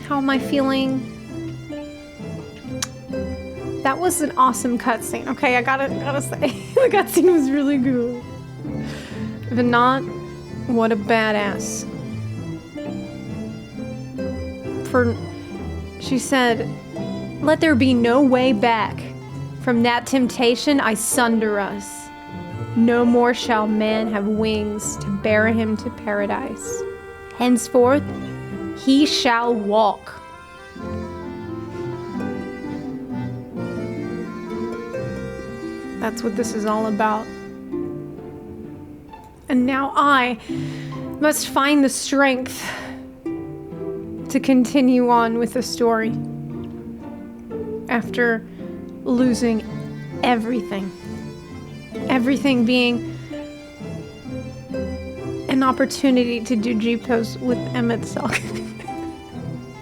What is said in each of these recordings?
How am I feeling? That was an awesome cutscene. Okay, I gotta say, the cutscene was really good. Venat, what a badass. She said, "Let there be no way back. From that temptation I sunder us. No more shall man have wings to bear him to paradise. Henceforth, he shall walk." That's what this is all about. And now I must find the strength to continue on with the story after losing everything. Everything being an opportunity to do G-pose with Emmetselk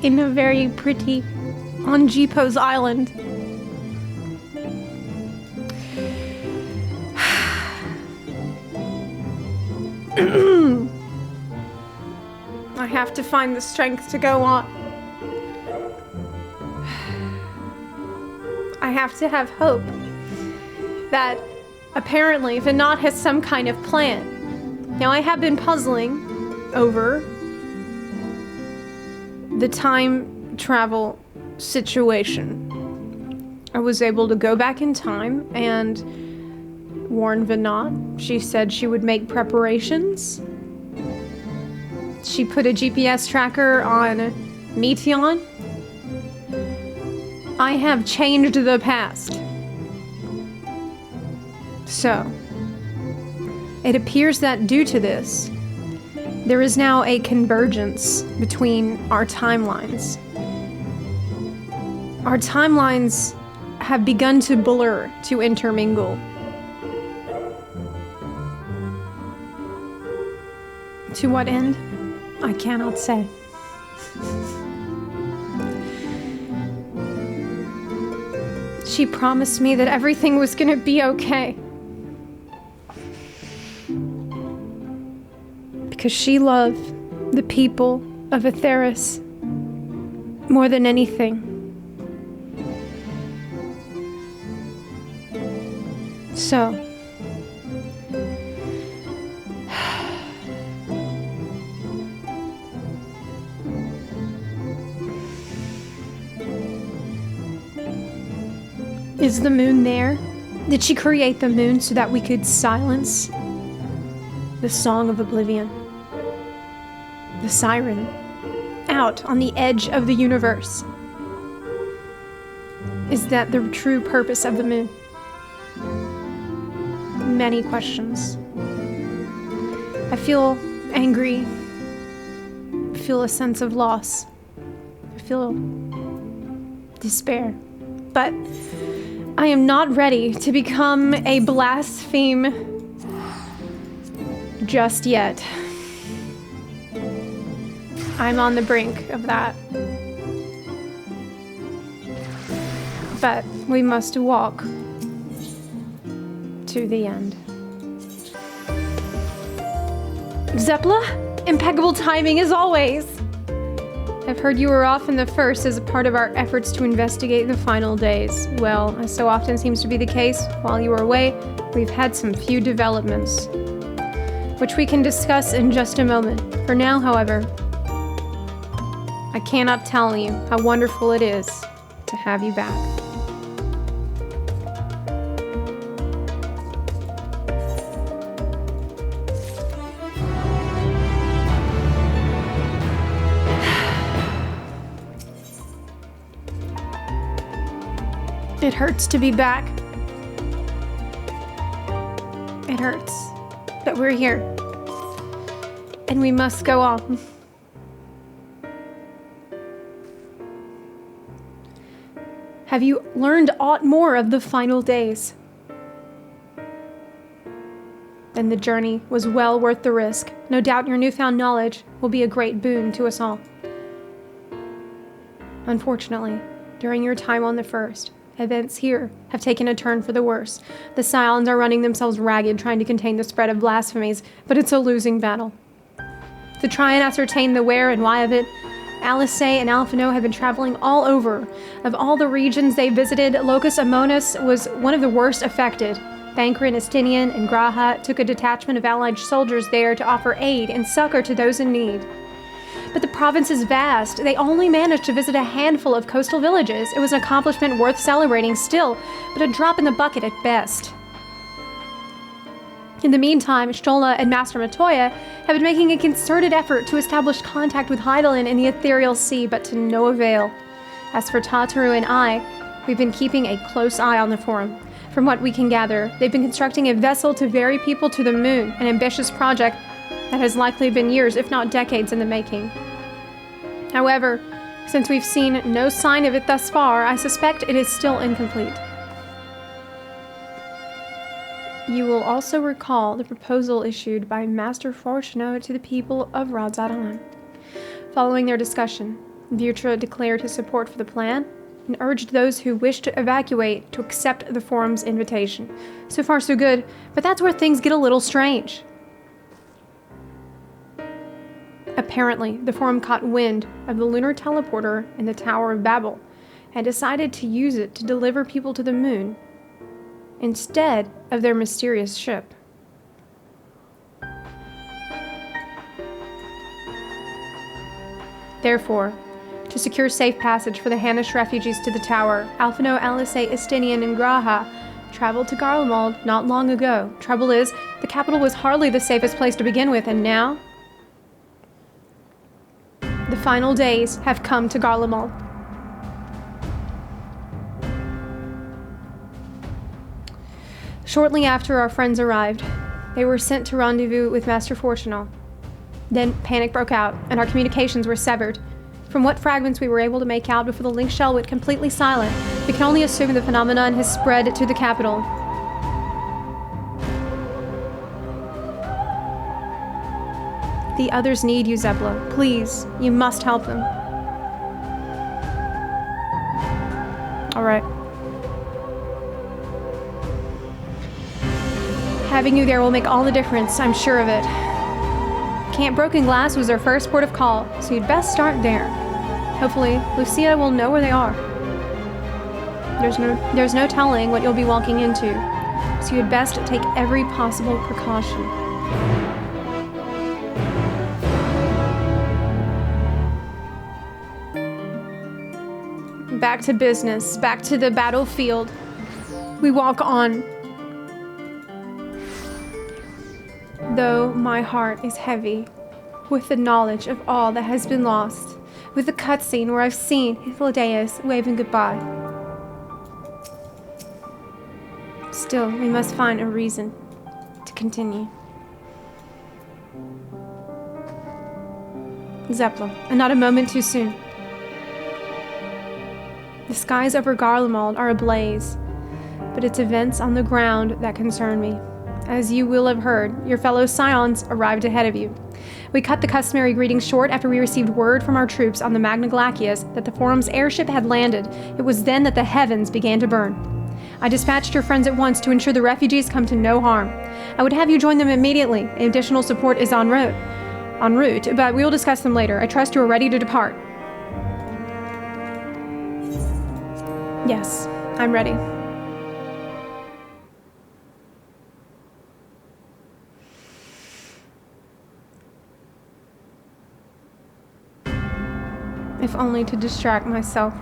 in a very pretty, on G-pose island. I have to find the strength to go on. I have to have hope that apparently Venat has some kind of plan. Now, I have been puzzling over the time travel situation. I was able to go back in time and warn Venat. She said she would make preparations. She put a GPS tracker on Meteon. I have changed the past. So, it appears that due to this, there is now a convergence between our timelines. Our timelines have begun to blur, to intermingle. To what end? I cannot say. She promised me that everything was gonna be okay. Because she loved the people of Aetheris more than anything. So, is the moon there? Did she create the moon so that we could silence the song of oblivion? The siren out on the edge of the universe. Is that the true purpose of the moon? Many questions. I feel angry. I feel a sense of loss. I feel despair. But I am not ready to become a blaspheme just yet. I'm on the brink of that. But we must walk to the end. Zepla, impeccable timing as always. I've heard you were off in the first as a part of our efforts to investigate the final days. Well, as so often seems to be the case, while you were away, we've had some few developments, which we can discuss in just a moment. For now, however, I cannot tell you how wonderful it is to have you back. It hurts to be back. It hurts that we're here. And we must go on. Have you learned aught more of the final days? Then the journey was well worth the risk. No doubt your newfound knowledge will be a great boon to us all. Unfortunately, during your time on the first, events here have taken a turn for the worse. The Scions are running themselves ragged trying to contain the spread of blasphemies, but it's a losing battle. To try and ascertain the where and why of it, Alisaie and Alphinaud have been traveling all over. Of all the regions they visited, Locus Amonis was one of the worst affected. Thancred, Estinian, and Graha took a detachment of allied soldiers there to offer aid and succor to those in need. But the province is vast. They only managed to visit a handful of coastal villages. It was an accomplishment worth celebrating still, but a drop in the bucket at best. In the meantime, Stola and Master Matoya have been making a concerted effort to establish contact with Hydaelyn in the Ethereal Sea, but to no avail. As for Tataru and I, we've been keeping a close eye on the Forum. From what we can gather, they've been constructing a vessel to ferry people to the moon, an ambitious project that has likely been years, if not decades, in the making. However, since we've seen no sign of it thus far, I suspect it is still incomplete. You will also recall the proposal issued by Master Fourchenault to the people of Radzadan. Following their discussion, Virtra declared his support for the plan and urged those who wished to evacuate to accept the Forum's invitation. So far so good, but that's where things get a little strange. Apparently, the Forum caught wind of the lunar teleporter in the Tower of Babel and decided to use it to deliver people to the moon instead of their mysterious ship. Therefore, to secure safe passage for the Hanish refugees to the tower, Alphinaud, Alisaie, Estinian, and Graha traveled to Garlemald not long ago. Trouble is, the capital was hardly the safest place to begin with, and now the final days have come to Garlemald. Shortly after our friends arrived, they were sent to rendezvous with Master Fourchenault. Then panic broke out, and our communications were severed. From what fragments we were able to make out before the link shell went completely silent, we can only assume the phenomenon has spread to the capital. The others need you, Zepla. Please, you must help them. All right. Having you there will make all the difference, I'm sure of it. Camp Broken Glass was our first port of call, so you'd best start there. Hopefully, Lucia will know where they are. There's no telling what you'll be walking into, so you'd best take every possible precaution. Back to business, back to the battlefield. We walk on. Though my heart is heavy with the knowledge of all that has been lost, with the cutscene where I've seen Hydaelyn waving goodbye. Still, we must find a reason to continue. Zepla, and not a moment too soon. The skies over Garlemald are ablaze, but it's events on the ground that concern me. As you will have heard, your fellow Scions arrived ahead of you. We cut the customary greetings short after we received word from our troops on the Magna Glacias that the Forum's airship had landed. It was then that the heavens began to burn. I dispatched your friends at once to ensure the refugees come to no harm. I would have you join them immediately. Additional support is en route, but we will discuss them later. I trust you are ready to depart. Yes, I'm ready. If only to distract myself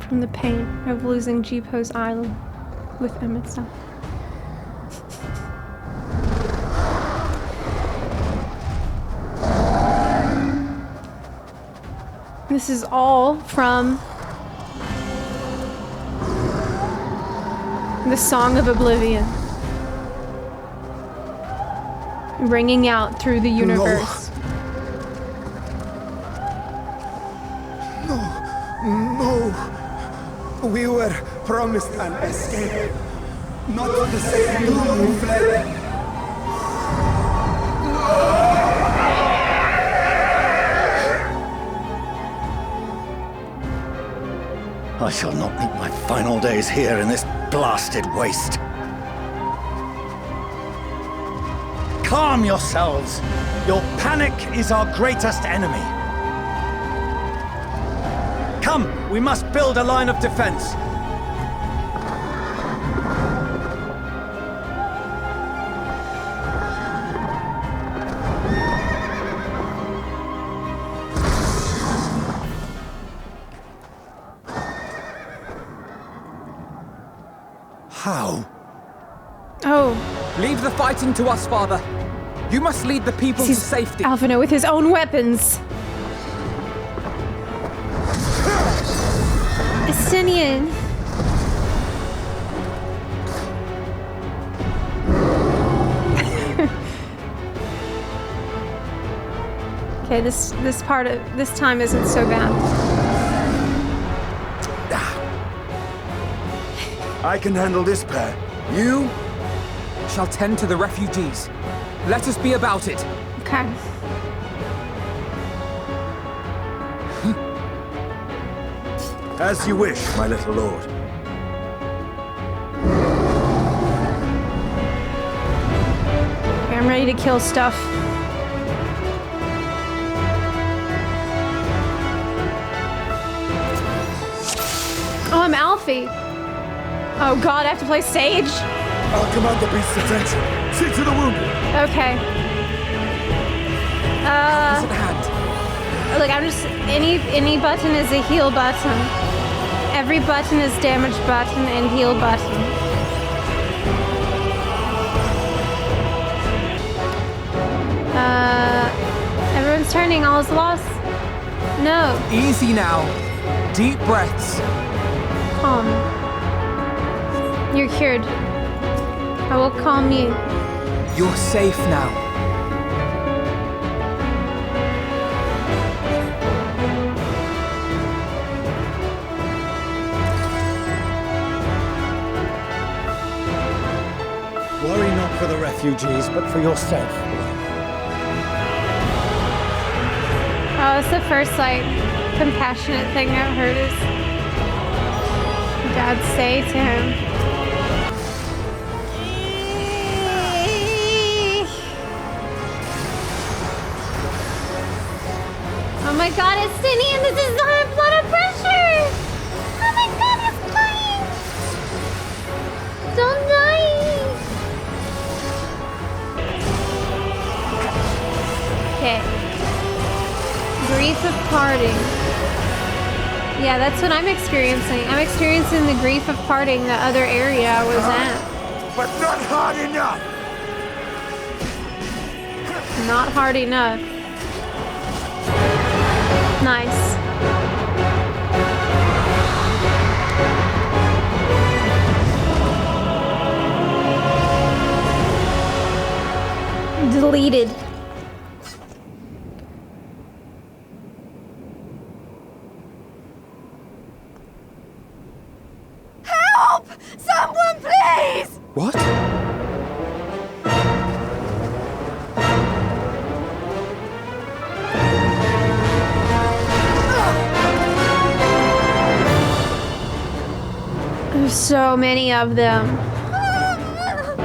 from the pain of losing Jipo's island with Emetsa. This is all from the Song of Oblivion, ringing out through the universe. No, we were promised an escape, not the same we fled. I shall not meet my final days here in this blasted waste. Calm yourselves. Your panic is our greatest enemy. Come, we must build a line of defense. How? Oh. Leave the fighting to us, Father. You must lead the people to safety. Alphinaud with his own weapons. Estinian. Okay, this time isn't so bad. I can handle this pair. You shall tend to the refugees. Let us be about it. Okay. As you wish, my little lord. Okay, I'm ready to kill stuff. Oh, I'm Alfie. Oh god, I have to play Sage? I'll command the beast's attention. See to the wounded. Okay. Close at hand. Look, I'm just any button is a heal button. Every button is damage button and heal button. Everyone's turning, all is lost. No. Easy now. Deep breaths. Calm. You're cured. I will calm you. You're safe now. Worry not for the refugees, but for yourself. Oh, it's the first, like, compassionate thing I've heard is Dad say to him. Oh my god, it's Cindy and this is a lot of pressure! Oh my god, it's dying! Don't die! Okay. Grief of parting. Yeah, that's what I'm experiencing. I'm experiencing the grief of parting the other area I was at. But not hard enough! Not hard enough. Nice. Deleted. Help! Someone, please! What? There's so many of them. No.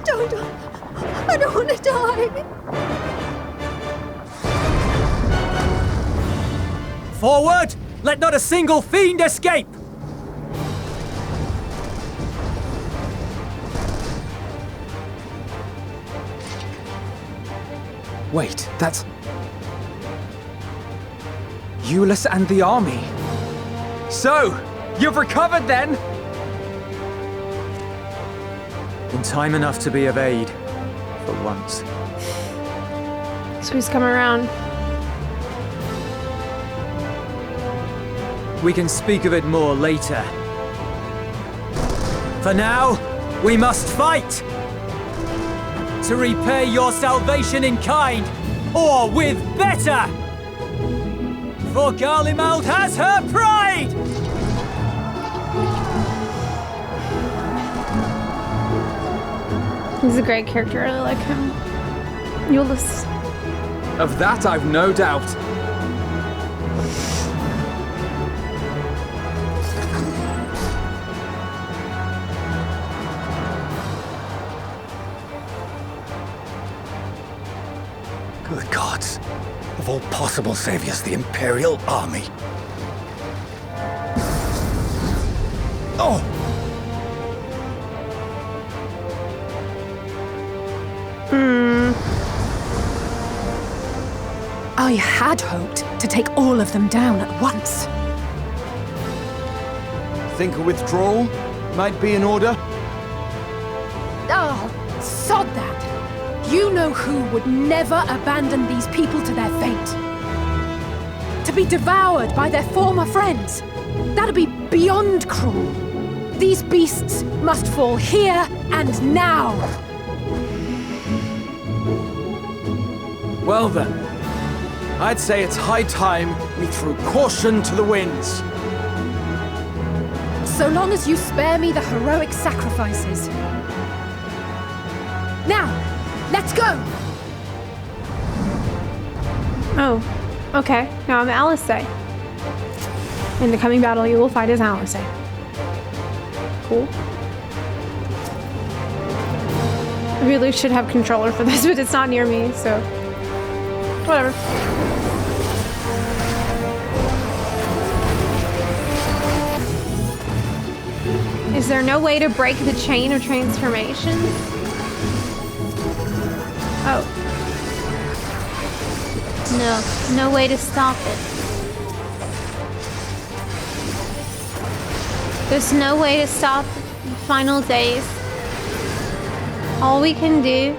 Don't. I don't want to die. Forward! Let not a single fiend escape! Wait, that's... Euless and the army. So, you've recovered then? In time enough to be of aid, for once. So he's come around. We can speak of it more later. For now, we must fight! To repay your salvation in kind, or with better! For Garlemald has her pride! He's a great character. I really like him. Euless. Of that I've no doubt. Good gods. Have of all possible saviors, the Imperial Army. Oh! I had hoped to take all of them down at once. Think a withdrawal might be in order? Oh, sod that. You know who would never abandon these people to their fate. To be devoured by their former friends. That'd be beyond cruel. These beasts must fall here and now. Well then, I'd say it's high time we threw caution to the winds. So long as you spare me the heroic sacrifices. Now, let's go! Oh, okay. Now I'm Alisaie. In the coming battle, you will fight as Alisaie. Cool. I really should have controller for this, but it's not near me, so... whatever. Is there no way to break the chain of transformations? Oh. No way to stop it. There's no way to stop the final days. All we can do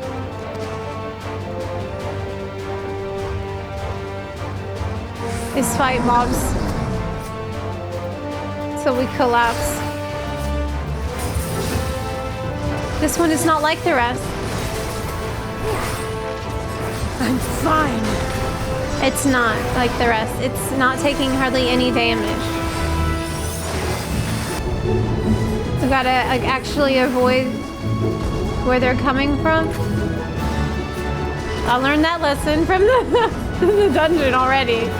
is fight mobs so we collapse. This one is not like the rest. I'm fine. It's not like the rest. It's not taking hardly any damage. We gotta actually avoid where they're coming from. I learned that lesson from the dungeon already.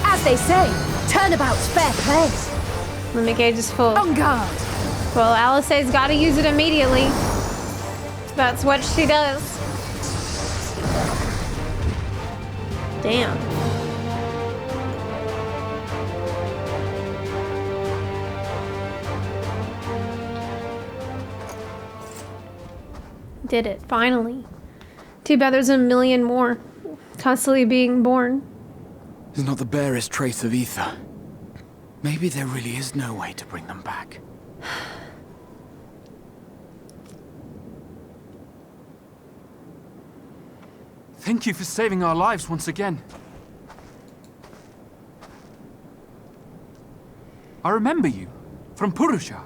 As they say, turnabout's fair play. Limit gauge is full. On guard. Well, Alisaie's gotta use it immediately. That's what she does. Damn. Did it, finally. Too bad there's a million more constantly being born. There's not the barest trace of ether. Maybe there really is no way to bring them back. Thank you for saving our lives once again. I remember you, from Purusha.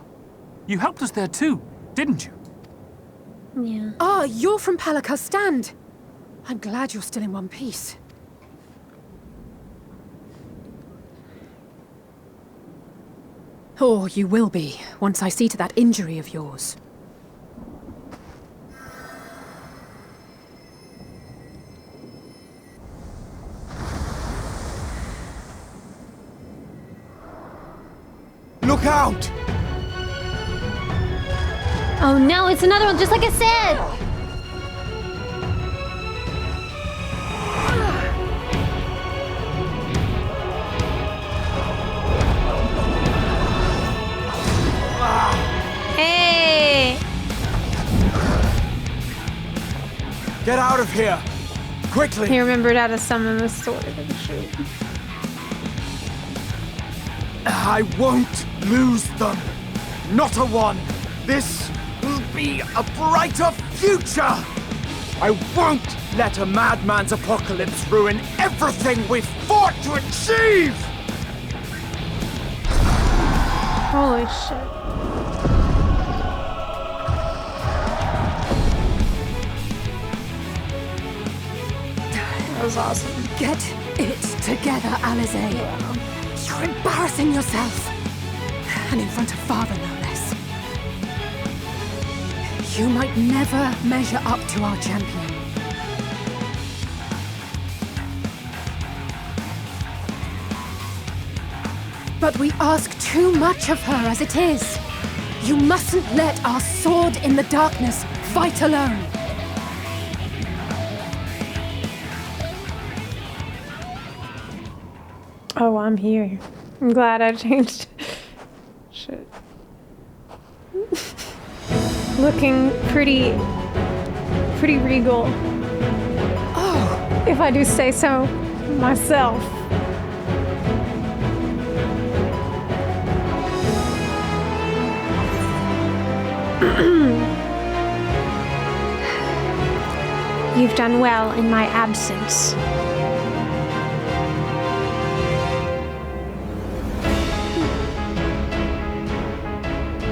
You helped us there too, didn't you? Yeah. Ah, you're from Palaka's stand. I'm glad you're still in one piece. Or you will be, once I see to that injury of yours. Look out! Oh no, it's another one, just like I said! Hey! Get out of here! Quickly! He remembered how to summon the sword and shoot. I won't lose them! Not a one! This will be a brighter future! I won't let a madman's apocalypse ruin everything we've fought to achieve! Holy shit. That was awesome. Get it together, Alisaie. You're embarrassing yourself. And in front of father, no less. You might never measure up to our champion. But we ask too much of her as it is. You mustn't let our sword in the darkness fight alone. Oh, I'm here. I'm glad I changed. Shit. Looking pretty regal. Oh, if I do say so myself. You've done well in my absence.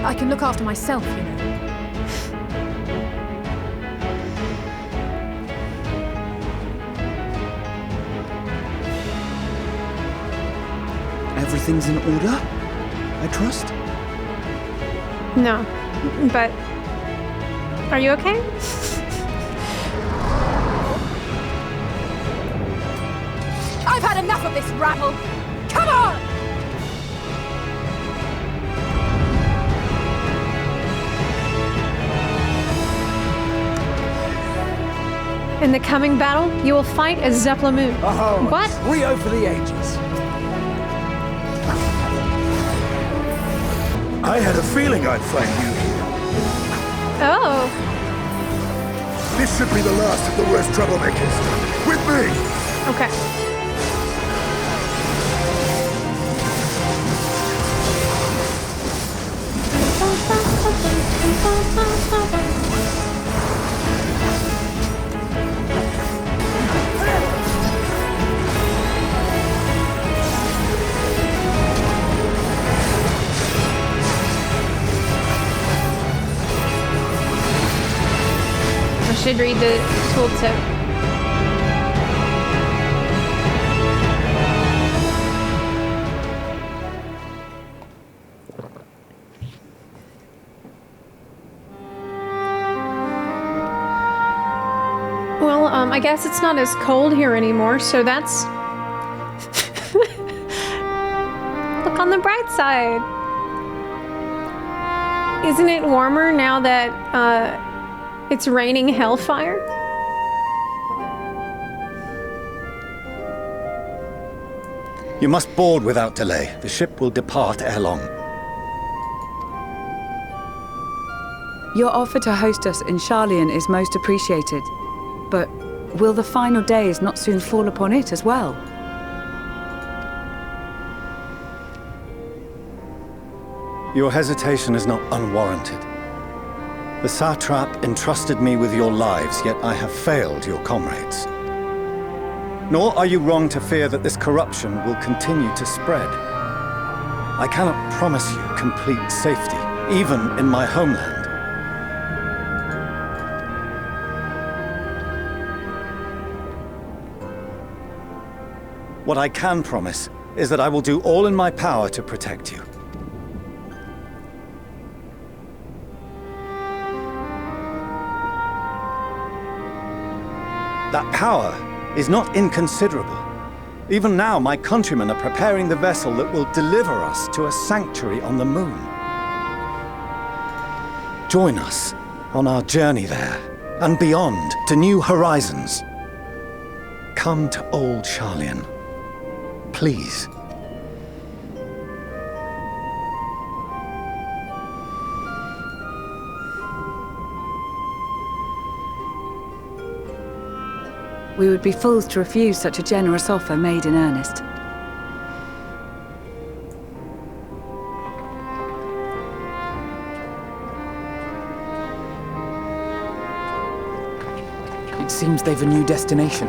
I can look after myself, you know. Everything's in order, I trust? No, but are you okay? I've had enough of this rabble! Come on! In the coming battle, you will fight as Zepla Moon. Oh, What? trio for the ages. I had a feeling I'd find you here. Oh, This should be the last of the worst troublemakers. With me! okay. I should read the tooltip. Well, I guess it's not as cold here anymore, so that's... Look on the bright side. Isn't it warmer now that, it's raining hellfire? You must board without delay. The ship will depart ere long. Your offer to host us in Sharlayan is most appreciated. But will the final days not soon fall upon it as well? Your hesitation is not unwarranted. The satrap entrusted me with your lives, yet I have failed your comrades. Nor are you wrong to fear that this corruption will continue to spread. I cannot promise you complete safety, even in my homeland. What I can promise is that I will do all in my power to protect you. That power is not inconsiderable. Even now, my countrymen are preparing the vessel that will deliver us to a sanctuary on the moon. Join us on our journey there, and beyond, to new horizons. Come to Old Sharlayan. Please. We would be fools to refuse such a generous offer made in earnest. It seems they've a new destination.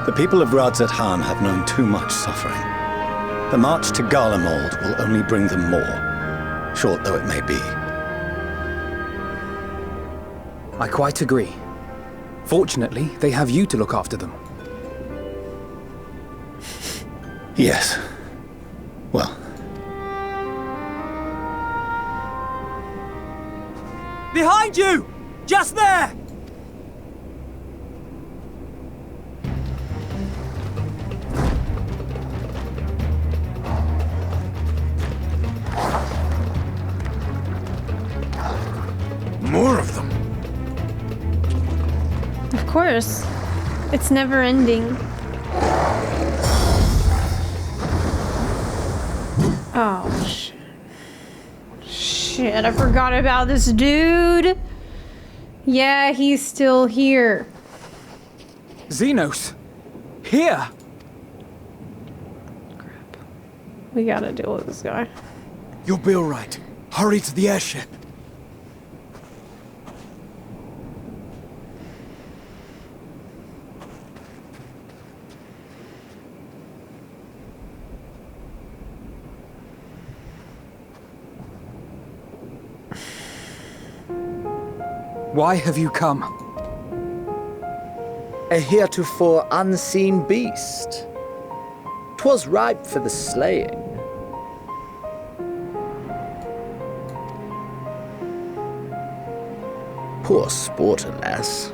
The people of Radzat-Han have known too much suffering. The march to Garlemald will only bring them more, short though it may be. I quite agree. Fortunately, they have you to look after them. Yes. Well. Behind you! Just there! course. It's never ending. Oh, shit. Shit, I forgot about this dude. Yeah, he's still here. Zenos! Here! Crap. We gotta deal with this guy. You'll be alright. Hurry to the airship. Why have you come? A heretofore unseen beast. 'Twas ripe for the slaying. Poor sport, alas.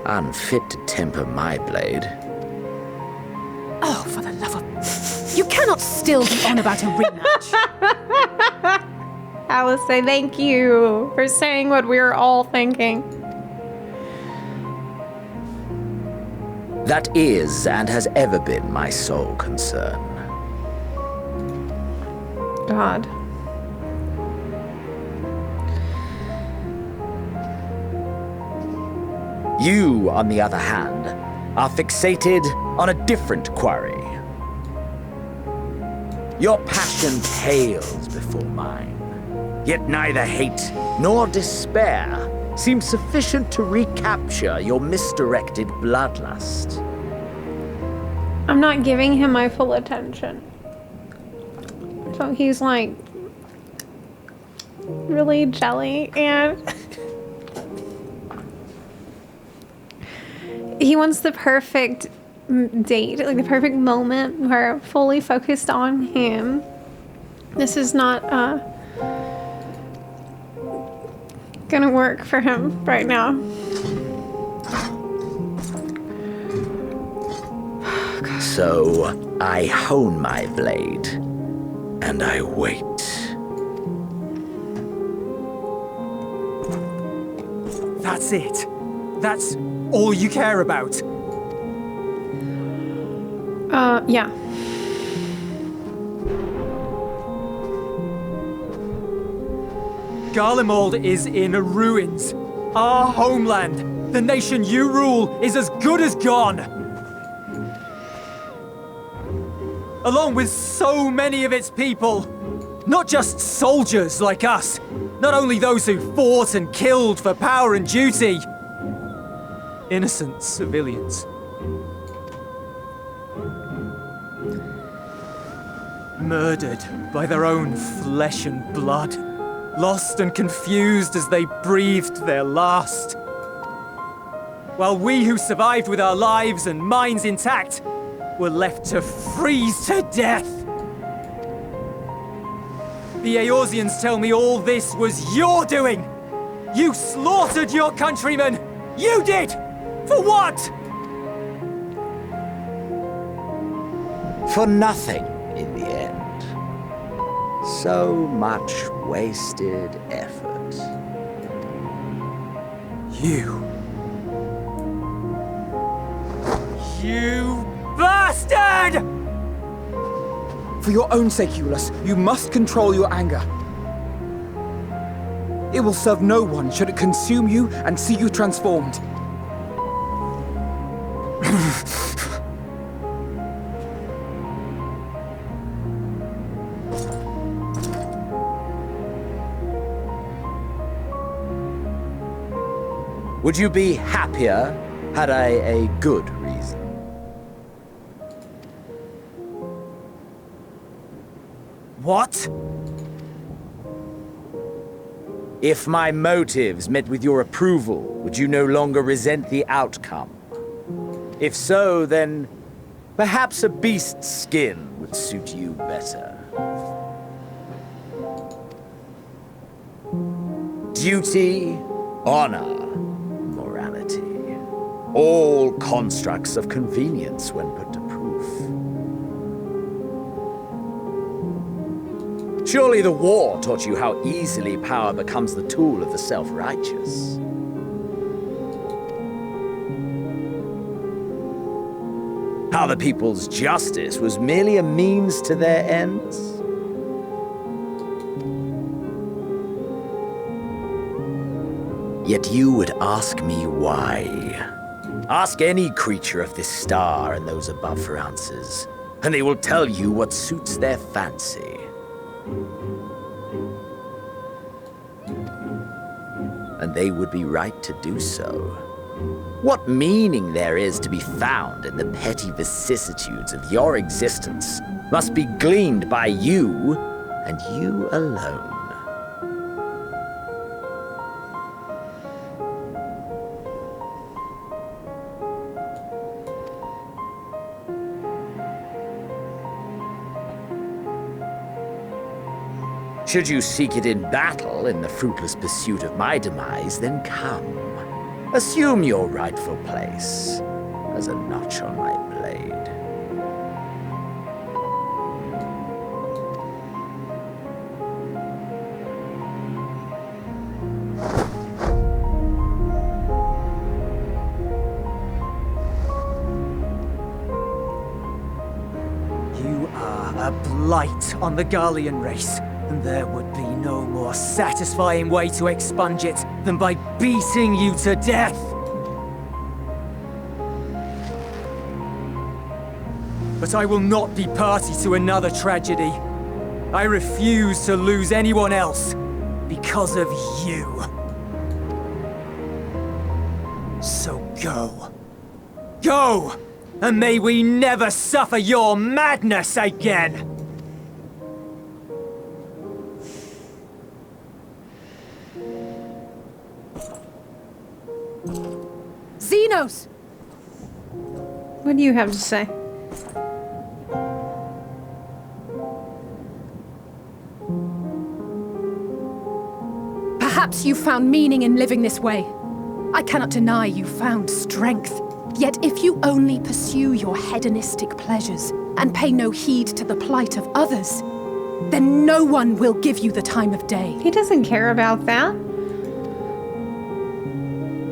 Unfit to temper my blade. Oh, for the love of... You cannot still be on about a rematch. Alisaie, thank you for saying what we were all thinking. That is and has ever been my sole concern. God. You, on the other hand, are fixated on a different quarry. Your passion pales before mine. Yet neither hate nor despair seems sufficient to recapture your misdirected bloodlust. I'm not giving him my full attention. So he's like really jelly and he wants the perfect date, like the perfect moment where I'm fully focused on him. This is not gonna work for him right now. So I hone my blade and I wait. That's it. That's all you care about. Yeah. Garlemald is in ruins. Our homeland, the nation you rule, is as good as gone. Along with so many of its people. Not just soldiers like us. Not only those who fought and killed for power and duty. Innocent civilians. Murdered by their own flesh and blood. Lost and confused as they breathed their last. While we who survived with our lives and minds intact were left to freeze to death. The Eorzeans tell me all this was your doing. You slaughtered your countrymen. You did! For what? For nothing in the end. So much wasted effort. You bastard! For your own sake, Eulus, you must control your anger. It will serve no one should it consume you and see you transformed. Would you be happier had I a good reason? What? If my motives met with your approval, would you no longer resent the outcome? If so, then perhaps a beast's skin would suit you better. Duty, honor, morality. All constructs of convenience when put to proof. Surely the war taught you how easily power becomes the tool of the self-righteous. Other people's justice was merely a means to their ends. Yet you would ask me why. Ask any creature of this star and those above for answers, and they will tell you what suits their fancy. And they would be right to do so. What meaning there is to be found in the petty vicissitudes of your existence must be gleaned by you, and you alone. Should you seek it in battle in the fruitless pursuit of my demise, then come. Assume your rightful place as a notch on my blade. You are a blight on the Garlean race, and there would be no more satisfying way to expunge it than by beating you to death. But I will not be party to another tragedy. I refuse to lose anyone else because of you. So go. Go! And may we never suffer your madness again! Zenos! What do you have to say? Perhaps you found meaning in living this way. I cannot deny you found strength. Yet if you only pursue your hedonistic pleasures and pay no heed to the plight of others, then no one will give you the time of day. He doesn't care about that.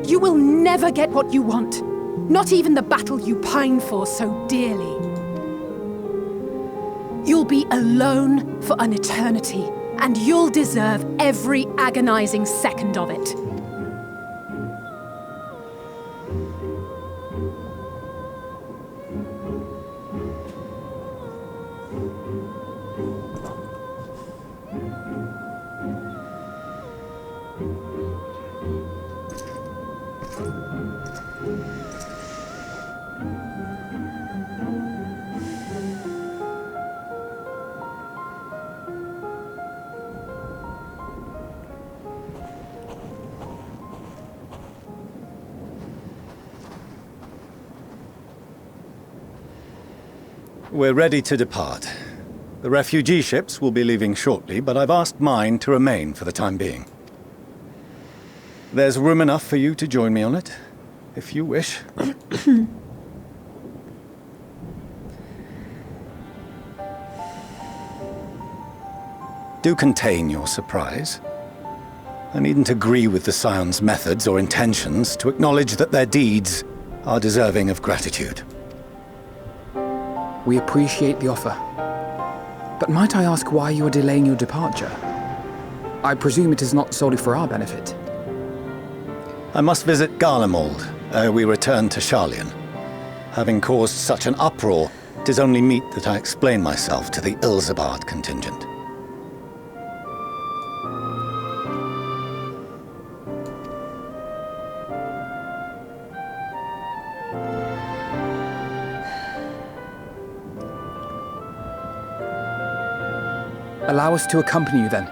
You will never get what you want. Not even the battle you pine for so dearly. You'll be alone for an eternity, and you'll deserve every agonizing second of it. We're ready to depart. The refugee ships will be leaving shortly, but I've asked mine to remain for the time being. There's room enough for you to join me on it, if you wish. Do contain your surprise. I needn't agree with the Scions' methods or intentions to acknowledge that their deeds are deserving of gratitude. We appreciate the offer. But might I ask why you are delaying your departure? I presume it is not solely for our benefit. I must visit Garlemald ere we return to Sharlayan. Having caused such an uproar, it is only meet that I explain myself to the Ilzabard contingent. Allow us to accompany you then.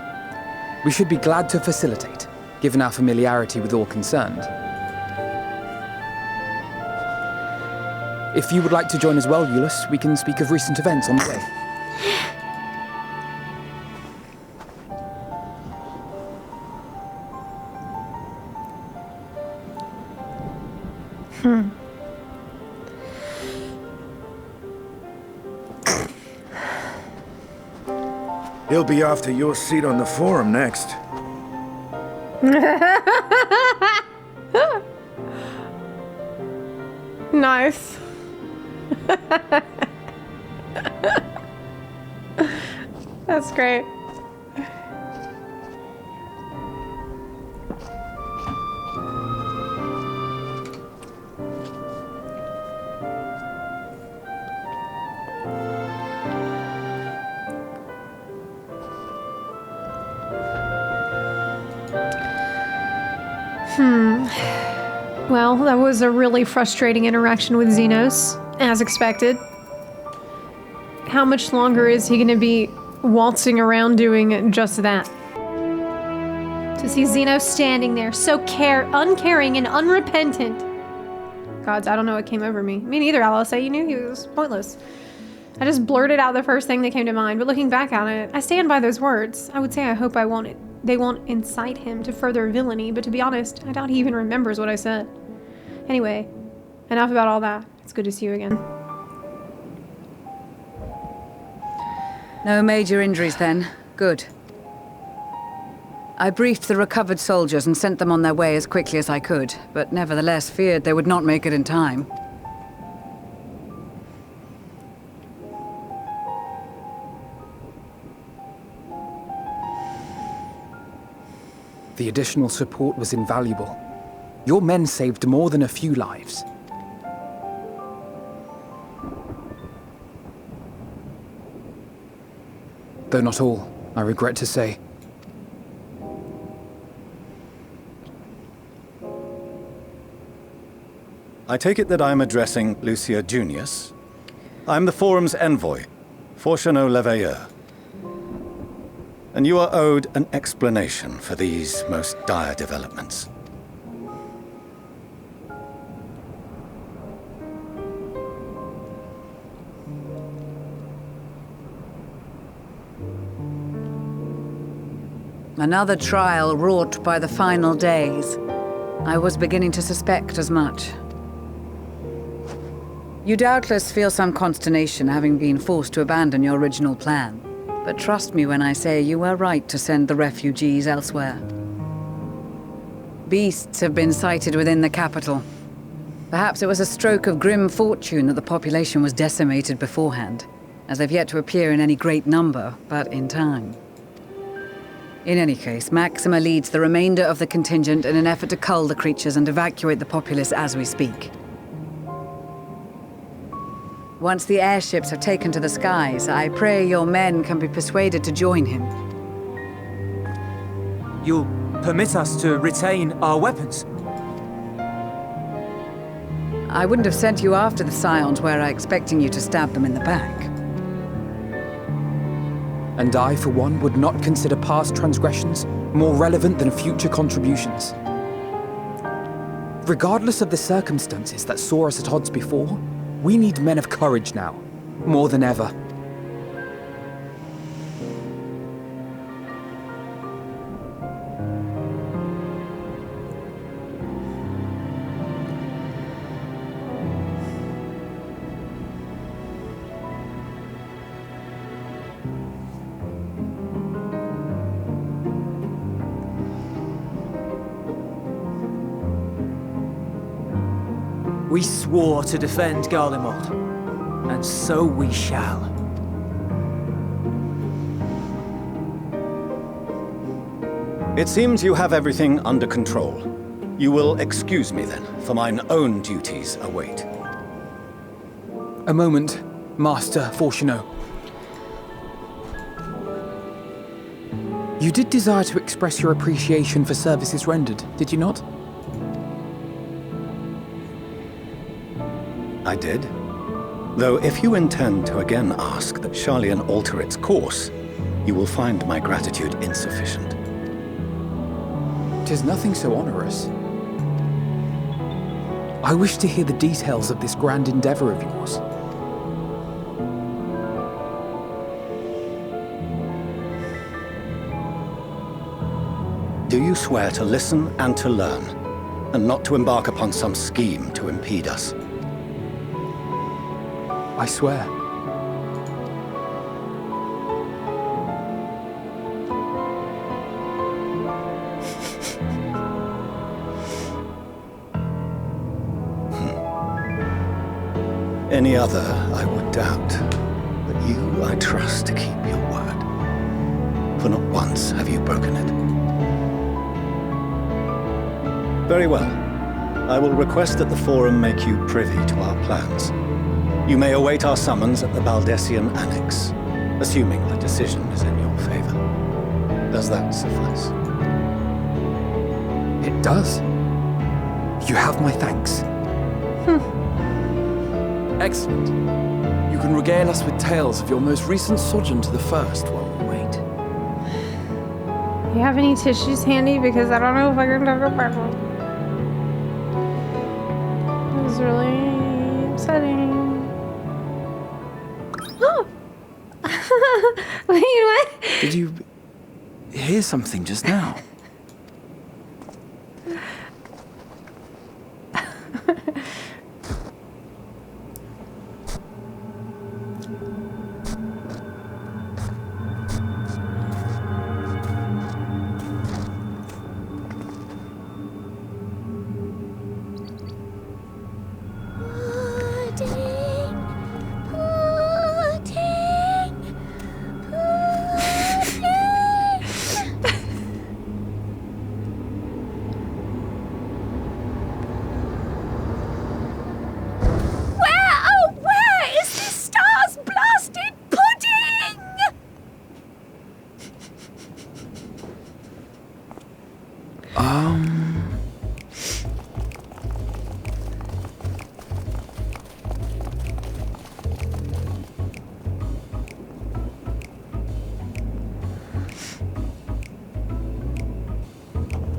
We should be glad to facilitate, given our familiarity with all concerned. If you would like to join as well, Eulus, we can speak of recent events on the way. He'll be after your seat on the forum next. Nice. That's great. Well, that was a really frustrating interaction with Zenos, as expected. How much longer is he going to be waltzing around doing just that? To see Zenos standing there, so uncaring and unrepentant. Gods, I don't know what came over me. Me neither, Alisaie. You knew he was pointless. I just blurted out the first thing that came to mind, but looking back on it, I stand by those words. I would say I hope they won't incite him to further villainy, but to be honest, I doubt he even remembers what I said. Anyway, enough about all that. It's good to see you again. No major injuries then. Good. I briefed the recovered soldiers and sent them on their way as quickly as I could, but nevertheless feared they would not make it in time. The additional support was invaluable. Your men saved more than a few lives. Though not all, I regret to say. I take it that I'm addressing Lucia Junius. I'm the Forum's envoy, Fourchenault Leveilleur. And you are owed an explanation for these most dire developments. Another trial wrought by the final days. I was beginning to suspect as much. You doubtless feel some consternation having been forced to abandon your original plan. But trust me when I say you were right to send the refugees elsewhere. Beasts have been sighted within the capital. Perhaps it was a stroke of grim fortune that the population was decimated beforehand, as they've yet to appear in any great number, but in time. In any case, Maxima leads the remainder of the contingent in an effort to cull the creatures and evacuate the populace as we speak. Once the airships have taken to the skies, I pray your men can be persuaded to join him. You'll permit us to retain our weapons? I wouldn't have sent you after the Scions were I expecting you to stab them in the back. And I, for one, would not consider past transgressions more relevant than future contributions. Regardless of the circumstances that saw us at odds before, we need men of courage now, more than ever. We swore to defend Garlemald, and so we shall. It seems you have everything under control. You will excuse me then, for mine own duties await. A moment, Master Fourchenault. You did desire to express your appreciation for services rendered, did you not? I did. Though if you intend to again ask that Sharlayan alter its course, you will find my gratitude insufficient. 'Tis nothing so onerous. I wish to hear the details of this grand endeavor of yours. Do you swear to listen and to learn, and not to embark upon some scheme to impede us? I swear. Any other I would doubt, but you I trust to keep your word. For not once have you broken it. Very well. I will request that the Forum make you privy to our plans. You may await our summons at the Baldessian Annex, assuming the decision is in your favor. Does that suffice? It does. You have my thanks. Excellent. You can regale us with tales of your most recent sojourn to the First while we wait. You have any tissues handy? Because I don't know if I can talk about them. This is really upsetting. Oh! Wait, what? Did you hear something just now?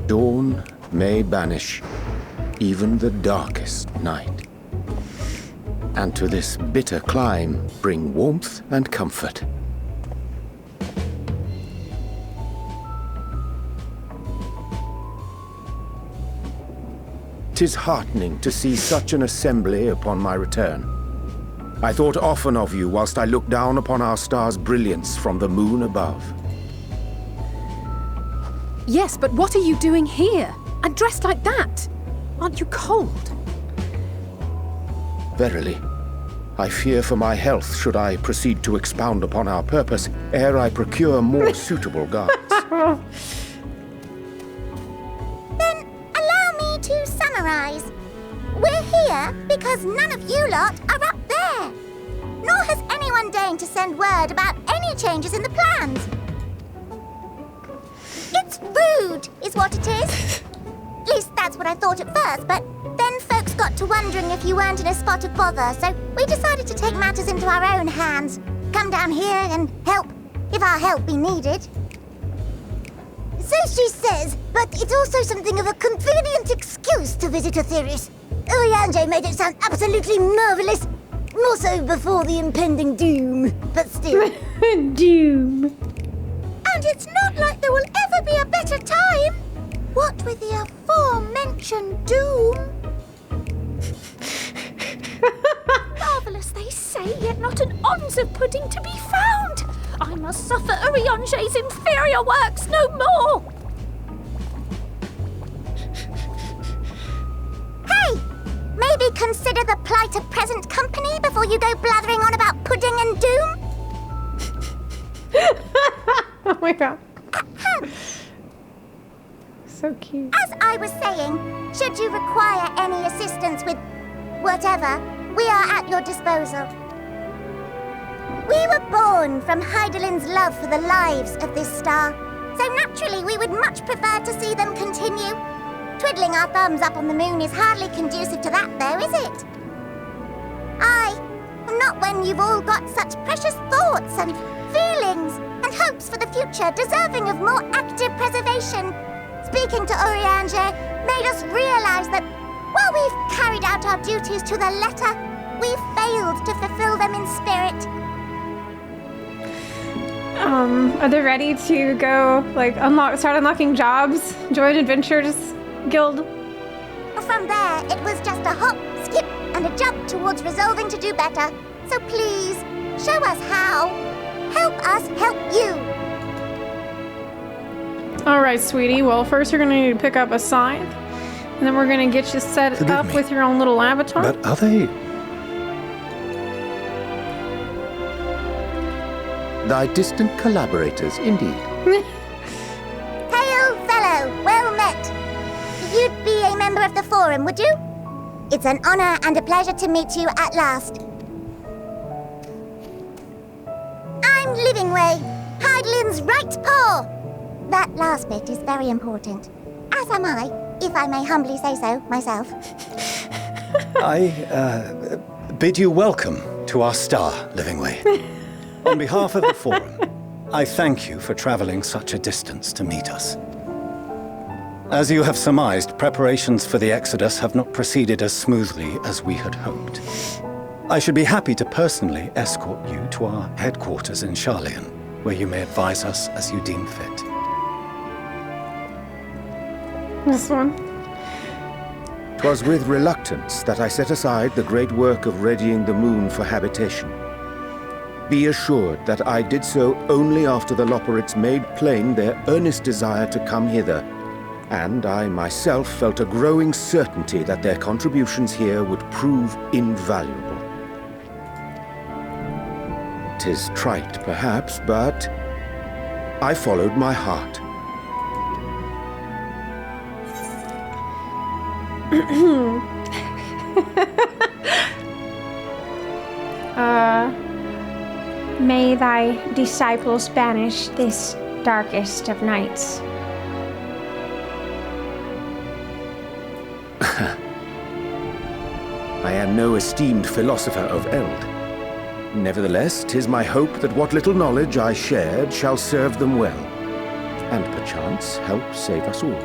Dawn may banish even the darkest night, and to this bitter clime bring warmth and comfort. 'Tis heartening to see such an assembly upon my return. I thought often of you whilst I looked down upon our star's brilliance from the moon above. Yes, but what are you doing here? And dressed like that? Aren't you cold? Verily, I fear for my health should I proceed to expound upon our purpose ere I procure more suitable guards. Then allow me to summarize. We're here because none of you lot are up there. Nor has anyone deigned to send word about any changes in the plans. It's rude, is what it is. At least that's what I thought at first, but then folks got to wondering if you weren't in a spot of bother, so we decided to take matters into our own hands. Come down here and help, if our help be needed. So she says, but it's also something of a convenient excuse to visit Etheris. Urianger made it sound absolutely marvelous. More so before the impending doom, but still. Doom. And it's not like there will ever be a better time. What with the aforementioned doom? Marvellous, they say, yet not an ounce of pudding to be found. I must suffer Urianger's inferior works no more. Hey, maybe consider the plight of present company before you go blathering on about pudding and doom. Oh my god. So cute. As I was saying, should you require any assistance with whatever, we are at your disposal. We were born from Hydaelyn's love for the lives of this star, so naturally we would much prefer to see them continue. Twiddling our thumbs up on the moon is hardly conducive to that, though, is it? Aye, not when you've all got such precious thoughts and feelings and hopes for the future deserving of more active preservation. Speaking to Urianger made us realize that while we've carried out our duties to the letter, we've failed to fulfill them in spirit. Are they ready to go, like, start unlocking jobs? Join Adventures Guild? From there, it was just a hop, skip, and a jump towards resolving to do better. So please, show us how. Help us help you. Alright, sweetie. Well, first you're going to need to pick up a scythe. And then we're going to get you set up with your own little avatar. But are they thy distant collaborators, indeed. Hail, fellow! Well met! You'd be a member of the Forum, would you? It's an honor and a pleasure to meet you at last. I'm Livingway, Hydaelyn's right paw! That last bit is very important. As am I, if I may humbly say so myself. I bid you welcome to our star, Livingway. On behalf of the Forum, I thank you for traveling such a distance to meet us. As you have surmised, preparations for the Exodus have not proceeded as smoothly as we had hoped. I should be happy to personally escort you to our headquarters in Sharlayan, where you may advise us as you deem fit. This one. 'Twas with reluctance that I set aside the great work of readying the moon for habitation. Be assured that I did so only after the Loporrits made plain their earnest desire to come hither, and I myself felt a growing certainty that their contributions here would prove invaluable. 'Tis trite, perhaps, but I followed my heart. May thy disciples banish this darkest of nights. I am no esteemed philosopher of eld. Nevertheless, 'tis my hope that what little knowledge I shared shall serve them well, and perchance help save us all.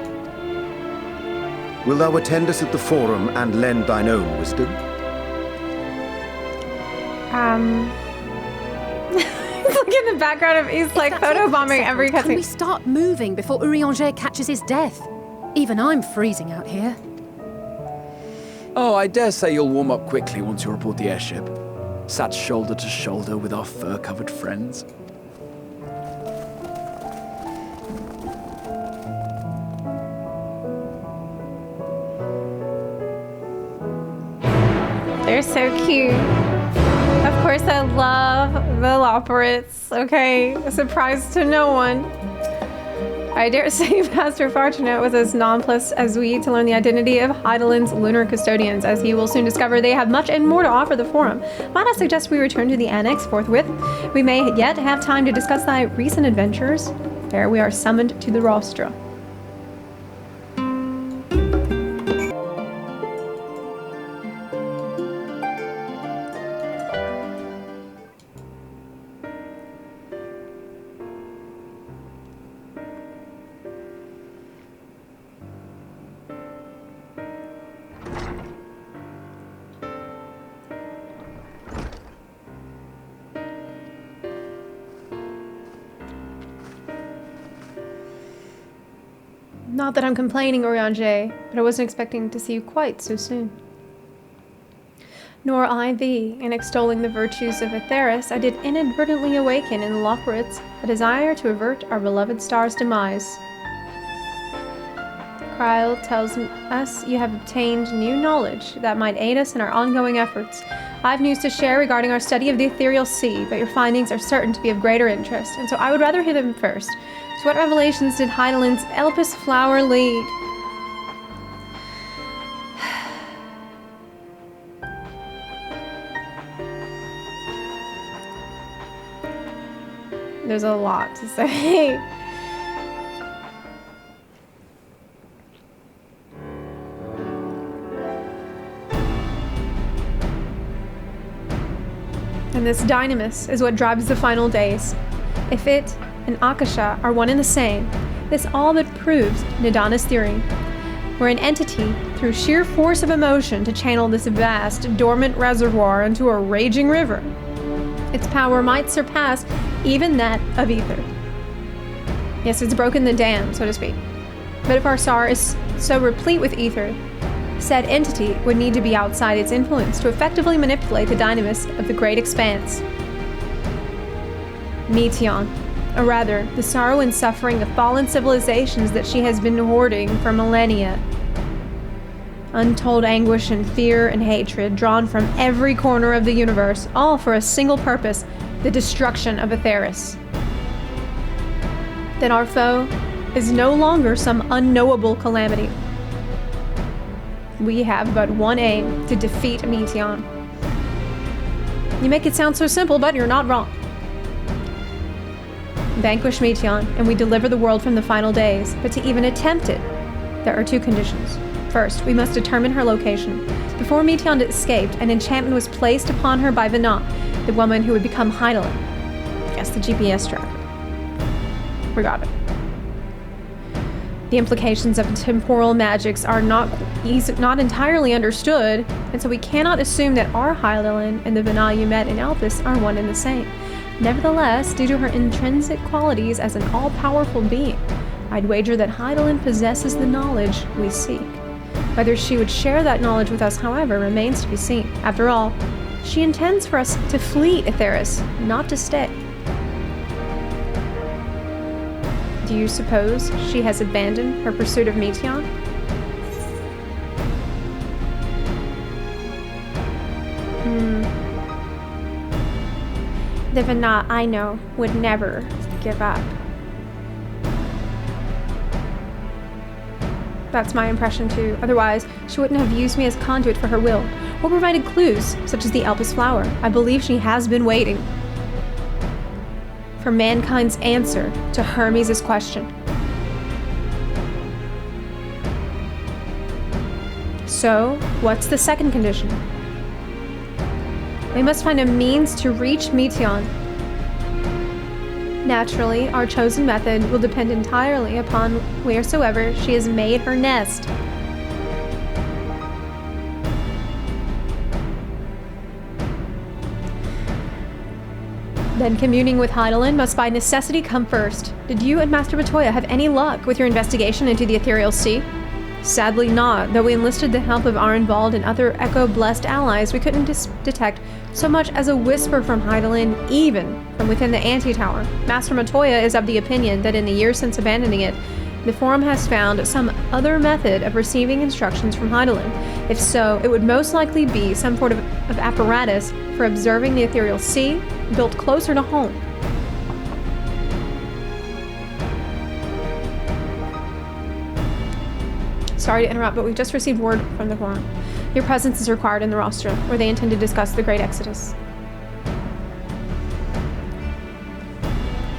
Will thou attend us at the Forum and lend thine own wisdom? Look in the background of East, like, photobombing every Can we cutscene. start moving before Urianger catches his death? Even I'm freezing out here. Oh, I dare say you'll warm up quickly once you're aboard the airship. Sat shoulder to shoulder with our fur-covered friends. They're so cute. Of course, I love the Loporrits, okay? A surprise to no one. I dare say Master Fourchenault was as nonplussed as we to learn the identity of Hydaelyn's lunar custodians, as he will soon discover they have much and more to offer the Forum. Might I suggest we return to the Annex forthwith? We may yet have time to discuss thy recent adventures. There we are summoned to the rostra. Not that I'm complaining, Urianger, but I wasn't expecting to see you quite so soon. Nor I thee. In extolling the virtues of Aetheris, I did inadvertently awaken in the Loporrits a desire to avert our beloved star's demise. Kryle tells us you have obtained new knowledge that might aid us in our ongoing efforts. I have news to share regarding our study of the ethereal sea, but your findings are certain to be of greater interest, and so I would rather hear them first. To what revelations did Hydaelyn's Elpis flower lead? There's a lot to say. And this dynamis is what drives the final days. If it and Akasha are one and the same, this all but proves Nidana's theory. We're an entity through sheer force of emotion to channel this vast, dormant reservoir into a raging river. Its power might surpass even that of ether. Yes, it's broken the dam, so to speak. But if our star is so replete with ether, said entity would need to be outside its influence to effectively manipulate the dynamis of the great expanse. Meteon, or rather, the sorrow and suffering of fallen civilizations that she has been hoarding for millennia. Untold anguish and fear and hatred drawn from every corner of the universe, all for a single purpose, the destruction of Aetheris. That our foe is no longer some unknowable calamity. We have but one aim, to defeat Meteion. You make it sound so simple, but you're not wrong. Vanquish Meteion, and we deliver the world from the final days. But to even attempt it, there are two conditions. First, we must determine her location. Before Meteion escaped, an enchantment was placed upon her by Venat, the woman who would become Hydaelyn. Yes, the GPS tracker. We got it. The implications of temporal magics are not entirely understood, and so we cannot assume that our Hydaelyn and the Venat you met in Elpis are one and the same. Nevertheless, due to her intrinsic qualities as an all-powerful being, I'd wager that Hydaelyn possesses the knowledge we seek. Whether she would share that knowledge with us, however, remains to be seen. After all, she intends for us to flee Aetheris, not to stay. Do you suppose she has abandoned her pursuit of Meteion? The Venat I know would never give up. That's my impression too. Otherwise, she wouldn't have used me as conduit for her will, or provided clues, such as the Elpis flower. I believe she has been waiting for mankind's answer to Hermes' question. So, what's the second condition? We must find a means to reach Meteion. Naturally, our chosen method will depend entirely upon wheresoever she has made her nest. Then communing with Hydaelyn must by necessity come first. Did you and Master Matoya have any luck with your investigation into the Ethereal Sea? Sadly not. Though we enlisted the help of Arenvald and other Echo-blessed allies, we couldn't detect so much as a whisper from Hydaelyn, even from within the Anti-Tower. Master Matoya is of the opinion that in the years since abandoning it, the Forum has found some other method of receiving instructions from Hydaelyn. If so, it would most likely be some sort of apparatus for observing the Ethereal Sea, built closer to home. Sorry to interrupt, but we've just received word from the Forum. Your presence is required in the rostrum, where they intend to discuss the Great Exodus.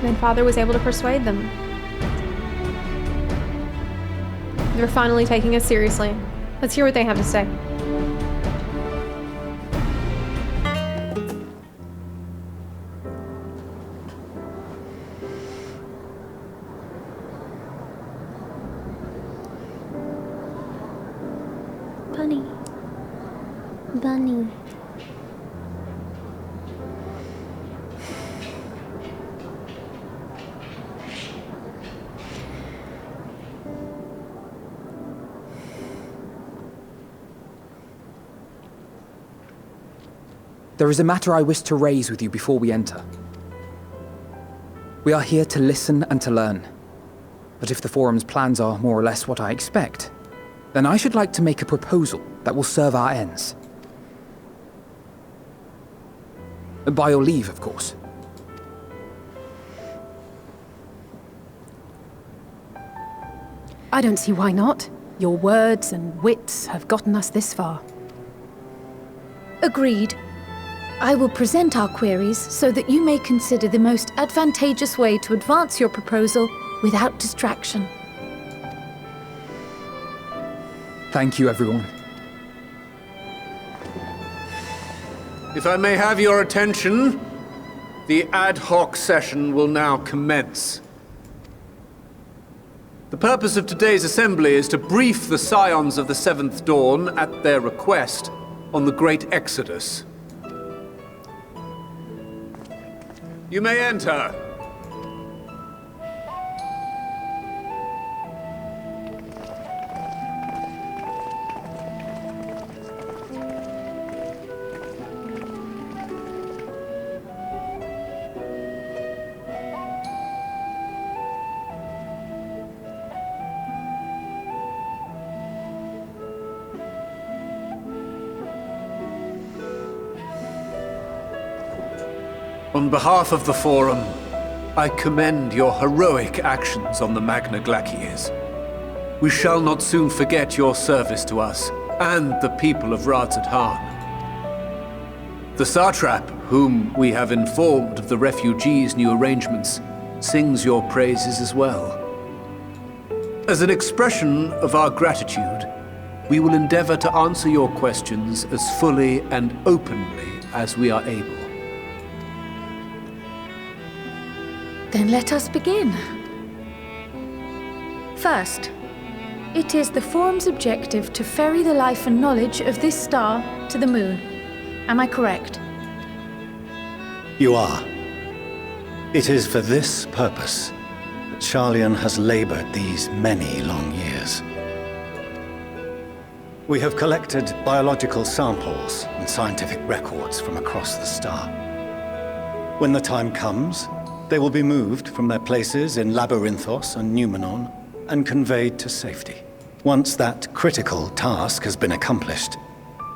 Then Father was able to persuade them. They're finally taking us seriously. Let's hear what they have to say. Bunny. There is a matter I wish to raise with you before we enter. We are here to listen and to learn. But if the Forum's plans are more or less what I expect, then I should like to make a proposal that will serve our ends. By your leave, of course. I don't see why not. Your words and wits have gotten us this far. Agreed. I will present our queries so that you may consider the most advantageous way to advance your proposal without distraction. Thank you, everyone. If I may have your attention, the ad hoc session will now commence. The purpose of today's assembly is to brief the Scions of the Seventh Dawn, at their request, on the Great Exodus. You may enter. On behalf of the Forum, I commend your heroic actions on the Magna Glaciers. We shall not soon forget your service to us and the people of Radzat-Han. The Satrap, whom we have informed of the refugees' new arrangements, sings your praises as well. As an expression of our gratitude, we will endeavor to answer your questions as fully and openly as we are able. Then let us begin. First, it is the Forum's objective to ferry the life and knowledge of this star to the moon. Am I correct? You are. It is for this purpose that Sharlayan has labored these many long years. We have collected biological samples and scientific records from across the star. When the time comes, they will be moved from their places in Labyrinthos and Numenon and conveyed to safety. Once that critical task has been accomplished,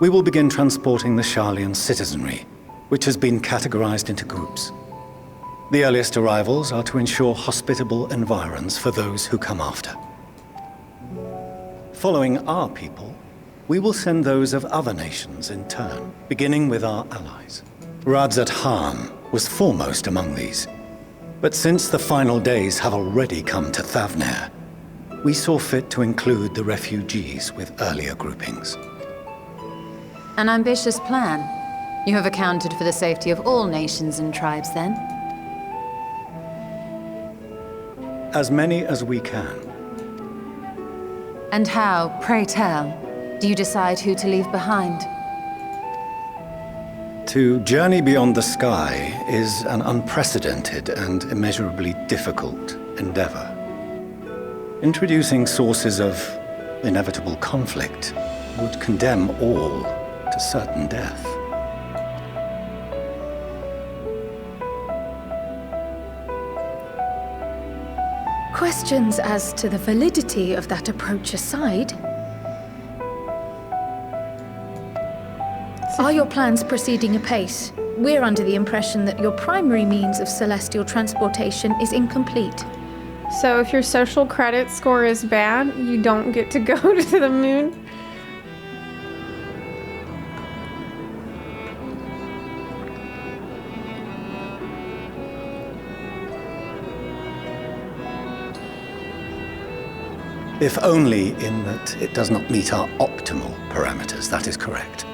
we will begin transporting the Sharlayan citizenry, which has been categorized into groups. The earliest arrivals are to ensure hospitable environs for those who come after. Following our people, we will send those of other nations in turn, beginning with our allies. Radzat-Han was foremost among these. But since the final days have already come to Thavnair, we saw fit to include the refugees with earlier groupings. An ambitious plan. You have accounted for the safety of all nations and tribes, then? As many as we can. And how, pray tell, do you decide who to leave behind? To journey beyond the sky is an unprecedented and immeasurably difficult endeavor. Introducing sources of inevitable conflict would condemn all to certain death. Questions as to the validity of that approach aside, are your plans proceeding apace? We're under the impression that your primary means of celestial transportation is incomplete. So if your social credit score is bad, you don't get to go to the moon? If only in that it does not meet our optimal parameters, that is correct.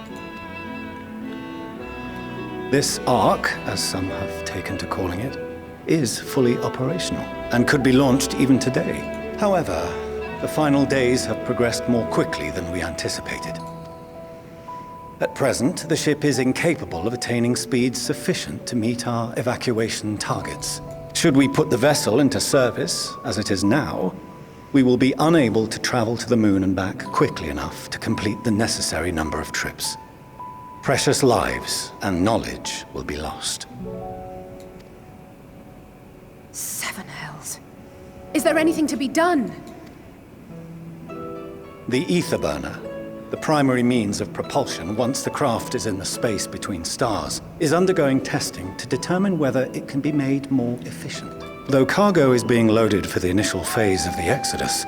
This Ark, as some have taken to calling it, is fully operational and could be launched even today. However, the final days have progressed more quickly than we anticipated. At present, the ship is incapable of attaining speeds sufficient to meet our evacuation targets. Should we put the vessel into service, as it is now, we will be unable to travel to the moon and back quickly enough to complete the necessary number of trips. Precious lives and knowledge will be lost. Seven hells. Is there anything to be done? The ether burner, the primary means of propulsion once the craft is in the space between stars, is undergoing testing to determine whether it can be made more efficient. Though cargo is being loaded for the initial phase of the Exodus,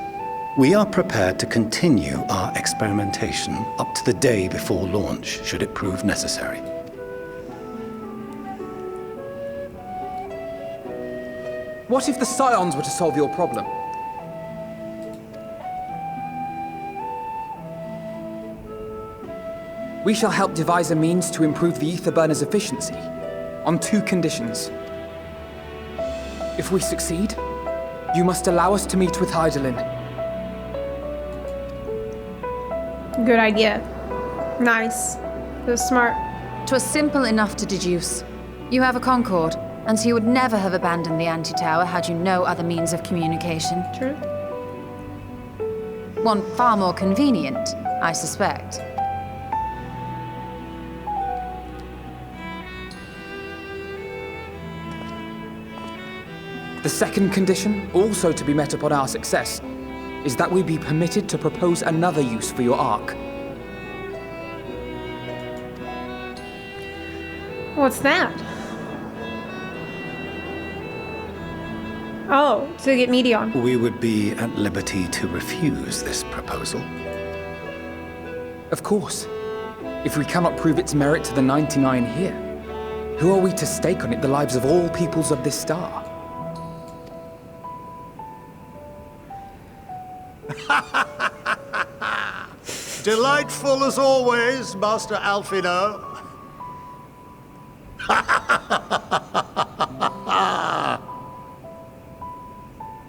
we are prepared to continue our experimentation up to the day before launch, should it prove necessary. What if the Scions were to solve your problem? We shall help devise a means to improve the ether burner's efficiency, on 2 conditions. If we succeed, you must allow us to meet with Hydaelyn. Good idea. Nice. It was smart. 'Twas simple enough to deduce. You have a Concord, and so you would never have abandoned the anti-tower had you no other means of communication. True. One far more convenient, I suspect. The second condition, also to be met upon our success, is that we be permitted to propose another use for your Ark. What's that? Oh, to get Medion. We would be at liberty to refuse this proposal. Of course. If we cannot prove its merit to the 99 here, who are we to stake on it the lives of all peoples of this star? Delightful as always, Master Alphinaud.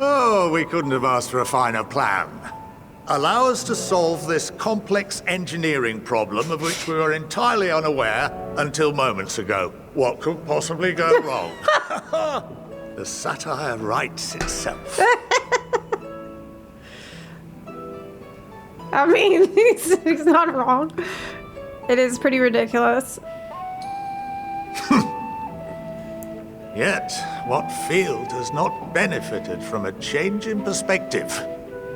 Oh, we couldn't have asked for a finer plan. Allow us to solve this complex engineering problem of which we were entirely unaware until moments ago. What could possibly go wrong? The satire writes itself. I mean, he's not wrong. It is pretty ridiculous. Yet, what field has not benefited from a change in perspective?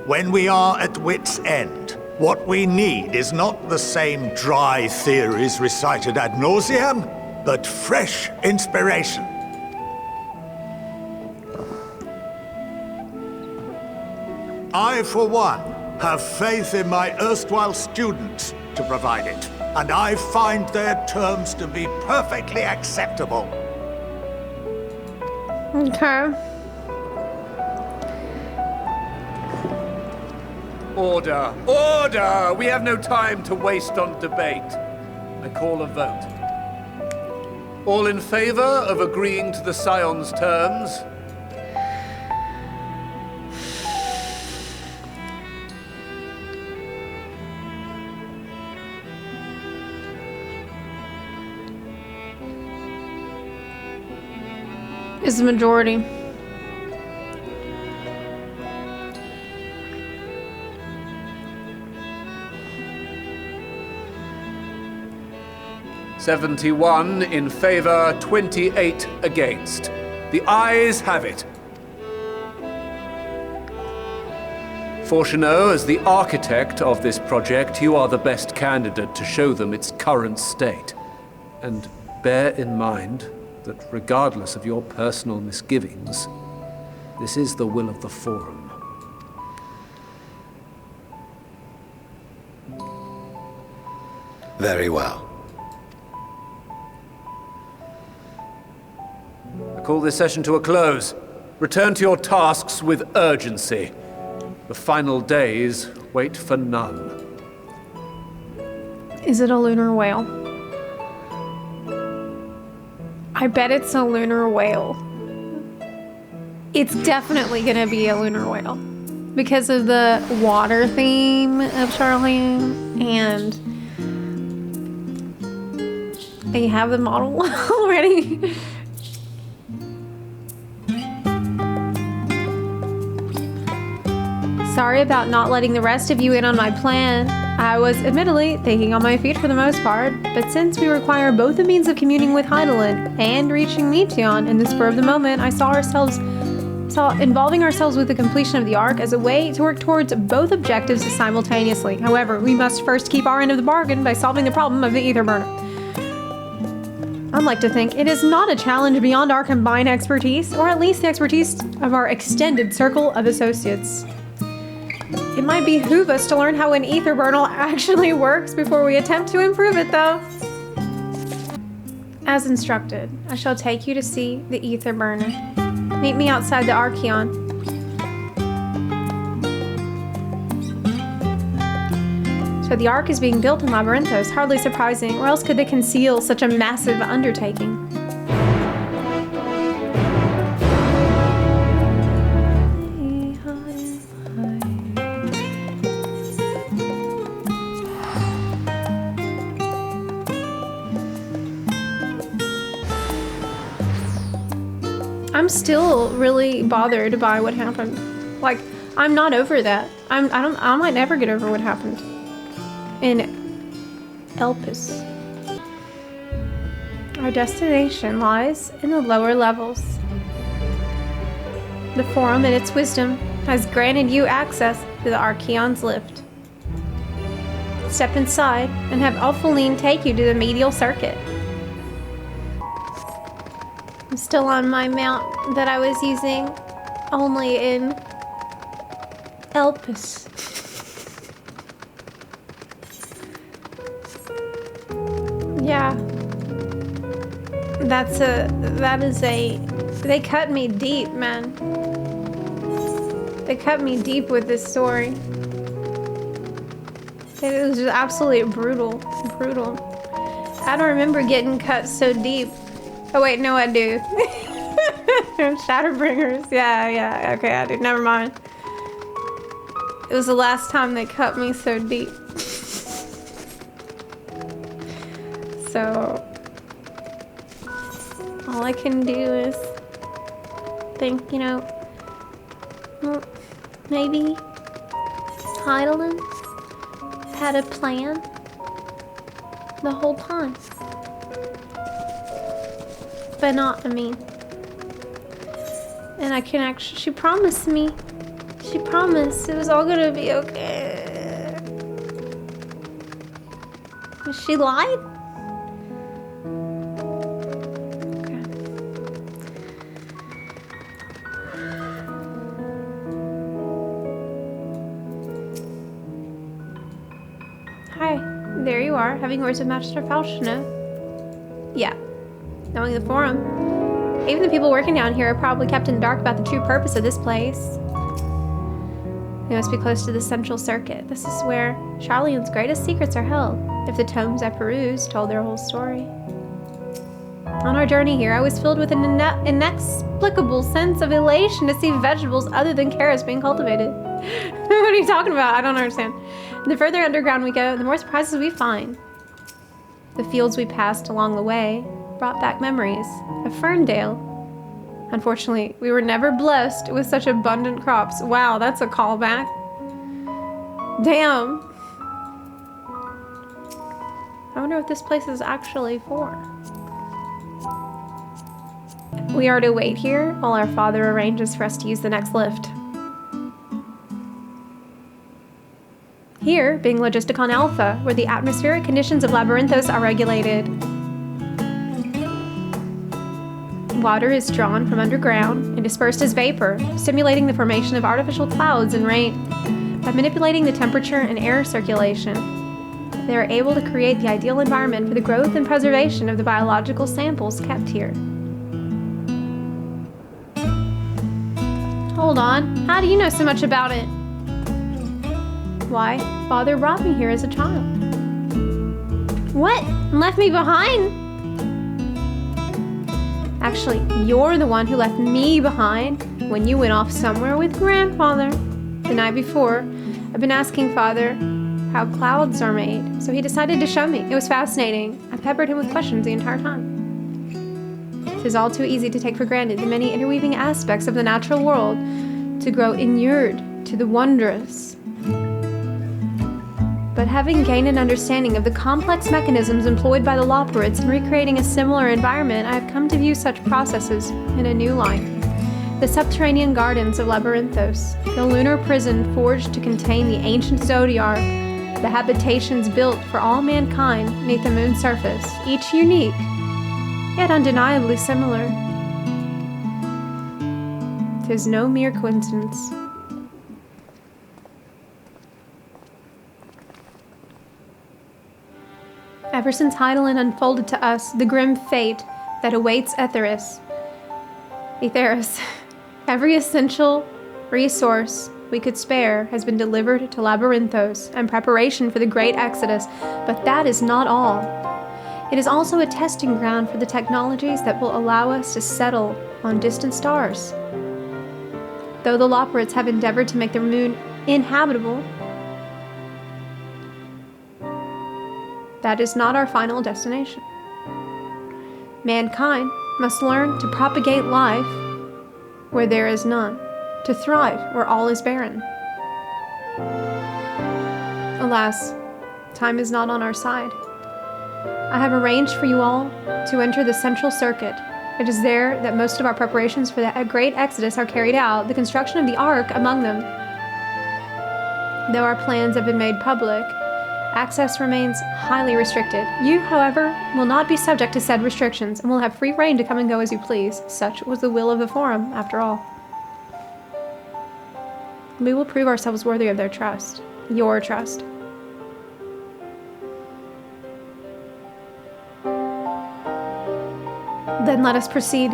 When we are at wit's end, what we need is not the same dry theories recited ad nauseam, but fresh inspiration. I, for one, have faith in my erstwhile students to provide it, and I find their terms to be perfectly acceptable. Okay. Order! Order! We have no time to waste on debate. I call a vote. All in favor of agreeing to the Scions' terms? Is the majority. "71 in favor, 28 against. The ayes have it. Fourchenault, as the architect of this project, you are the best candidate to show them its current state. And bear in mind that regardless of your personal misgivings, this is the will of the Forum. Very well. I call this session to a close. Return to your tasks with urgency. The final days wait for none. Is it a lunar whale? I bet it's a lunar whale. It's definitely gonna be a lunar whale because of the water theme of Sharlayan, and they have the model already. Sorry about not letting the rest of you in on my plan. I was admittedly thinking on my feet for the most part, but since we require both the means of communing with Hydaelyn and reaching Meteion in the spur of the moment, I saw involving ourselves with the completion of the Ark as a way to work towards both objectives simultaneously. However, we must first keep our end of the bargain by solving the problem of the ether burner. I'd like to think it is not a challenge beyond our combined expertise, or at least the expertise of our extended circle of associates. It might behoove us to learn how an ether burner actually works before we attempt to improve it, though. As instructed, I shall take you to see the ether burner. Meet me outside the Archon. So the Ark is being built in Labyrinthos. Hardly surprising, or else could they conceal such a massive undertaking? I'm still really bothered by what happened. Like, I'm not over that. I might never get over what happened in Elpis. Our destination lies in the lower levels. The Forum, in its wisdom, has granted you access to the Archeon's lift. Step inside and have Alphinaud take you to the medial circuit. I'm still on my mount that I was using only in Elpis. Yeah. They cut me deep, man. They cut me deep with this story. It was just absolutely brutal. Brutal. I don't remember getting cut so deep. Oh wait, no I do. Shadowbringers. Yeah, okay, I do. Never mind. It was the last time they cut me so deep. So all I can do is think, you know, well, maybe Hydaelyn had a plan the whole time. But not, I mean. And I can actually, she promised me. She promised it was all gonna be okay. But she lied? There you are, having words with Master Fourchenault. Yeah, knowing the Forum. Even the people working down here are probably kept in the dark about the true purpose of this place. We must be close to the central circuit. This is where Sharlayan's greatest secrets are held, if the tomes I perused told their whole story. On our journey here, I was filled with an inexplicable sense of elation to see vegetables other than carrots being cultivated. What are you talking about? I don't understand. The further underground we go, the more surprises we find. The fields we passed along the way brought back memories of Ferndale. Unfortunately, we were never blessed with such abundant crops. Wow, that's a callback. Damn. I wonder what this place is actually for. We are to wait here while our father arranges for us to use the next lift. Here, being Logisticon Alpha, where the atmospheric conditions of Labyrinthos are regulated. Water is drawn from underground and dispersed as vapor, simulating the formation of artificial clouds and rain. By manipulating the temperature and air circulation, they are able to create the ideal environment for the growth and preservation of the biological samples kept here. Hold on, how do you know so much about it? Why, Father brought me here as a child. What? And left me behind? Actually, you're the one who left me behind when you went off somewhere with Grandfather. The night before, I've been asking Father how clouds are made, so he decided to show me. It was fascinating. I peppered him with questions the entire time. It is all too easy to take for granted the many interweaving aspects of the natural world, to grow inured to the wondrous. But having gained an understanding of the complex mechanisms employed by the Loporrits in recreating a similar environment, I have come to view such processes in a new light. The subterranean gardens of Labyrinthos, the lunar prison forged to contain the ancient Zodiarch, the habitations built for all mankind beneath the moon's surface, each unique, yet undeniably similar. 'Tis no mere coincidence. Ever since Hydaelyn unfolded to us the grim fate that awaits Aetheris, every essential resource we could spare has been delivered to Labyrinthos in preparation for the great exodus, but that is not all. It is also a testing ground for the technologies that will allow us to settle on distant stars. Though the Loporrits have endeavored to make the moon inhabitable, that is not our final destination. Mankind must learn to propagate life where there is none, to thrive where all is barren. Alas, time is not on our side. I have arranged for you all to enter the central circuit. It is there that most of our preparations for the great exodus are carried out, the construction of the Ark among them. Though our plans have been made public, access remains highly restricted. You, however, will not be subject to said restrictions and will have free reign to come and go as you please. Such was the will of the Forum, after all. We will prove ourselves worthy of their trust. Your trust. Then let us proceed.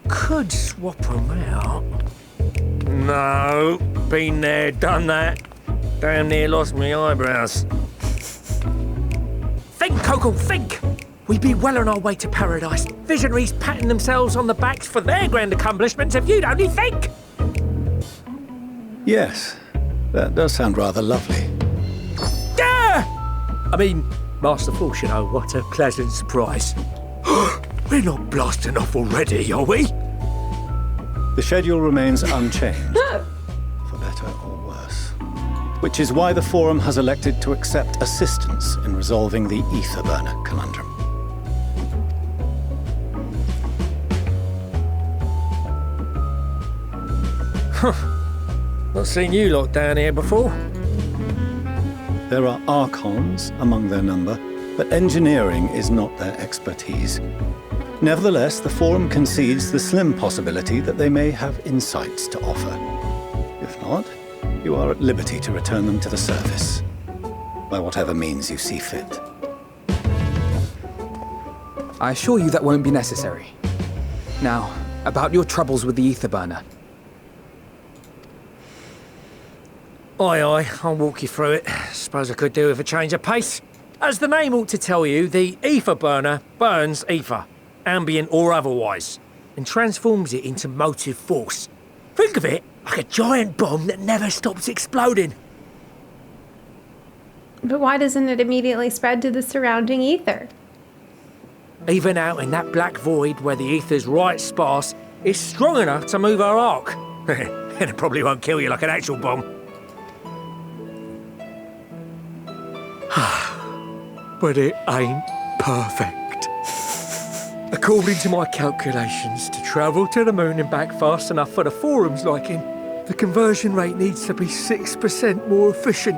Could swap them out. No, been there, done that. Damn near lost my eyebrows. Think, Coco, think! We'd be well on our way to paradise. Visionaries patting themselves on the backs for their grand accomplishments if you'd only think! Yes, that does sound rather lovely. Yeah! I mean, Master Fourchenault, what a pleasant surprise. We're not blasting off already, are we? The schedule remains unchanged, for better or worse. Which is why the Forum has elected to accept assistance in resolving the ether burner conundrum. Not seen you lot down here before. There are Archons among their number, but engineering is not their expertise. Nevertheless, the Forum concedes the slim possibility that they may have insights to offer. If not, you are at liberty to return them to the surface, by whatever means you see fit. I assure you that won't be necessary. Now, about your troubles with the ether burner. Aye, aye, I'll walk you through it. Suppose I could do with a change of pace. As the name ought to tell you, the ether burner burns ether, ambient or otherwise, and transforms it into motive force. Think of it like a giant bomb that never stops exploding. But why doesn't it immediately spread to the surrounding ether? Even out in that black void where the ether's right sparse, it's strong enough to move our arc. And it probably won't kill you like an actual bomb. But it ain't perfect. According to my calculations, to travel to the moon and back fast enough for the Forum's liking, the conversion rate needs to be 6% more efficient.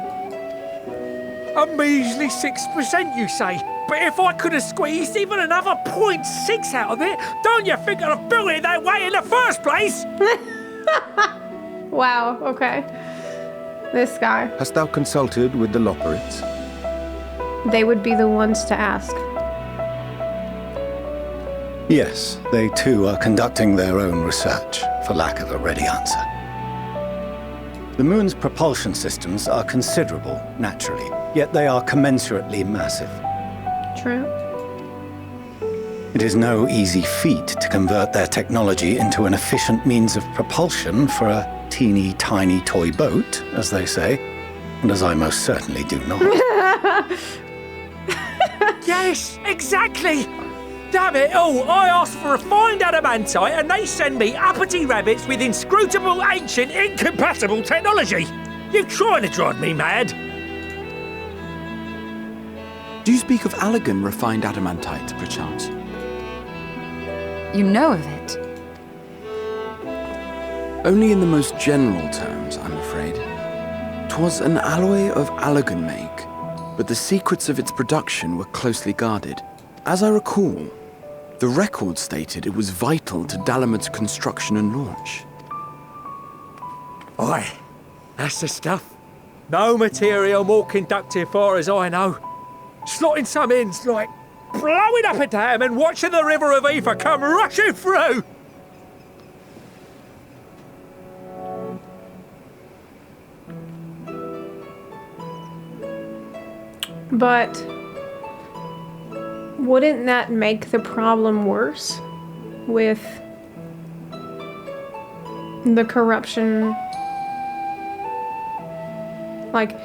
A measly 6%, you say? But if I could have squeezed even another 0.6 out of it, don't you think I'd have built it that way in the first place? Wow, okay. This guy. Hast thou consulted with the Loporrits? They would be the ones to ask. Yes, they too are conducting their own research, for lack of a ready answer. The moon's propulsion systems are considerable, naturally, yet they are commensurately massive. True. It is no easy feat to convert their technology into an efficient means of propulsion for a teeny tiny toy boat, as they say, and as I most certainly do not. Yes, exactly! Damn it all, I asked for refined adamantite and they send me uppity rabbits with inscrutable, ancient, incompatible technology! You're trying to drive me mad! Do you speak of Allegan refined adamantite, perchance? You know of it? Only in the most general terms, I'm afraid. 'Twas an alloy of Allegan make, but the secrets of its production were closely guarded. As I recall, the record stated it was vital to Dalamad's construction and launch. Aye, that's the stuff. No material more conductive far as I know. Slotting some ends like blowing up a dam and watching the river of ether come rushing through. But wouldn't that make the problem worse with the corruption? Like,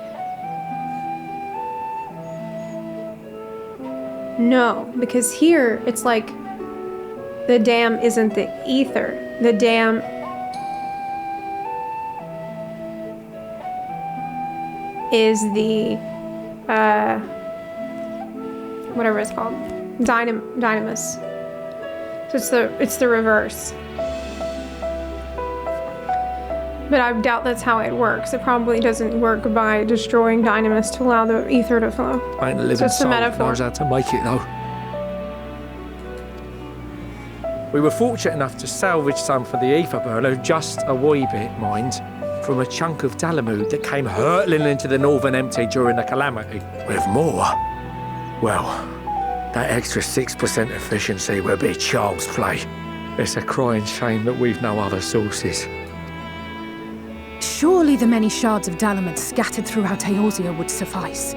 no, because here it's like the dam isn't the ether. The dam is the whatever it's called, dynamis. So it's the reverse. But I doubt that's how it works. It probably doesn't work by destroying dynamis to allow the ether to flow. Ain't a It's living just a soul metaphor. knows how to make it, though. We were fortunate enough to salvage some for the ether burner, just a wee bit, mind, from a chunk of Dalamud that came hurtling into the Northern Empty during the calamity. With more, well, that extra 6% efficiency will be child's play. It's a crying shame that we've no other sources. Surely the many shards of Dalamud scattered throughout Eorzea would suffice.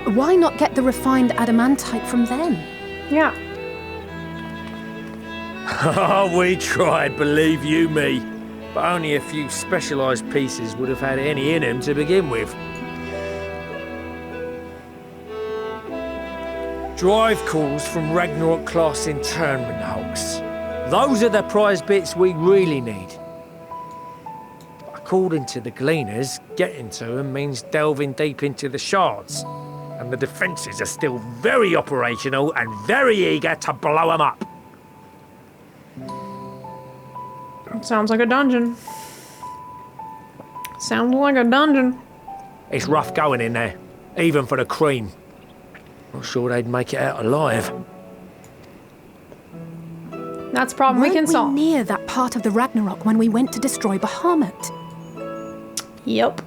Why not get the refined adamantite from them? Yeah. Oh, we tried, believe you me. But only a few specialised pieces would have had any in them to begin with. Drive calls from Ragnarok-class internment hulks. Those are the prize bits we really need. According to the Gleaners, getting to them means delving deep into the shards. And the defences are still very operational and very eager to blow them up. Sounds like a dungeon. Sounds like a dungeon. It's rough going in there, even for the cream. Not sure they'd make it out alive. That's a problem we can solve. Weren't we near that part of the Ragnarok when we went to destroy Bahamut? Yep.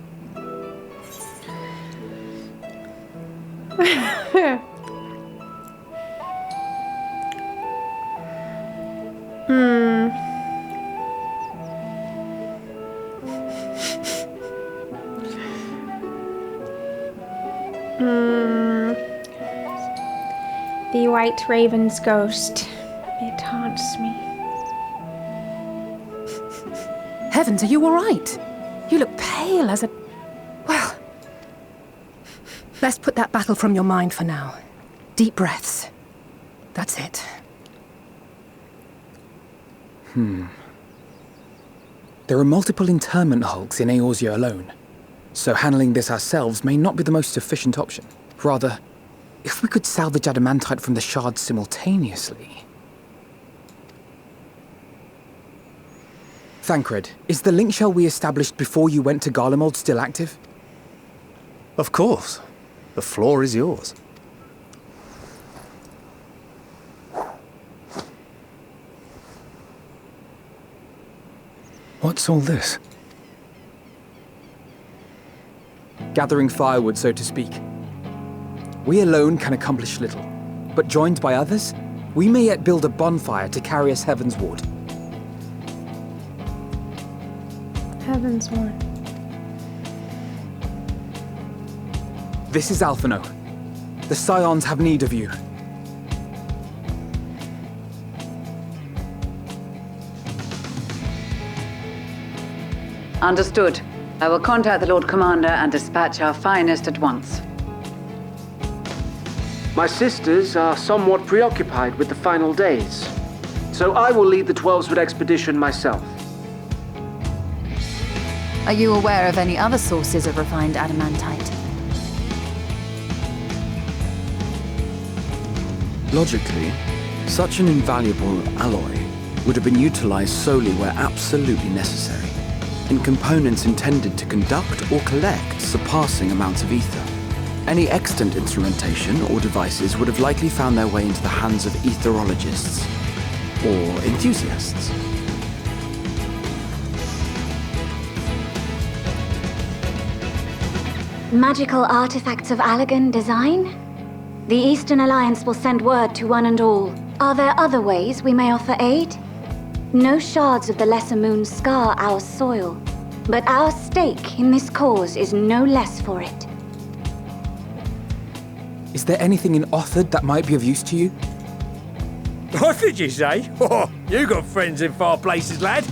The White Raven's ghost. It haunts me. Heavens, are you all right? You look pale as a... Well... Let's put that battle from your mind for now. Deep breaths. That's it. There are multiple internment hulks in Eorzea alone, so handling this ourselves may not be the most efficient option. Rather, if we could salvage adamantite from the shards simultaneously... Thancred, is the link shell we established before you went to Garlemald still active? Of course. The floor is yours. What's all this? Gathering firewood, so to speak. We alone can accomplish little, but joined by others, we may yet build a bonfire to carry us heavensward. Heavensward. This is Alphinaud. The Scions have need of you. Understood. I will contact the Lord Commander and dispatch our finest at once. My sisters are somewhat preoccupied with the final days, so I will lead the 12-Sword expedition myself. Are you aware of any other sources of refined adamantite? Logically, such an invaluable alloy would have been utilized solely where absolutely necessary, in components intended to conduct or collect surpassing amounts of ether. Any extant instrumentation or devices would have likely found their way into the hands of etherologists or enthusiasts. Magical artifacts of Allagan design? The Eastern Alliance will send word to one and all. Are there other ways we may offer aid? No shards of the Lesser Moon scar our soil, but our stake in this cause is no less for it. Is there anything in Othard that might be of use to you? What did you say? Oh, you got friends in far places, lad.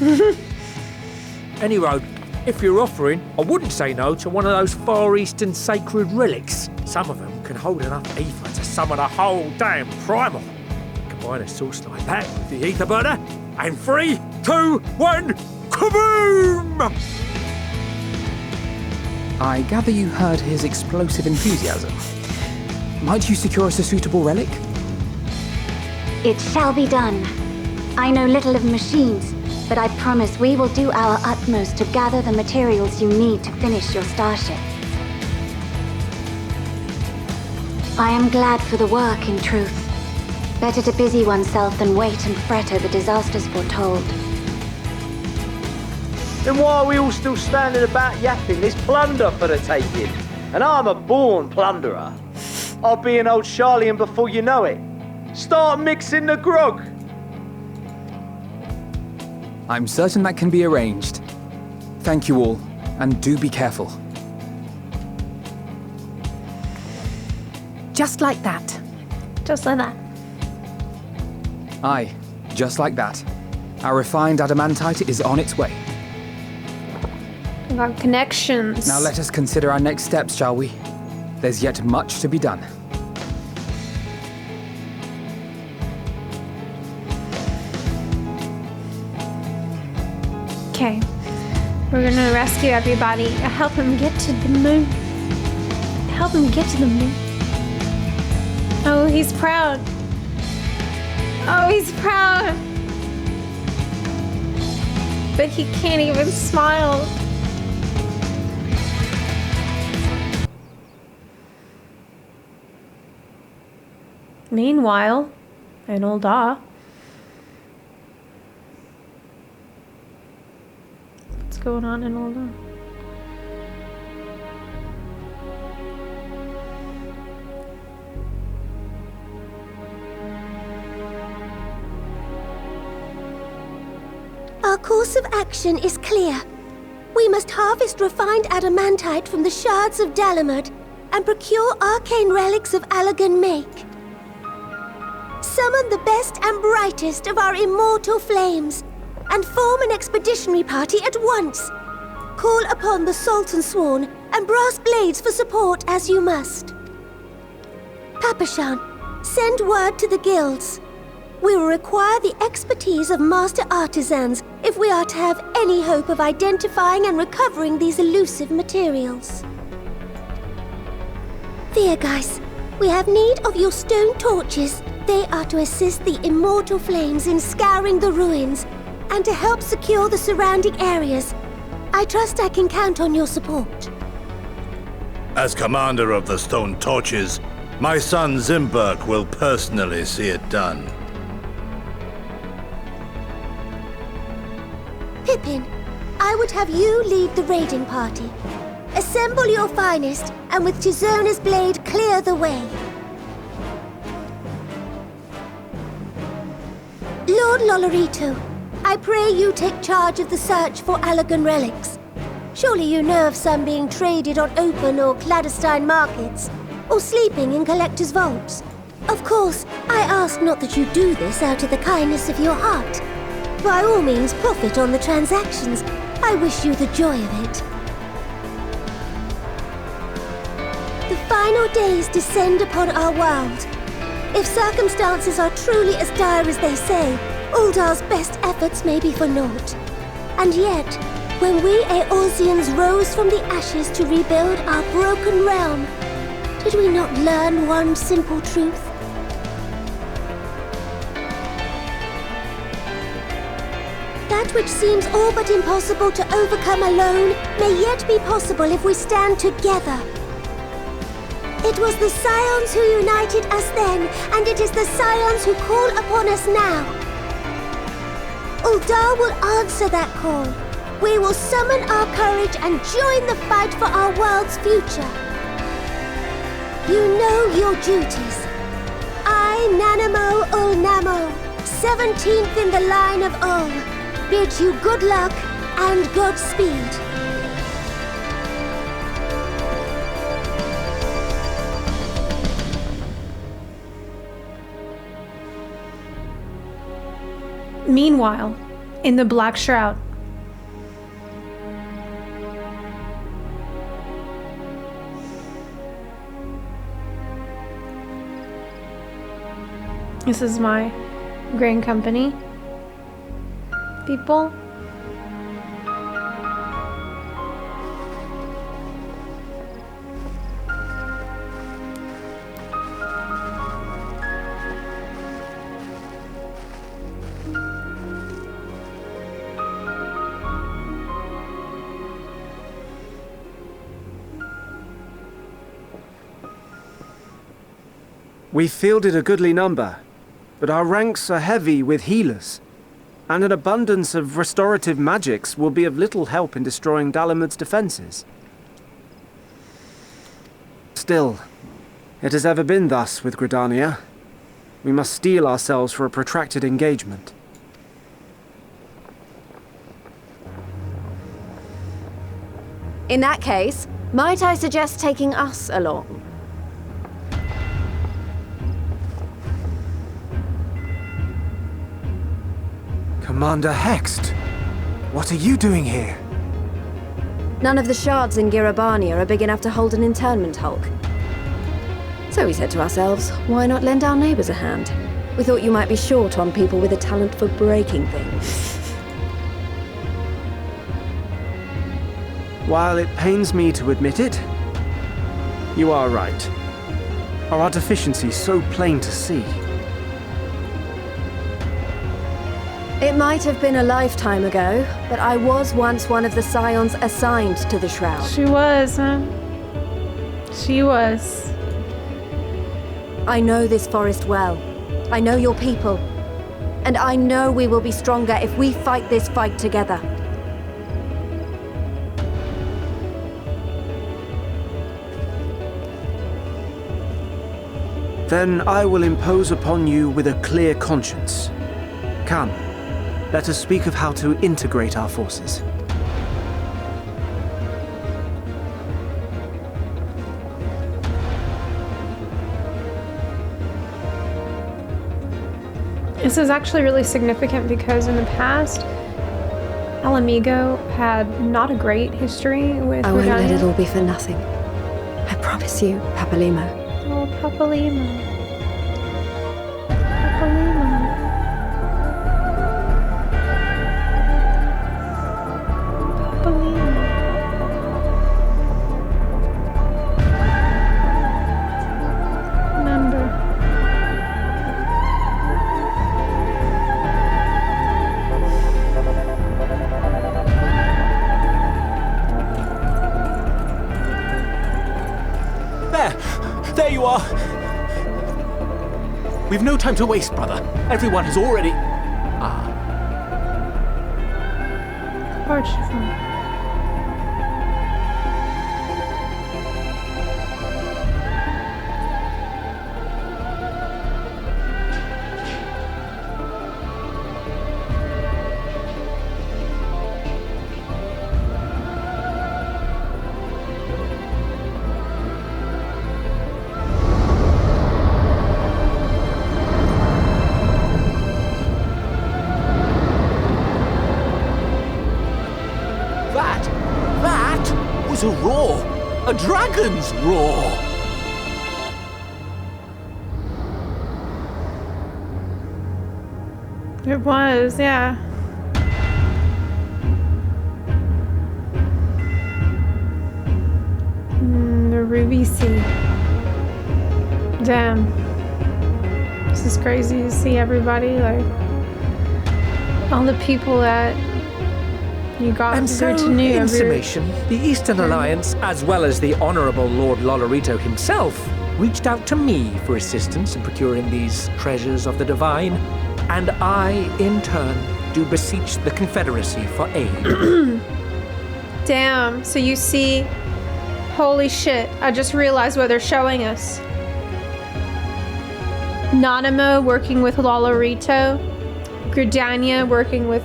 Any road, if you're offering, I wouldn't say no to one of those Far Eastern sacred relics. Some of them can hold enough ether to summon a whole damn primal. Combine a source like that with the ether burner, and 3, 2, 1, kaboom! I gather you heard his explosive enthusiasm. Might you secure us a suitable relic? It shall be done. I know little of machines, but I promise we will do our utmost to gather the materials you need to finish your starship. I am glad for the work, in truth. Better to busy oneself than wait and fret over disasters foretold. Then why are we all still standing about yapping? There's plunder for the taking. And I'm a born plunderer. I'll be an Old Sharlayan before you know it. Start mixing the grog. I'm certain that can be arranged. Thank you all, and do be careful. Just like that. Just like that. Aye, just like that. Our refined adamantite is on its way. We got connections. Now let us consider our next steps, shall we? There's yet much to be done. Okay. We're gonna rescue everybody. Help him get to the moon. Help him get to the moon. Oh, he's proud. Oh, he's proud. But he can't even smile. Meanwhile, in Ul'dah. What's going on in Ul'dah? Our course of action is clear. We must harvest refined adamantite from the shards of Garlemald and procure arcane relics of Alagan make. Summon the best and brightest of our immortal flames and form an expeditionary party at once. Call upon the Sultan Sworn and brass blades for support as you must. Papashan, send word to the guilds. We will require the expertise of master artisans if we are to have any hope of identifying and recovering these elusive materials. Viergeist, we have need of your stone torches. They are to assist the immortal flames in scouring the ruins and to help secure the surrounding areas. I trust I can count on your support. As commander of the Stone Torches, my son Zimberk will personally see it done. Pippin, I would have you lead the raiding party. Assemble your finest, and with Tizona's blade, clear the way. Lord Loporrits, I pray you take charge of the search for Alagan relics. Surely you know of some being traded on open or clandestine markets, or sleeping in collectors' vaults. Of course, I ask not that you do this out of the kindness of your heart. By all means, profit on the transactions. I wish you the joy of it. The final days descend upon our world. If circumstances are truly as dire as they say, Uldah's best efforts may be for naught. And yet, when we Eorzeans rose from the ashes to rebuild our broken realm, did we not learn one simple truth? That which seems all but impossible to overcome alone may yet be possible if we stand together. It was the Scions who united us then, and it is the Scions who call upon us now. Ul'dah will answer that call. We will summon our courage and join the fight for our world's future. You know your duties. I, Nanamo Ul'Namo, 17th in the line of Ul, bid you good luck and Godspeed. Meanwhile, in the Black Shroud. This is my grain company. People. We fielded a goodly number, but our ranks are heavy with healers, and an abundance of restorative magics will be of little help in destroying Dalamud's defenses. Still, it has ever been thus with Gridania. We must steel ourselves for a protracted engagement. In that case, might I suggest taking us along? Commander Hext, what are you doing here? None of the shards in Girabania are big enough to hold an internment hulk. So we said to ourselves, why not lend our neighbors a hand? We thought you might be short on people with a talent for breaking things. While it pains me to admit it, you are right. Are our deficiencies so plain to see? It might have been a lifetime ago, but I was once one of the Scions assigned to the Shroud. She was, huh? She was. I know this forest well. I know your people. And I know we will be stronger if we fight this fight together. Then I will impose upon you with a clear conscience. Come, let us speak of how to integrate our forces. This is actually really significant because in the past, Alamigo had not a great history with I won't let Gridania. it all be for nothing. I promise you, Papalimo. Oh, Papalimo. Papalimo. Papalimo. Remember. There you are! We've no time to waste, brother. Everyone has already... Portugal. That was a roar! A dragon's roar! It was, yeah. The Ruby Sea. Damn. This is crazy to see everybody, like, all the people that you got And so, to know. in summation, the Eastern Alliance, as well as the Honourable Lord Loporrits himself, reached out to me for assistance in procuring these treasures of the divine, and I, in turn, do beseech the Confederacy for aid. Damn, so you see, holy shit, I just realized what they're showing us. Nanamo working with Loporrits, Gridania working with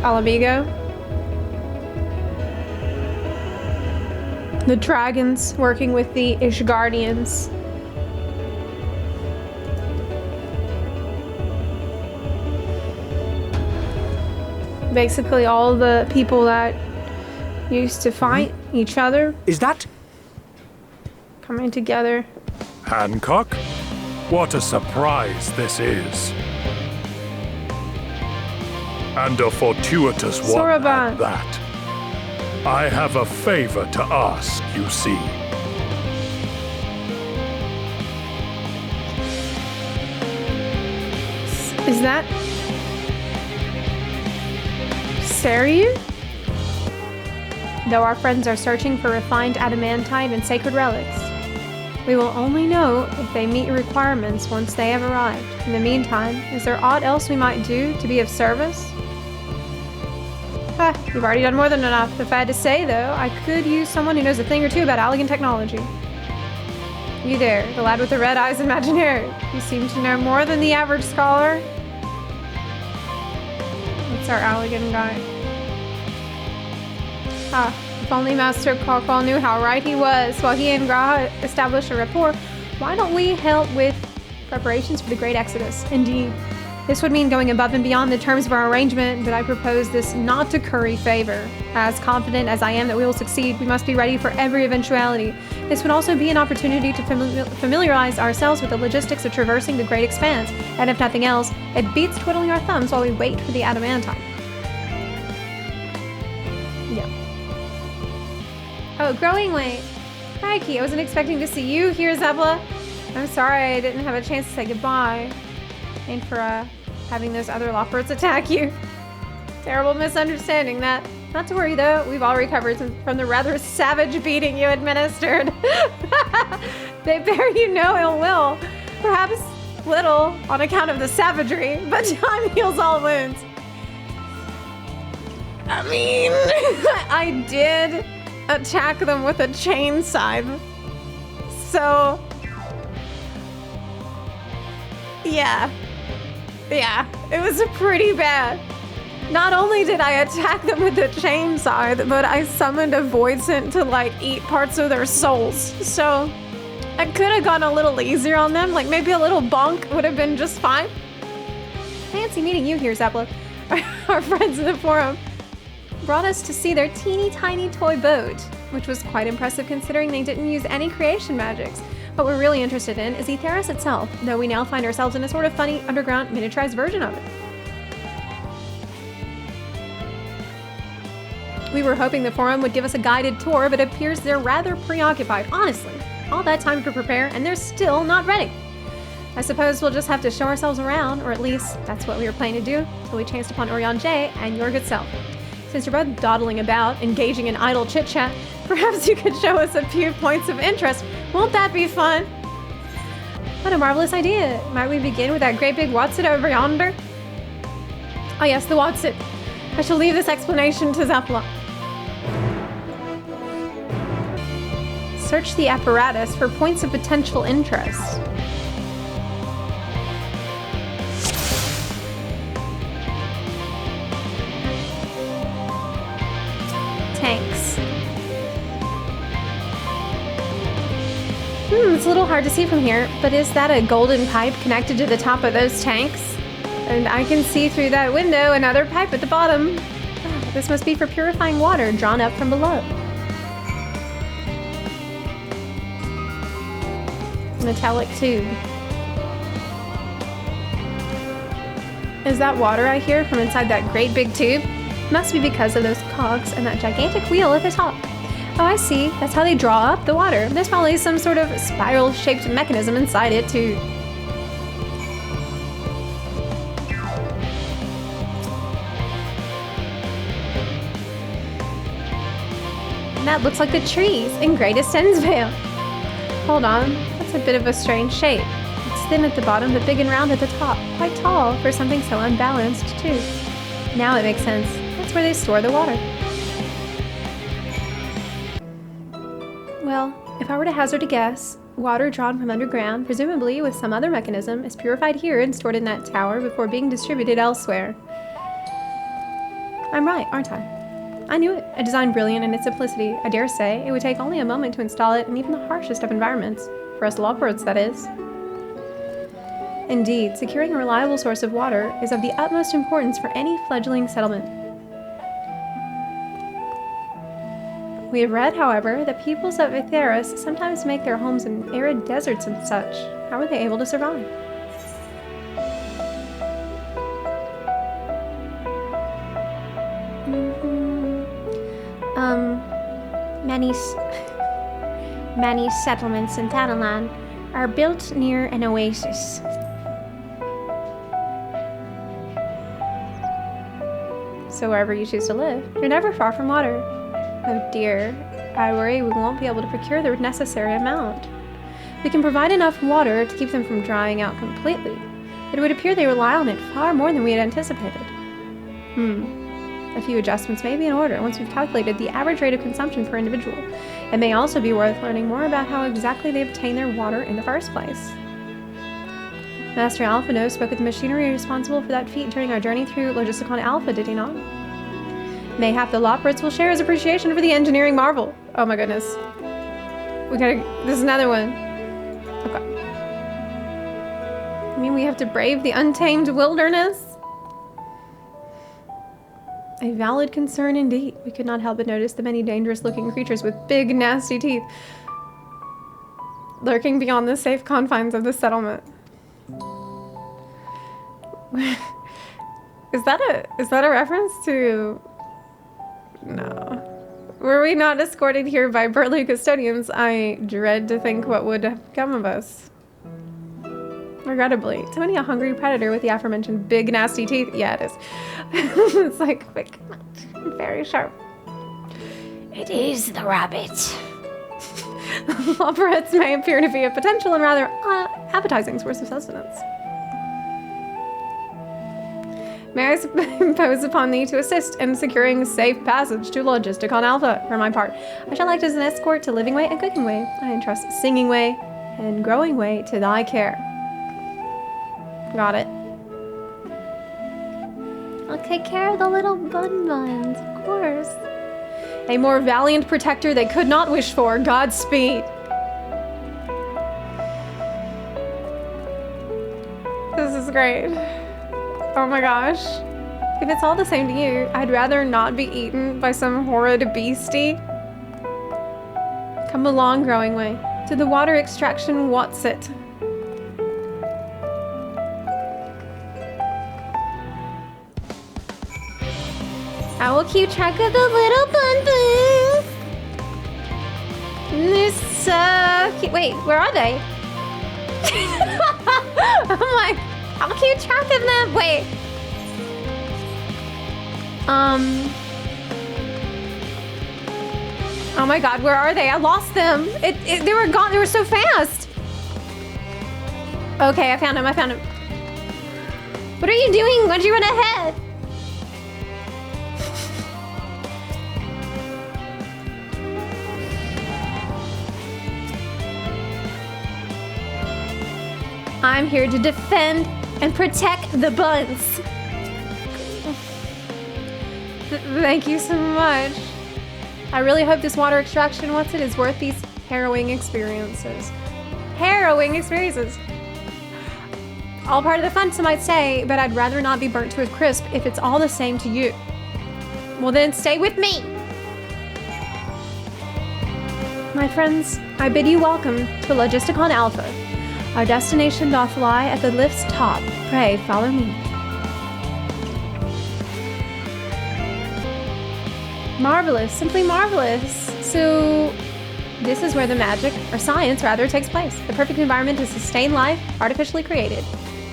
Alamigo. The dragons working with the Ishgardians. Basically all the people that used to fight each other. Is that? Coming together. Hancock? What a surprise this is. And a fortuitous one Soraban. at that. I have a favor to ask, you see. Is that Sariu? Though our friends are searching for refined adamantite and sacred relics, We will only know if they meet your requirements once they have arrived. In the meantime, is there aught else we might do to be of service? You've already done more than enough. If I had to say, though, I could use someone who knows a thing or two about elegant technology. You there, the lad with the red eyes and matching hair. You seem to know more than the average scholar. What's our elegant guy? If only Master Corporal knew how right he was. While he and Graha establish a rapport, why don't we help with preparations for the Great Exodus? Indeed. This would mean going above and beyond the terms of our arrangement, but I propose this not to curry favor. As confident as I am that we will succeed, we must be ready for every eventuality. This would also be an opportunity to familiarize ourselves with the logistics of traversing the Great Expanse, and if nothing else, it beats twiddling our thumbs while we wait for the Adamantite. Yeah. Oh, growing weight. Crikey, I wasn't expecting to see you here, Zepla. I'm sorry I didn't have a chance to say goodbye. And for having those other Loporrits attack you. Terrible misunderstanding that. Not to worry though, we've all recovered from the rather savage beating you administered. They bear you no ill will. Perhaps little on account of the savagery, but time heals all wounds. I mean, I did attack them with a chain scythe. So, yeah, it was pretty bad. Not only did I attack them with the chain scythe, but I summoned a voidsent to like eat parts of their souls. So I could have gone a little easier on them, like maybe a little bonk would have been just fine. Fancy meeting you here, Zepla. Our friends in the forum brought us to see their teeny tiny toy boat, which was quite impressive considering they didn't use any creation magics. What we're really interested in is Etheris itself, though we now find ourselves in a sort of funny underground miniaturized version of it. We were hoping the forum would give us a guided tour, but it appears they're rather preoccupied, honestly. All that time to prepare, and they're still not ready. I suppose we'll just have to show ourselves around, or at least that's what we were planning to do, till we chanced upon Urianger and your good self. Since you're both dawdling about, engaging in idle chit-chat, perhaps you could show us a few points of interest. Won't that be fun? What a marvelous idea. Might we begin with that great big Watson over yonder? Oh yes, the Watson. I shall leave this explanation to Zepla. Search the apparatus for points of potential interest. Tanks. It's a little hard to see from here, but is that a golden pipe connected to the top of those tanks? And I can see through that window another pipe at the bottom. This must be for purifying water drawn up from below. Metallic tube. Is that water I hear from inside that great big tube? Must be because of those cogs and that gigantic wheel at the top. Oh, I see. That's how they draw up the water. There's probably some sort of spiral-shaped mechanism inside it too. And that looks like the trees in Greatest Ensvale. Hold on, that's a bit of a strange shape. It's thin at the bottom, but big and round at the top. Quite tall for something so unbalanced, too. Now it makes sense. That's where they store the water. Well, if I were to hazard a guess, water drawn from underground, presumably with some other mechanism, is purified here and stored in that tower before being distributed elsewhere. I'm right, aren't I? I knew it. A design brilliant in its simplicity. I dare say it would take only a moment to install it in even the harshest of environments. For us Loporrits, that is. Indeed, securing a reliable source of water is of the utmost importance for any fledgling settlement. We have read, however, that peoples of Etheris sometimes make their homes in arid deserts and such. How are they able to survive? Many settlements in Thanalan are built near an oasis. So wherever you choose to live, you're never far from water. Oh dear, I worry we won't be able to procure the necessary amount. We can provide enough water to keep them from drying out completely, but it would appear they rely on it far more than we had anticipated. A few adjustments may be in order once we've calculated the average rate of consumption per individual. It may also be worth learning more about how exactly they obtain their water in the first place. Master Alphinaud spoke with the machinery responsible for that feat during our journey through Logisticon Alpha, did he not? Mayhap the Loporrits will share his appreciation for the engineering marvel. Oh my goodness. This is another one. Okay. I mean, we have to brave the untamed wilderness? A valid concern indeed. We could not help but notice the many dangerous-looking creatures with big, nasty teeth lurking beyond the safe confines of the settlement. Is that a reference to... No. Were we not escorted here by burly custodians, I dread to think what would have become of us. Regrettably, to many a hungry predator with the aforementioned big nasty teeth. Yeah, it is. It's like quick, very sharp. It is the rabbit. Loporrits may appear to be a potential and rather appetizing source of sustenance. May I impose upon thee to assist in securing safe passage to Logisticon Alpha? For my part, I shall act as an escort to Living Way and Cooking Way. I entrust Singing Way and Growing Way to thy care. Got it. I'll take care of the little buns, of course. A more valiant protector they could not wish for. Godspeed. This is great. Oh my gosh. If it's all the same to you, I'd rather not be eaten by some horrid beastie. Come along, Growing Way. To the water extraction What's-it? I will keep track of the little bun-buns. They're so cute. Wait, where are they? I'm like, I'll keep track of them. Wait. Oh my god, where are they? I lost them. They were gone. They were so fast. Okay, I found him. What are you doing? Why'd you run ahead? I'm here to defend and protect the buns. Thank you so much. I really hope this water extraction is worth these harrowing experiences. Harrowing experiences. All part of the fun, some might say, but I'd rather not be burnt to a crisp if it's all the same to you. Well then, stay with me. My friends, I bid you welcome to Logisticon Alpha. Our destination doth lie at the lift's top. Pray, follow me. Marvelous, simply marvelous. So, this is where the magic, or science rather, takes place. The perfect environment to sustain life, artificially created.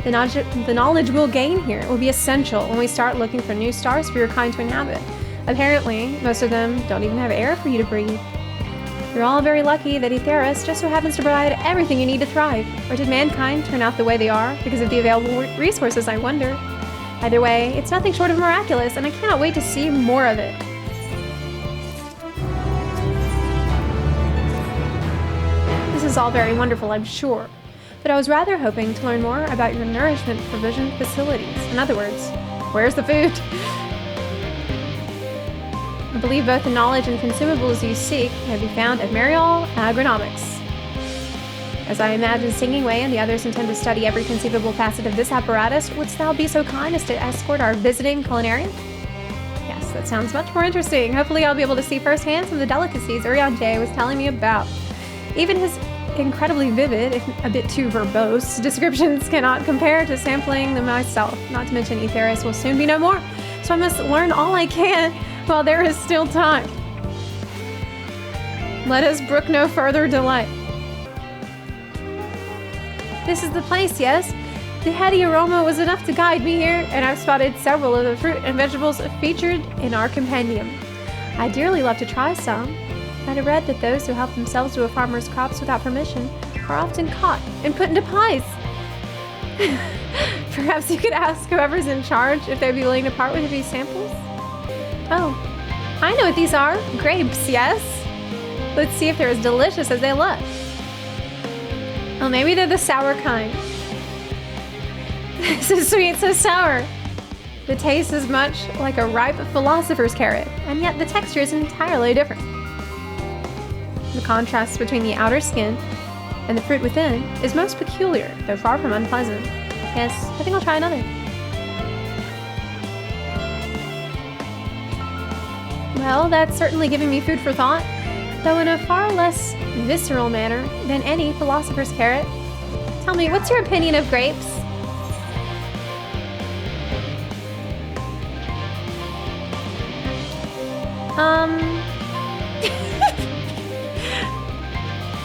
The knowledge we'll gain here will be essential when we start looking for new stars for your kind to inhabit. Apparently, most of them don't even have air for you to breathe. You're all very lucky that Aetheris just so happens to provide everything you need to thrive. Or did mankind turn out the way they are because of the available resources, I wonder? Either way, it's nothing short of miraculous, and I cannot wait to see more of it. This is all very wonderful, I'm sure, but I was rather hoping to learn more about your nourishment provision facilities. In other words, where's the food? I believe both the knowledge and consumables you seek may be found at Mariol Agronomics. As I imagine Singing Way and the others intend to study every conceivable facet of this apparatus, wouldst thou be so kind as to escort our visiting culinarian? Yes, that sounds much more interesting. Hopefully I'll be able to see firsthand some of the delicacies Urianger was telling me about. Even his incredibly vivid, if a bit too verbose, descriptions cannot compare to sampling them myself. Not to mention Aetheris will soon be no more, so I must learn all I can while there is still time. Let us brook no further delay. This is the place, yes? The heady aroma was enough to guide me here, and I've spotted several of the fruit and vegetables featured in our compendium. I'd dearly love to try some. I'd read that those who help themselves to a farmer's crops without permission are often caught and put into pies. Perhaps you could ask whoever's in charge if they'd be willing to part with these samples? Oh, I know what these are. Grapes, yes? Let's see if they're as delicious as they look. Well, maybe they're the sour kind. So sweet, so sour. The taste is much like a ripe philosopher's carrot, and yet the texture is entirely different. The contrast between the outer skin and the fruit within is most peculiar, though far from unpleasant. Yes, I think I'll try another. Well, that's certainly giving me food for thought, though in a far less visceral manner than any philosopher's carrot. Tell me, what's your opinion of grapes?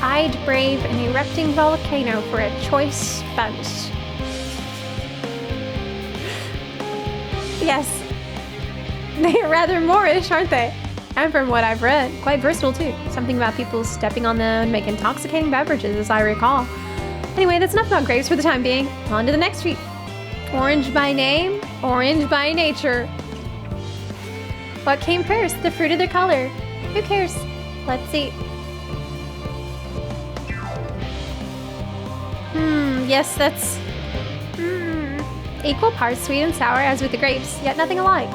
I'd brave an erupting volcano for a choice sponge. Yes, they are rather Moorish, aren't they? And from what I've read, quite versatile too. Something about people stepping on them and make intoxicating beverages, as I recall. Anyway, that's enough about grapes for the time being. On to the next treat. Orange by name, orange by nature. What came first, the fruit or the color? Who cares? Let's see. Yes, that's equal parts sweet and sour as with the grapes, yet nothing alike.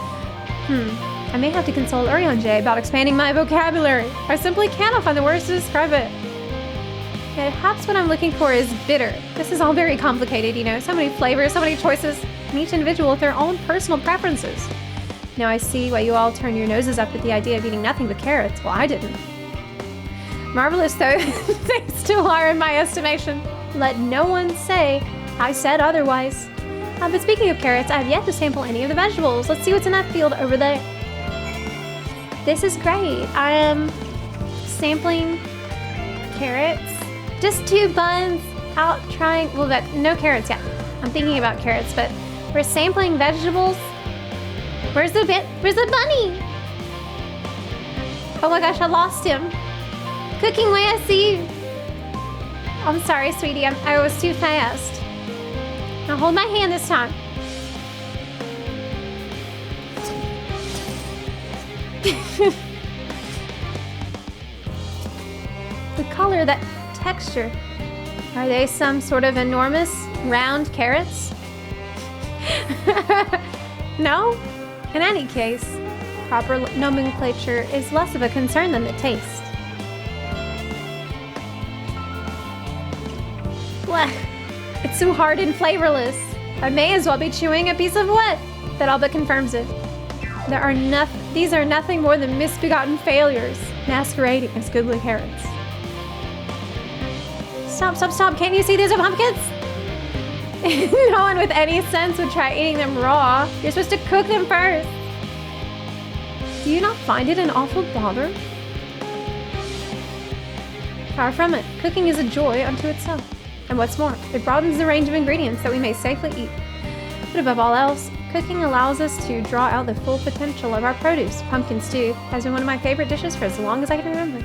I may have to consult Urianger about expanding my vocabulary. I simply cannot find the words to describe it. Perhaps what I'm looking for is bitter. This is all very complicated, you know, so many flavors, so many choices, and each individual with their own personal preferences. Now I see why you all turn your noses up at the idea of eating nothing but carrots. Well, I didn't. Marvelous though they still are in my estimation. Let no one say I said otherwise. But speaking of carrots, I have yet to sample any of the vegetables. Let's see what's in that field over there. This is great. I am sampling carrots. Just 2 buns out trying, well, no carrots yet. I'm thinking about carrots, but we're sampling vegetables. Where's the bunny? Oh my gosh, I lost him. Cooking way, I see you. I'm sorry, sweetie. I was too fast. Now hold my hand this time. The color, that texture. Are they some sort of enormous round carrots? No? In any case, proper nomenclature is less of a concern than the taste. Blech. It's so hard and flavorless. I may as well be chewing a piece of wood. That all but confirms it. These are nothing more than misbegotten failures, masquerading as goodly carrots. Stop. Can't you see these are pumpkins? No one with any sense would try eating them raw. You're supposed to cook them first. Do you not find it an awful bother? Far from it. Cooking is a joy unto itself. And what's more, it broadens the range of ingredients that we may safely eat. But above all else, cooking allows us to draw out the full potential of our produce. Pumpkin stew has been one of my favorite dishes for as long as I can remember.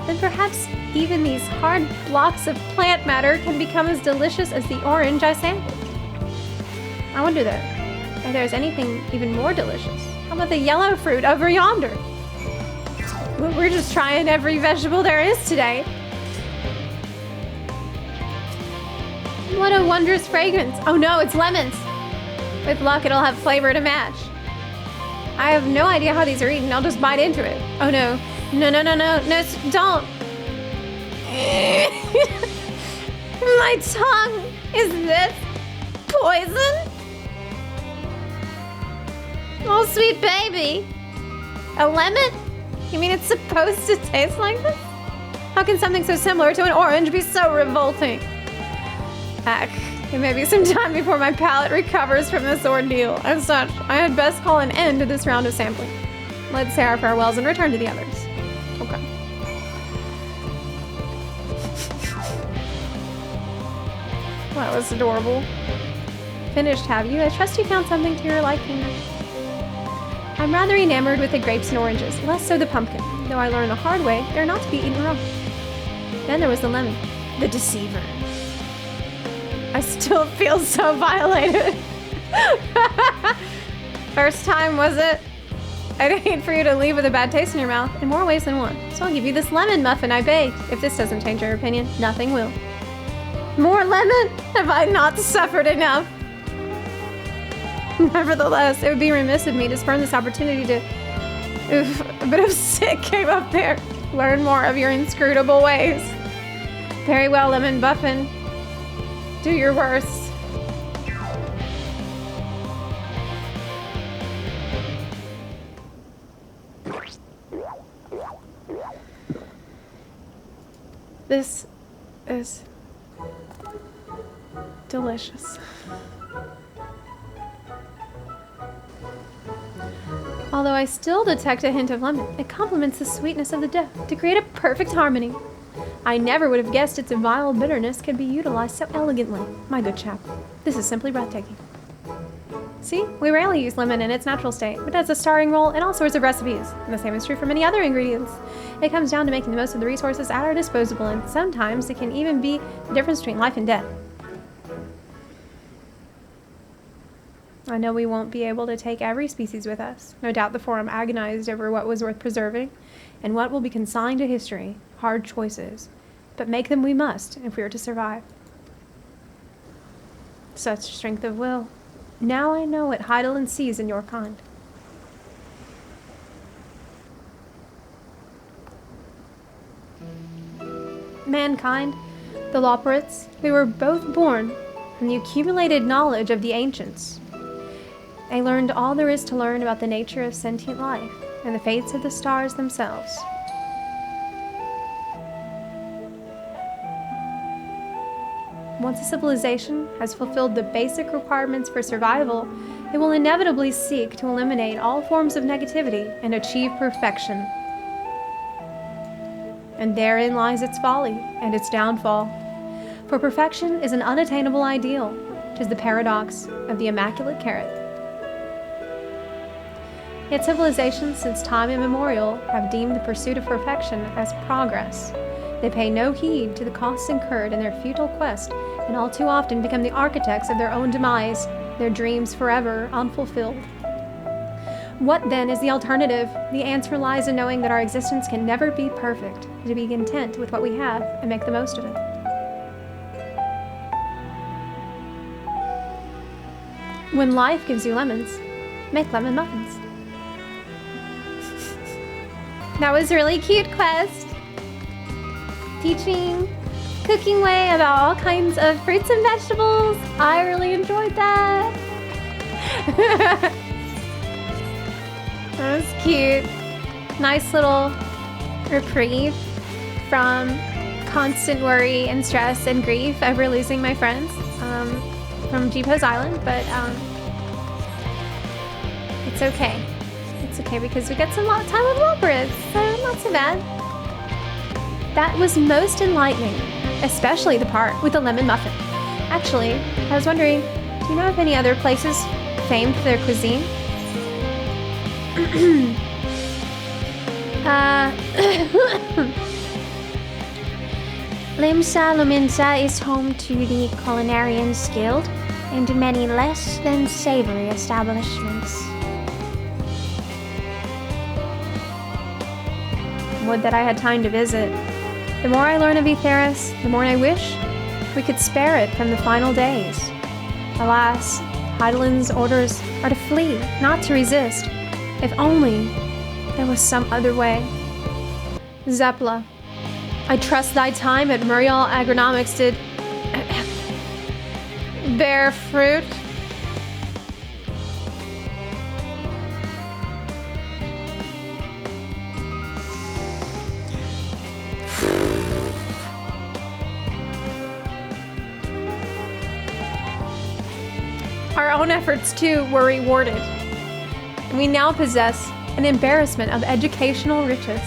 Then perhaps even these hard blocks of plant matter can become as delicious as the orange I sampled. I wonder though, if there's anything even more delicious. How about the yellow fruit over yonder? We're just trying every vegetable there is today. What a wondrous fragrance. Oh no, it's lemons. With luck, it'll have flavor to match. I have no idea how these are eaten. I'll just bite into it. Oh no. No, don't. My tongue. Is this poison? Oh, sweet baby. A lemon? You mean it's supposed to taste like this? How can something so similar to an orange be so revolting? Heck, it may be some time before my palate recovers from this ordeal. As such, I had best call an end to this round of sampling. Let's say our farewells and return to the others. Okay. That was adorable. Finished, have you? I trust you found something to your liking. I'm rather enamored with the grapes and oranges, less so the pumpkin, though I learned the hard way they're not to be eaten raw. Then there was the lemon. The deceiver. I still feel so violated. First time, was it? I'd hate for you to leave with a bad taste in your mouth in more ways than one. So I'll give you this lemon muffin I baked. If this doesn't change your opinion, nothing will. More lemon? Have I not suffered enough? Nevertheless, it would be remiss of me to spurn this opportunity to... Oof, a bit of sick came up there. Learn more of your inscrutable ways. Very well, lemon muffin. Do your worst. This is delicious. Although I still detect a hint of lemon, it complements the sweetness of the dough to create a perfect harmony. I never would have guessed its vile bitterness could be utilized so elegantly. My good chap, this is simply breathtaking. See, we rarely use lemon in its natural state, but it has a starring role in all sorts of recipes, and the same is true for many other ingredients. It comes down to making the most of the resources at our disposal, and sometimes it can even be the difference between life and death. I know we won't be able to take every species with us. No doubt the Forum agonized over what was worth preserving, and what will be consigned to history. Hard choices. But make them we must, if we are to survive. Such strength of will. Now I know what Hydaelyn sees in your kind. Mankind, the Loporrits, we were both born from the accumulated knowledge of the ancients. I learned all there is to learn about the nature of sentient life and the fates of the stars themselves. Once a civilization has fulfilled the basic requirements for survival, it will inevitably seek to eliminate all forms of negativity and achieve perfection. And therein lies its folly and its downfall. For perfection is an unattainable ideal, 'tis the paradox of the immaculate carrot. Yet civilizations since time immemorial have deemed the pursuit of perfection as progress. They pay no heed to the costs incurred in their futile quest, and all too often become the architects of their own demise, their dreams forever unfulfilled. What then is the alternative? The answer lies in knowing that our existence can never be perfect, to be content with what we have and make the most of it. When life gives you lemons, make lemon muffins. That was really cute, Quest. Teaching cooking way about all kinds of fruits and vegetables. I really enjoyed that. That was cute. Nice little reprieve from constant worry and stress and grief over losing my friends from Jeepos Island, but it's okay. It's okay because we get some time with Loporrits, so not so bad. That was most enlightening, especially the part with the lemon muffin. Actually, I was wondering, do you know of any other places famed for their cuisine? Limsa Luminsa is home to the Culinarians Guild and many less than savory establishments. Would that I had time to visit. The more I learn of Etheris, the more I wish we could spare it from the final days. Alas, Hydaelyn's orders are to flee, not to resist. If only there was some other way. Zepla, I trust thy time at Muriel Agronomics did bear fruit. Our own efforts, too, were rewarded. We now possess an embarrassment of educational riches.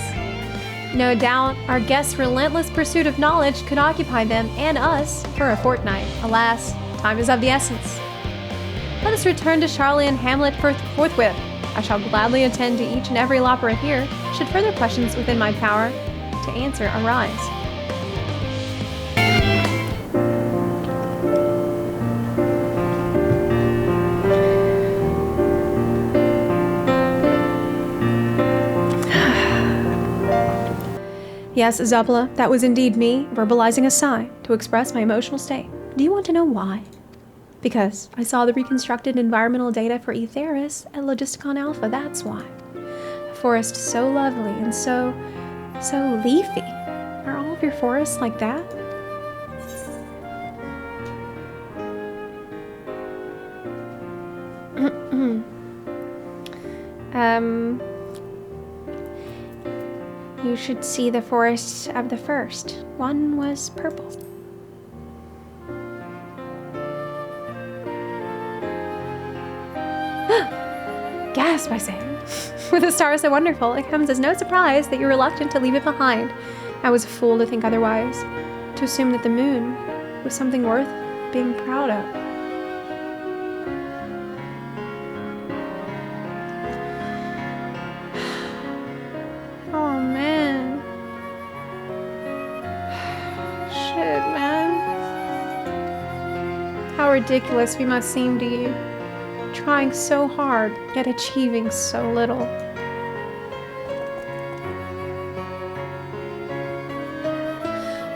No doubt, our guests' relentless pursuit of knowledge could occupy them and us for a fortnight. Alas, time is of the essence. Let us return to Sharlayan Hamlet forthwith. I shall gladly attend to each and every Loporrit here, should further questions within my power to answer arise. Yes, Zepla, that was indeed me, verbalizing a sigh to express my emotional state. Do you want to know why? Because I saw the reconstructed environmental data for Aetheris at Logisticon Alpha, that's why. A forest so lovely and so leafy. Are all of your forests like that? You should see the forest of the first. One was purple. Gasp, I say. With a star so wonderful, it comes as no surprise that you're reluctant to leave it behind. I was a fool to think otherwise, to assume that the moon was something worth being proud of. Oh, man. Shit, man. How ridiculous we must seem to you. Trying so hard, yet achieving so little.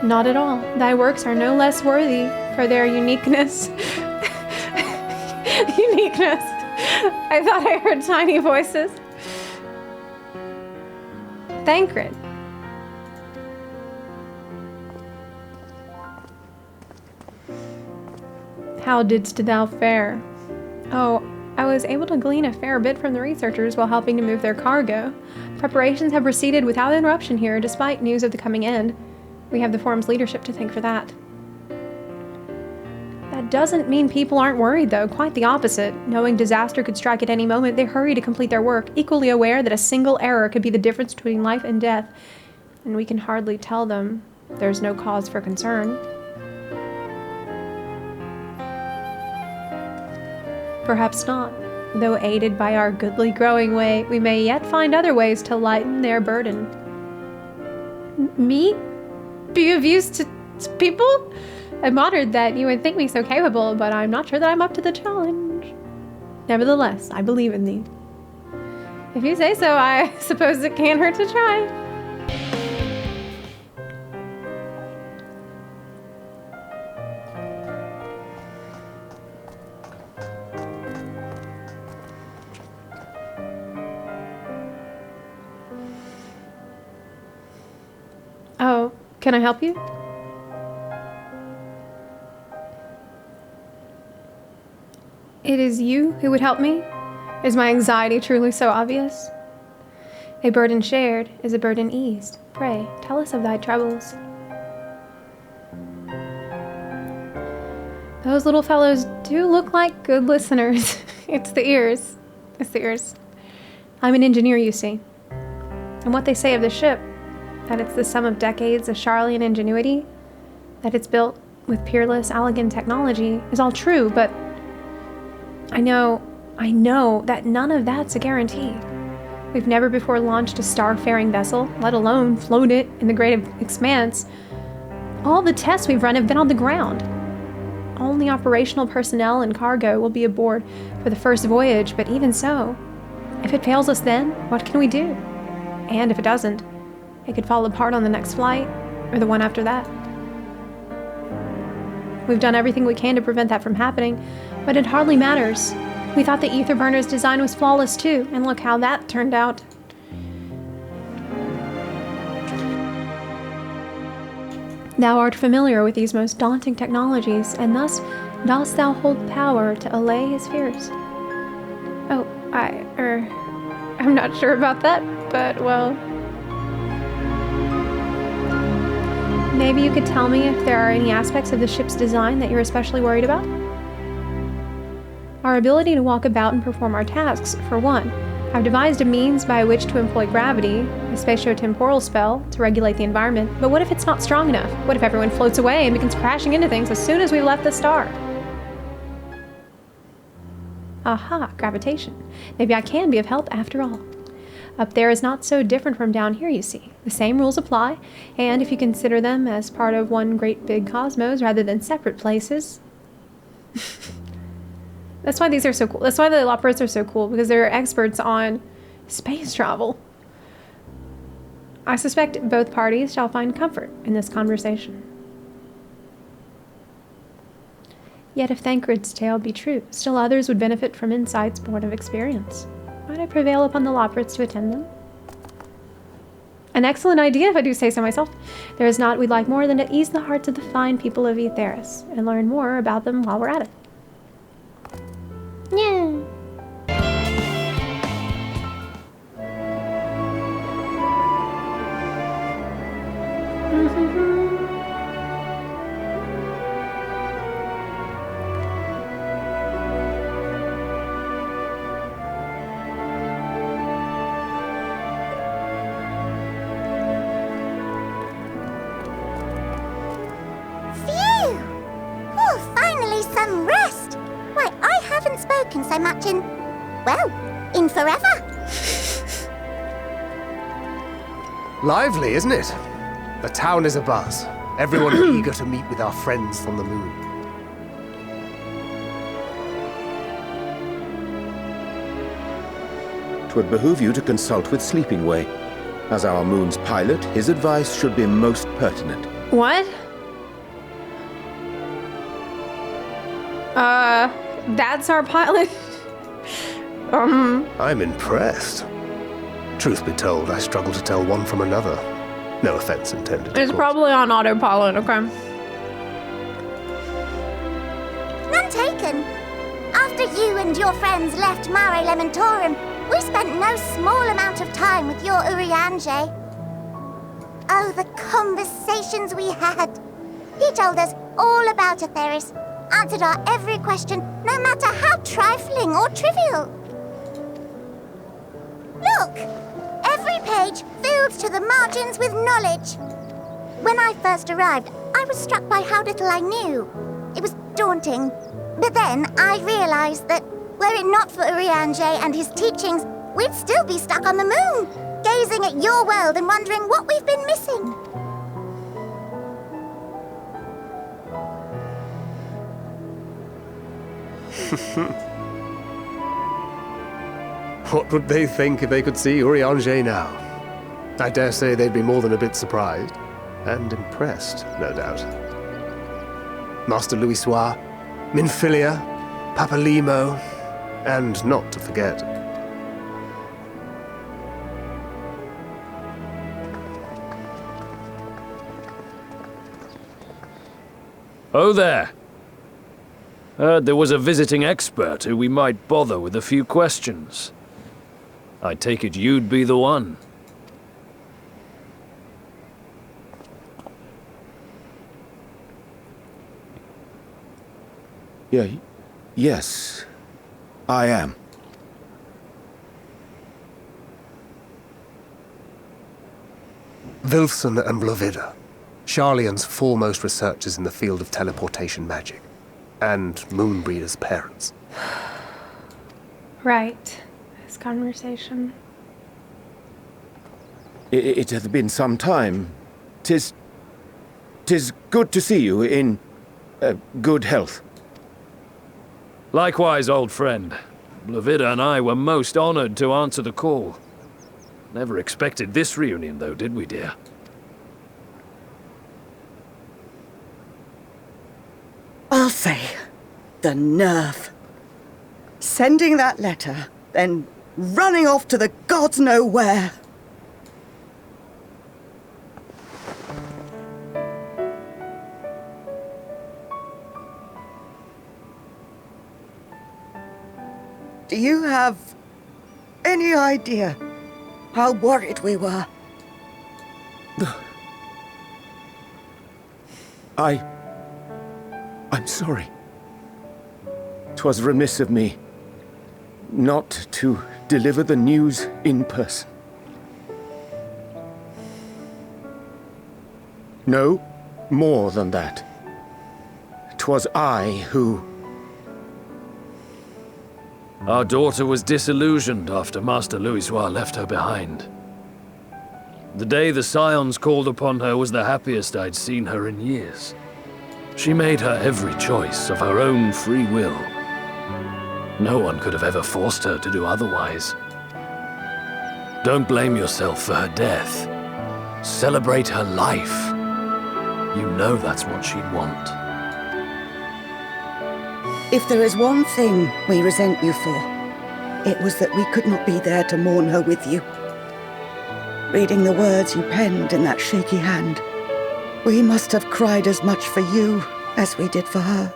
Not at all. Thy works are no less worthy for their uniqueness. Uniqueness. I thought I heard tiny voices. Thancred. How didst thou fare? Oh, I was able to glean a fair bit from the researchers while helping to move their cargo. Preparations have proceeded without interruption here, despite news of the coming end. We have the forum's leadership to thank for that. That doesn't mean people aren't worried, though. Quite the opposite. Knowing disaster could strike at any moment, they hurry to complete their work, equally aware that a single error could be the difference between life and death. And we can hardly tell them there's no cause for concern. Perhaps not. Though aided by our goodly growing way, we may yet find other ways to lighten their burden. Me? Be of use to people? I'm honored that you would think me so capable, but I'm not sure that I'm up to the challenge. Nevertheless, I believe in thee. If you say so, I suppose it can't hurt to try. Oh, can I help you? It is you who would help me? Is my anxiety truly so obvious? A burden shared is a burden eased. Pray, tell us of thy troubles. Those little fellows do look like good listeners. It's the ears. It's the ears. I'm an engineer, you see. And what they say of the ship, that it's the sum of decades of Sharlayan ingenuity, that it's built with peerless, elegant technology, is all true, but I know that none of that's a guarantee. We've never before launched a star-faring vessel, let alone flown it in the great expanse. All the tests we've run have been on the ground. Only operational personnel and cargo will be aboard for the first voyage, but even so, if it fails us then, what can we do? And if it doesn't, it could fall apart on the next flight, or the one after that. We've done everything we can to prevent that from happening, but it hardly matters. We thought the ether burner's design was flawless too, and look how that turned out. Thou art familiar with these most daunting technologies, and thus dost thou hold power to allay his fears. Oh, I'm not sure about that, but well... Maybe you could tell me if there are any aspects of the ship's design that you're especially worried about? Our ability to walk about and perform our tasks, for one. I've devised a means by which to employ gravity, a spatio-temporal spell, to regulate the environment. But what if it's not strong enough? What if everyone floats away and begins crashing into things as soon as we've left the star? Aha, gravitation. Maybe I can be of help after all. Up there is not so different from down here, you see. The same rules apply, and if you consider them as part of one great big cosmos rather than separate places... That's why these are so cool. That's why the Loporrits are so cool, because they're experts on space travel. I suspect both parties shall find comfort in this conversation. Yet if Thancred's tale be true, still others would benefit from insights born of experience. Might I prevail upon the Loporrits to attend them? An excellent idea, if I do say so myself. There is naught we'd like more than to ease the hearts of the fine people of Etheris, and learn more about them while we're at it. Yeah. So much in forever. Lively, isn't it? The town is abuzz. Everyone eager to meet with our friends from the moon. Twould behoove you to consult with Sleeping Way. As our moon's pilot, his advice should be most pertinent. What? That's our pilot? I'm impressed. Truth be told, I struggle to tell one from another. No offense intended. It's probably on autopilot, okay? None taken. After you and your friends left Mare Elementorum, we spent no small amount of time with your Urianger. Oh, the conversations we had. He told us all about Etheris, answered our every question, no matter how trifling or trivial. Look! Every page filled to the margins with knowledge. When I first arrived, I was struck by how little I knew. It was daunting. But then I realized that, were it not for Urianger and his teachings, we'd still be stuck on the moon, gazing at your world and wondering what we've been missing. What would they think if they could see Urianger now? I dare say they'd be more than a bit surprised. And impressed, no doubt. Master Louisoix, Minfilia, Papalimo, and not to forget... Oh there. Heard there was a visiting expert who we might bother with a few questions. I take it you'd be the one. Yes, I am. Wilson and Moenbryda, Sharlayan's foremost researchers in the field of teleportation magic, and Moenbryda's parents. Right. This conversation. It hath been some time. 'Tis good to see you in good health. Likewise, old friend. Moenbryda and I were most honored to answer the call. Never expected this reunion, though, did we, dear? Alisaie, the nerve. Sending that letter, then running off to the gods know where. Do you have any idea how worried we were? I'm sorry. 'Twas remiss of me not to deliver the news in person. No, more than that. 'Twas I who... Our daughter was disillusioned after Master Louisoix left her behind. The day the Scions called upon her was the happiest I'd seen her in years. She made her every choice of her own free will. No one could have ever forced her to do otherwise. Don't blame yourself for her death. Celebrate her life. You know that's what she'd want. If there is one thing we resent you for, it was that we could not be there to mourn her with you. Reading the words you penned in that shaky hand, we must have cried as much for you as we did for her.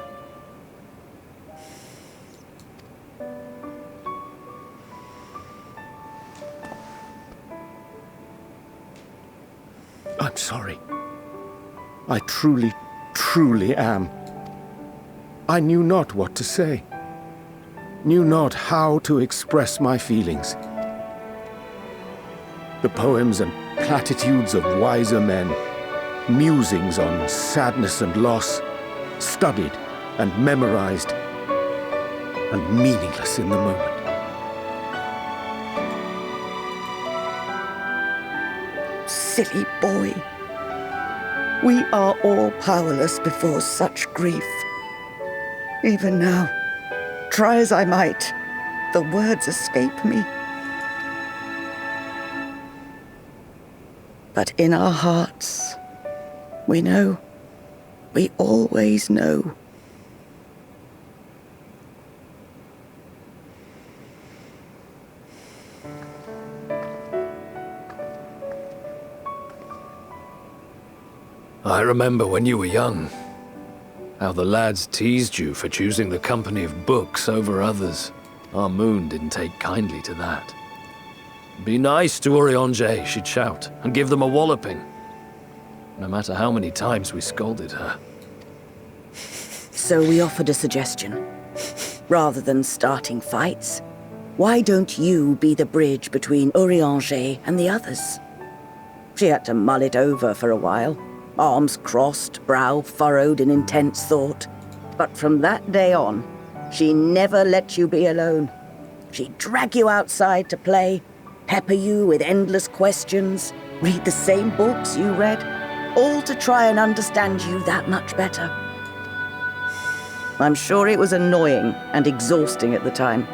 I'm sorry. I truly, truly am. I knew not what to say. Knew not how to express my feelings. The poems and platitudes of wiser men, musings on sadness and loss, studied and memorized, and meaningless in the moment. Silly boy. We are all powerless before such grief. Even now, try as I might, the words escape me. But in our hearts, we know, we always know. I remember when you were young, how the lads teased you for choosing the company of books over others. Our moon didn't take kindly to that. Be nice to Urianger, she'd shout, and give them a walloping. No matter how many times we scolded her. So we offered a suggestion. Rather than starting fights, why don't you be the bridge between Urianger and the others? She had to mull it over for a while. Arms crossed, brow furrowed in intense thought. But from that day on, she never let you be alone. She'd drag you outside to play, pepper you with endless questions, read the same books you read, all to try and understand you that much better. I'm sure it was annoying and exhausting at the time,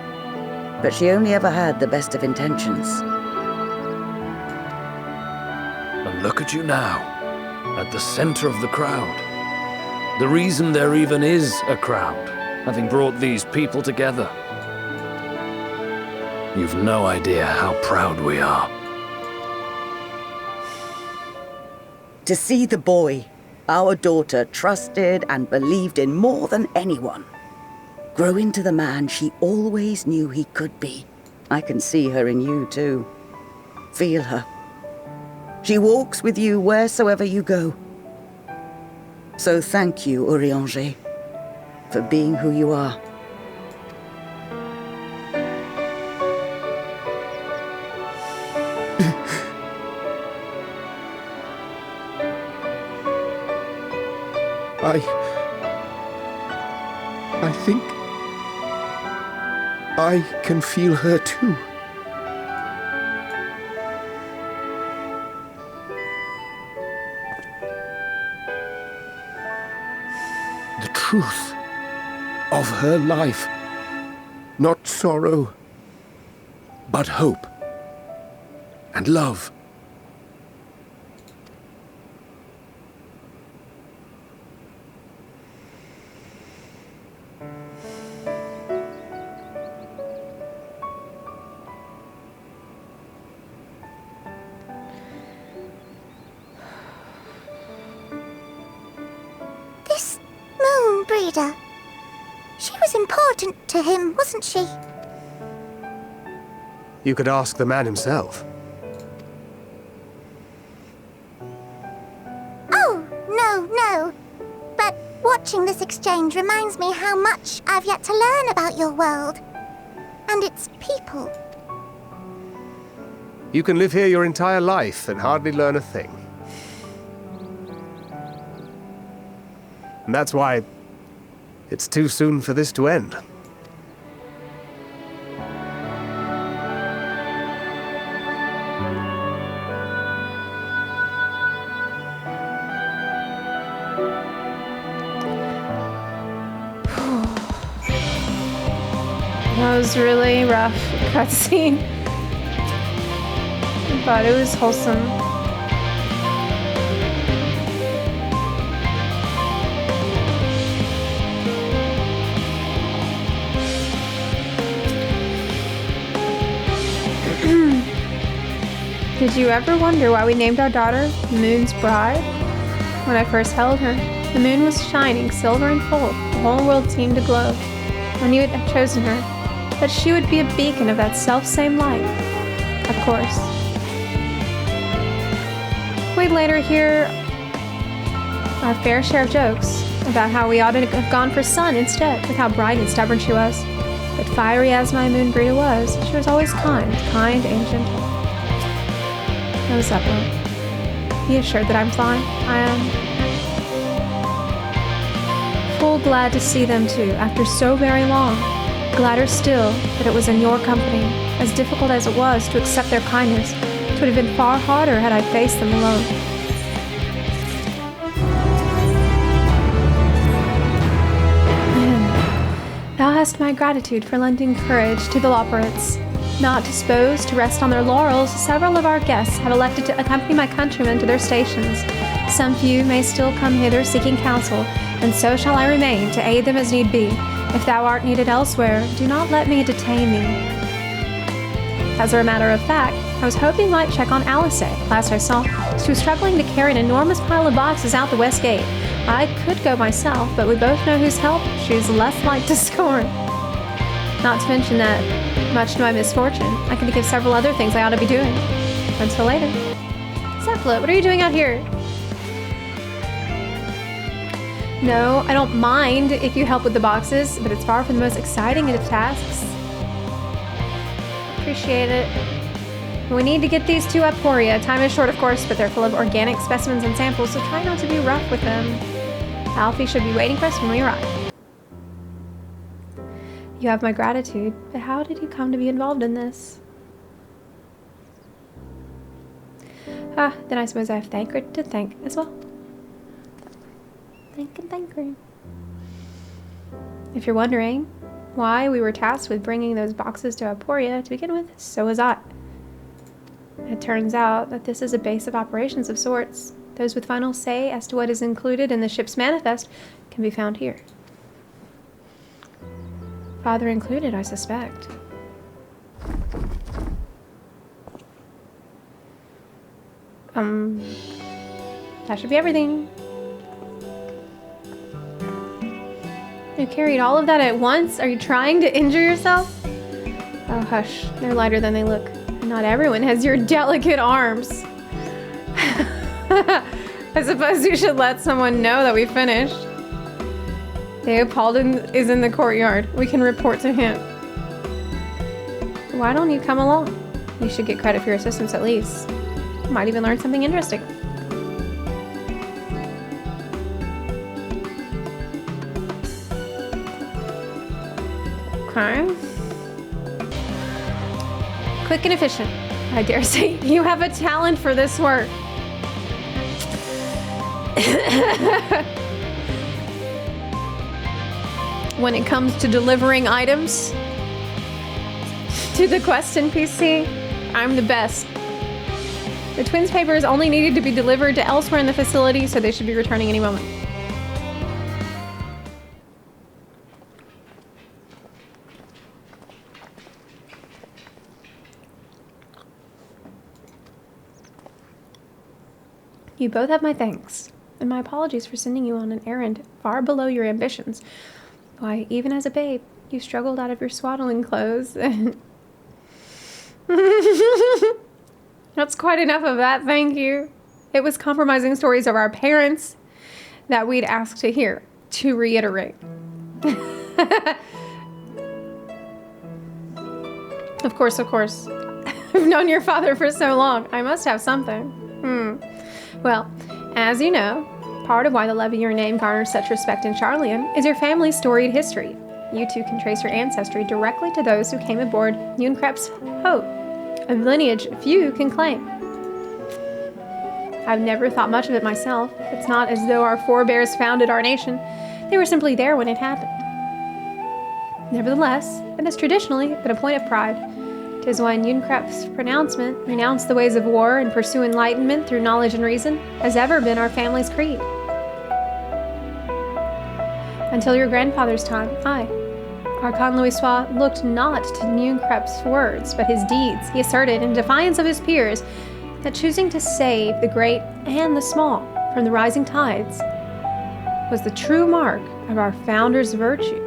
but she only ever had the best of intentions. And look at you now. At the center of the crowd. The reason there even is a crowd, having brought these people together. You've no idea how proud we are. To see the boy, our daughter, trusted and believed in more than anyone, grow into the man she always knew he could be. I can see her in you too. Feel her. She walks with you wheresoever you go. So thank you, Urianger, for being who you are. I think I can feel her too. The truth of her life. Not sorrow, but hope and love. This Moenbryda, she was important to him, wasn't she? You could ask the man himself. Oh, no. But watching this exchange reminds me how much I've yet to learn about your world. And its people. You can live here your entire life and hardly learn a thing. And that's why it's too soon for this to end. That was really rough cutscene. But it was wholesome. Did you ever wonder why we named our daughter Moon's Bride? When I first held her, the moon was shining silver and full. The whole world seemed to glow. I knew it had chosen her, that she would be a beacon of that self-same light. Of course. We'd later hear our fair share of jokes about how we ought to have gone for sun instead, with how bright and stubborn she was. But fiery as my Moenbryda was, she was always kind and gentle. No, Zepla. Be assured that I'm fine. I am full glad to see them too, after so very long. Gladder still that it was in your company. As difficult as it was to accept their kindness, it would have been far harder had I faced them alone. Thou hast my gratitude for lending courage to the Loporrits. Not disposed to rest on their laurels, several of our guests have elected to accompany my countrymen to their stations. Some few may still come hither seeking counsel, and so shall I remain to aid them as need be. If thou art needed elsewhere, do not let me detain thee. As a matter of fact, I was hoping you might check on Alisaie. Last I saw, she was struggling to carry an enormous pile of boxes out the west gate. I could go myself, but we both know whose help she's less like to scorn. Not to mention that, much to my misfortune, I can think of several other things I ought to be doing. Until later. Zepla, what are you doing out here? No, I don't mind if you help with the boxes, but it's far from the most exciting of tasks. Appreciate it. We need to get these to Aporia. Time is short, of course, but they're full of organic specimens and samples, so try not to be rough with them. Alfie should be waiting for us when we arrive. You have my gratitude, but how did you come to be involved in this? Then I suppose I have Thanker to thank as well. Thanker. If you're wondering why we were tasked with bringing those boxes to Aporia to begin with, so was I. It turns out that this is a base of operations of sorts. Those with final say as to what is included in the ship's manifest can be found here. Father included, I suspect. That should be everything. You carried all of that at once? Are you trying to injure yourself? Oh, hush. They're lighter than they look. Not everyone has your delicate arms. I suppose you should let someone know that we finished. Theopaldin is in the courtyard. We can report to him. Why don't you come along? You should get credit for your assistance at least. You might even learn something interesting. Okay. Quick and efficient. I dare say you have a talent for this work. When it comes to delivering items to the quest NPC, I'm the best. The twins' papers only needed to be delivered to elsewhere in the facility, so they should be returning any moment. You both have my thanks, and my apologies for sending you on an errand far below your ambitions. Why, even as a babe, you struggled out of your swaddling clothes. That's quite enough of that, thank you. It was compromising stories of our parents that we'd ask to hear, to reiterate. Of course. I've known your father for so long. I must have something. Well, as you know, part of why the love of your name garners such respect in Sharlayan is your family's storied history. You too can trace your ancestry directly to those who came aboard Moenbryda's Hope, a lineage few can claim. I've never thought much of it myself. It's not as though our forebears founded our nation. They were simply there when it happened. Nevertheless, it has traditionally been a point of pride. 'Tis why Moenbryda's pronouncement, renounce the ways of war and pursue enlightenment through knowledge and reason, has ever been our family's creed. Until your grandfather's time, Archon Louisoix looked not to Moenbryda's words, but his deeds. He asserted, in defiance of his peers, that choosing to save the great and the small from the rising tides was the true mark of our founder's virtue.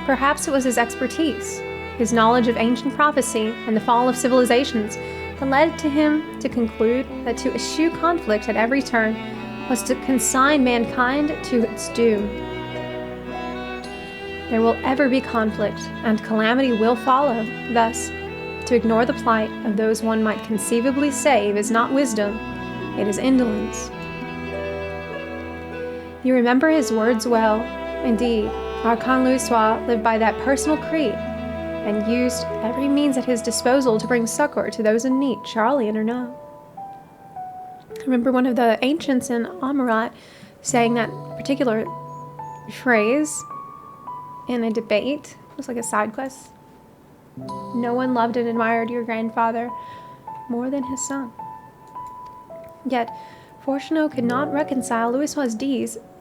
Perhaps it was his expertise, his knowledge of ancient prophecy and the fall of civilizations that led to him to conclude that to eschew conflict at every turn was to consign mankind to its doom. There will ever be conflict, and calamity will follow. Thus, to ignore the plight of those one might conceivably save is not wisdom, it is indolence. You remember his words well. Indeed, Archon Louisoix lived by that personal creed, and used every means at his disposal to bring succor to those in need, Sharlayan or no. I remember one of the ancients in Amorat saying that particular phrase in a debate. It was like a side quest. No one loved and admired your grandfather more than his son. Yet, Fourchenault could not reconcile Louisoix's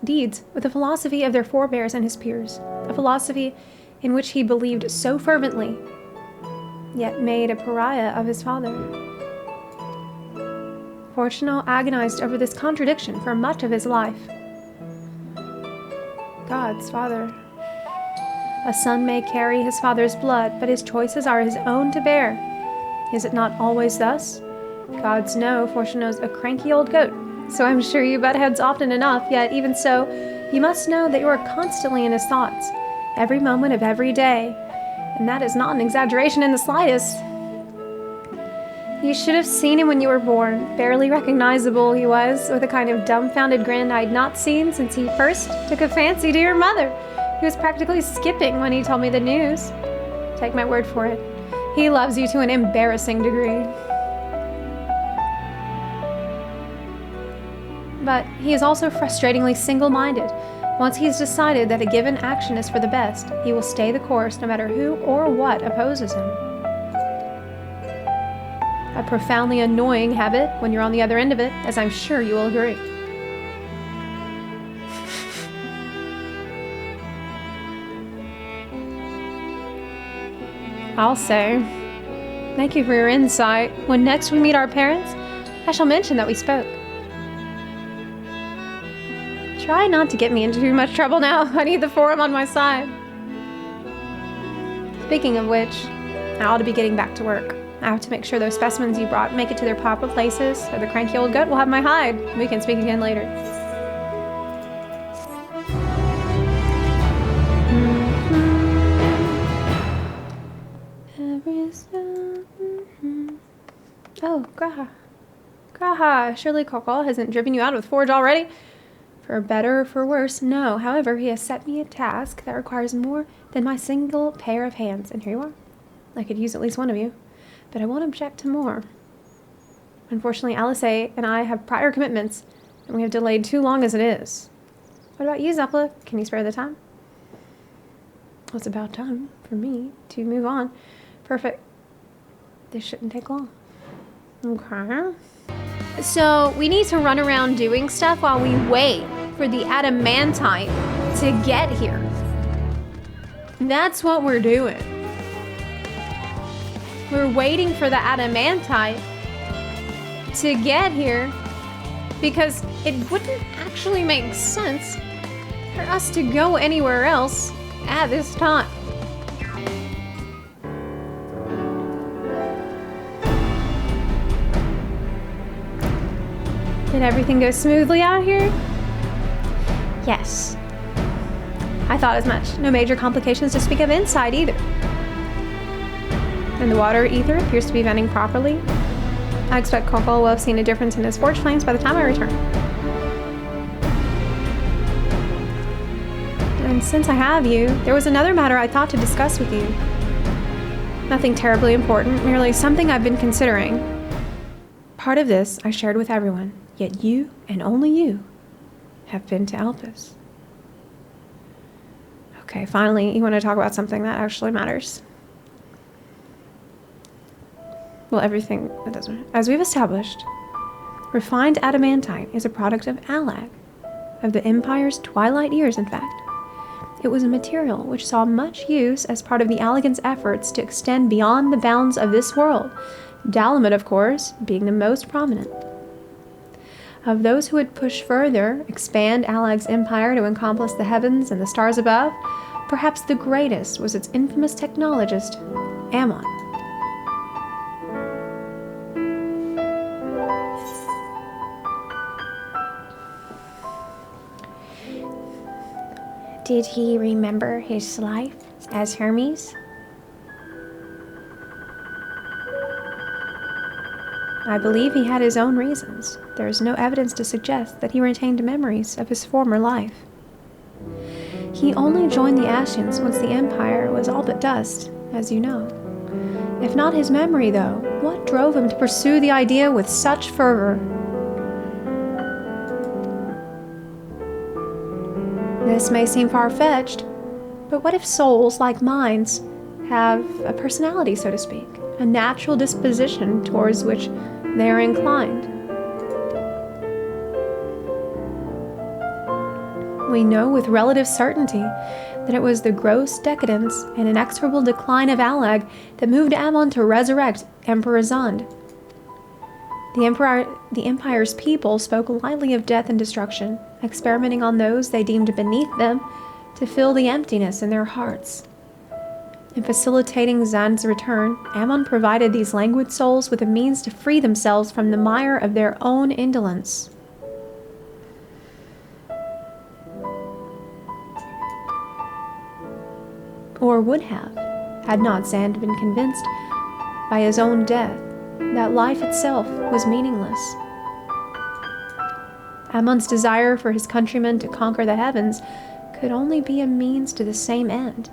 deeds with the philosophy of their forebears and his peers, a philosophy in which he believed so fervently, yet made a pariah of his father. Fourchenault agonized over this contradiction for much of his life. God's father. A son may carry his father's blood, but his choices are his own to bear. Is it not always thus? Gods know Fourchenault's a cranky old goat, so I'm sure you butt heads often enough, yet even so, you must know that you are constantly in his thoughts, every moment of every day, and that is not an exaggeration in the slightest. You should have seen him when you were born. Barely recognizable he was, with a kind of dumbfounded grin I'd not seen since he first took a fancy to your mother. He was practically skipping when he told me the news. Take my word for it. He loves you to an embarrassing degree. But he is also frustratingly single-minded. Once he's decided that a given action is for the best, he will stay the course no matter who or what opposes him. A profoundly annoying habit when you're on the other end of it, as I'm sure you will agree. I'll say, thank you for your insight. When next we meet our parents, I shall mention that we spoke. Try not to get me into too much trouble now. I need the forum on my side. Speaking of which, I ought to be getting back to work. I have to make sure those specimens you brought make it to their proper places, or the cranky old goat will have my hide. We can speak again later. Oh, Graha. Graha, surely Kokol hasn't driven you out of the forge already? For better or for worse, no. However, he has set me a task that requires more than my single pair of hands. And here you are. I could use at least one of you. But I won't object to more. Unfortunately, Alisaie and I have prior commitments, and we have delayed too long as it is. What about you, Zepla? Can you spare the time? Well, it's about time for me to move on. Perfect. This shouldn't take long. Okay. So, we need to run around doing stuff while we wait for the Adamantite to get here. That's what we're doing. We're waiting for the Adamantite to get here because it wouldn't actually make sense for us to go anywhere else at this time. Did everything go smoothly out here? Yes. I thought as much. No major complications to speak of inside either. And the water ether appears to be venting properly. I expect Kokol will have seen a difference in his forge flames by the time I return. And since I have you, there was another matter I thought to discuss with you. Nothing terribly important, merely something I've been considering. Part of this I shared with everyone, yet you, and only you, have been to Elpis. Okay, finally, you want to talk about something that actually matters. Well, everything that doesn't matter. As we've established, refined adamantite is a product of Alag, of the Empire's twilight years, in fact. It was a material which saw much use as part of the Allegans' efforts to extend beyond the bounds of this world, Dalamud, of course, being the most prominent. Of those who would push further, expand Alag's empire to encompass the heavens and the stars above, perhaps the greatest was its infamous technologist, Amon. Did he remember his life as Hermes? I believe he had his own reasons. There is no evidence to suggest that he retained memories of his former life. He only joined the Scions once the Empire was all but dust, as you know. If not his memory, though, what drove him to pursue the idea with such fervor? This may seem far-fetched, but what if souls, like minds, have a personality, so to speak, a natural disposition towards which they are inclined? We know with relative certainty that it was the gross decadence and inexorable decline of Alag that moved Amon to resurrect Emperor Zond. The Empire's people spoke lightly of death and destruction, experimenting on those they deemed beneath them to fill the emptiness in their hearts. In facilitating Zand's return, Amon provided these languid souls with a means to free themselves from the mire of their own indolence. Or would have, had not Zand been convinced by his own death that life itself was meaningless. Amon's desire for his countrymen to conquer the heavens could only be a means to the same end,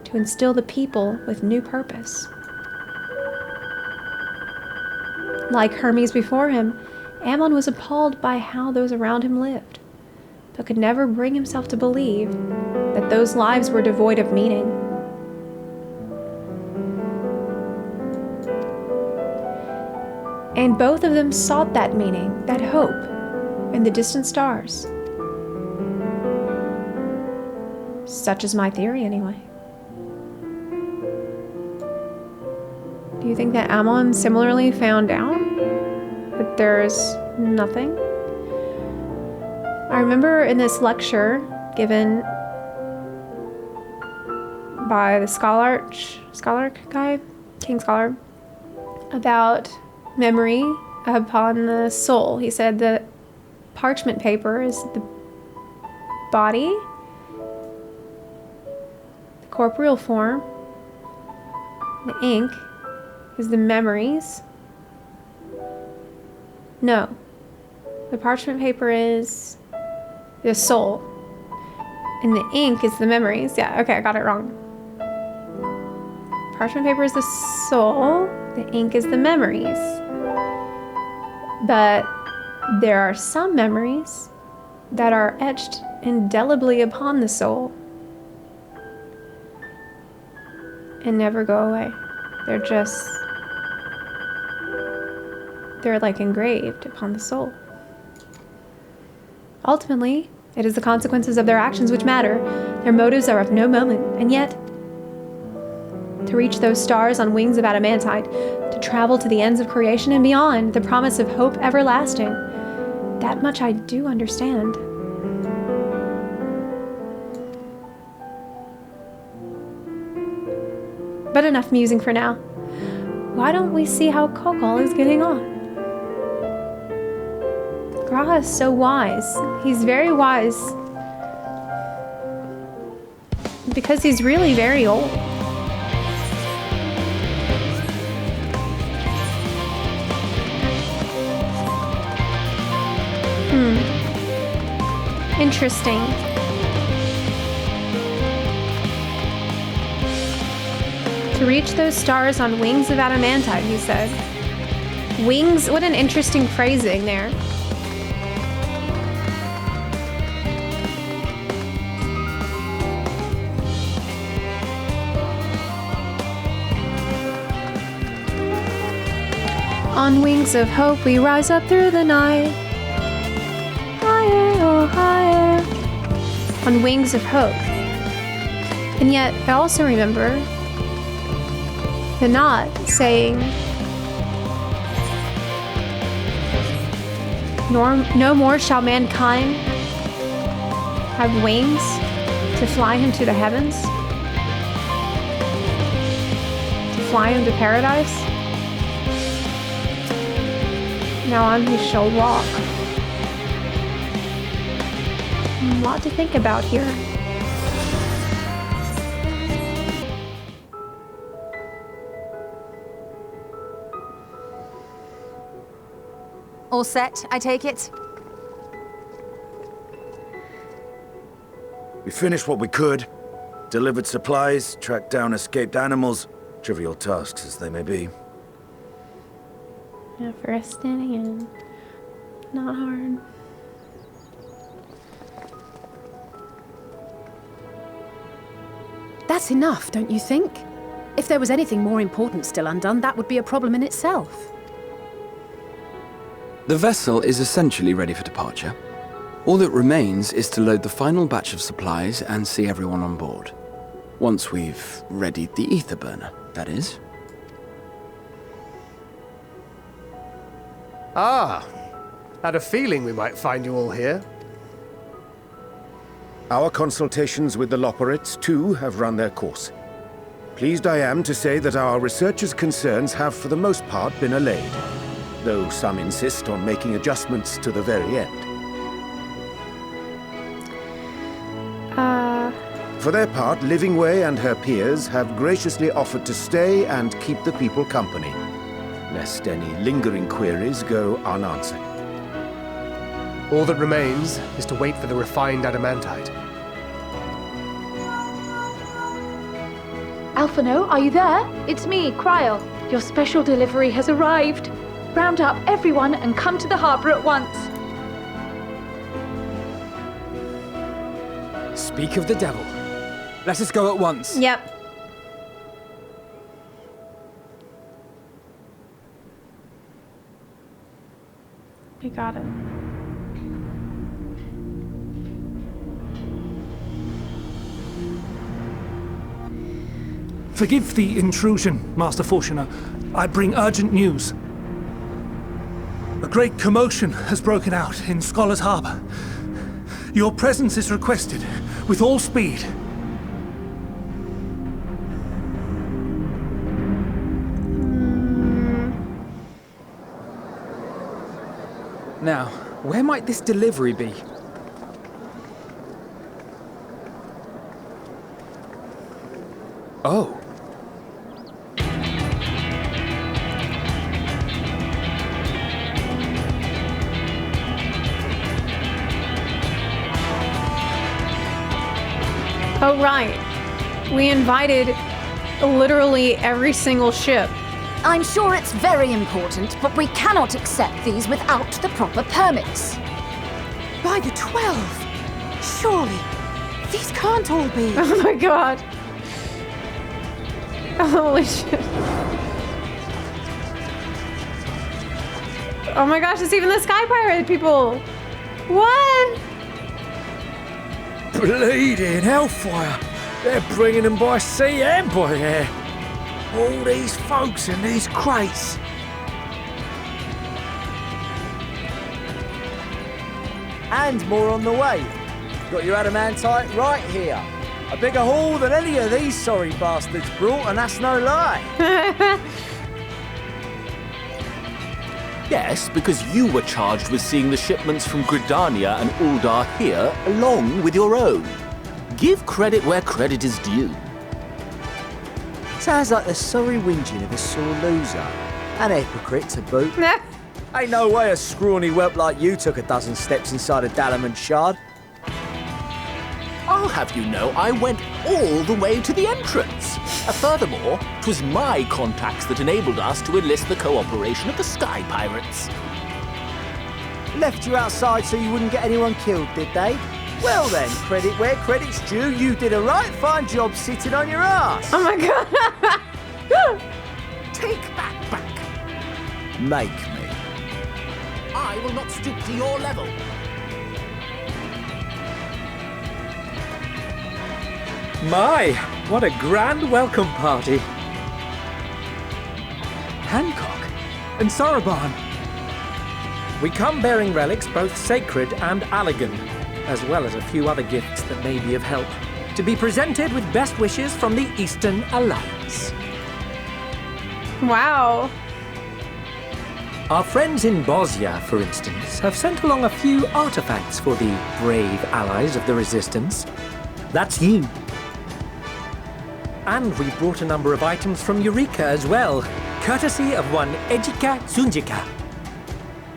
to instill the people with new purpose. Like Hermes before him, Amon was appalled by how those around him lived, but could never bring himself to believe that those lives were devoid of meaning. And both of them sought that meaning, that hope, in the distant stars. Such is my theory, anyway. Do you think that Amon similarly found out that there's nothing? I remember in this lecture given by the scholar guy, King Scholar, about memory upon the soul. He said that parchment paper is the body, the corporeal form, the ink is the memories. No, the parchment paper is the soul, and the ink is the memories. Yeah, okay, I got it wrong. Parchment paper is the soul, the ink is the memories. But there are some memories that are etched indelibly upon the soul and never go away. They're like engraved upon the soul. Ultimately, it is the consequences of their actions which matter. Their motives are of no moment, and yet, to reach those stars on wings of adamantite, to travel to the ends of creation and beyond, the promise of hope everlasting, that much I do understand. But enough musing for now. Why don't we see how Kokol is getting on? Graha is so wise. He's very wise because he's really very old. Interesting. To reach those stars on wings of adamantite, he said. Wings, what an interesting phrasing there. On wings of hope we rise up through the night. Higher, oh higher. On wings of hope And yet, I also remember the knot saying, no more shall mankind have wings to fly him to the heavens, to fly him to paradise. Now on he shall walk. A lot to think about here. All set, I take it? We finished what we could. Delivered supplies, tracked down escaped animals. Trivial tasks as they may be. Yeah, for us standing in. Not hard. That's enough, don't you think? If there was anything more important still undone, that would be a problem in itself. The vessel is essentially ready for departure. All that remains is to load the final batch of supplies and see everyone on board. Once we've readied the ether burner, that is. Ah, had a feeling we might find you all here. Our consultations with the Loporrits, too, have run their course. Pleased I am to say that our researchers' concerns have for the most part been allayed, though some insist on making adjustments to the very end. For their part, Livingway and her peers have graciously offered to stay and keep the people company, lest any lingering queries go unanswered. All that remains is to wait for the refined Adamantite. Alphinaud, are you there? It's me, Cryo. Your special delivery has arrived. Round up everyone and come to the harbour at once. Speak of the devil. Let us go at once. Yep. We got it. Forgive the intrusion, Master Fourchenault. I bring urgent news. A great commotion has broken out in Scholar's Harbour. Your presence is requested, with all speed. Now, where might this delivery be? Oh. Oh, right. We invited literally every single ship. I'm sure it's very important, but we cannot accept these without the proper permits. By the 12! Surely, these can't all be. Oh my god. Holy shit. Oh my gosh, it's even the Sky Pirate people. What? Bleeding hellfire! They're bringing them by sea and by air. All these folks in these crates. And more on the way. Got your Adamantite right here. A bigger haul than any of these sorry bastards brought, and that's no lie. Yes, because you were charged with seeing the shipments from Gridania and Uldar here, along with your own. Give credit where credit is due. Sounds like the sorry whinging of a sore loser. An hypocrite to boot. Ain't no way a scrawny whelp like you took a dozen steps inside a Dalamant shard. I'll have you know I went all the way to the entrance. Furthermore, 'twas my contacts that enabled us to enlist the cooperation of the Sky Pirates. Left you outside so you wouldn't get anyone killed, did they? Well then, credit where credit's due, you did a right fine job sitting on your ass. Oh my god. Take that back. Make me. I will not stoop to your level. My, what a grand welcome party. Hancock and Soroban. We come bearing relics both sacred and elegant, as well as a few other gifts that may be of help, to be presented with best wishes from the Eastern Alliance. Wow. Our friends in Bosnia, for instance, have sent along a few artifacts for the brave allies of the Resistance. That's you. And we brought a number of items from Eureka as well, courtesy of one Ejika Sunjika.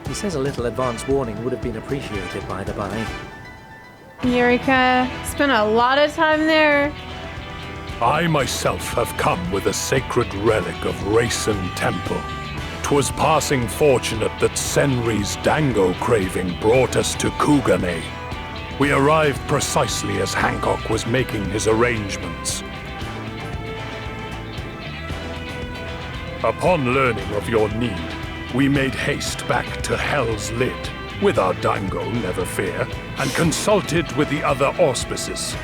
He says a little advance warning would have been appreciated by the by. Eureka spent a lot of time there. I myself have come with a sacred relic of Rayson Temple. 'Twas passing fortunate that Senri's dango craving brought us to Kugane. We arrived precisely as Hancock was making his arrangements. Upon learning of your need, we made haste back to Hell's Lid, with our dango, never fear, and consulted with the other auspices.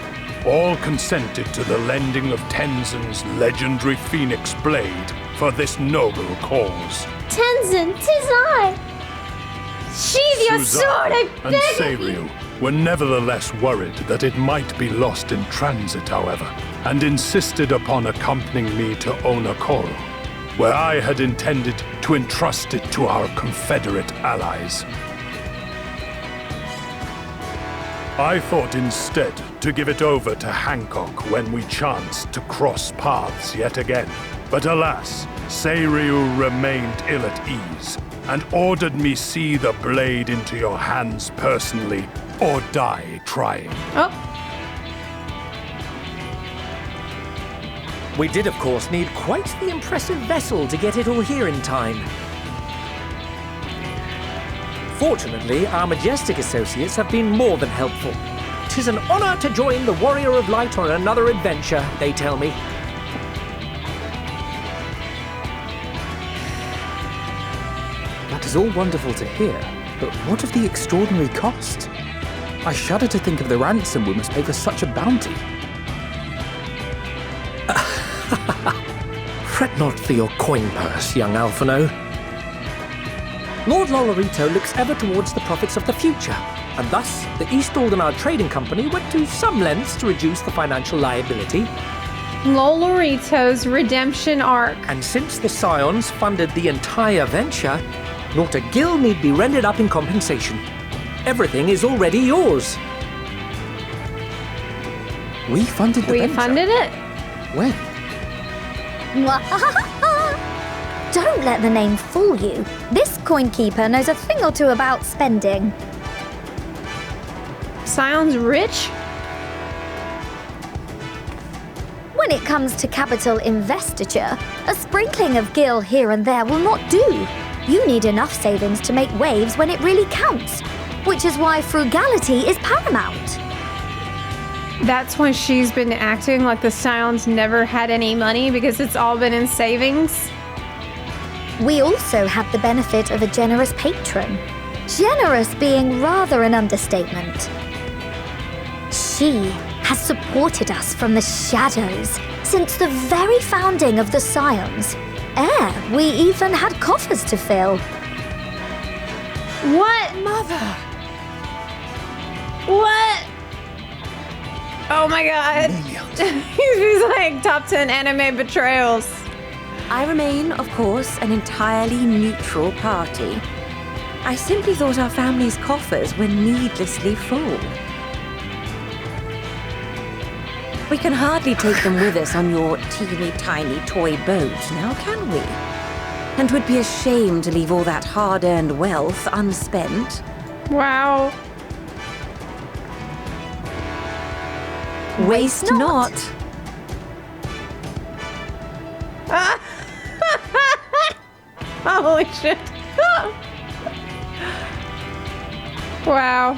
All consented to the lending of Tenzin's legendary phoenix blade for this noble cause. Tenzin, 'tis I! Sheathe your sword, I and beg of you! Seiriu were nevertheless worried that it might be lost in transit, however, and insisted upon accompanying me to Onokoro, where I had intended to entrust it to our Confederate allies. I thought instead to give it over to Hancock when we chanced to cross paths yet again. But alas, Seiriu remained ill at ease, and ordered me see the blade into your hands personally, or die trying. Oh. We did, of course, need quite the impressive vessel to get it all here in time. Fortunately, our majestic associates have been more than helpful. 'Tis an honor to join the Warrior of Light on another adventure, they tell me. That is all wonderful to hear, but what of the extraordinary cost? I shudder to think of the ransom we must pay for such a bounty. Fret not for your coin purse, young Alphinaud. Lord Loporrits looks ever towards the profits of the future, and thus the East Aldenard Trading Company went to some lengths to reduce the financial liability. Loporrits' redemption arc. And since the Scions funded the entire venture, not a gill need be rendered up in compensation. Everything is already yours. We funded the venture? We funded it? When? Don't let the name fool you. This coin keeper knows a thing or two about spending. Scions rich? When it comes to capital investiture, a sprinkling of gil here and there will not do. You need enough savings to make waves when it really counts, which is why frugality is paramount. That's why she's been acting like the Scions never had any money, because it's all been in savings. We also have the benefit of a generous patron. Generous being rather an understatement. She has supported us from the shadows since the very founding of the Scions. Ere we even had coffers to fill. What? Mother! What? Oh my god. He's like top 10 anime betrayals. I remain, of course, an entirely neutral party. I simply thought our family's coffers were needlessly full. We can hardly take them with us on your teeny-tiny toy boat, now can we? And would be ashamed to leave all that hard-earned wealth unspent. Wow. Waste not. Holy shit. Wow.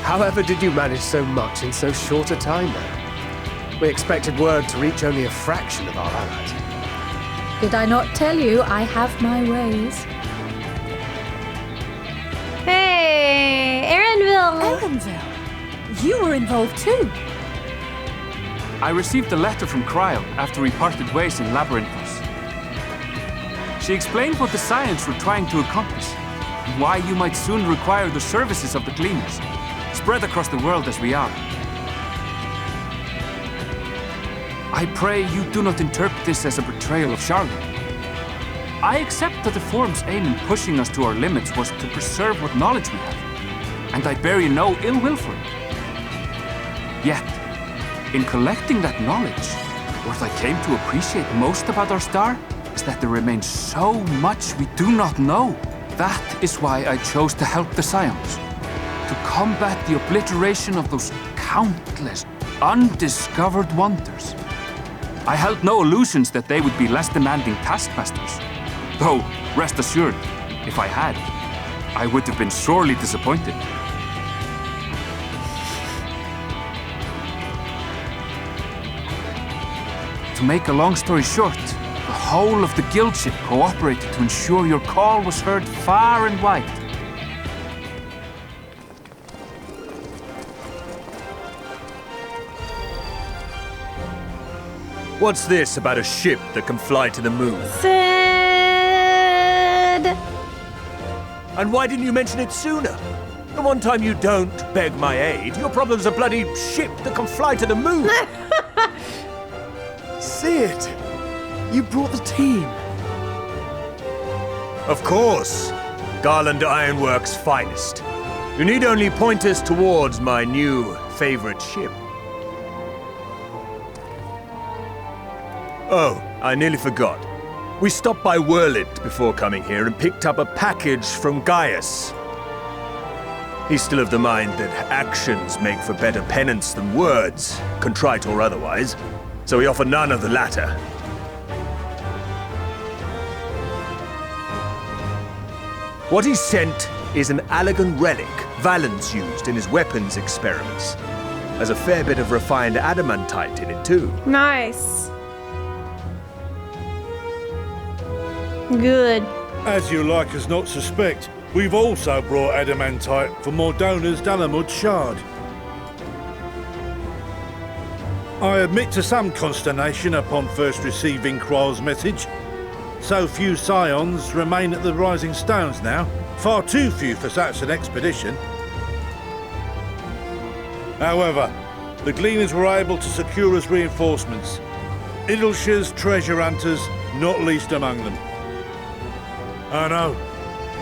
However did you manage so much in so short a time now? We expected word to reach only a fraction of our allies. Did I not tell you I have my ways? Hey, Erenville! Erenville? you were involved too. I received a letter from Cryo after we parted ways in Labyrinthos. She explained what the Scions were trying to accomplish, and why you might soon require the services of the Gleaners, spread across the world as we are. I pray you do not interpret this as a betrayal of Sharlayan. I accept that the Forum's aim in pushing us to our limits was to preserve what knowledge we have, and I bear you no ill will for it. Yet, in collecting that knowledge, what I came to appreciate most about our star is that there remains so much we do not know. That is why I chose to help the Scions, to combat the obliteration of those countless, undiscovered wonders. I held no illusions that they would be less demanding taskmasters. Though, rest assured, if I had, I would have been sorely disappointed. To make a long story short, the whole of the guildship cooperated to ensure your call was heard far and wide. What's this about a ship that can fly to the moon? Sid! And why didn't you mention it sooner? The one time you don't beg my aid, your problem's a bloody ship that can fly to the moon. Sid, you brought the team. Of course. Garland Ironworks' finest. You need only point us towards my new favorite ship. Oh, I nearly forgot. We stopped by Whirlit before coming here and picked up a package from Gaius. He's still of the mind that actions make for better penance than words, contrite or otherwise, so we offer none of the latter. What he sent is an Allegan relic Valens used in his weapons experiments. There's a fair bit of refined Adamantite in it too. Nice. Good. As you like us not suspect, we've also brought Adamantite for Mordona's Dalamud shard. I admit to some consternation upon first receiving Kroll's message. So few Scions remain at the Rising Stones now. Far too few for such an expedition. However, the Gleaners were able to secure us reinforcements. Idleshire's treasure hunters, not least among them. I know.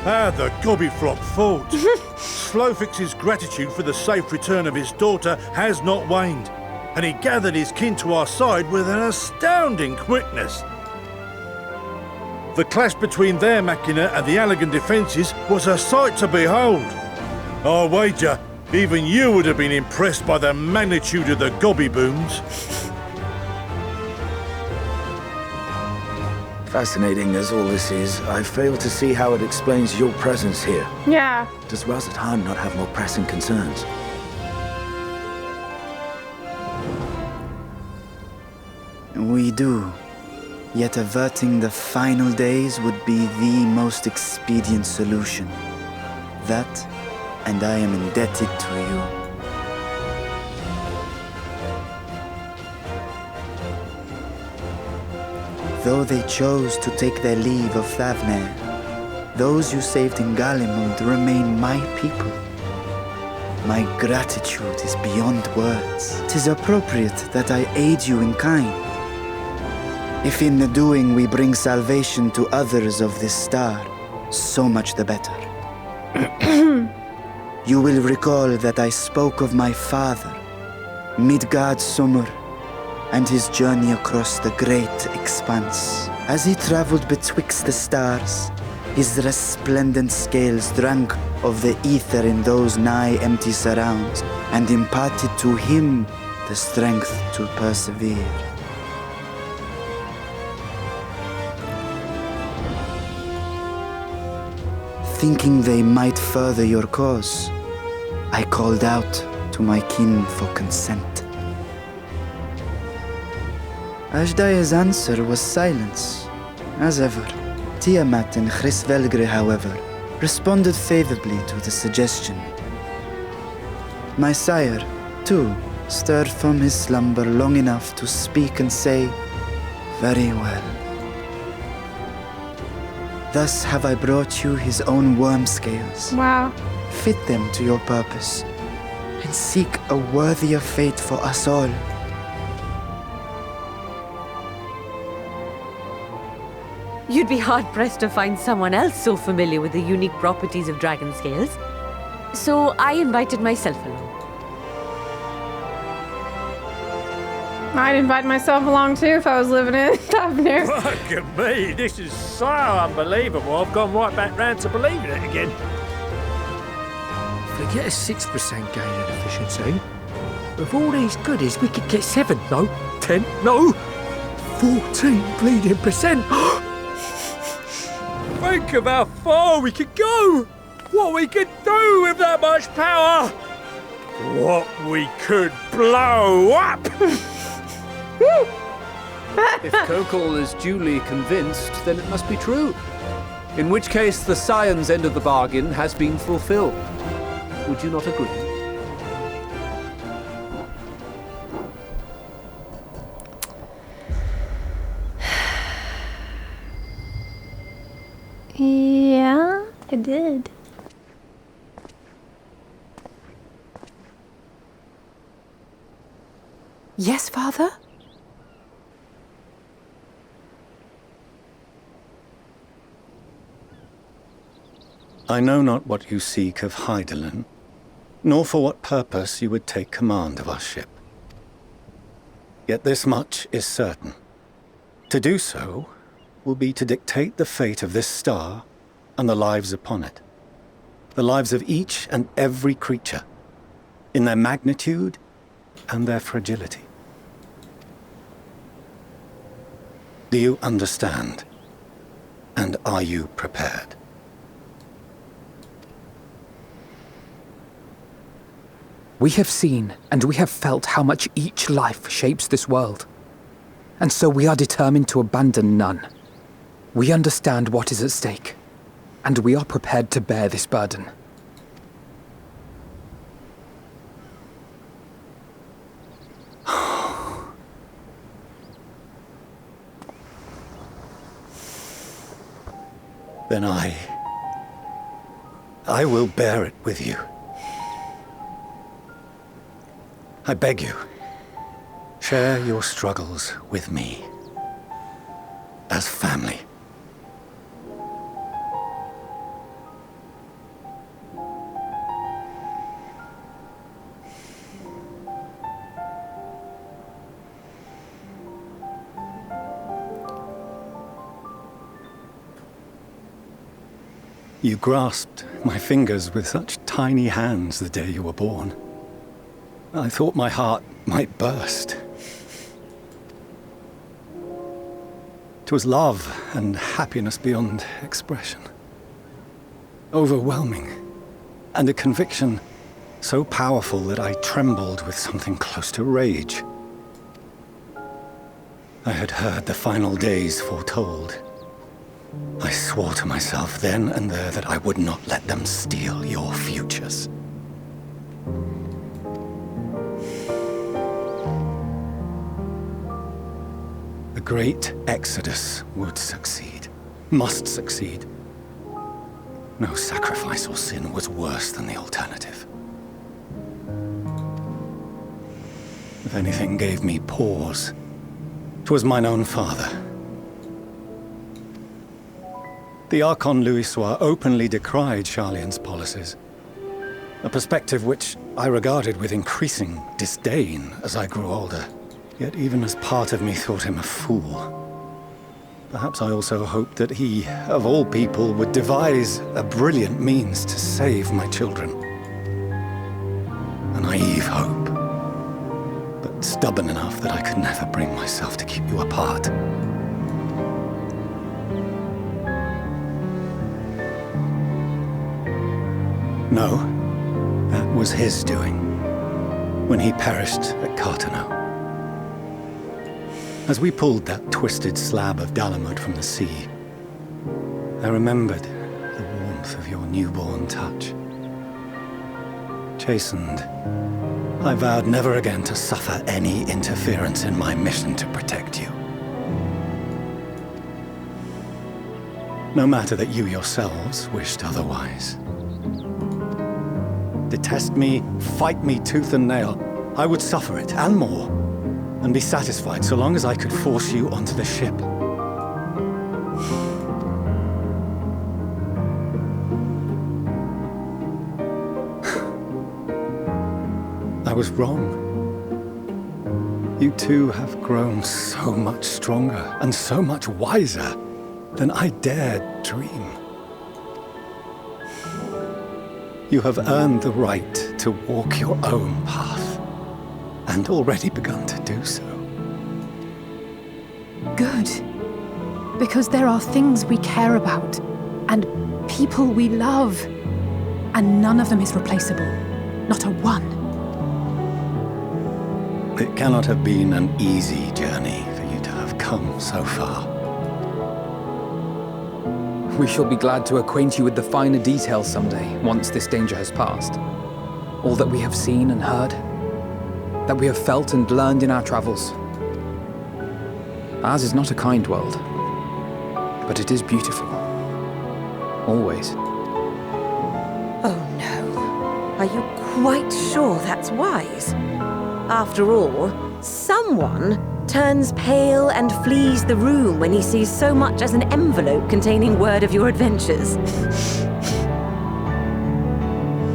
How the gobbyflop thought. Slowfix's gratitude for the safe return of his daughter has not waned, and he gathered his kin to our side with an astounding quickness. The clash between their machina and the Allegan defences was a sight to behold. I wager even you would have been impressed by the magnitude of the gobby booms. Fascinating as all this is, I fail to see how it explains your presence here. Yeah. Does Razathan not have more pressing concerns? We do. Yet averting the final days would be the most expedient solution. That, and I am indebted to you. Though they chose to take their leave of Thavnair, those you saved in Garlemald remain my people. My gratitude is beyond words. 'Tis appropriate that I aid you in kind. If in the doing we bring salvation to others of this star, so much the better. You will recall that I spoke of my father, Midgard Summer, and his journey across the great expanse. As he traveled betwixt the stars, his resplendent scales drank of the ether in those nigh empty surrounds, and imparted to him the strength to persevere. Thinking they might further your cause, I called out to my kin for consent. Hydaelyn's answer was silence, as ever. Tiamat and Chrisvelgre, however, responded favorably to the suggestion. My sire, too, stirred from his slumber long enough to speak and say, "Very well. Thus have I brought you his own worm scales. Wow. Fit them to your purpose, and seek a worthier fate for us all." You'd be hard-pressed to find someone else so familiar with the unique properties of dragon scales. So I invited myself along. I'd invite myself along too if I was living in Tavner. Look at me, this is so unbelievable. I've gone right back round to believing it again. If we get a 6% gain in efficiency, with all these goodies we could get 7, no, 10, no, 14 bleeding percent. Think of how far we could go! What we could do with that much power! What we could blow up! If Kokol is duly convinced, then it must be true. In which case, the Scions' end of the bargain has been fulfilled. Would you not agree? Yeah, I did. Yes, Father? I know not what you seek of Hydaelyn, nor for what purpose you would take command of our ship. Yet this much is certain. To do so will be to dictate the fate of this star and the lives upon it. The lives of each and every creature, in their magnitude and their fragility. Do you understand? And are you prepared? We have seen and we have felt how much each life shapes this world. And so we are determined to abandon none. We understand what is at stake, and we are prepared to bear this burden. Then I will bear it with you. I beg you, share your struggles with me, as family. You grasped my fingers with such tiny hands the day you were born. I thought my heart might burst. 'Twas love and happiness beyond expression. Overwhelming, and a conviction so powerful that I trembled with something close to rage. I had heard the final days foretold. I swore to myself then and there that I would not let them steal your futures. The great exodus would succeed, must succeed. No sacrifice or sin was worse than the alternative. If anything gave me pause, 'twas mine own father. The Archon Louisois openly decried Sharlayan's policies, a perspective which I regarded with increasing disdain as I grew older. Yet even as part of me thought him a fool. Perhaps I also hoped that he, of all people, would devise a brilliant means to save my children. A naive hope, but stubborn enough that I could never bring myself to keep you apart. No, that was his doing, when he perished at Fourchenault. As we pulled that twisted slab of Garlemald from the sea, I remembered the warmth of your newborn touch. chastened, I vowed never again to suffer any interference in my mission to protect you. No matter that you yourselves wished otherwise. Detest me, fight me tooth and nail, I would suffer it, and more, and be satisfied so long as I could force you onto the ship. I was wrong. You two have grown so much stronger and so much wiser than I dared dream. You have earned the right to walk your own path, and already begun to do so. Good. Because there are things we care about, and people we love, and none of them is replaceable. Not a one. It cannot have been an easy journey for you to have come so far. We shall be glad to acquaint you with the finer details someday, once this danger has passed. All that we have seen and heard, that we have felt and learned in our travels. Ours is not a kind world, but it is beautiful. Always. Oh no. Are you quite sure that's wise? After all, someone turns pale and flees the room when he sees so much as an envelope containing word of your adventures.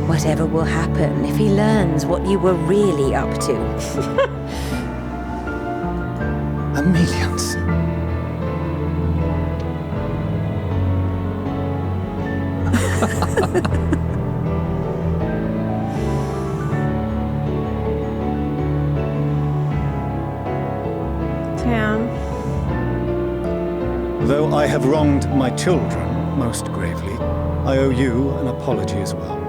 Whatever will happen if he learns what you were really up to? Millions. Though I have wronged my children most gravely, I owe you an apology as well.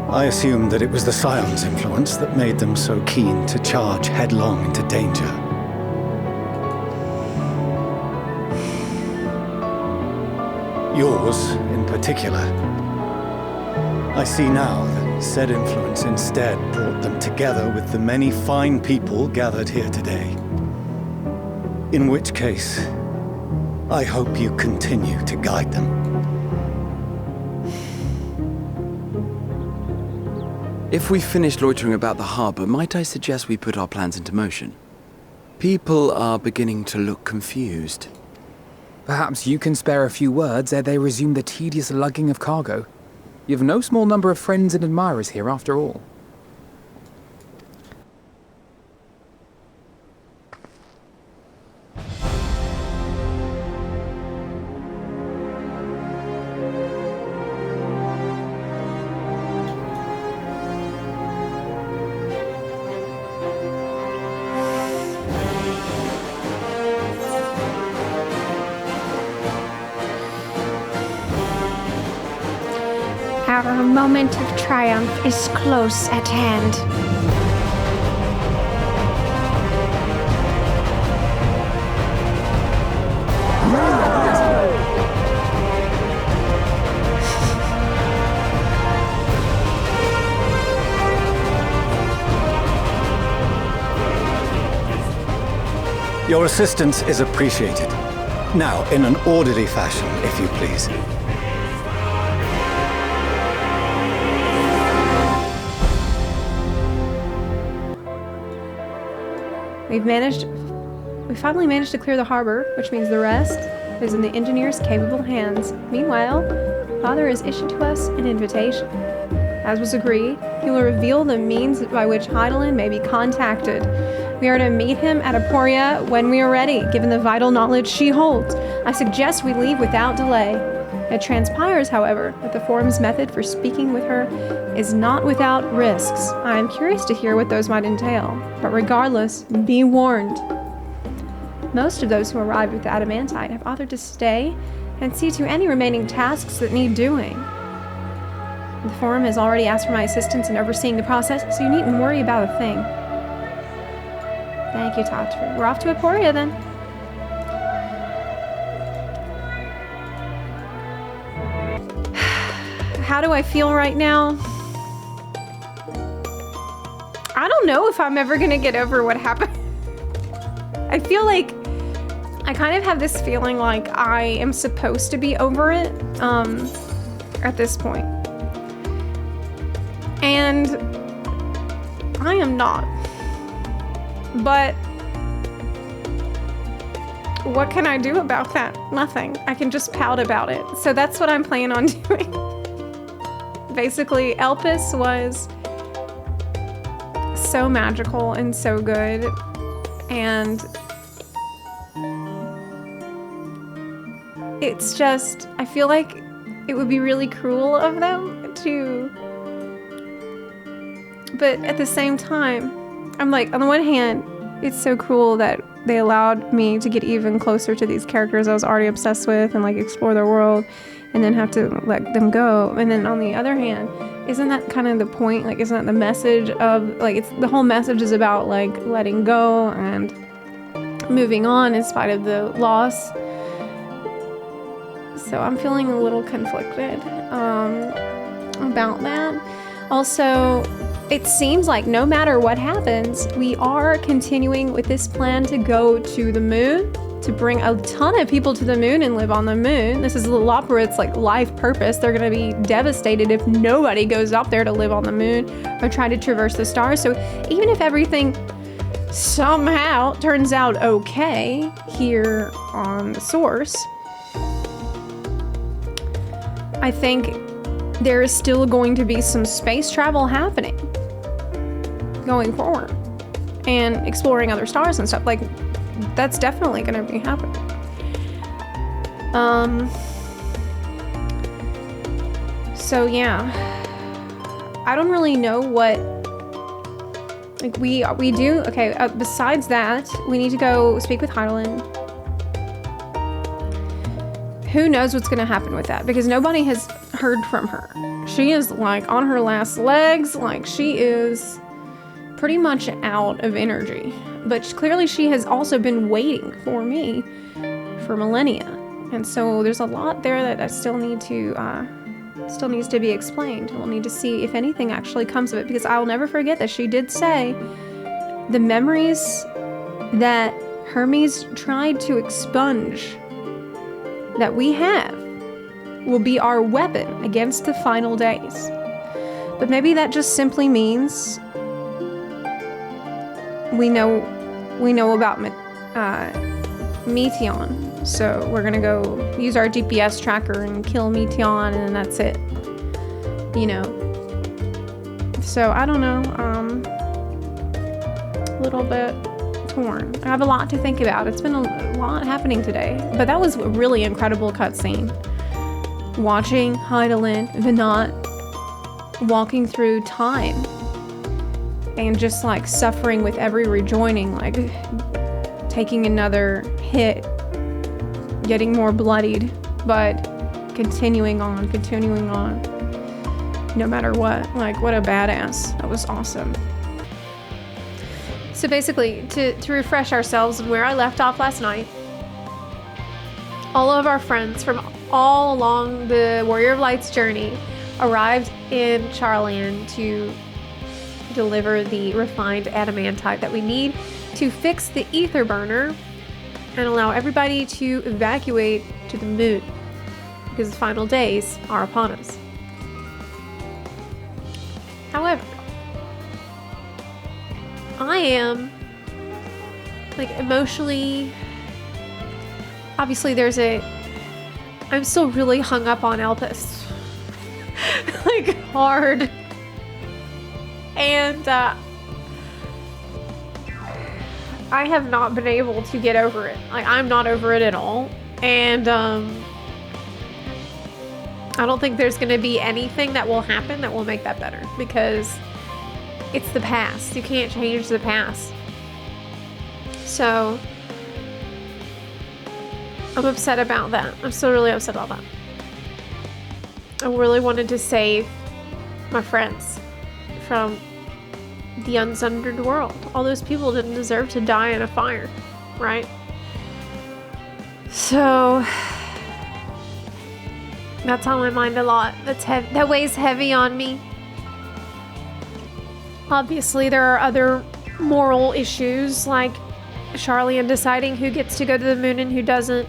I assumed that it was the Scions' influence that made them so keen to charge headlong into danger. Yours, in particular. I see now that said influence instead brought them together with the many fine people gathered here today. In which case, I hope you continue to guide them. If we've finished loitering about the harbor, might I suggest we put our plans into motion? People are beginning to look confused. Perhaps you can spare a few words ere they resume the tedious lugging of cargo. You have no small number of friends and admirers here after all. Our moment of triumph is close at hand. Your assistance is appreciated. Now, in an orderly fashion, if you please. We finally managed to clear the harbor, which means the rest is in the engineer's capable hands. Meanwhile, Father has issued to us an invitation. As was agreed, he will reveal the means by which Hydaelyn may be contacted. We are to meet him at Aporia when we are ready, given the vital knowledge she holds. I suggest we leave without delay. It transpires, however, that the Forum's method for speaking with her is not without risks. I am curious to hear what those might entail, but regardless, be warned. Most of those who arrive with the Adamantite have offered to stay and see to any remaining tasks that need doing. The Forum has already asked for my assistance in overseeing the process, so you needn't worry about a thing. Thank you, Tataru. We're off to Aporia then. how do I feel right now? I don't know if I'm ever gonna get over what happened. I feel like I kind of have this feeling like I am supposed to be over it at this point. And I am not. But what can I do about that? Nothing. I can just pout about it. So that's what I'm planning on doing. Basically, Elpis was so magical and so good. And it's just, I feel like it would be really cruel of them to, but at the same time, I'm like, on the one hand, it's so cruel that they allowed me to get even closer to these characters I was already obsessed with and like explore their world and then have to let them go. And then on the other hand, isn't that kind of the point? Like, isn't that the message of, like, it's the whole message is about like letting go and moving on in spite of the loss. So I'm feeling a little conflicted about that. Also, it seems like no matter what happens, we are continuing with this plan to go to the moon, to bring a ton of people to the moon and live on the moon. This is the Loporrits' like life purpose. They're gonna be devastated if nobody goes up there to live on the moon or try to traverse the stars. So even if everything somehow turns out okay here on the source, I think there is still going to be some space travel happening going forward and exploring other stars and stuff. Like, that's definitely going to be happening. So yeah, I don't really know what, like, we do. Okay, besides that, we need to go speak with Hydaelyn. Who knows what's going to happen with that, because nobody has heard from her. She is like on her last legs, like she is pretty much out of energy. But clearly she has also been waiting for me for millennia. And so there's a lot there that I still needs to be explained. We'll need to see if anything actually comes of it, because I will never forget that she did say the memories that Hermes tried to expunge that we have will be our weapon against the final days. But maybe that just simply means we know about Meteon. So we're gonna go use our GPS tracker and kill Meteon, and then that's it. You know. So I don't know. A little bit torn. I have a lot to think about. It's been a lot happening today, but that was a really incredible cutscene. Watching Hydaelyn, Venat walking through time and just like suffering with every rejoining, like taking another hit, getting more bloodied, but continuing on, no matter what. Like, what a badass. That was awesome. So basically, to refresh ourselves where I left off last night, all of our friends from all along the Warrior of Light's journey arrived in Sharlayan to deliver the refined adamantite that we need to fix the ether burner and allow everybody to evacuate to the moon, because the final days are upon us. However, I am like emotionally, obviously I'm still really hung up on Elpis. Like, hard. And I have not been able to get over it. Like, I'm not over it at all. And I don't think there's gonna be anything that will happen that will make that better, because it's the past. You can't change the past. So I'm upset about that. I'm still really upset about that. I really wanted to save my friends from the unsundered world. All those people didn't deserve to die in a fire, right? So That's on my mind a lot. That weighs heavy on me. Obviously, there are other moral issues, like Sharlayan deciding who gets to go to the moon and who doesn't.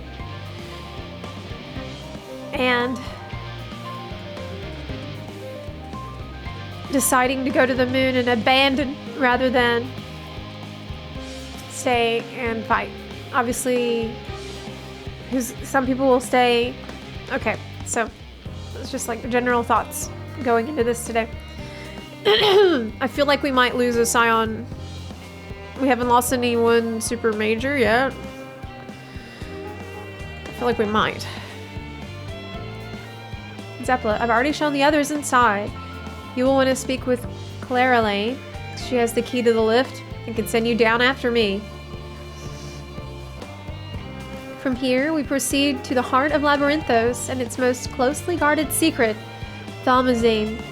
And deciding to go to the moon and abandon rather than stay and fight. Obviously, some people will stay. Okay, so it's just like the general thoughts going into this today. I feel like we might lose a Scion. We haven't lost anyone super major yet. I feel like we might. Zepla, I've already shown the others inside. You will want to speak with Clairelane. She has the key to the lift and can send you down after me. From here, we proceed to the heart of Labyrinthos and its most closely guarded secret, Thalmazane.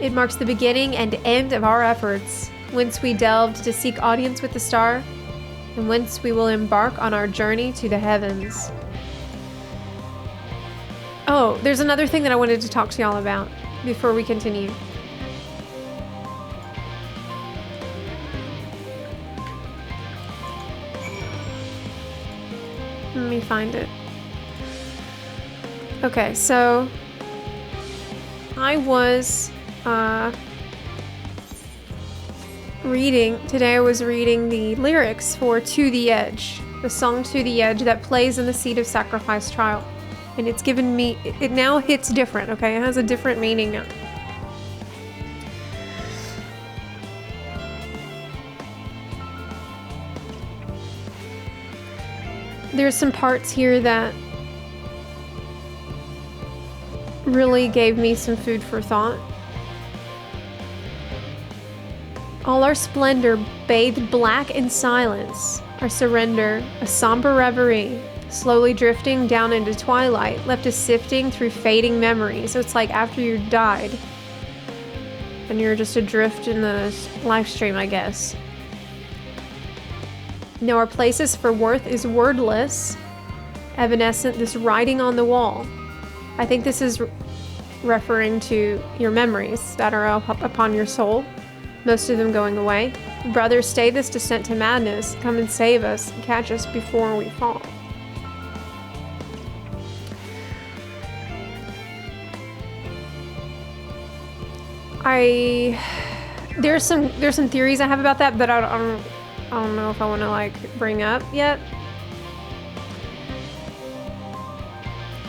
It marks the beginning and end of our efforts, whence we delved to seek audience with the star, and whence we will embark on our journey to the heavens. Oh, there's another thing that I wanted to talk to y'all about before we continue. Let me find it. Okay, so I was today I was reading the lyrics for To the Edge, the song To the Edge that plays in the Seed of Sacrifice trial. And it's given me, it now hits different, okay? It has a different meaning now. There's some parts here that really gave me some food for thought. All our splendor bathed black in silence, our surrender, a somber reverie, slowly drifting down into twilight, left us sifting through fading memories. So it's like after you died, and you're just adrift in the live stream, I guess. Now our places for worth is wordless, evanescent, this writing on the wall. I think this is referring to your memories that are upon your soul, most of them going away. Brothers, stay this descent to madness. Come and save us, and catch us before we fall. There's some theories I have about that, but I don't know if I want to like bring up yet.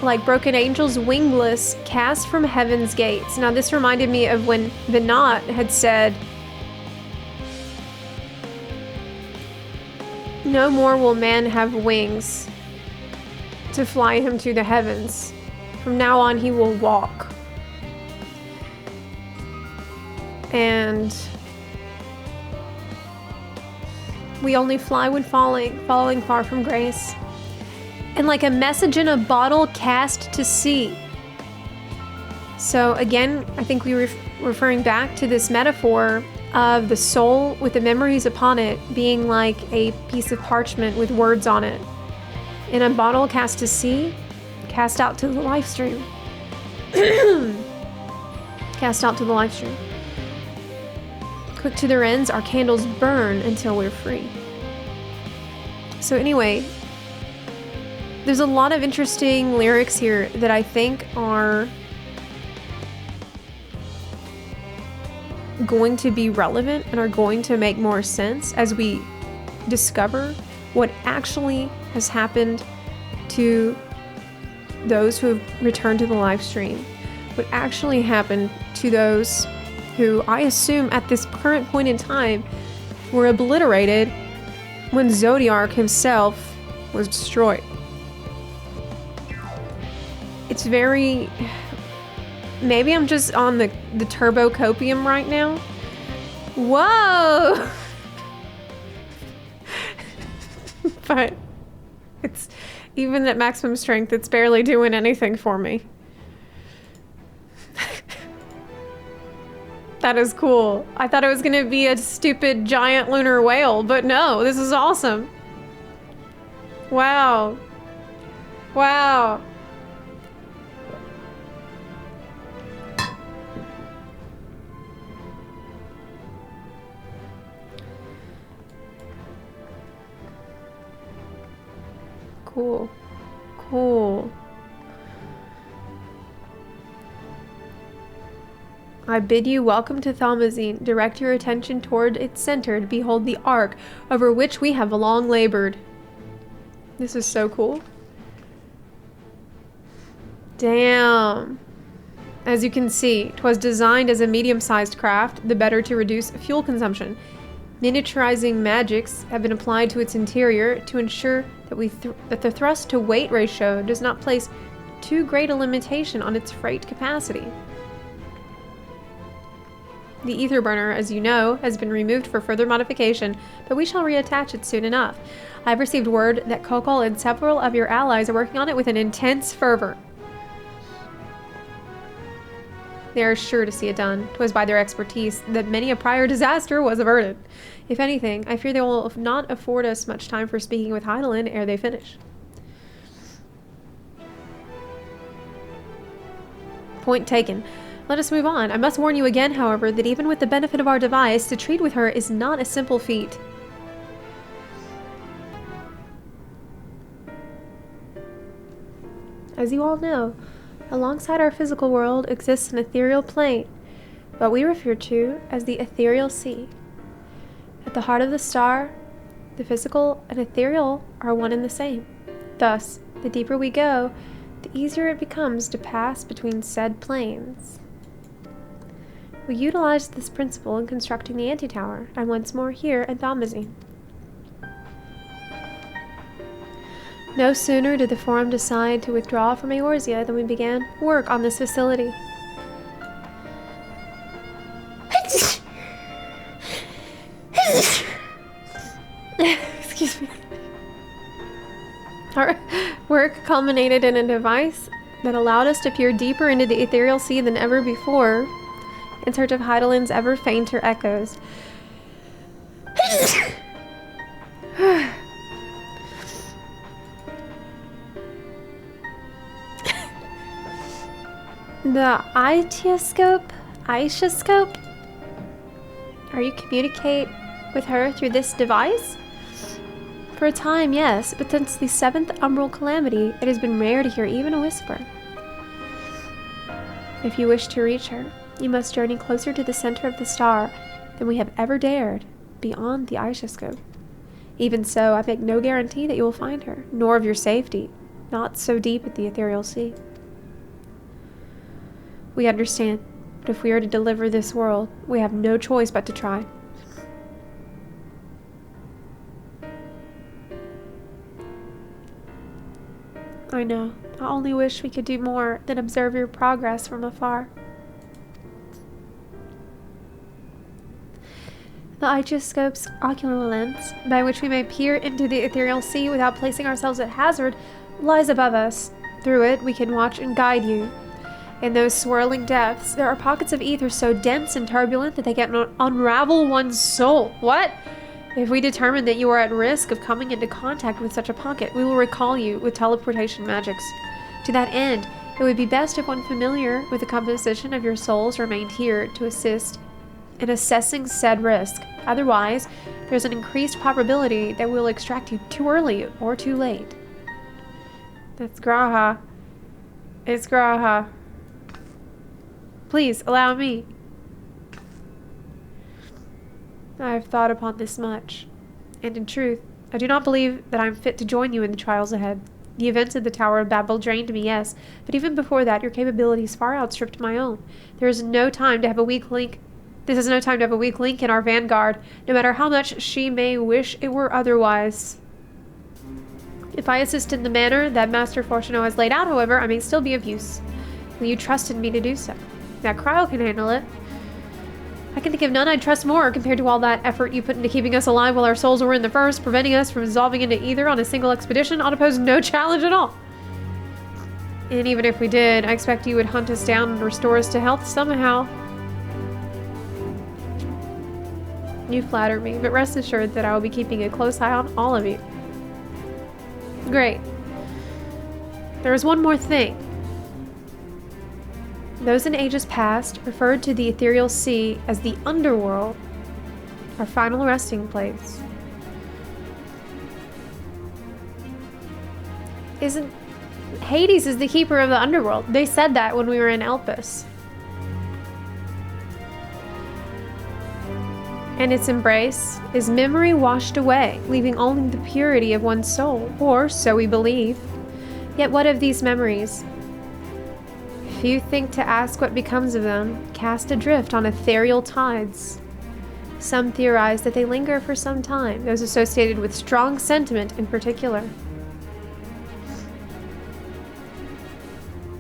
Like broken angels, wingless, cast from heaven's gates. Now this reminded me of when Vinat had said, "No more will man have wings to fly him to the heavens. From now on he will walk." And we only fly when falling far from grace. And like a message in a bottle cast to sea. So again, I think we were referring back to this metaphor of the soul with the memories upon it being like a piece of parchment with words on it. In a bottle cast to sea, cast out to the live stream. Cast out to the live stream. Quick to their ends, our candles burn until we're free. So anyway, there's a lot of interesting lyrics here that I think are going to be relevant and are going to make more sense as we discover what actually has happened to those who have returned to the live stream. What actually happened to those who I assume at this current point in time were obliterated when Zodiark himself was destroyed. It's very... Maybe I'm just on the Turbocopium right now. Whoa! But it's... Even at maximum strength, it's barely doing anything for me. That is cool. I thought it was gonna be a stupid giant lunar whale, but no, this is awesome. Wow. Wow. Cool. Cool. I bid you welcome to Thalmazine. Direct your attention toward its center to behold the ark over which we have long labored. This is so cool. Damn. As you can see, 'twas designed as a medium-sized craft, the better to reduce fuel consumption. Miniaturizing magics have been applied to its interior to ensure that the thrust-to-weight ratio does not place too great a limitation on its freight capacity. The ether burner, as you know, has been removed for further modification, but we shall reattach it soon enough. I've received word that Kokol and several of your allies are working on it with an intense fervor. They are sure to see it done. 'Twas by their expertise that many a prior disaster was averted. If anything, I fear they will not afford us much time for speaking with Hydaelyn ere they finish. Point taken. Let us move on. I must warn you again, however, that even with the benefit of our device, to treat with her is not a simple feat. As you all know, alongside our physical world exists an ethereal plane, what we refer to as the ethereal sea. At the heart of the star, the physical and ethereal are one and the same. Thus, the deeper we go, the easier it becomes to pass between said planes. We utilized this principle in constructing the anti-tower, and once more here at Thalmazine. No sooner did the Forum decide to withdraw from Eorzea than we began work on this facility. Excuse me. Our work culminated in a device that allowed us to peer deeper into the ethereal sea than ever before, in search of Hydaelyn's ever fainter echoes. The Aitiascope? Are you communicate with her through this device? For a time, yes, but since the 7th Umbral Calamity, it has been rare to hear even a whisper. If you wish to reach her, you must journey closer to the center of the star than we have ever dared, beyond the Aitiascope. Even so, I make no guarantee that you will find her, nor of your safety, not so deep at the ethereal sea. We understand, but if we are to deliver this world, we have no choice but to try. I know. I only wish we could do more than observe your progress from afar. The Aitiascope's ocular lens, by which we may peer into the ethereal sea without placing ourselves at hazard, lies above us. Through it, we can watch and guide you. In those swirling depths, there are pockets of ether so dense and turbulent that they can unravel one's soul. What? If we determine that you are at risk of coming into contact with such a pocket, we will recall you with teleportation magics. To that end, it would be best if one familiar with the composition of your souls remained here to assist in assessing said risk. Otherwise, there's an increased probability that we'll extract you too early or too late. That's Graha. It's Graha. Please, allow me. I have thought upon this much, and in truth, I do not believe that I am fit to join you in the trials ahead. The events of the Tower of Babel drained me, yes, but even before that, your capabilities far outstripped my own. This is no time to have a weak link in our vanguard, no matter how much she may wish it were otherwise. If I assist in the manner that Master Fourchenault has laid out, however, I may still be of use. Will you trust in me to do so? That cryo can handle it. I can think of none I'd trust more compared to all that effort you put into keeping us alive while our souls were in the first, preventing us from dissolving into either on a single expedition ought to pose no challenge at all. And even if we did, I expect you would hunt us down and restore us to health somehow. You flatter me, but rest assured that I will be keeping a close eye on all of you. Great. There is one more thing. Those in ages past referred to the ethereal sea as the underworld, our final resting place. isn't... Hades is the keeper of the underworld. They said that when we were in Elpis. And its embrace is memory washed away, leaving only the purity of one's soul, or so we believe. Yet what of these memories? If you think to ask what becomes of them, cast adrift on ethereal tides. Some theorize that they linger for some time, those associated with strong sentiment in particular.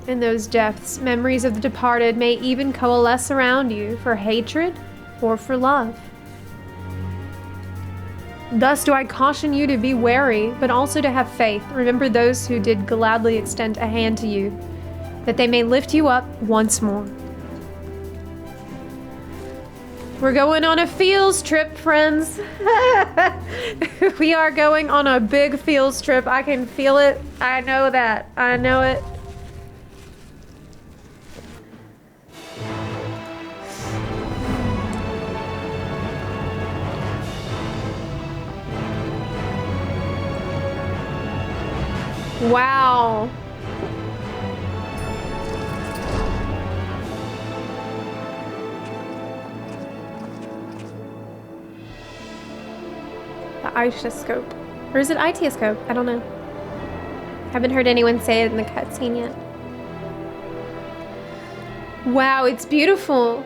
In those depths, memories of the departed may even coalesce around you for hatred or for love. Thus do I caution you to be wary, but also to have faith. Remember those who did gladly extend a hand to you, that they may lift you up once more. We're going on a fields trip, friends. We are going on a big fields trip. I can feel it. I know that. I know it. Wow. The Aitiascope. Or is it Aitiascope? I don't know. Haven't heard anyone say it in the cutscene yet. Wow, it's beautiful.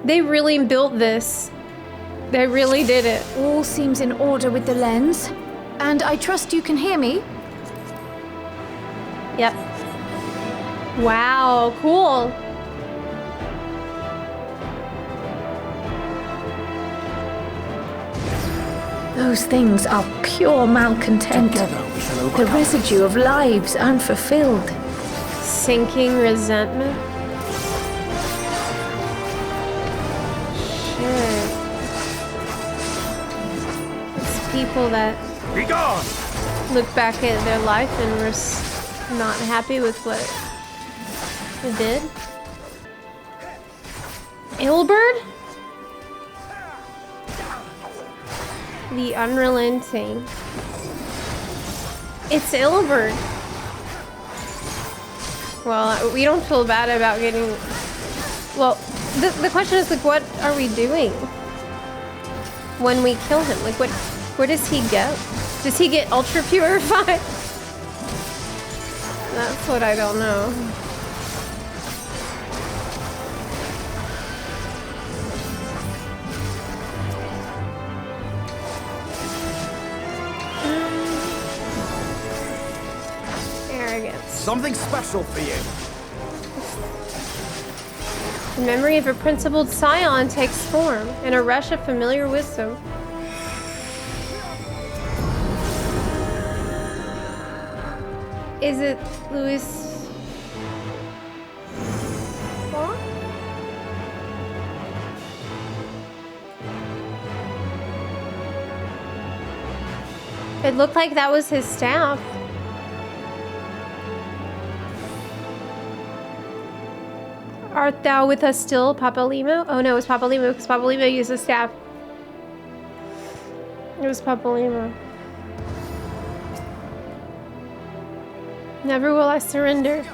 They really built this. They really did it. All seems in order with the lens. And I trust you can hear me? Yep. Wow, cool. Those things are pure malcontent. The residue of lives unfulfilled. Sinking resentment. Shit. It's people that Be gone! look back at their life and were not happy with what it did. Ilberd? The Unrelenting. It's Ilberd. Well, we don't feel bad about getting... Well, the question is, like, what are we doing when we kill him? Like, where does he go? Does he get ultra purified? That's what I don't know. Arrogance. Something special for you. The memory of a principled scion takes form in a rush of familiar wisdom. Is it Louis? What? It looked like that was his staff. Art thou with us still, Papalimo? Oh no, it was Papalimo, because Papalimo used the staff. It was Papalimo. Never will I surrender.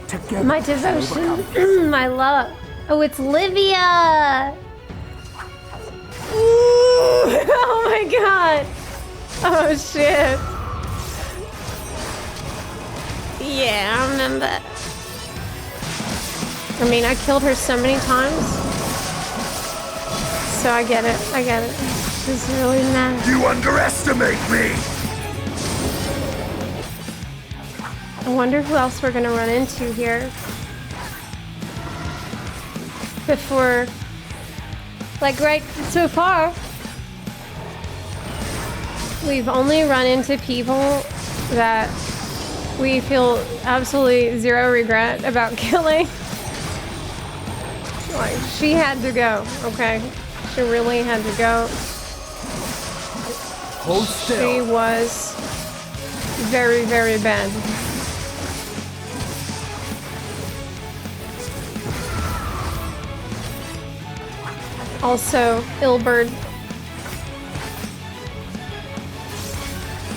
Together, My devotion, my love. Oh, it's Livia! Ooh, oh my god! Oh shit. Yeah, I remember. I mean, I killed her so many times. So I get it, I get it. It's really mad. You underestimate me! I wonder who else we're gonna run into here. Before, like right so far, we've only run into people that we feel absolutely zero regret about killing. Like, she had to go, okay? She really had to go. Hold still. She was very, very bad. Also, Ilberd.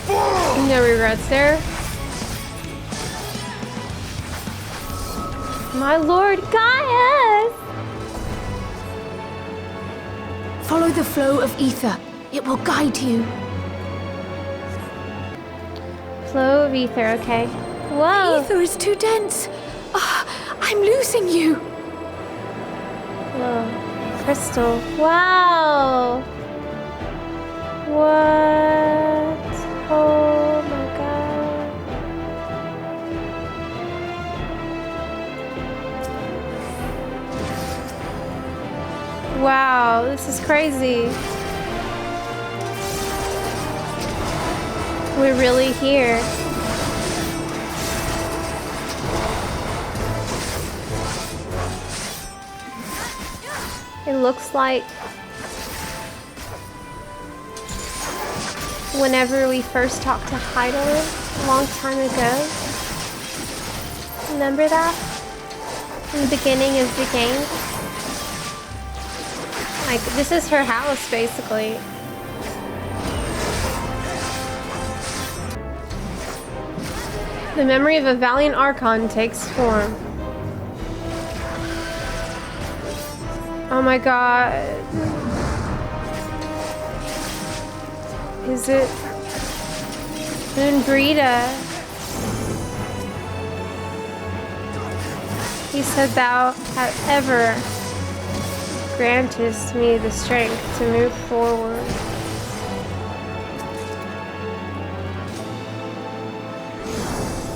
For No regrets there. My lord Gaius! Follow the flow of ether. It will guide you. Flow of ether, okay. Whoa! The ether is too dense. I'm losing you. Whoa. Crystal. Wow! What? Oh my god. Wow, this is crazy. We're really here. It looks like whenever we first talked to Hydaelyn a long time ago. Remember that? In the beginning of the game? Like, this is her house, basically. The memory of a valiant Archon takes form. Oh my god. Is it Moenbryda? He said, "Thou hast ever grantest me the strength to move forward."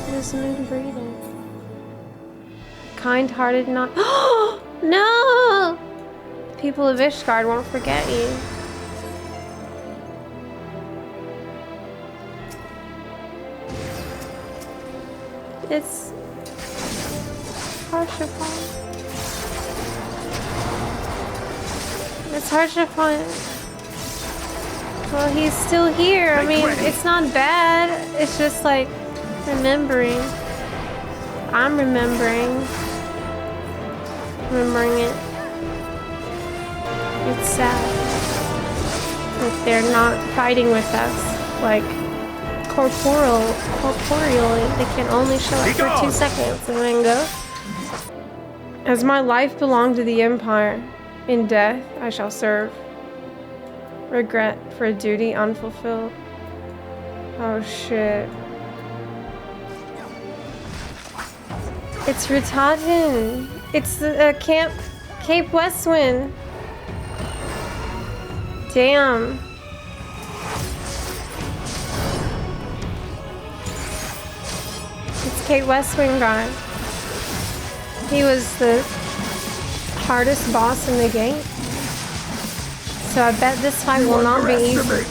Who's Moenbryda? Kind-hearted, not. No! People of Ishgard won't forget you. It's Harshaphon. It's Harshaphon. Well, he's still here. I mean, it's not bad. It's just like remembering. I'm remembering. Remembering it. It's sad that they're not fighting with us, like corporeally. They can only show up for 2 seconds and then go. As my life belonged to the Empire, in death I shall serve. Regret for a duty unfulfilled. Oh shit. It's Ritaten. It's the Cape Westwind. Damn. It's Cape Westwind guy. He was the hardest boss in the game. So I bet this fight will not be easy.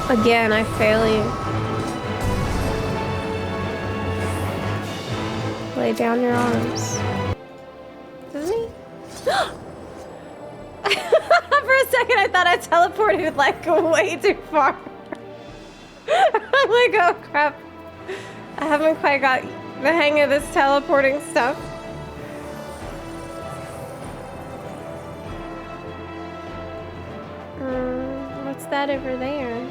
Again, I fail you. Lay down your arms. Doesn't he? For a second, I thought I teleported like way too far. I'm like, oh crap. I haven't quite got the hang of this teleporting stuff. What's that over there?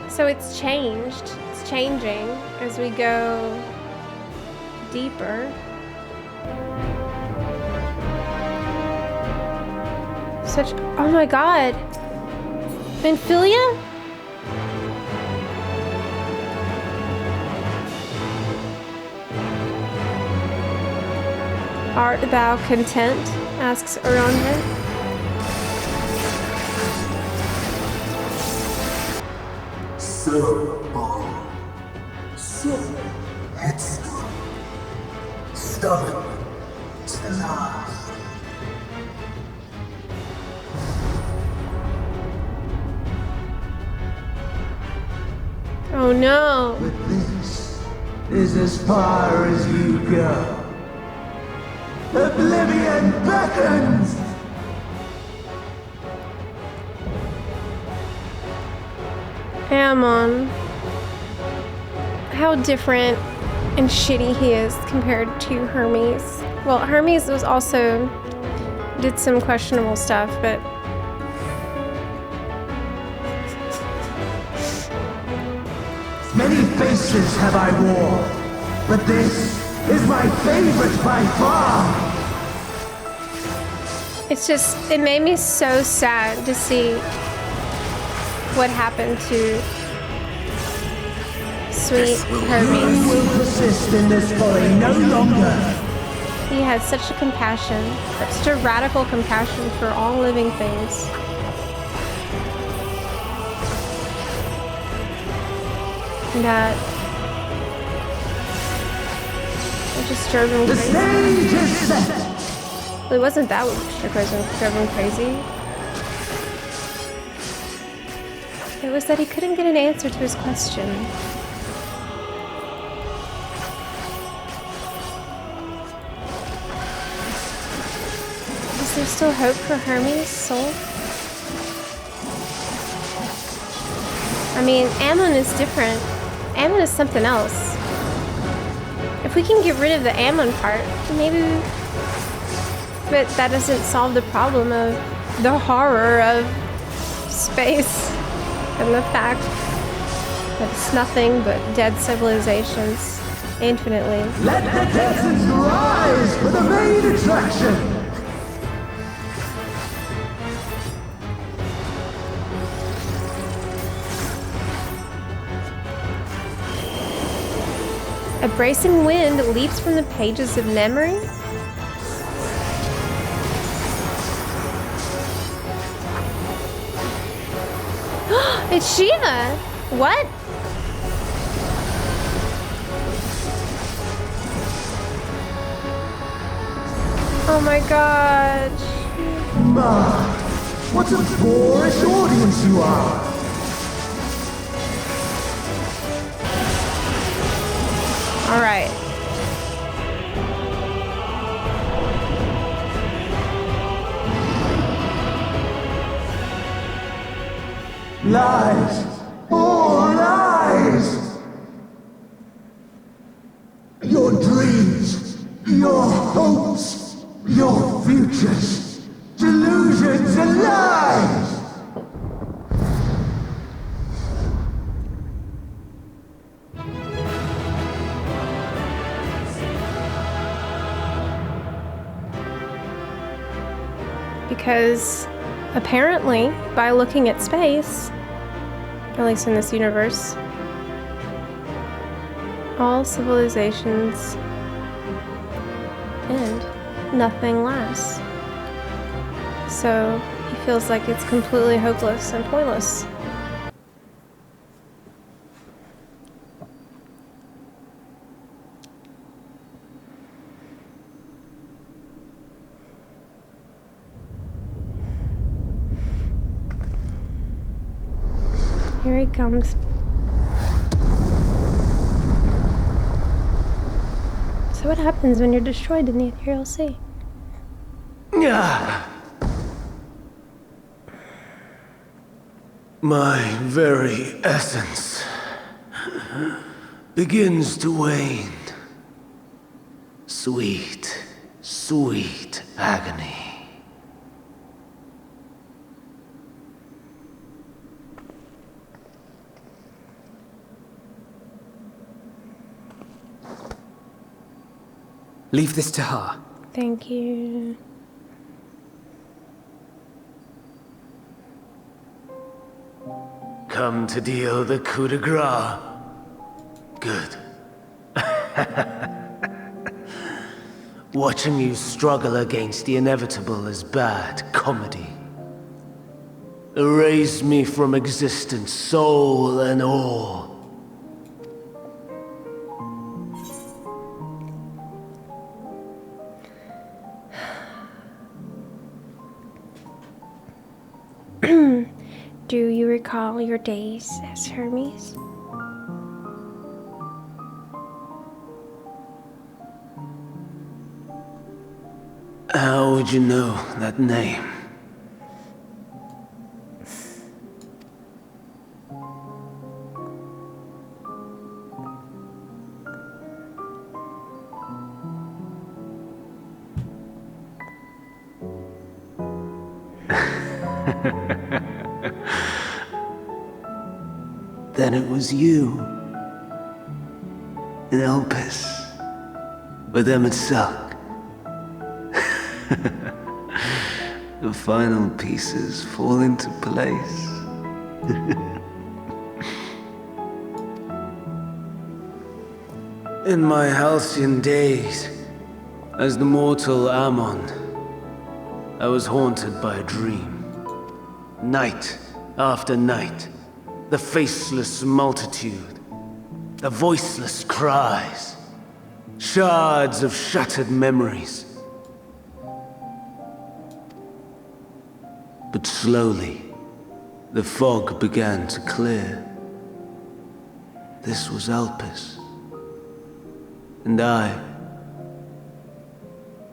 So it's changed. It's changing as we go deeper. Oh my god. Minfilia? Art thou content? Asks Urianger. So headstrong, stubborn to the last. Oh no. But this is as far as you go. Oblivion beckons! Amon. How different and shitty he is compared to Hermes. Well, Hermes was also did some questionable stuff, but Many faces have I worn, but this is my favorite by far. it's just, it made me so sad to see what happened to sweet Hermes. Will persist in this folly no longer. He had such a compassion, such a radical compassion for all living things. That it just drove him The crazy. stage is set. Well, it wasn't that which drove him crazy. It was that he couldn't get an answer to his question. Is there still hope for Hermes' soul? I mean, Amon is different. Amon is something else. If we can get rid of the Amon part, maybe... But that doesn't solve the problem of the horror of space and the fact that it's nothing but dead civilizations infinitely. Let the deserts rise for the main attraction. A bracing wind leaps from the pages of memory? It's Shiva! What? Oh my god. Ma, what a boorish audience you are. All right. Lies! All lies! Your dreams, your hopes, your futures, delusions and lies! Because apparently, by looking at space, at least in this universe, all civilizations end. Nothing lasts. So he feels like it's completely hopeless and pointless. Here he comes. So what happens when you're destroyed in the Ethereal Sea? My very essence begins to wane. Sweet, sweet agony. Leave this to her. Thank you. Come to deal the coup de grace. Good. Watching you struggle against the inevitable is bad comedy. Erase me from existence, soul and all. Do you recall your days as Hermes? How would you know that name? Then it was you. In Elpis. With Emmet-Selk. The final pieces fall into place. In my halcyon days, as the mortal Amon, I was haunted by a dream. Night after night, the faceless multitude, the voiceless cries, shards of shattered memories. But slowly, the fog began to clear. This was Elpis. And I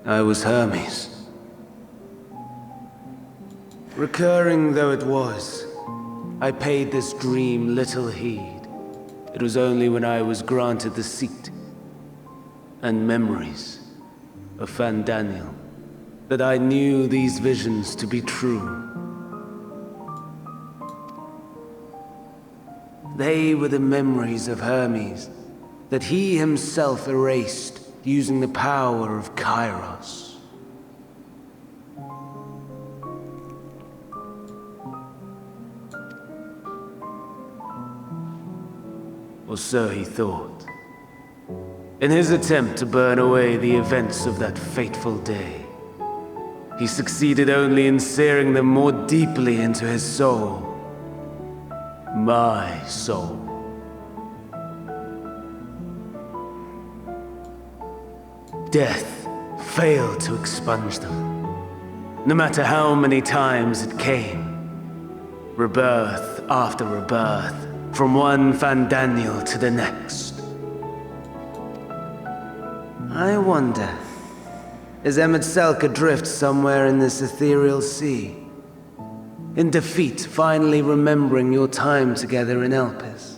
was Hermes. Recurring though it was, I paid this dream little heed. It was only when I was granted the seat and memories of Fandaniel that I knew these visions to be true. They were the memories of Hermes that he himself erased using the power of Kairos. Or so he thought. In his attempt to burn away the events of that fateful day, he succeeded only in searing them more deeply into his soul. My soul. Death failed to expunge them, no matter how many times it came. Rebirth after rebirth, from one Fandaniel to the next. I wonder, is Emmet-Selk adrift somewhere in this ethereal sea? In defeat, finally remembering your time together in Elpis?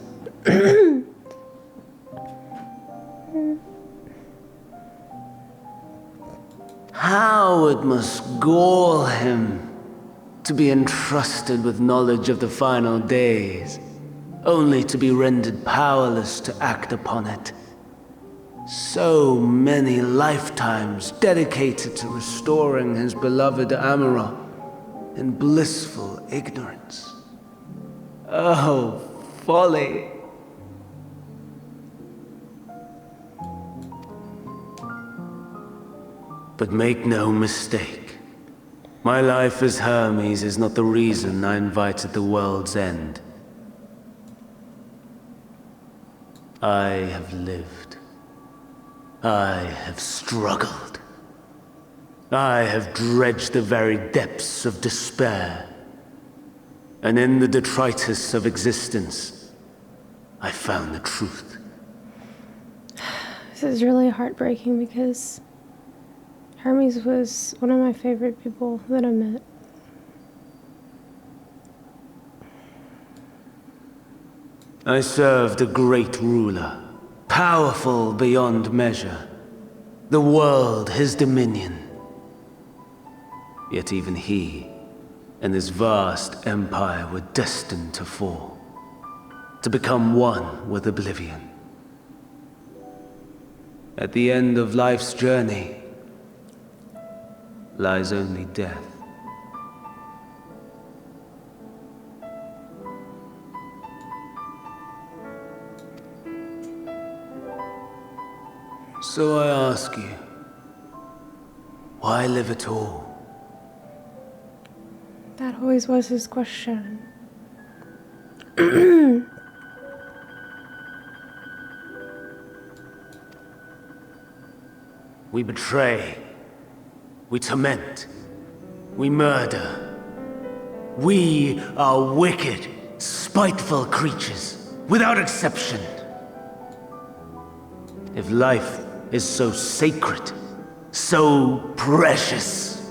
How it must gall him to be entrusted with knowledge of the final days, only to be rendered powerless to act upon it. So many lifetimes dedicated to restoring his beloved Amarok in blissful ignorance. Oh, folly! But make no mistake, my life as Hermes is not the reason I invited the world's end. I have lived. I have struggled. I have dredged the very depths of despair. And in the detritus of existence, I found the truth. This is really heartbreaking because Hermes was one of my favorite people that I met. I served a great ruler, powerful beyond measure. The world his dominion. Yet even he and his vast empire were destined to fall, to become one with oblivion. At the end of life's journey lies only death. So I ask you, why live at all? That always was his question. We betray. We torment. We murder. We are wicked, spiteful creatures, without exception. If life is so sacred, so precious,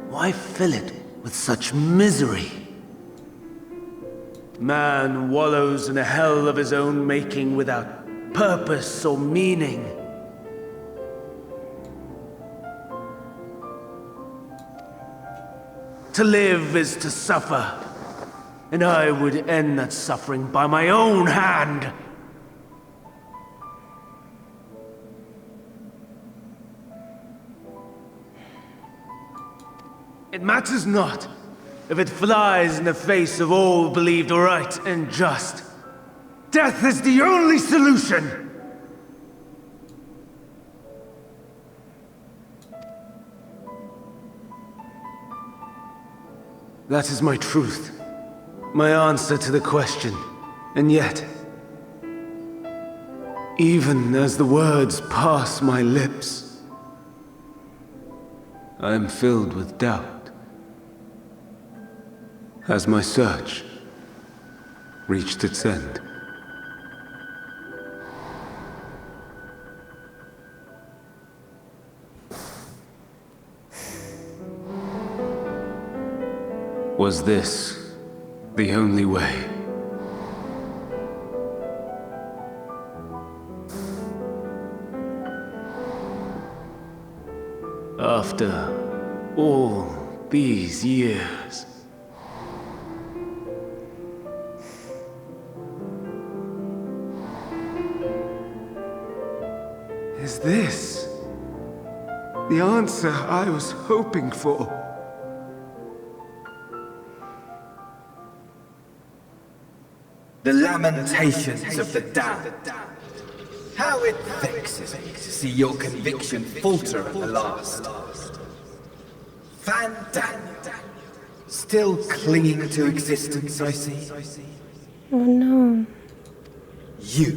why fill it with such misery? Man wallows in a hell of his own making without purpose or meaning. To live is to suffer. And I would end that suffering by my own hand. It matters not if it flies in the face of all believed right and just. Death is the only solution! That is my truth. My answer to the question. And yet, even as the words pass my lips, I am filled with doubt. Has my search reached its end? Was this the only way? After all these years. Is this the answer I was hoping for? The lamentations of the damned. How it vexes me to see your conviction falter at the last. Van Daniel, still clinging to existence, I see. Oh no. You,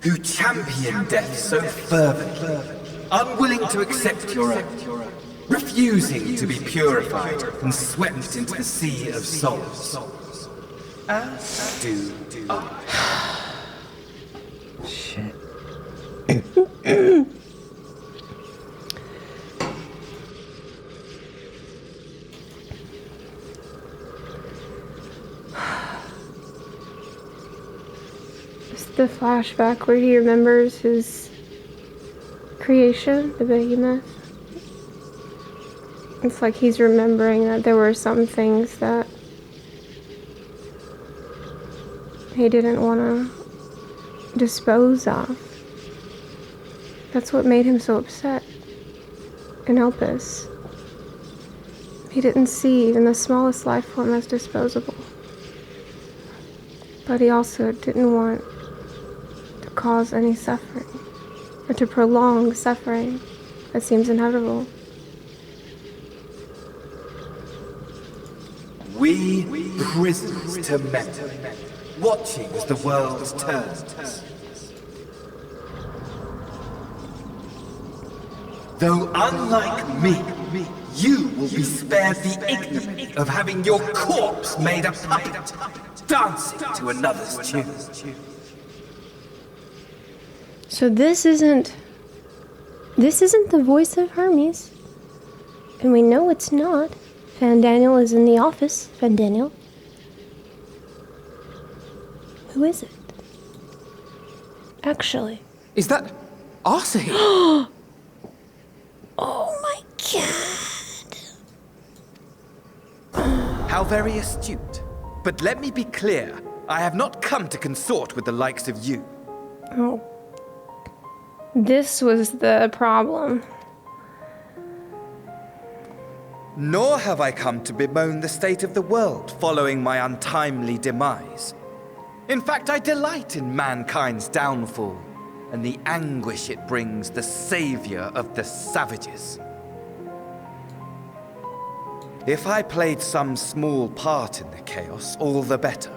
who champion death so fervently, unwilling to accept your own, refusing to be purified and swept into the sea of souls. As do I. Shit. It's the flashback where he remembers his creation, the behemoth. It's like he's remembering that there were some things that he didn't want to dispose of. That's what made him so upset in Elpis. He didn't see even the smallest life form as disposable. But he also didn't want to cause any suffering, or to prolong suffering that seems inevitable. We prisoners to men, watching as the world turns. Though unlike me, you will be spared the ignominy of having your corpse made a puppet, dancing to another's tune. So this isn't the voice of Hermes. And we know it's not. Van Daniel is in the office. Van Daniel. Who is it? Actually. Is that Alisaie? Oh my god. How very astute. But let me be clear. I have not come to consort with the likes of you. Oh. This was the problem. Nor have I come to bemoan the state of the world following my untimely demise. In fact, I delight in mankind's downfall and the anguish it brings the savior of the savages. If I played some small part in the chaos, all the better.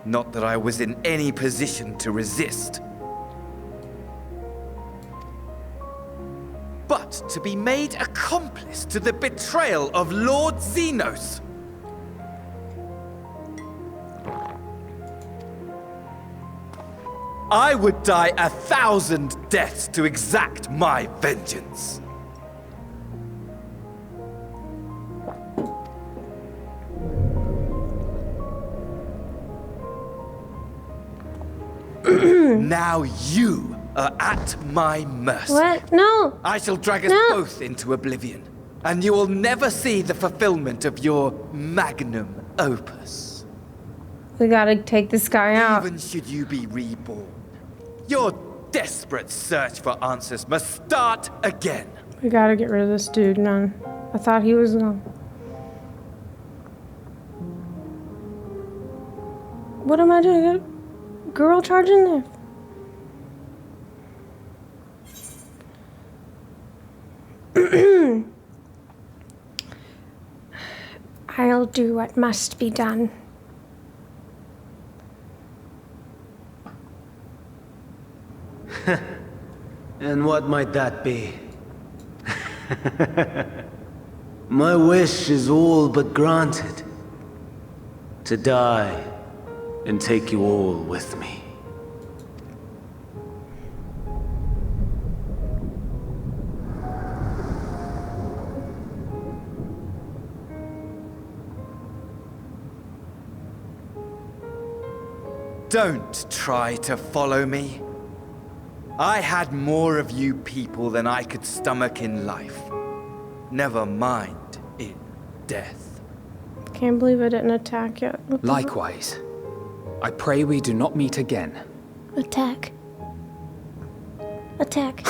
Not that I was in any position to resist. But to be made accomplice to the betrayal of Lord Zenos. I would die 1,000 deaths to exact my vengeance. Now you are at my mercy. What? No. I shall drag us both into oblivion. and you will never see the fulfillment of your magnum opus. We gotta take this guy out. Even should you be reborn, your desperate search for answers must start again. We gotta get rid of this dude, man. I thought he was gone. What am I doing? Got a girl charging there? I'll do what must be done. And what might that be? My wish is all but granted. To die and take you all with me. Don't try to follow me. I had more of you people than I could stomach in life. Never mind in death. Can't believe I didn't attack yet. Likewise. I pray we do not meet again. Attack. Attack.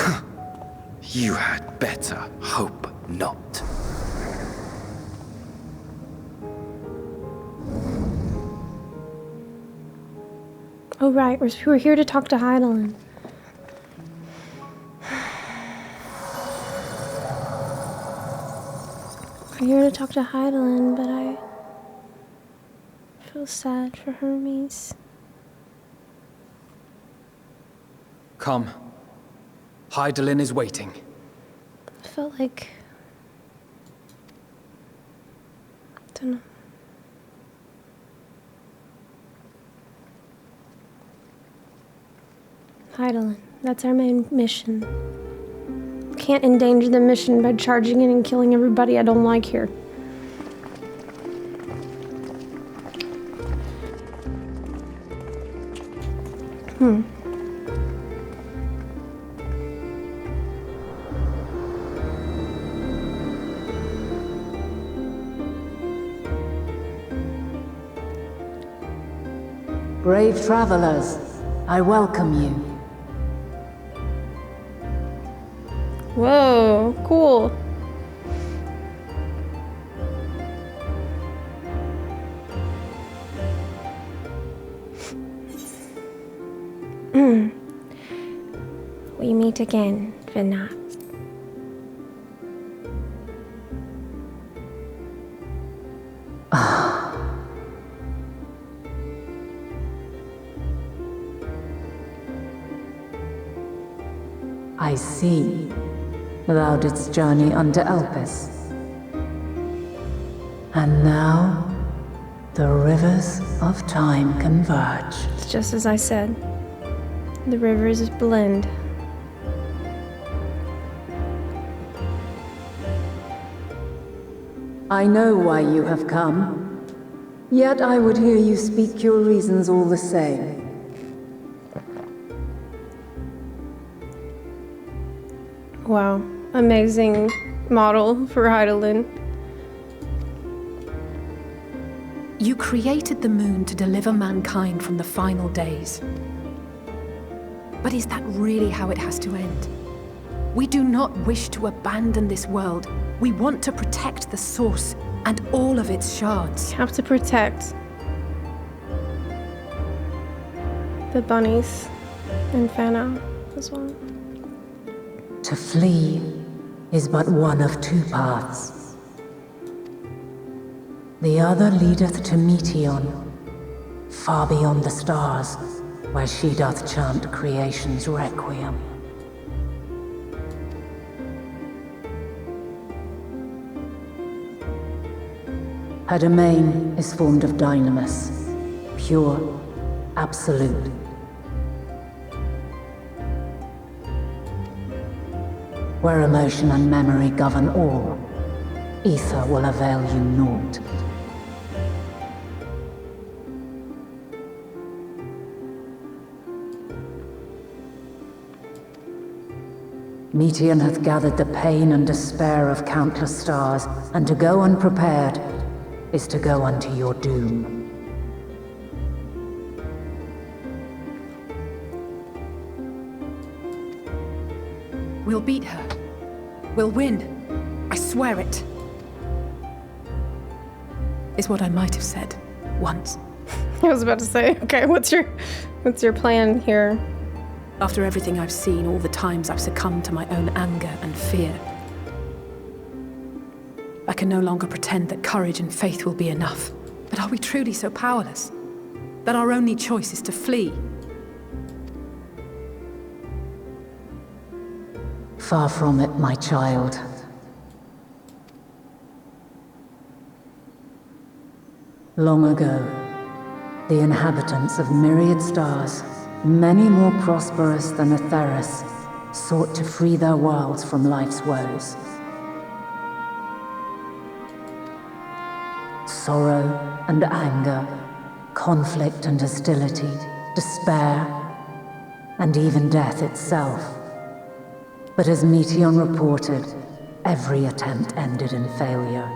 You had better hope not. Oh right, we're here to talk to Hydaelyn. We're here to talk to Hydaelyn, but I feel sad for Hermes. Come. Hydaelyn is waiting. I felt like... I don't know. Hydaelyn, that's our main mission. Can't endanger the mission by charging in and killing everybody I don't like here. Brave travelers, I welcome you. Whoa, cool. We meet again, Vinat. I see. Thou didst journey under Elpis. And now, the rivers of time converge. It's just as I said. The rivers blend. I know why you have come. Yet I would hear you speak your reasons all the same. Wow. Amazing model for Hydaelyn. You created the moon to deliver mankind from the final days. But is that really how it has to end? We do not wish to abandon this world. We want to protect the source and all of its shards. Have to protect the bunnies and Fana as well. To flee is but one of two paths. The other leadeth to Meteon, far beyond the stars, where she doth chant creation's requiem. Her domain is formed of dynamis, pure, absolute. Where emotion and memory govern all, ether will avail you naught. Meteon hath gathered the pain and despair of countless stars, and to go unprepared is to go unto your doom. We'll beat her. We'll win. I swear it. Is what I might have said once. I was about to say, okay, what's your plan here? After everything I've seen, all the times I've succumbed to my own anger and fear, I can no longer pretend that courage and faith will be enough. But are we truly so powerless? That our only choice is to flee? Far from it, my child. Long ago, the inhabitants of myriad stars, many more prosperous than Atheris, sought to free their worlds from life's woes. Sorrow and anger, conflict and hostility, despair, and even death itself. But as Meteon reported, every attempt ended in failure.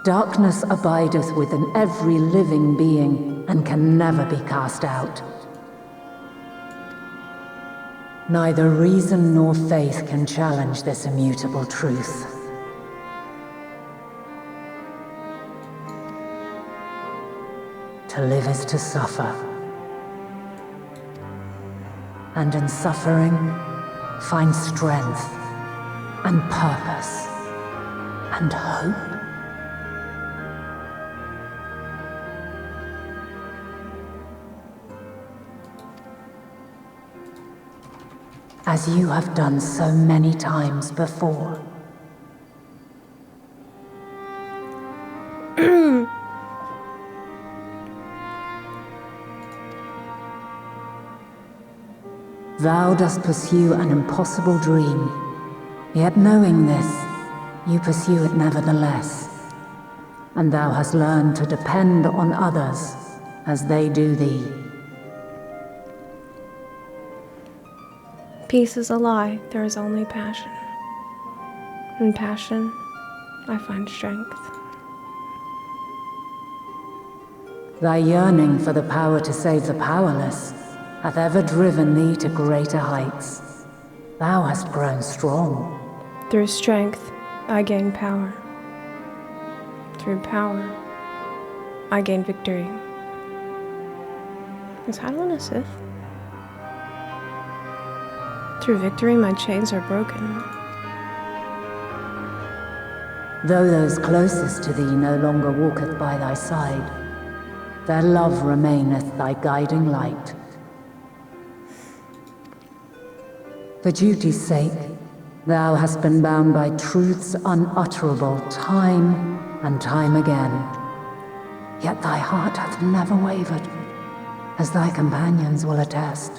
Darkness abideth within every living being, and can never be cast out. Neither reason nor faith can challenge this immutable truth. To live is to suffer. And in suffering, find strength, and purpose, and hope. As you have done so many times before. Thou dost pursue an impossible dream, yet knowing this, you pursue it nevertheless. And thou hast learned to depend on others as they do thee. Peace is a lie. There is only passion. In passion, I find strength. Thy yearning for the power to save the powerless hath ever driven thee to greater heights. Thou hast grown strong. Through strength, I gain power. Through power, I gain victory. Is Hydaelyn a Sith? Through victory, my chains are broken. Though those closest to thee no longer walketh by thy side, their love remaineth thy guiding light. For duty's sake, thou hast been bound by truths unutterable time and time again. Yet thy heart hath never wavered, as thy companions will attest.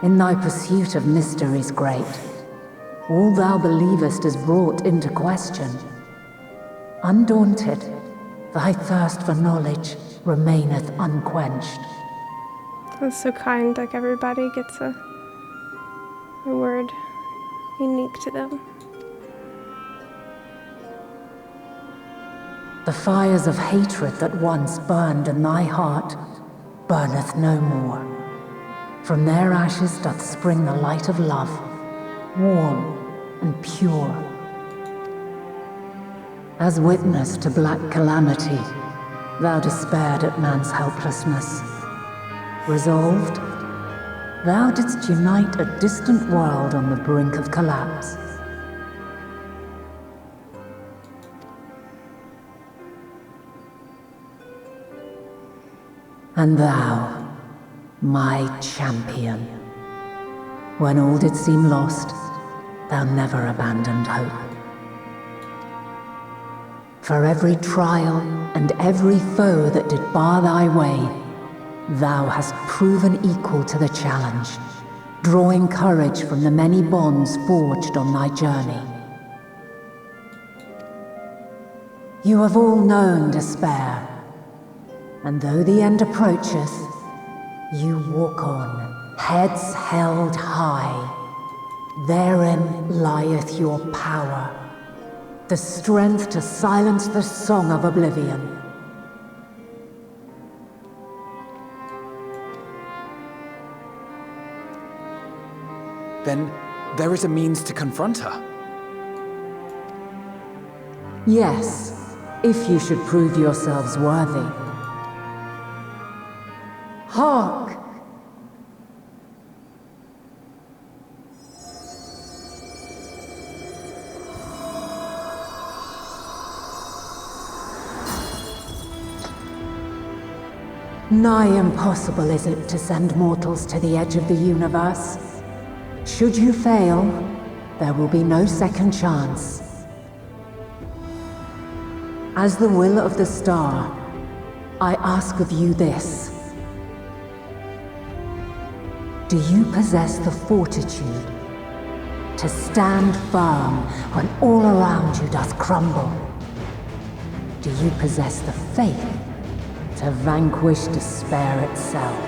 In thy pursuit of mysteries great, all thou believest is brought into question. Undaunted, thy thirst for knowledge remaineth unquenched. That's so kind, like everybody gets a word unique to them. The fires of hatred that once burned in thy heart burneth no more. From their ashes doth spring the light of love, warm and pure. As witness to black calamity, thou despaired at man's helplessness. Resolved, thou didst unite a distant world on the brink of collapse. And thou, my champion, when all did seem lost, thou never abandoned hope. For every trial and every foe that did bar thy way, thou hast proven equal to the challenge, drawing courage from the many bonds forged on thy journey. You have all known despair, And though the end approacheth, you walk on, heads held high. Therein lieth your power, the strength to silence the song of oblivion. Then there is a means to confront her. Yes, if you should prove yourselves worthy. Hark! Nigh impossible is it to send mortals to the edge of the universe. Should you fail, there will be no second chance. As the will of the star, I ask of you this. Do you possess the fortitude to stand firm when all around you doth crumble? Do you possess the faith to vanquish despair itself?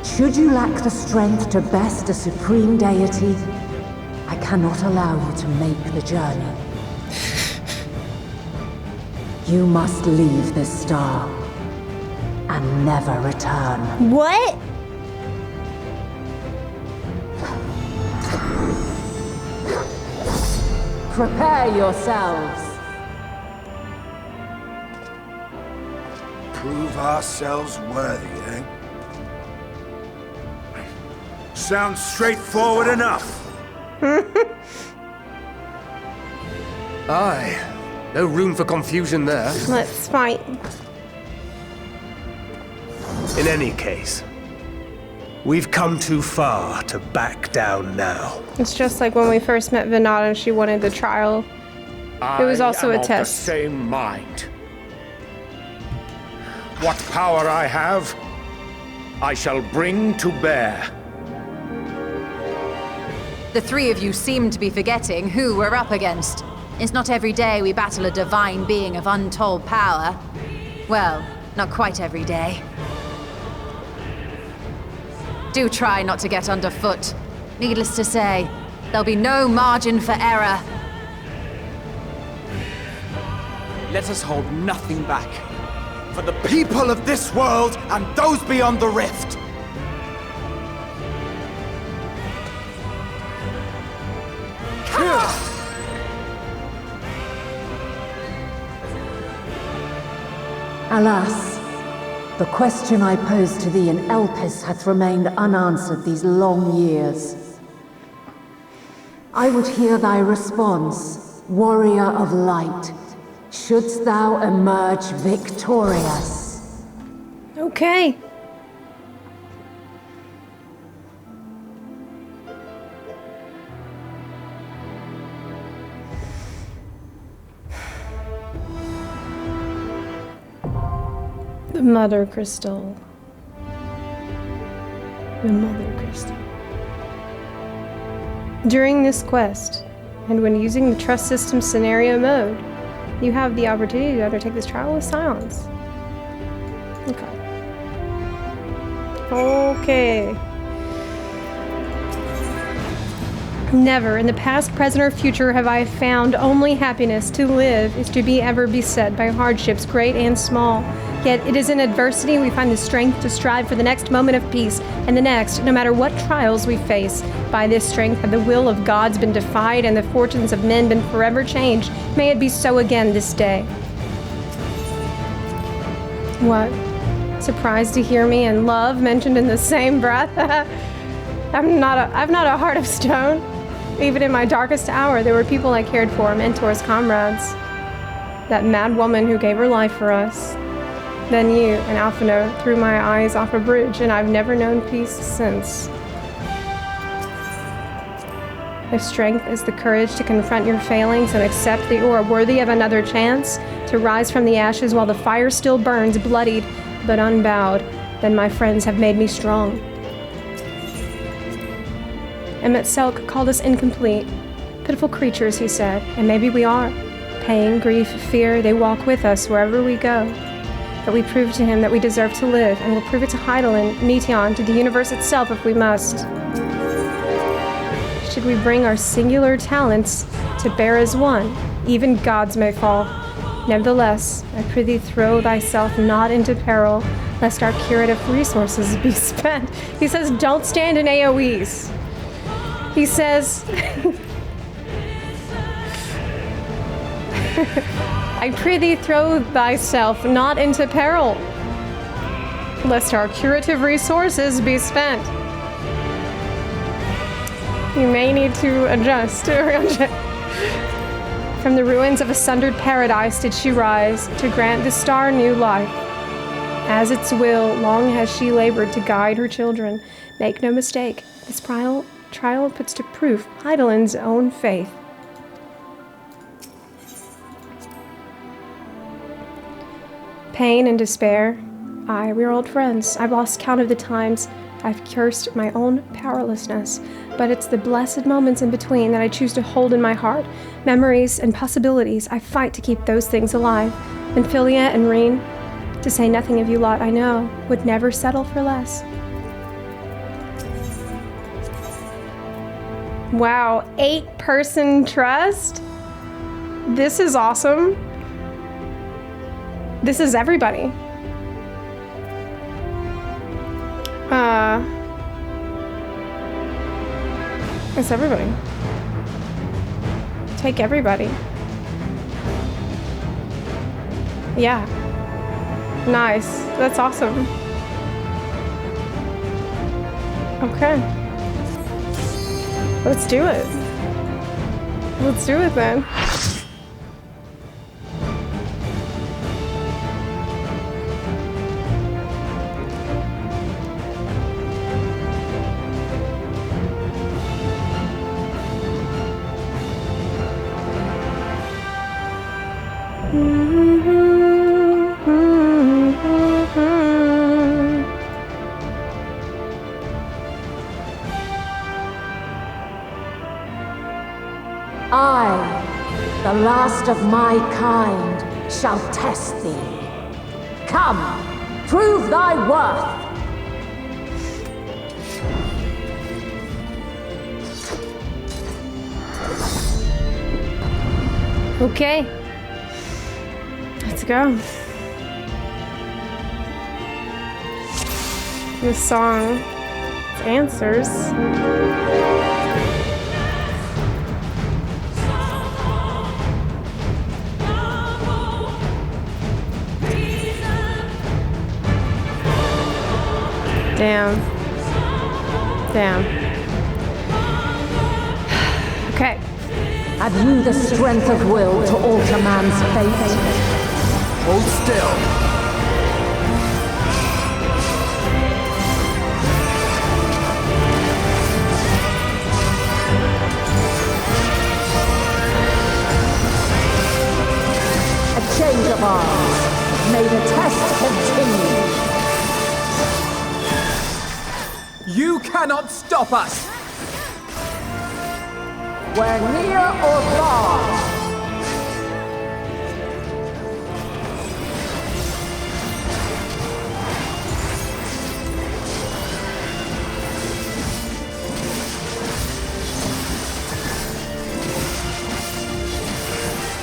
Should you lack the strength to best a supreme deity, I cannot allow you to make the journey. You must leave this star and never return. What? Prepare yourselves. Prove ourselves worthy, eh? Sounds straightforward enough. Aye. No room for confusion there. Let's fight. In any case, we've come too far to back down now. It's just like when we first met Venata and she wanted the trial. It was also a test. The same mind. What power I have, I shall bring to bear. The three of you seem to be forgetting who we're up against. It's not every day we battle a divine being of untold power. Well, not quite every day. Do try not to get underfoot. Needless to say, there'll be no margin for error. Let us hold nothing back. For the people of this world and those beyond the rift. Alas, the question I posed to thee in Elpis hath remained unanswered these long years. I would hear thy response, warrior of light, shouldst thou emerge victorious. Okay. The Mother Crystal. The Mother Crystal. During this quest, and when using the Trust System scenario mode, you have the opportunity to undertake this trial with Scions. Okay. Never, in the past, present, or future, have I found only happiness. To live is to be ever beset by hardships, great and small. Yet it is in adversity we find the strength to strive for the next moment of peace, and the next, no matter what trials we face. By this strength have the will of gods been defied, and the fortunes of men been forever changed. May it be so again this day. What? Surprised to hear me and love mentioned in the same breath? I've not a heart of stone. Even in my darkest hour, there were people I cared for, mentors, comrades. That mad woman who gave her life for us. Then you and Alphinaud threw my eyes off a bridge, and I've never known peace since. If strength is the courage to confront your failings and accept that you are worthy of another chance to rise from the ashes while the fire still burns, bloodied but unbowed, then my friends have made me strong. Emmett Selk called us incomplete, pitiful creatures, he said, and maybe we are. Pain, grief, fear, they walk with us wherever we go. That we prove to him that we deserve to live, and we'll prove it to Hydaelyn, Meteon, to the universe itself if we must. Should we bring our singular talents to bear as one, even gods may fall. Nevertheless, I prithee throw thyself not into peril, lest our curative resources be spent. He says, don't stand in AoEs. He says, I prithee throw thyself not into peril, lest our curative resources be spent. You may need to adjust. From the ruins of a sundered paradise did she rise, to grant the star new life. As its will, long has she labored to guide her children. Make no mistake, this trial puts to proof Hydaelyn's own faith. Pain and despair. Aye, we are old friends. I've lost count of the times I've cursed my own powerlessness, but it's the blessed moments in between that I choose to hold in my heart. Memories and possibilities, I fight to keep those things alive. And Philia and Reen, to say nothing of you lot I know, would never settle for less. Wow, 8-person trust? This is awesome. This is everybody. It's everybody. Take everybody. Yeah. Nice. That's awesome. Okay. Let's do it. Let's do it then. I, the last of my kind, shall test thee. Come, prove thy worth. Okay. Let's go. This song answers. Damn. Okay. Have you the strength of will to alter man's fate? Hold still. A change of arms. May the test continue. You cannot stop us! We're near or far.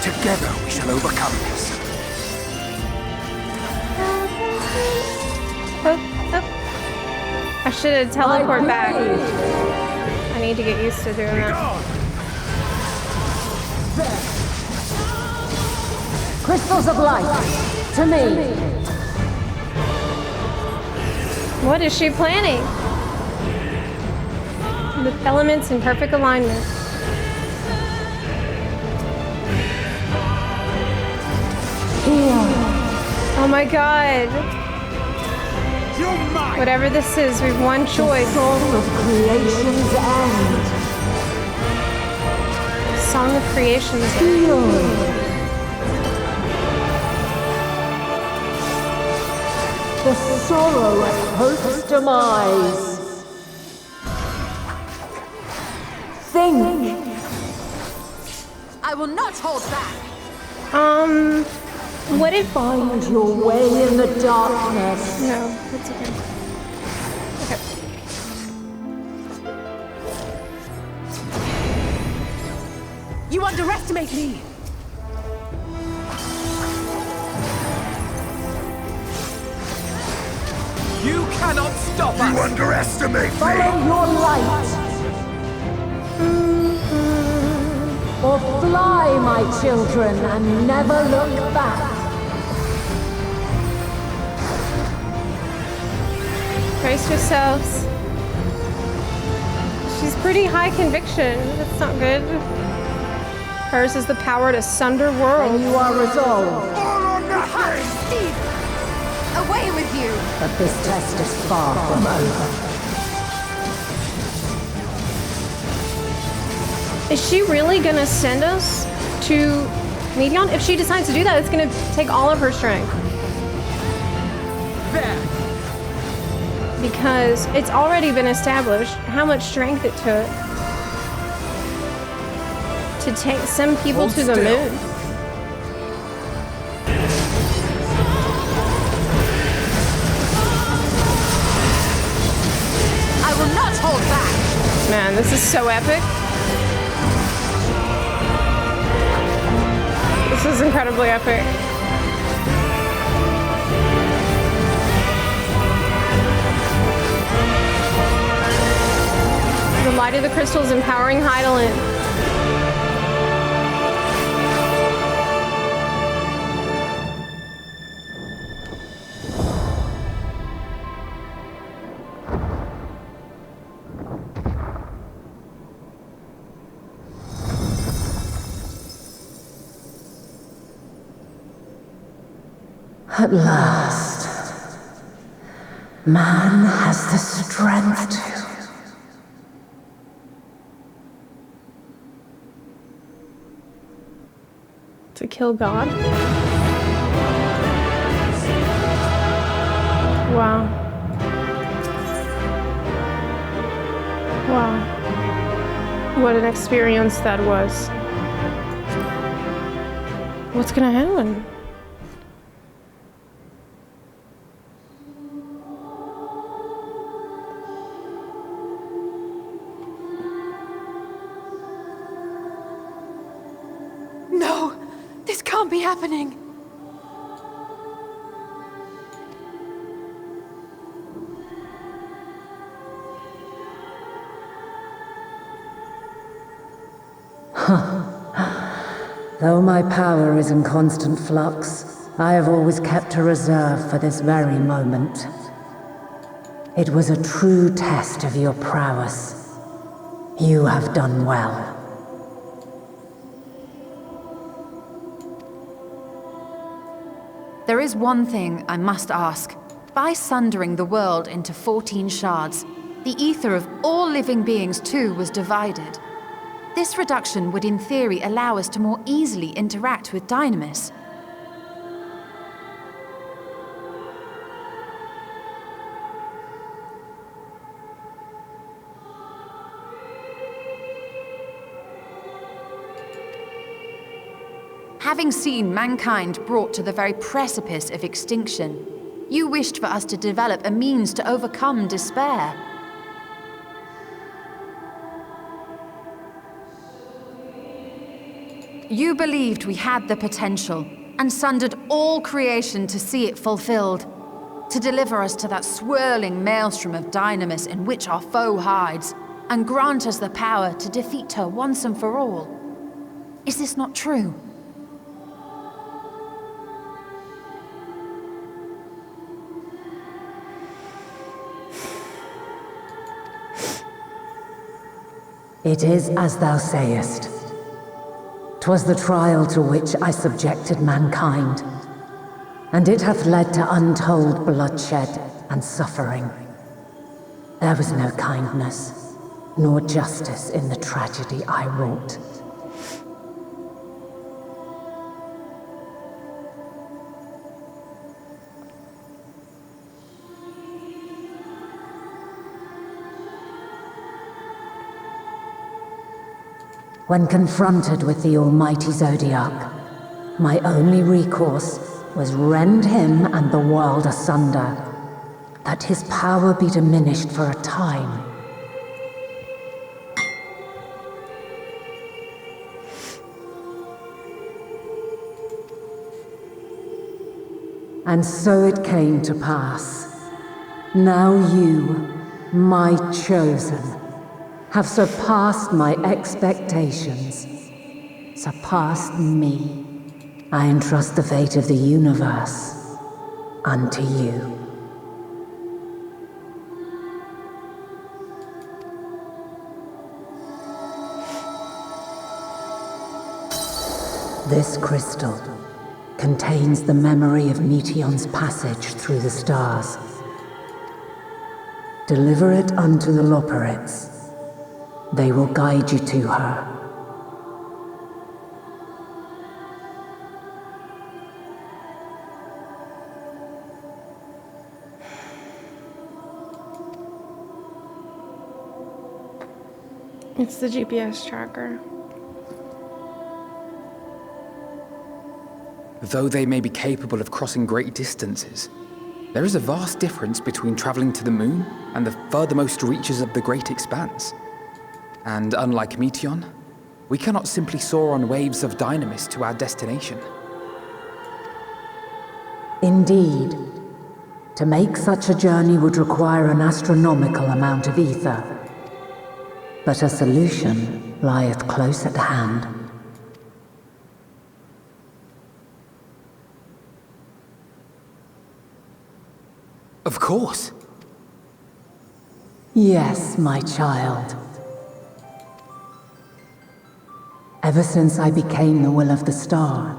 Together we shall overcome this. I should have teleported back. I need to get used to doing that. Crystals of light, to me. What is she planning? The elements in perfect alignment. Here. Oh my god. Whatever this is, we've one choice. Song of creation's end. Song of creation's end. The sorrow of hope's demise. Think. I will not hold back. What if... Find your way in the darkness. No, that's okay. Okay. You underestimate me! You cannot stop us! You underestimate me! Follow your light! Or fly, my children, and never look back! Brace yourselves. She's pretty high conviction. That's not good. Hers is the power to sunder worlds. And you are resolved. All or nothing! Steve! Away with you! But this test is far from over. Is she really gonna send us to Medion? If she decides to do that, it's gonna take all of her strength. There! Because it's already been established how much strength it took to take some people Hold to the still. moon. I will not hold back! Man, this is so epic. This is incredibly epic. The light of the crystals empowering Hydaelyn. At last, man has the strength To kill God? Wow. Wow. What an experience that was. What's gonna happen? No! This can't be happening! Though my power is in constant flux, I have always kept a reserve for this very moment. It was a true test of your prowess. You have done well. There is one thing I must ask. By sundering the world into 14 shards, the ether of all living beings too was divided. This reduction would in theory allow us to more easily interact with Dynamis. Having seen mankind brought to the very precipice of extinction, you wished for us to develop a means to overcome despair. You believed we had the potential, and sundered all creation to see it fulfilled, to deliver us to that swirling maelstrom of Dynamis in which our foe hides, and grant us the power to defeat her once and for all. Is this not true? It is as thou sayest. 'Twas the trial to which I subjected mankind, and it hath led to untold bloodshed and suffering. There was no kindness, nor justice in the tragedy I wrought. When confronted with the almighty Zodiac, My only recourse was rend him and the world asunder, that his power be diminished for a time. And so it came to pass. Now you, my chosen, have surpassed my expectations, surpassed me. I entrust the fate of the universe unto you. This crystal contains the memory of Meteion's passage through the stars. Deliver it unto the Loporrits. They will guide you to her. It's the GPS tracker. Though they may be capable of crossing great distances, there is a vast difference between traveling to the moon and the furthermost reaches of the great expanse. And unlike Meteion, we cannot simply soar on waves of dynamis to our destination. Indeed. To make such a journey would require an astronomical amount of ether. But a solution lieth close at hand. Of course. Yes, my child. Ever since I became the will of the star,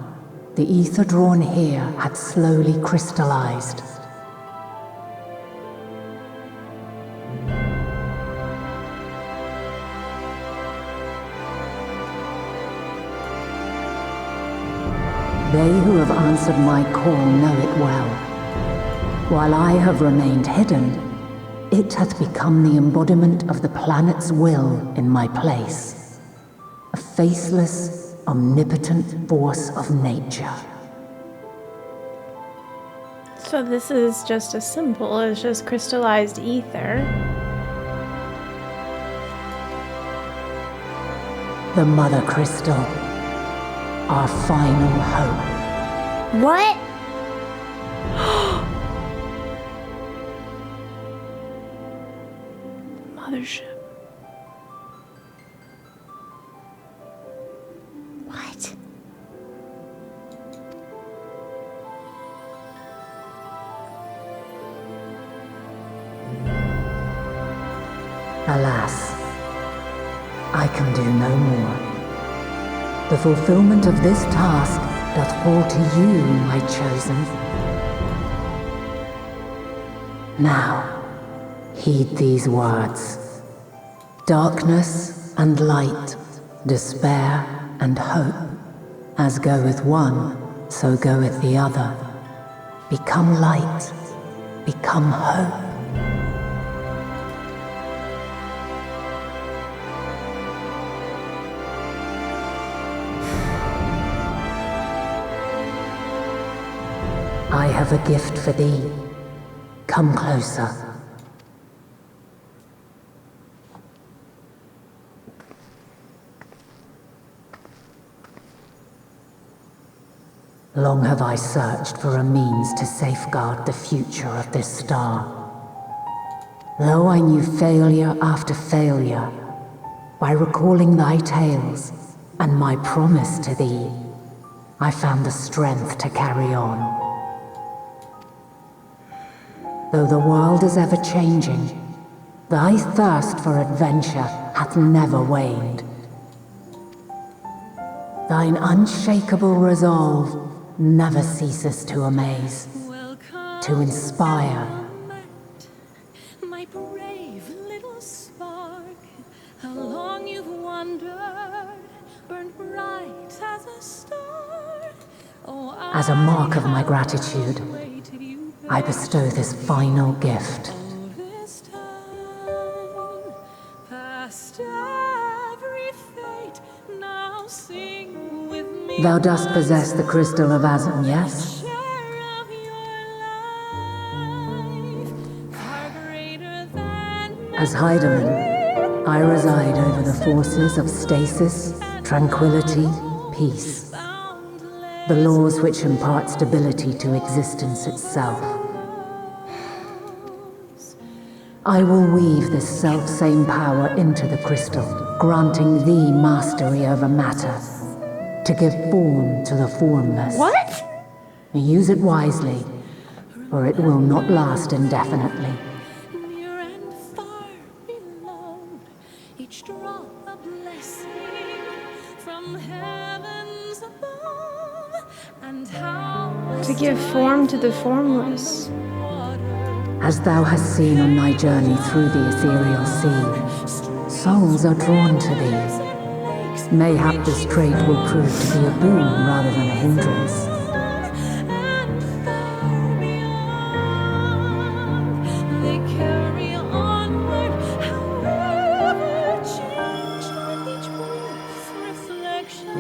the ether drawn here had slowly crystallized. They who have answered my call know it well. While I have remained hidden, it hath become the embodiment of the planet's will in my place. A faceless, omnipotent force of nature. So this is just a symbol, it's just crystallized ether. The Mother Crystal. Our final hope. What? Mothership. What? Alas, I can do no more. The fulfillment of this task doth fall to you, my chosen. Now, heed these words. Darkness and light, despair and hope. As goeth one, so goeth the other. Become light, become hope. I have a gift for thee. Come closer. Long have I searched for a means to safeguard the future of this star. Though I knew failure after failure, by recalling thy tales and my promise to thee, I found the strength to carry on. Though the world is ever changing, thy thirst for adventure hath never waned. Thine unshakable resolve never ceases to amaze, to inspire. My brave little spark, how long you've wandered, burned bright as a star. Oh, As a mark of my gratitude, I bestow this final gift. Past every fate, now sing with me. Thou dost possess the crystal of Azum, yes? As Hydaelyn, I reside over the forces of stasis, tranquility, peace. The laws which impart stability to existence itself. I will weave this self-same power into the crystal, granting thee mastery over matter, to give form to the formless. What? Use it wisely, for it will not last indefinitely. Each drop a blessing from heavens above, and how To give form to the formless. As thou hast seen on thy journey through the ethereal sea, souls are drawn to thee. Mayhap this trait will prove to be a boon rather than a hindrance.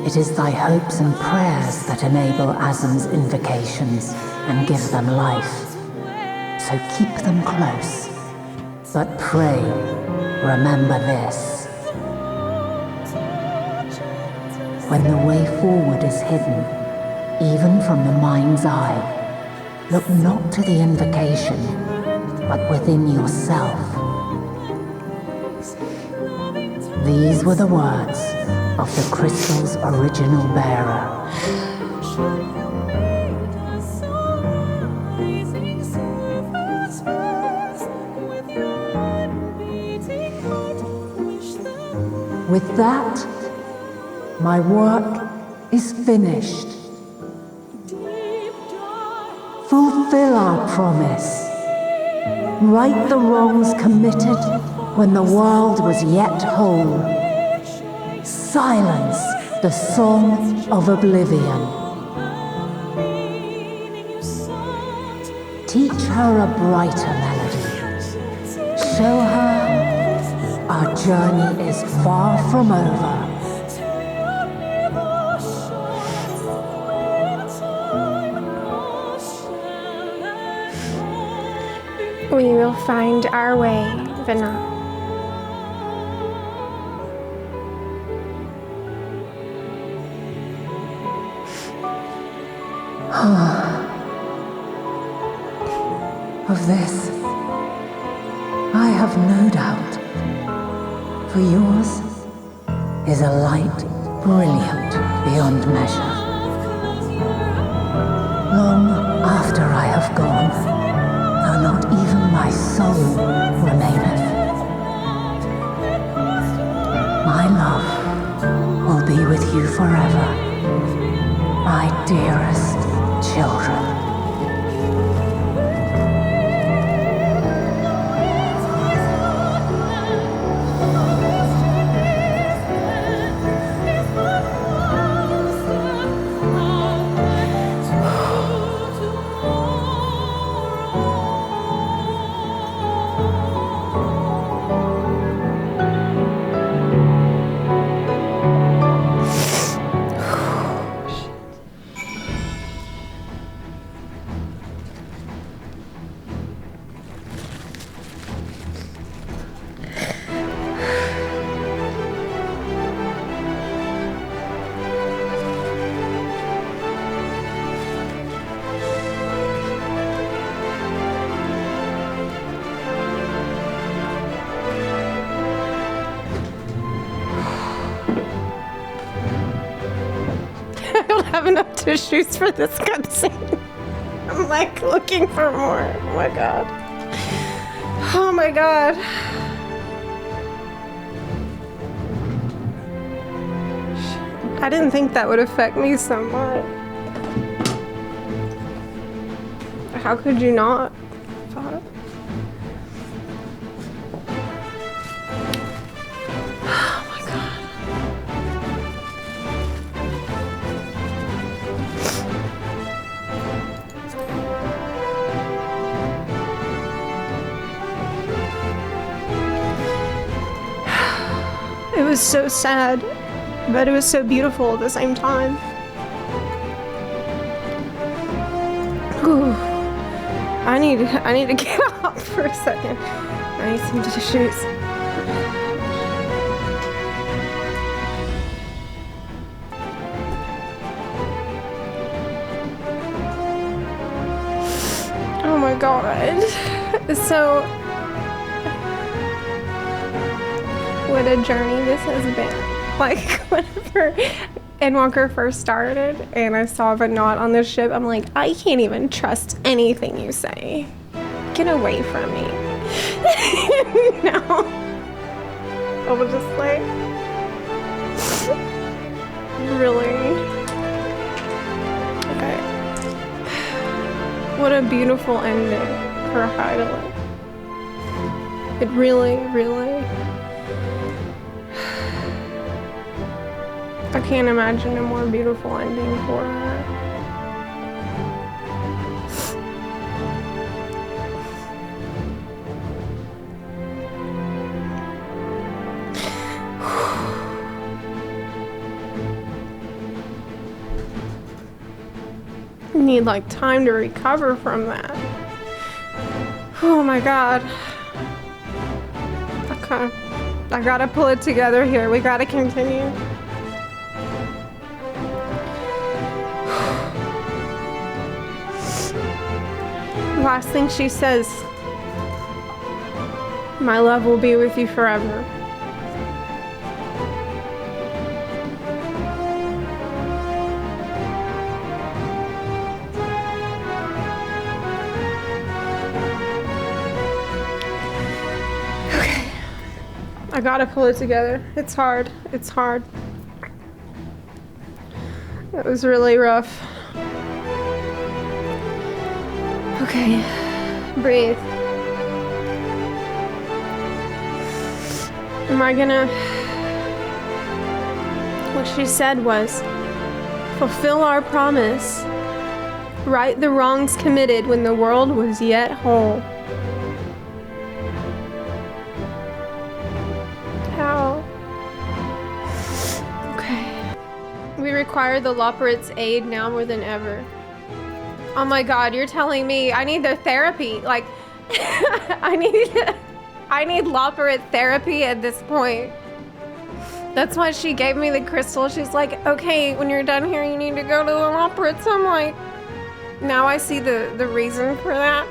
It is thy hopes and prayers that enable Azum's invocations and give them life. So keep them close. But pray, remember this. When the way forward is hidden, even from the mind's eye, look not to the invocation, but within yourself. These were the words of the crystal's original bearer. With that, my work is finished. Fulfill our promise. Right the wrongs committed when the world was yet whole. Silence the song of oblivion. Teach her a brighter melody. Show her our journey is far from over. We will find our way, Vina. Of this, I have no doubt, for yours is a light brilliant beyond measure. Long after I have gone, though not even my soul remaineth, my love will be with you forever, my dearest children. Enough tissues for this cutscene. I'm like looking for more. Oh my god. Oh my god. I didn't think that would affect me so much. How could you not? Thought? It was so sad, but it was so beautiful at the same time. I need to get up for a second. I need some tissues. Oh my god. So, what a journey this has been. Like, whenever Endwalker first started and I saw the knot on the ship, I'm like, I can't even trust anything you say. Get away from me. No. I was just like, really? Okay. What a beautiful ending for Hydaelyn. It really, really... I can't imagine a more beautiful ending for her. I need like time to recover from that. Oh my god. Okay. I gotta pull it together here. We gotta continue. Last thing she says, my love will be with you forever. Okay, I gotta pull it together. It's hard, it's hard. It was really rough. Okay, breathe. Am I gonna... What she said was, fulfill our promise. Right the wrongs committed when the world was yet whole. How? Okay. We require the Loporrits' aid now more than ever. Oh my god, you're telling me I need their therapy. Like, I need Loporrit therapy at this point. That's why she gave me the crystal. She's like, okay, when you're done here, you need to go to the Loporrits. I'm like, now I see the reason for that.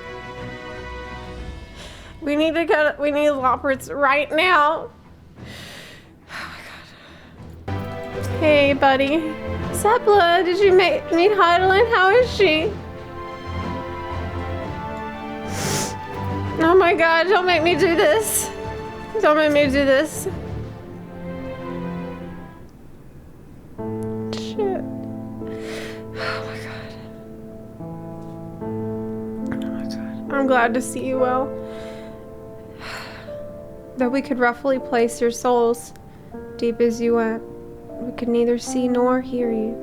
We need Loporrits right now. Oh my god. Hey, buddy. Zepla, did you meet Hydaelyn? How is she? Oh my god, don't make me do this. Don't make me do this. Shit. Oh my god. Oh my god. I'm glad to see you well. Though we could roughly place your souls deep as you went, we could neither see nor hear you.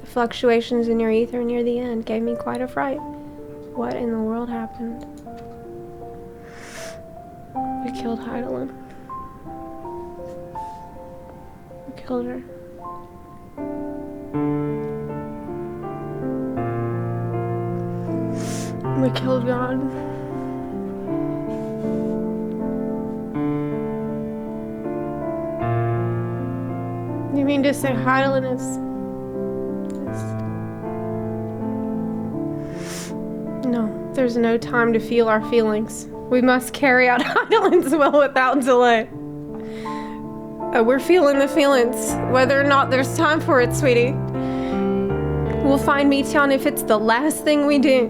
The fluctuations in your ether near the end gave me quite a fright. What in the world happened? We killed Hydaelyn. We killed her. We killed God. You mean to say Hydaelyn is... No, there's no time to feel our feelings. We must carry out Hydaelyn's will without delay. We're feeling the feelings, whether or not there's time for it, sweetie. We'll find Meteon if it's the last thing we do.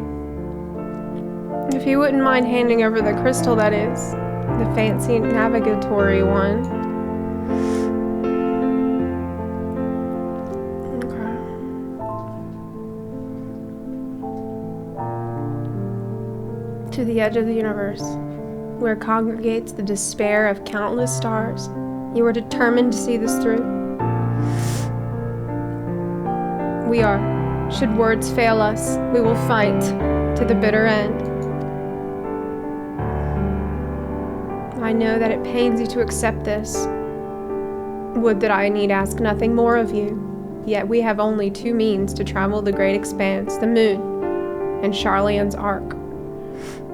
If you wouldn't mind handing over the crystal, that is. The fancy navigatory one. To the edge of the universe, where congregates the despair of countless stars. You are determined to see this through. We are. Should words fail us, we will fight to the bitter end. I know that it pains you to accept this. Would that I need ask nothing more of you. Yet we have only two means to travel the great expanse, the moon and Sharlayan's Ark.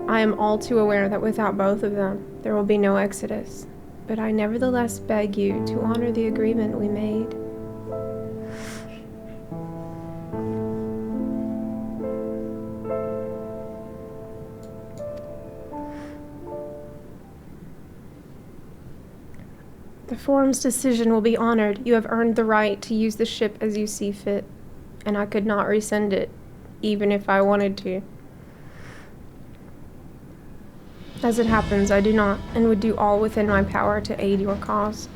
I am all too aware that without both of them, there will be no Exodus, but I nevertheless beg you to honor the agreement we made. The Forum's decision will be honored. You have earned the right to use the ship as you see fit, and I could not rescind it, even if I wanted to. As it happens, I do not, and would do all within my power to aid your cause.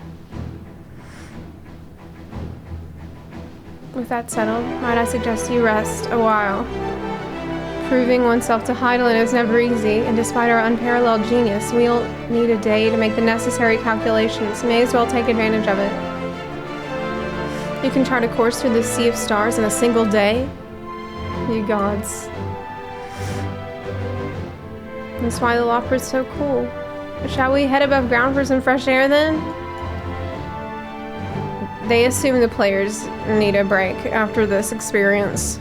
With that settled, might I suggest you rest a while? Proving oneself to Hydaelyn is never easy, and despite our unparalleled genius, we'll need a day to make the necessary calculations. May as well take advantage of it. You can chart a course through the sea of stars in a single day? You gods. That's why the Loporrits so cool. Shall we head above ground for some fresh air then? They assume the players need a break after this experience.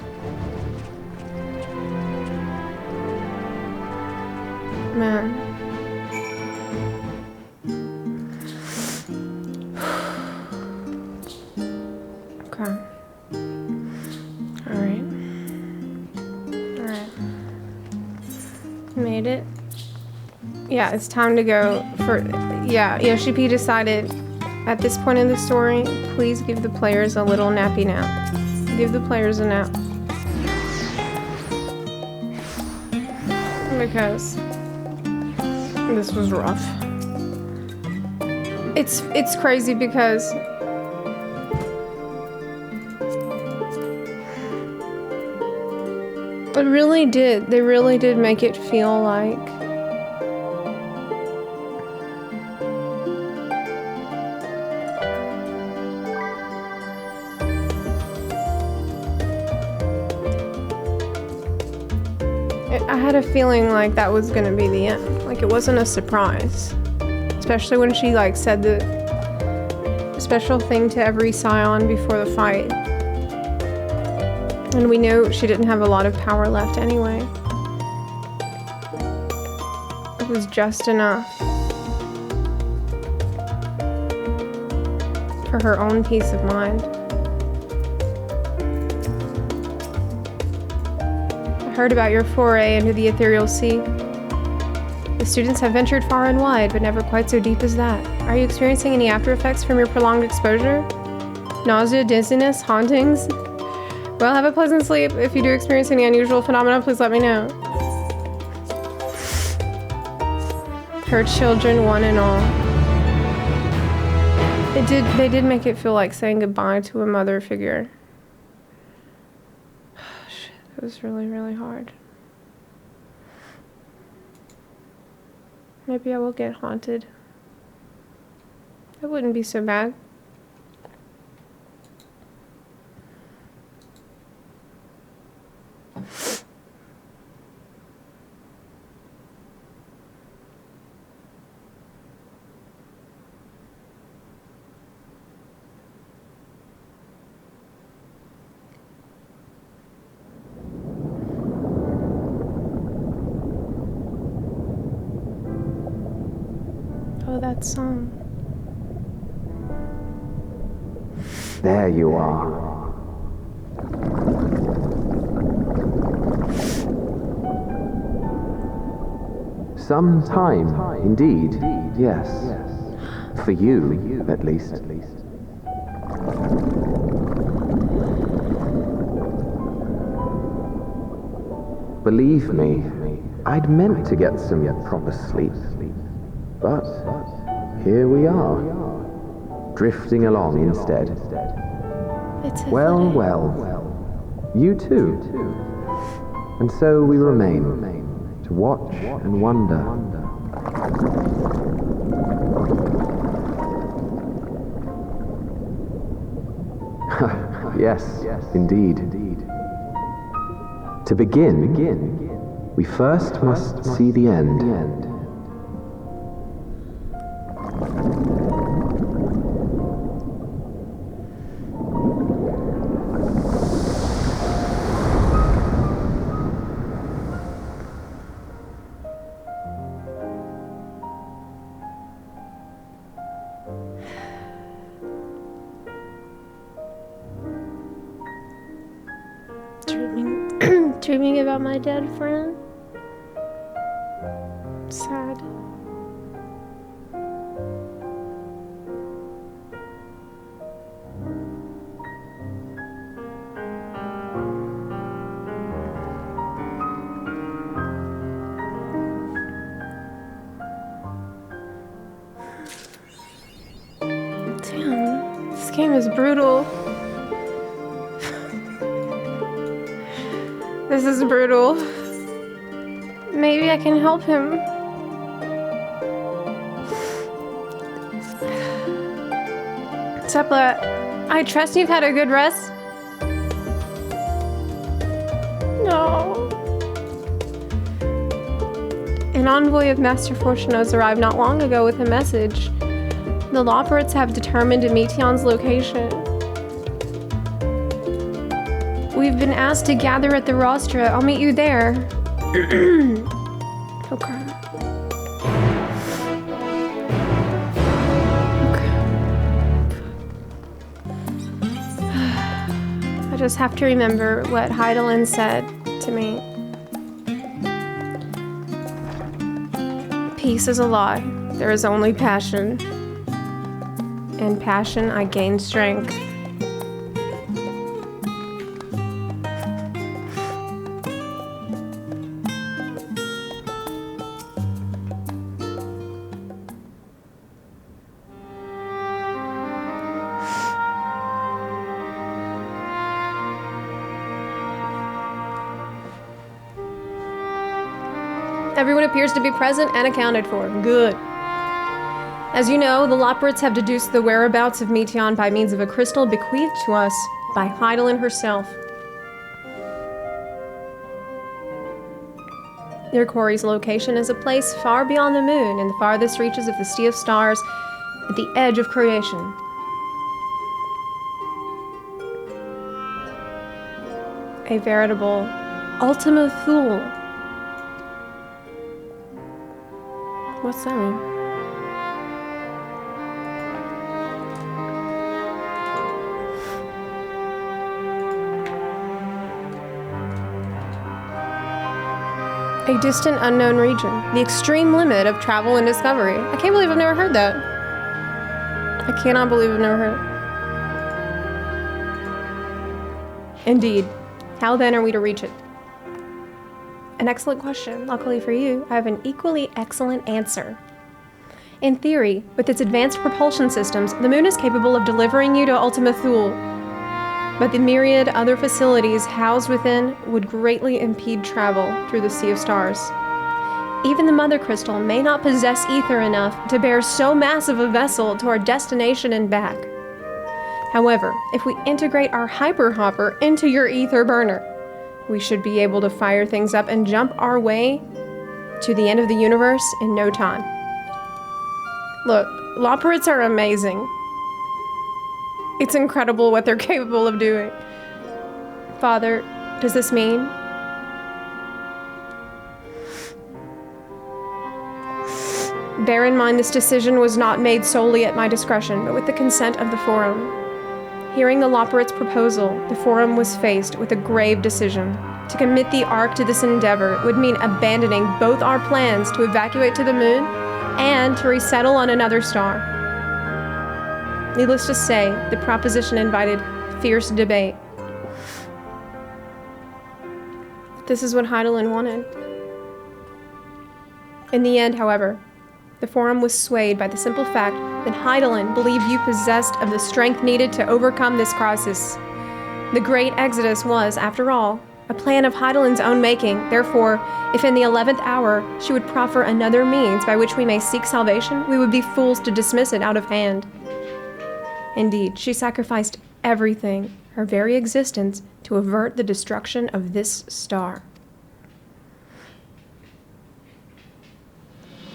Man. Okay. Alright. Made it. Yeah, it's time to go for... Yeah, Yoshi-P decided at this point in the story, please give the players a little nappy nap. Give the players a nap. Because this was rough. It's crazy because they really did make it feel like I had a feeling like that was gonna be the end. Like it wasn't a surprise. Especially when she like said the special thing to every Scion before the fight. And we know she didn't have a lot of power left anyway. It was just enough for her own peace of mind. I heard about your foray into the ethereal sea. The students have ventured far and wide, but never quite so deep as that. Are you experiencing any after effects from your prolonged exposure? Nausea, dizziness, hauntings? Well, have a pleasant sleep. If you do experience any unusual phenomena, please let me know. Her children, one and all. They did make it feel like saying goodbye to a mother figure. Shit, it was really, really hard. Maybe I will get haunted. That wouldn't be so bad. Oh, that song. There you are. Some time, indeed, yes. For you, at least. Believe me, I'd meant to get some proper sleep. But here we are, drifting along instead. Well, you too. And so we remain, to watch and wonder. Yes, indeed. To begin, we first must see the end. thinking about my dead friend. Sad. Damn, this game is brutal. This is brutal. Maybe I can help him. Zepla, I trust you've had a good rest. No. An envoy of Master Fourchenault's arrived not long ago with a message. The Loporrits have determined Metion's location. We've been asked to gather at the rostra. I'll meet you there. Okay. I just have to remember what Hydaelyn said to me. Peace is a lie. There is only passion. In passion, I gain strength. Everyone appears to be present and accounted for. Good. As you know, the Loporrits have deduced the whereabouts of Metion by means of a crystal bequeathed to us by Hydaelyn herself. Their quarry's location is a place far beyond the moon in the farthest reaches of the sea of stars at the edge of creation. A veritable Ultima Thule. What's that mean? A distant, unknown region. The extreme limit of travel and discovery. I can't believe I've never heard that. I cannot believe I've never heard it. Indeed. How then are we to reach it? An excellent question. Luckily for you, I have an equally excellent answer. In theory, with its advanced propulsion systems, the moon is capable of delivering you to Ultima Thule. But the myriad other facilities housed within would greatly impede travel through the Sea of Stars. Even the Mother Crystal may not possess ether enough to bear so massive a vessel to our destination and back. However, if we integrate our Hyper Hopper into your ether burner, we should be able to fire things up and jump our way to the end of the universe in no time. Look, Loporrits are amazing. It's incredible what they're capable of doing. Father, does this mean? Bear in mind this decision was not made solely at my discretion, but with the consent of the Forum. Hearing the Loporrits' proposal, the Forum was faced with a grave decision. To commit the Ark to this endeavor would mean abandoning both our plans to evacuate to the moon and to resettle on another star. Needless to say, the proposition invited fierce debate. This is what Hydaelyn wanted. In the end, however, the Forum was swayed by the simple fact that Hydaelyn believed you possessed of the strength needed to overcome this crisis. The Great Exodus was, after all, a plan of Hydaelyn's own making. Therefore, if in the 11th hour she would proffer another means by which we may seek salvation, we would be fools to dismiss it out of hand. Indeed, she sacrificed everything, her very existence, to avert the destruction of this star.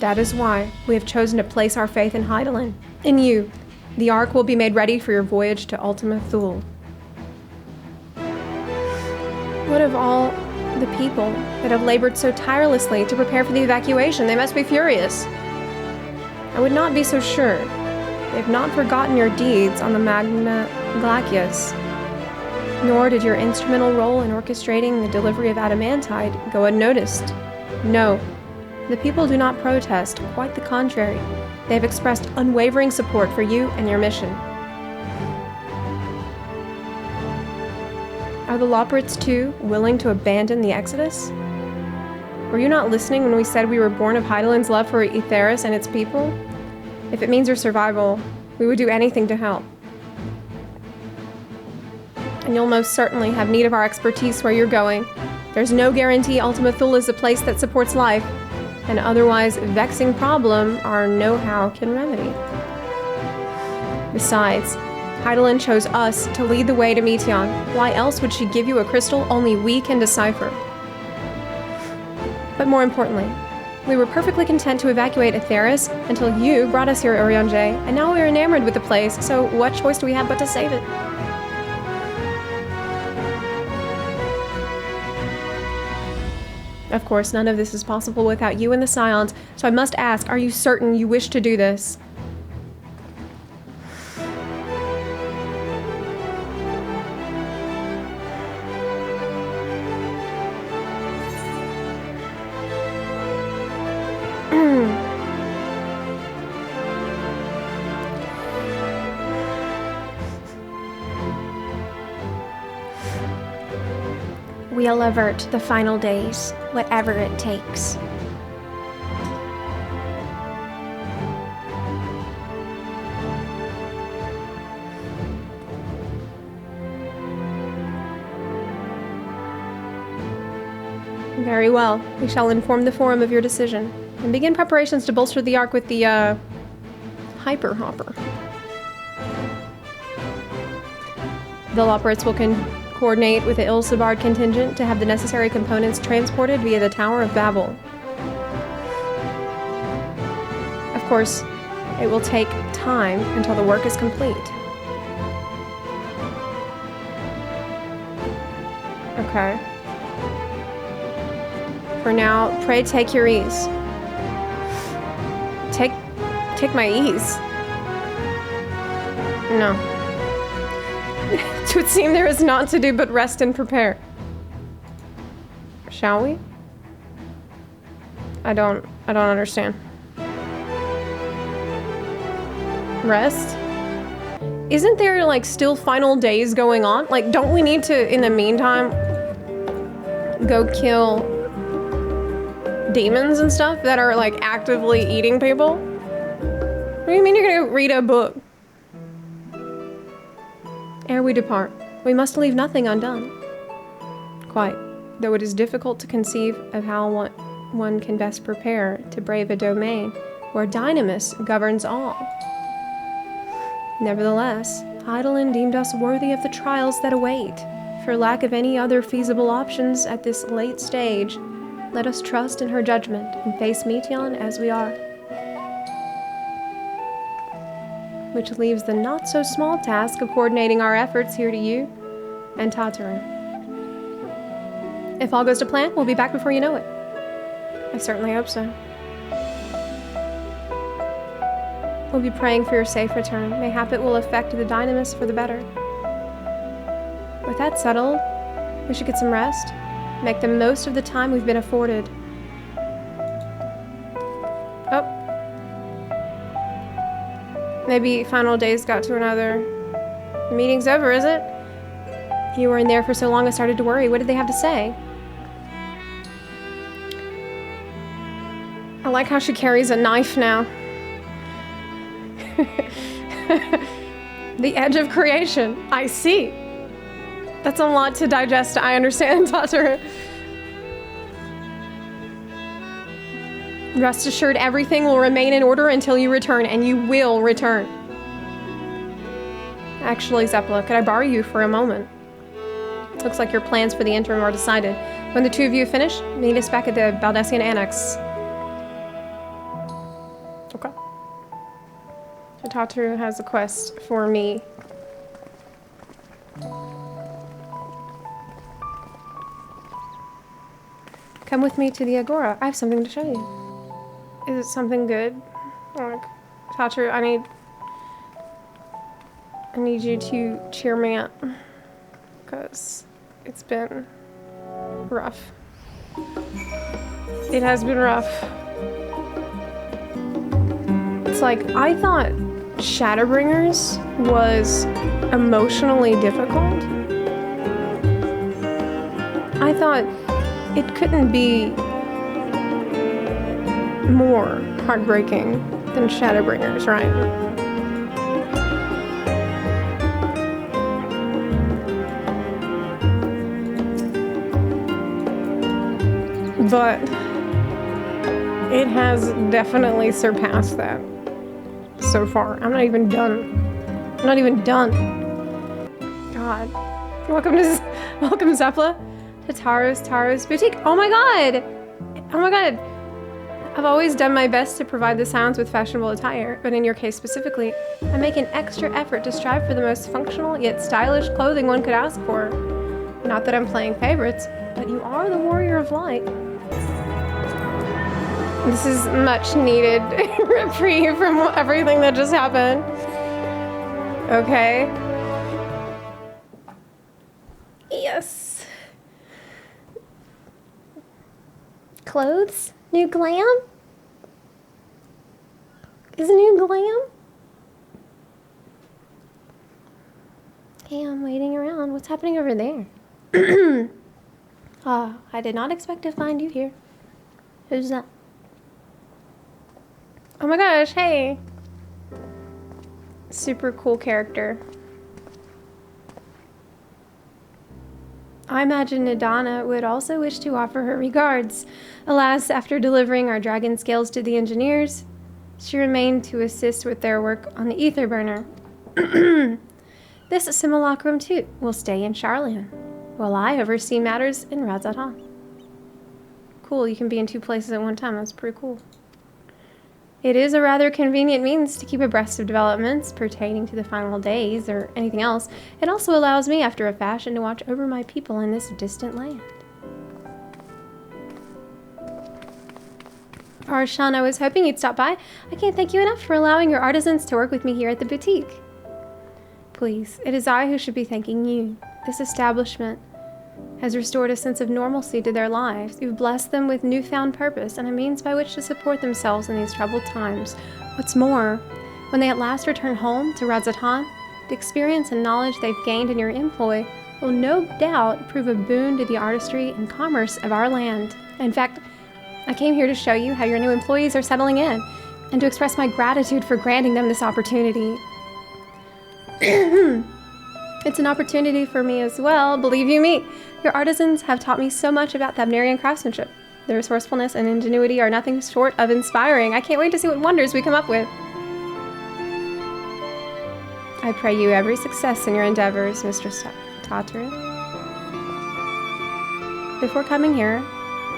That is why we have chosen to place our faith in Hydaelyn. In you, the Ark will be made ready for your voyage to Ultima Thule. What of all the people that have labored so tirelessly to prepare for the evacuation? They must be furious. I would not be so sure. They have not forgotten your deeds on the Magna Glacius. Nor did your instrumental role in orchestrating the delivery of Adamantite go unnoticed. No, the people do not protest, quite the contrary. They have expressed unwavering support for you and your mission. Are the Loporrits, too, willing to abandon the Exodus? Were you not listening when we said we were born of Hydaelyn's love for Aetheris and its people? If it means your survival, we would do anything to help. And you'll most certainly have need of our expertise where you're going. There's no guarantee Ultima Thule is a place that supports life, an otherwise vexing problem our know-how can remedy. Besides, Hydaelyn chose us to lead the way to Meteion. Why else would she give you a crystal only we can decipher? But more importantly, we were perfectly content to evacuate Aetheris until you brought us here, Urianger, and now we're enamored with the place, so what choice do we have but to save it? Of course, none of this is possible without you and the Scions, so I must ask, are you certain you wish to do this? We'll avert the final days, whatever it takes. Very well. We shall inform the Forum of your decision, and begin preparations to bolster the Ark with the, Hyper Hopper. The Loporrits will coordinate with the Ilsabard contingent to have the necessary components transported via the Tower of Babel. Of course, it will take time until the work is complete. Okay. For now, pray take your ease. Take my ease. No. It would seem there is naught to do but rest and prepare. Shall we? I don't understand. Rest? Isn't there, like, still final days going on? Like, don't we need to, in the meantime, go kill demons and stuff that are, like, actively eating people? What do you mean you're gonna read a book? Ere we depart, we must leave nothing undone. Quite, though it is difficult to conceive of how one can best prepare to brave a domain where Dynamis governs all. Nevertheless, Hydaelyn deemed us worthy of the trials that await. For lack of any other feasible options at this late stage, let us trust in her judgment and face Meteion as we are. Which leaves the not-so-small task of coordinating our efforts here to you and Tataru. If all goes to plan, we'll be back before you know it. I certainly hope so. We'll be praying for your safe return. Mayhap it will affect the Dynamis for the better. With that settled, we should get some rest. Make the most of the time we've been afforded. Oh. Maybe final days got to another. The meeting's over, is it? You were in there for so long I started to worry. What did they have to say? I like how she carries a knife now. The edge of creation. I see. That's a lot to digest. I understand, Tataru. Rest assured, everything will remain in order until you return, and you will return. Actually, Zepla, could I borrow you for a moment? Looks like your plans for the interim are decided. When the two of you finish, meet us back at the Baldessian Annex. Okay. Tataru has a quest for me. Come with me to the Agora. I have something to show you. Is it something good? Like, Tataru, I need you to cheer me up. because it's been rough. It has been rough. It's like, I thought Shadowbringers was emotionally difficult. I thought it couldn't be more heartbreaking than Shadowbringers, right? But it has definitely surpassed that so far. I'm not even done. I'm not even done. God. Welcome Zepla. To Taro's Boutique. Oh my god! Oh my god! I've always done my best to provide the sounds with fashionable attire, but in your case specifically, I make an extra effort to strive for the most functional yet stylish clothing one could ask for. Not that I'm playing favorites, but you are the warrior of light. This is much needed reprieve from everything that just happened. Okay. Yes. Clothes? New glam? Is new glam? Hey, I'm waiting around. What's happening over there? I did not expect to find you here. Who's that? Oh my gosh, hey! Super cool character. I imagine Nadana would also wish to offer her regards. Alas, after delivering our dragon scales to the engineers, she remained to assist with their work on the ether burner. This simulacrum too will stay in Sharlayan, while I oversee matters in Razatan. Cool, you can be in two places at one time. That's pretty cool. It is a rather convenient means to keep abreast of developments pertaining to the final days or anything else. It also allows me, after a fashion, to watch over my people in this distant land. Archon, I was hoping you'd stop by. I can't thank you enough for allowing your artisans to work with me here at the boutique. Please, it is I who should be thanking you. This establishment has restored a sense of normalcy to their lives. You've blessed them with newfound purpose and a means by which to support themselves in these troubled times. What's more, when they at last return home to Razatan, the experience and knowledge they've gained in your employ will no doubt prove a boon to the artistry and commerce of our land. In fact, I came here to show you how your new employees are settling in and to express my gratitude for granting them this opportunity. It's an opportunity for me as well, believe you me. Your artisans have taught me so much about Thabnerian craftsmanship. Their resourcefulness and ingenuity are nothing short of inspiring. I can't wait to see what wonders we come up with. I pray you every success in your endeavors, Mr. Tataru. Before coming here,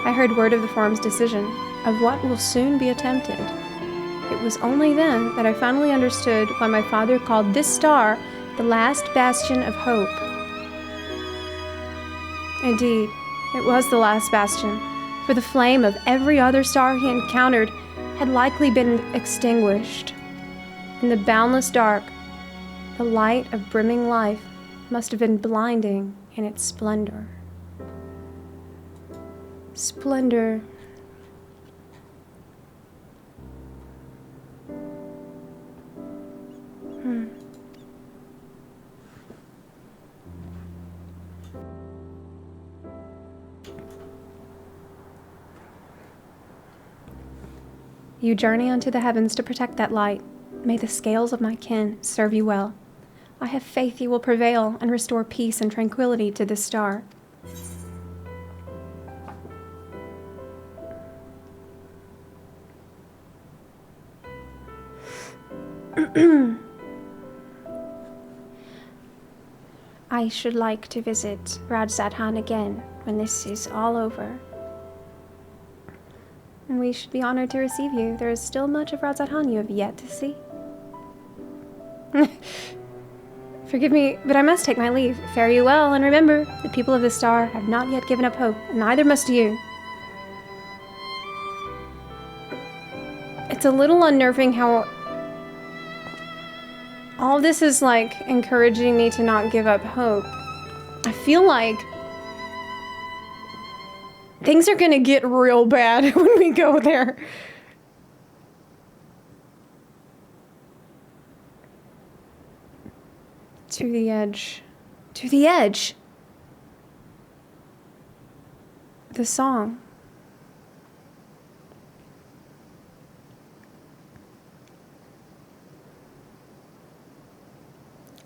I heard word of the Forum's decision, of what will soon be attempted. It was only then that I finally understood why my father called this star the last bastion of hope. Indeed, it was the last bastion, for the flame of every other star he encountered had likely been extinguished. In the boundless dark, the light of brimming life must have been blinding in its splendor. Splendor. You journey unto the heavens to protect that light. May the scales of my kin serve you well. I have faith you will prevail and restore peace and tranquility to this star. I should like to visit Razatan again when this is all over. And we should be honored to receive you. There is still much of Razatan you have yet to see. Forgive me, but I must take my leave. Fare you well, and remember, the people of the star have not yet given up hope, and neither must you. It's a little unnerving how all this is like encouraging me to not give up hope. I feel like things are gonna get real bad when we go there. To the edge. To the edge. The song.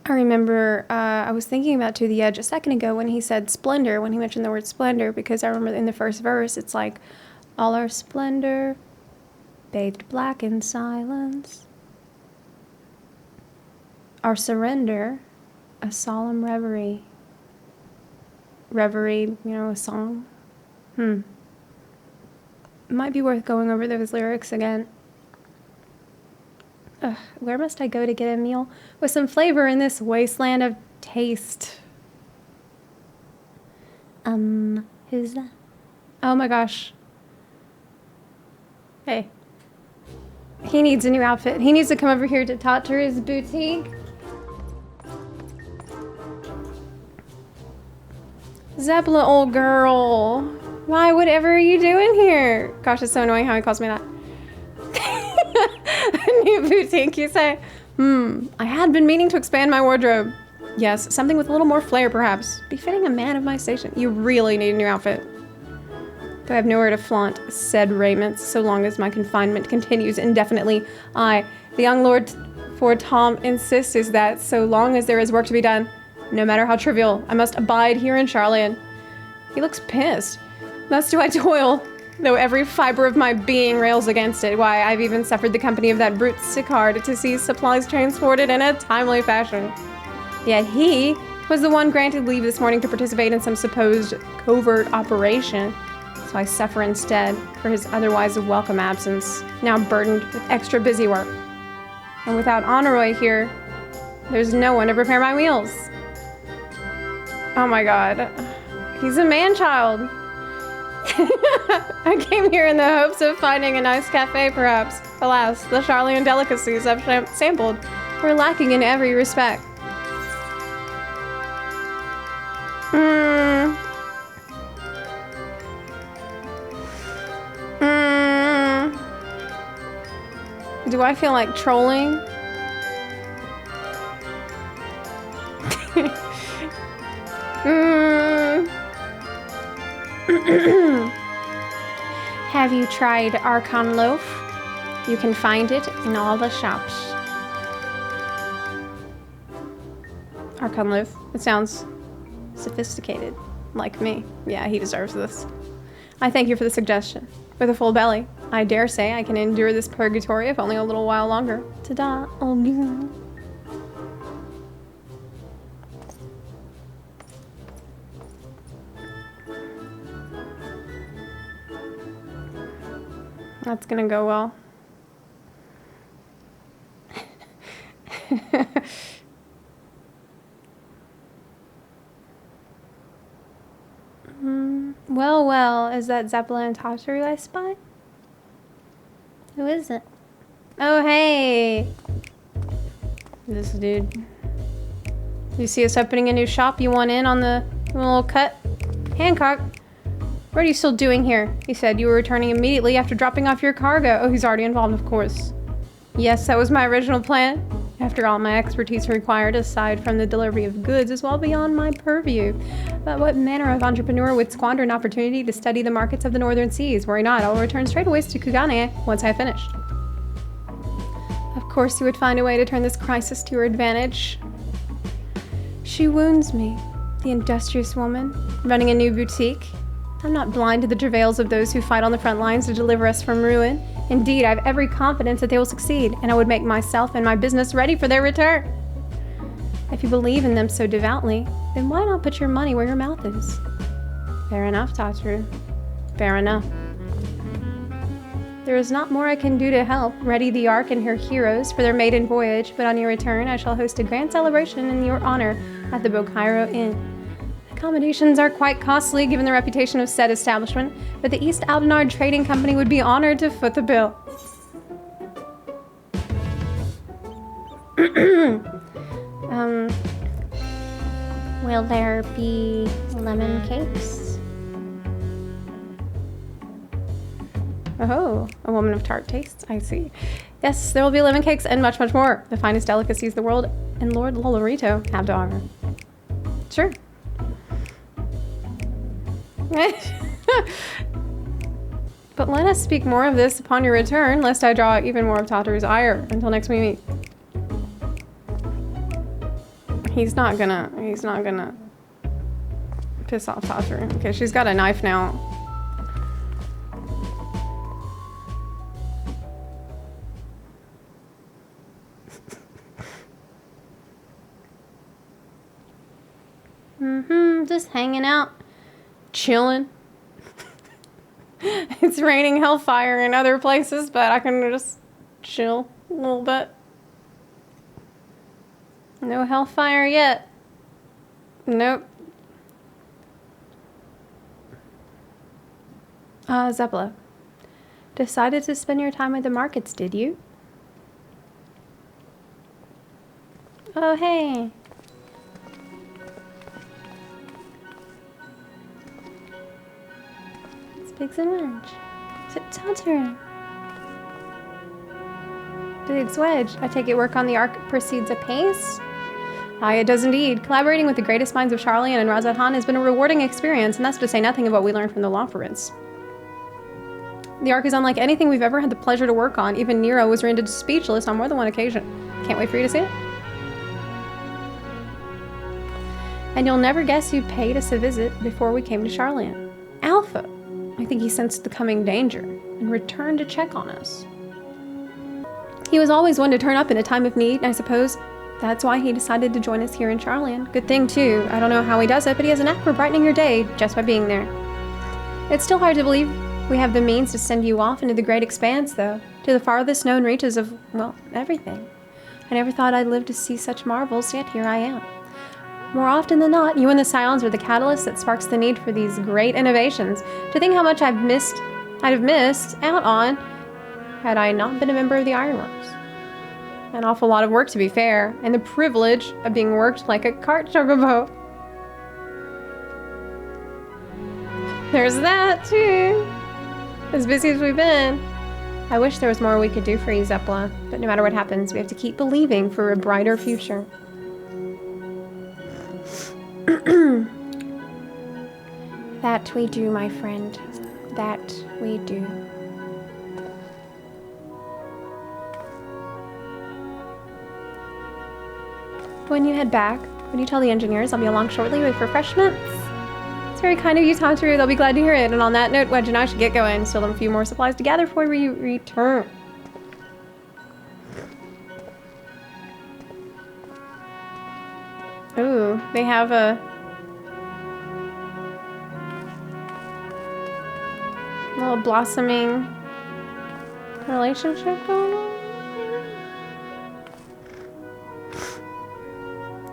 I remember I was thinking about To the Edge a second ago when he said splendor, when he mentioned the word splendor, because I remember in the first verse it's like, all our splendor, bathed black in silence. Our surrender, a solemn reverie. Reverie, you know, a song. It might be worth going over those lyrics again. Ugh, where must I go to get a meal with some flavor in this wasteland of taste? Who's that? Oh my gosh. Hey. He needs a new outfit. He needs to come over here to Tataru's boutique. Zepla, old girl. Why, whatever are you doing here? Gosh, it's so annoying how he calls me that. A new boutique, you say? I had been meaning to expand my wardrobe. Yes, something with a little more flair, perhaps. Befitting a man of my station. You really need a new outfit. Though I have nowhere to flaunt said raiment, so long as my confinement continues indefinitely. I, the young Lord for Tom, insists is that so long as there is work to be done, no matter how trivial, I must abide here in Sharlayan. He looks pissed. Thus do I toil, though every fiber of my being rails against it. Why, I've even suffered the company of that brute Sicard to see supplies transported in a timely fashion. Yet he was the one granted leave this morning to participate in some supposed covert operation. So I suffer instead for his otherwise welcome absence, now burdened with extra busy work. And without Honoroi here, there's no one to prepare my meals. Oh my god. He's a man-child. I came here in the hopes of finding a nice cafe, perhaps. Alas, the Sharlayan delicacies I've sampled were lacking in every respect. Do I feel like trolling? Have you tried Archon loaf? You can find it in all the shops. Archon loaf. It sounds sophisticated, like me. Yeah, he deserves this. I thank you for the suggestion. With a full belly, I dare say I can endure this purgatory if only a little while longer. Ta-da, old girl. That's gonna go well. Well, is that Zepla and Tataru I spy? Who is it? Oh, hey! This dude. You see us opening a new shop? You want in on the little cut? Hancock, what are you still doing here? He said you were returning immediately after dropping off your cargo. Oh, he's already involved, of course. Yes, that was my original plan. After all, my expertise required, aside from the delivery of goods, is well beyond my purview. But what manner of entrepreneur would squander an opportunity to study the markets of the northern seas? Worry not, I'll return straight away to Kugane once I have finished. Of course you would find a way to turn this crisis to your advantage. She wounds me, the industrious woman, running a new boutique. I'm not blind to the travails of those who fight on the front lines to deliver us from ruin. Indeed, I have every confidence that they will succeed, and I would make myself and my business ready for their return. If you believe in them so devoutly, then why not put your money where your mouth is? Fair enough, Tataru. Fair enough. There is not more I can do to help ready the Ark and her heroes for their maiden voyage, but on your return I shall host a grand celebration in your honor at the Bocairo Inn. Accommodations are quite costly given the reputation of said establishment, but the East Aldenard Trading Company would be honored to foot the bill. Will there be lemon cakes? Oh, a woman of tart tastes, I see. Yes, there will be lemon cakes and much, much more. The finest delicacies the world and Lord Loporrits have to offer. Sure. But let us speak more of this upon your return, lest I draw even more of Tataru's ire until next we meet. He's not gonna piss off Tataru. Okay, she's got a knife now. Just hanging out, chilling. It's raining hellfire in other places, but I can just chill a little bit. No hellfire yet. Nope. Zepla. Decided to spend your time at the markets, did you? Oh, hey. Big so much. Tataru. Big swedge. I take it work on the Ark proceeds apace? Aye, it does indeed. Collaborating with the greatest minds of Sharlayan and Razathan has been a rewarding experience, and that's to say nothing of what we learned from the Loporrits. The Ark is unlike anything we've ever had the pleasure to work on. Even Nero was rendered speechless on more than one occasion. Can't wait for you to see it. And you'll never guess who paid us a visit before we came to Sharlayan. Alpha. I think he sensed the coming danger and returned to check on us. He was always one to turn up in a time of need, I suppose. That's why he decided to join us here in Sharlayan. Good thing, too. I don't know how he does it, but he has a knack for brightening your day just by being there. It's still hard to believe we have the means to send you off into the great expanse, though, to the farthest known reaches of, well, everything. I never thought I'd live to see such marvels, yet here I am. More often than not, you and the Scions are the catalyst that sparks the need for these great innovations. To think how much I'd have missed out on had I not been a member of the Ironworks. An awful lot of work, to be fair, and the privilege of being worked like a cart chocobo. There's that, too. As busy as we've been. I wish there was more we could do for you, Zepla, but no matter what happens, we have to keep believing for a brighter future. That we do, my friend. That we do. When you head back, would you tell the engineers I'll be along shortly with refreshments? It's very kind of you, Tataru. They'll be glad to hear it. And on that note, Wedge and I should get going. Still have a few more supplies to gather before we return. Ooh, they have a little blossoming relationship going on.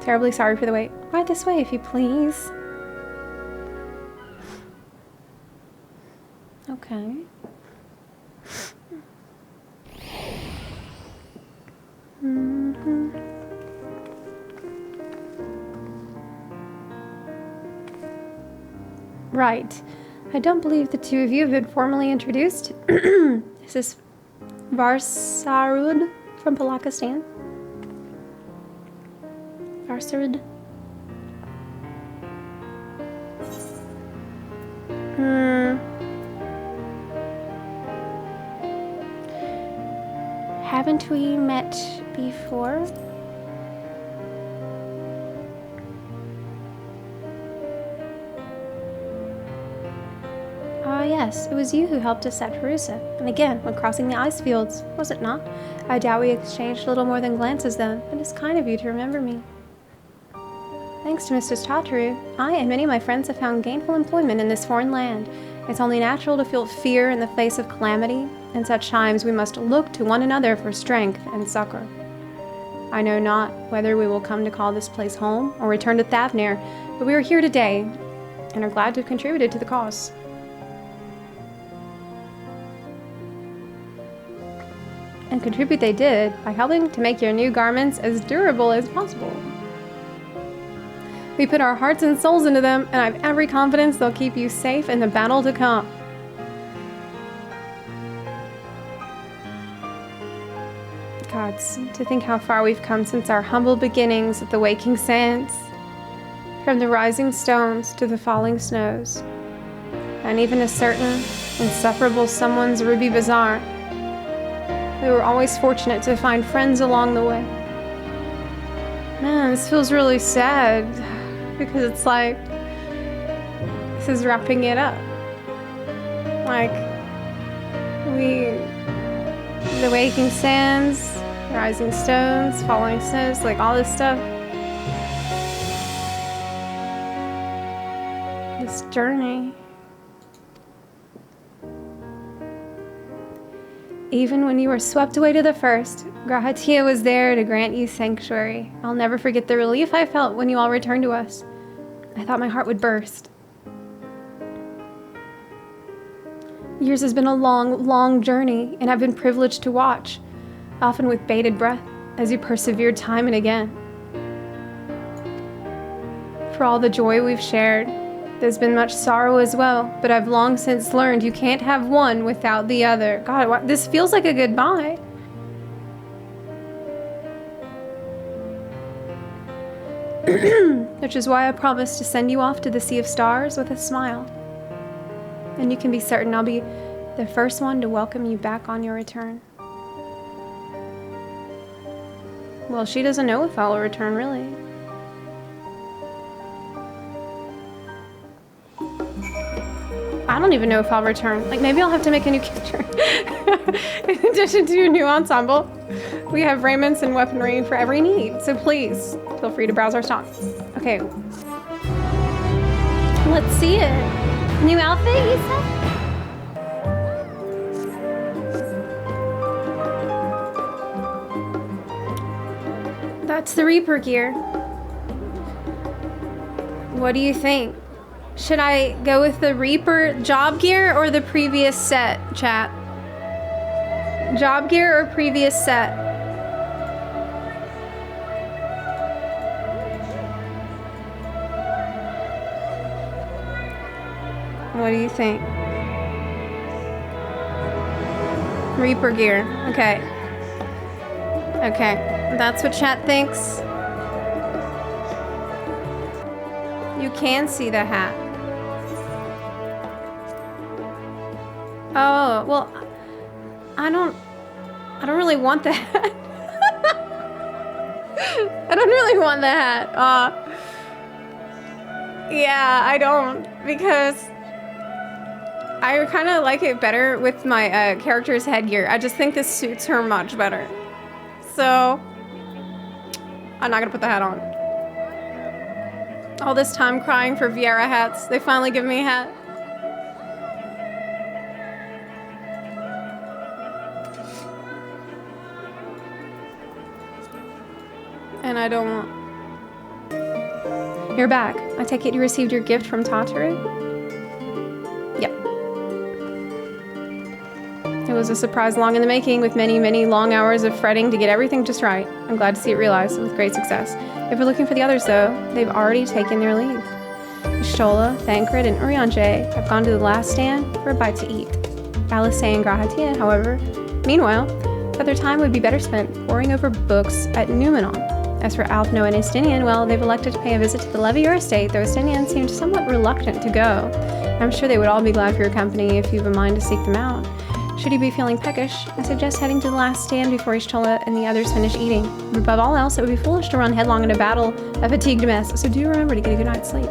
Terribly sorry for the wait. Right this way, if you please. Okay. Right. I don't believe the two of you have been formally introduced. Is this Varsarud from Pakistan? Varsarud? Haven't we met before? Yes, it was you who helped us at Harusa, and again when crossing the ice fields, was it not? I doubt we exchanged little more than glances then, but it's kind of you to remember me. Thanks to Mrs. Tataru, I and many of my friends have found gainful employment in this foreign land. It's only natural to feel fear in the face of calamity. In such times we must look to one another for strength and succor. I know not whether we will come to call this place home or return to Thavnir, but we are here today and are glad to have contributed to the cause. And contribute they did by helping to make your new garments as durable as possible. We put our hearts and souls into them, and I have every confidence they'll keep you safe in the battle to come. Gods, to think how far we've come since our humble beginnings at the waking sands. From the rising stones to the falling snows. And even a certain insufferable someone's ruby bazaar. We were always fortunate to find friends along the way. Man, this feels really sad. Because it's like, this is wrapping it up. Like, the waking sands, rising stones, falling snows, like all this stuff. This journey. Even when you were swept away to the first, Grahatia was there to grant you sanctuary. I'll never forget the relief I felt when you all returned to us. I thought my heart would burst. Yours has been a long, long journey, and I've been privileged to watch, often with bated breath, as you persevered time and again. For all the joy we've shared, there's been much sorrow as well, but I've long since learned you can't have one without the other. God, this feels like a goodbye. Which is why I promised to send you off to the Sea of Stars with a smile. And you can be certain I'll be the first one to welcome you back on your return. Well, she doesn't know if I'll return, really. I don't even know if I'll return. Like, maybe I'll have to make a new character. In addition to your new ensemble, we have raiments and weaponry for every need. So please, feel free to browse our stock. Okay. Let's see it. New outfit, you said? That's the Reaper gear. What do you think? Should I go with the Reaper job gear or the previous set, chat? Job gear or previous set? What do you think? Reaper gear. Okay. Okay. That's what chat thinks. You can see the hat. Oh, well, I don't really want the hat. I don't really want the hat. Yeah, I don't, because I kind of like it better with my character's headgear. I just think this suits her much better. So, I'm not gonna put the hat on. All this time crying for Viera hats. They finally give me a hat. And I don't want. You're back. I take it you received your gift from Tataru? Yep. It was a surprise long in the making, with many, many long hours of fretting to get everything just right. I'm glad to see it realized with great success. If we're looking for the others, though, they've already taken their leave. Shola, Thancred, and Urianger have gone to the last stand for a bite to eat. Alisaie and Grahatia, however, meanwhile, thought their time would be better spent poring over books at Numenon. As for Alphinaud and Estinian, well, they've elected to pay a visit to the Levier estate, though Estinian seemed somewhat reluctant to go. I'm sure they would all be glad for your company if you've a mind to seek them out. Should you be feeling peckish, I suggest heading to the last stand before Shola and the others finish eating. But above all else, it would be foolish to run headlong into battle, a fatigued mess, so do remember to get a good night's sleep.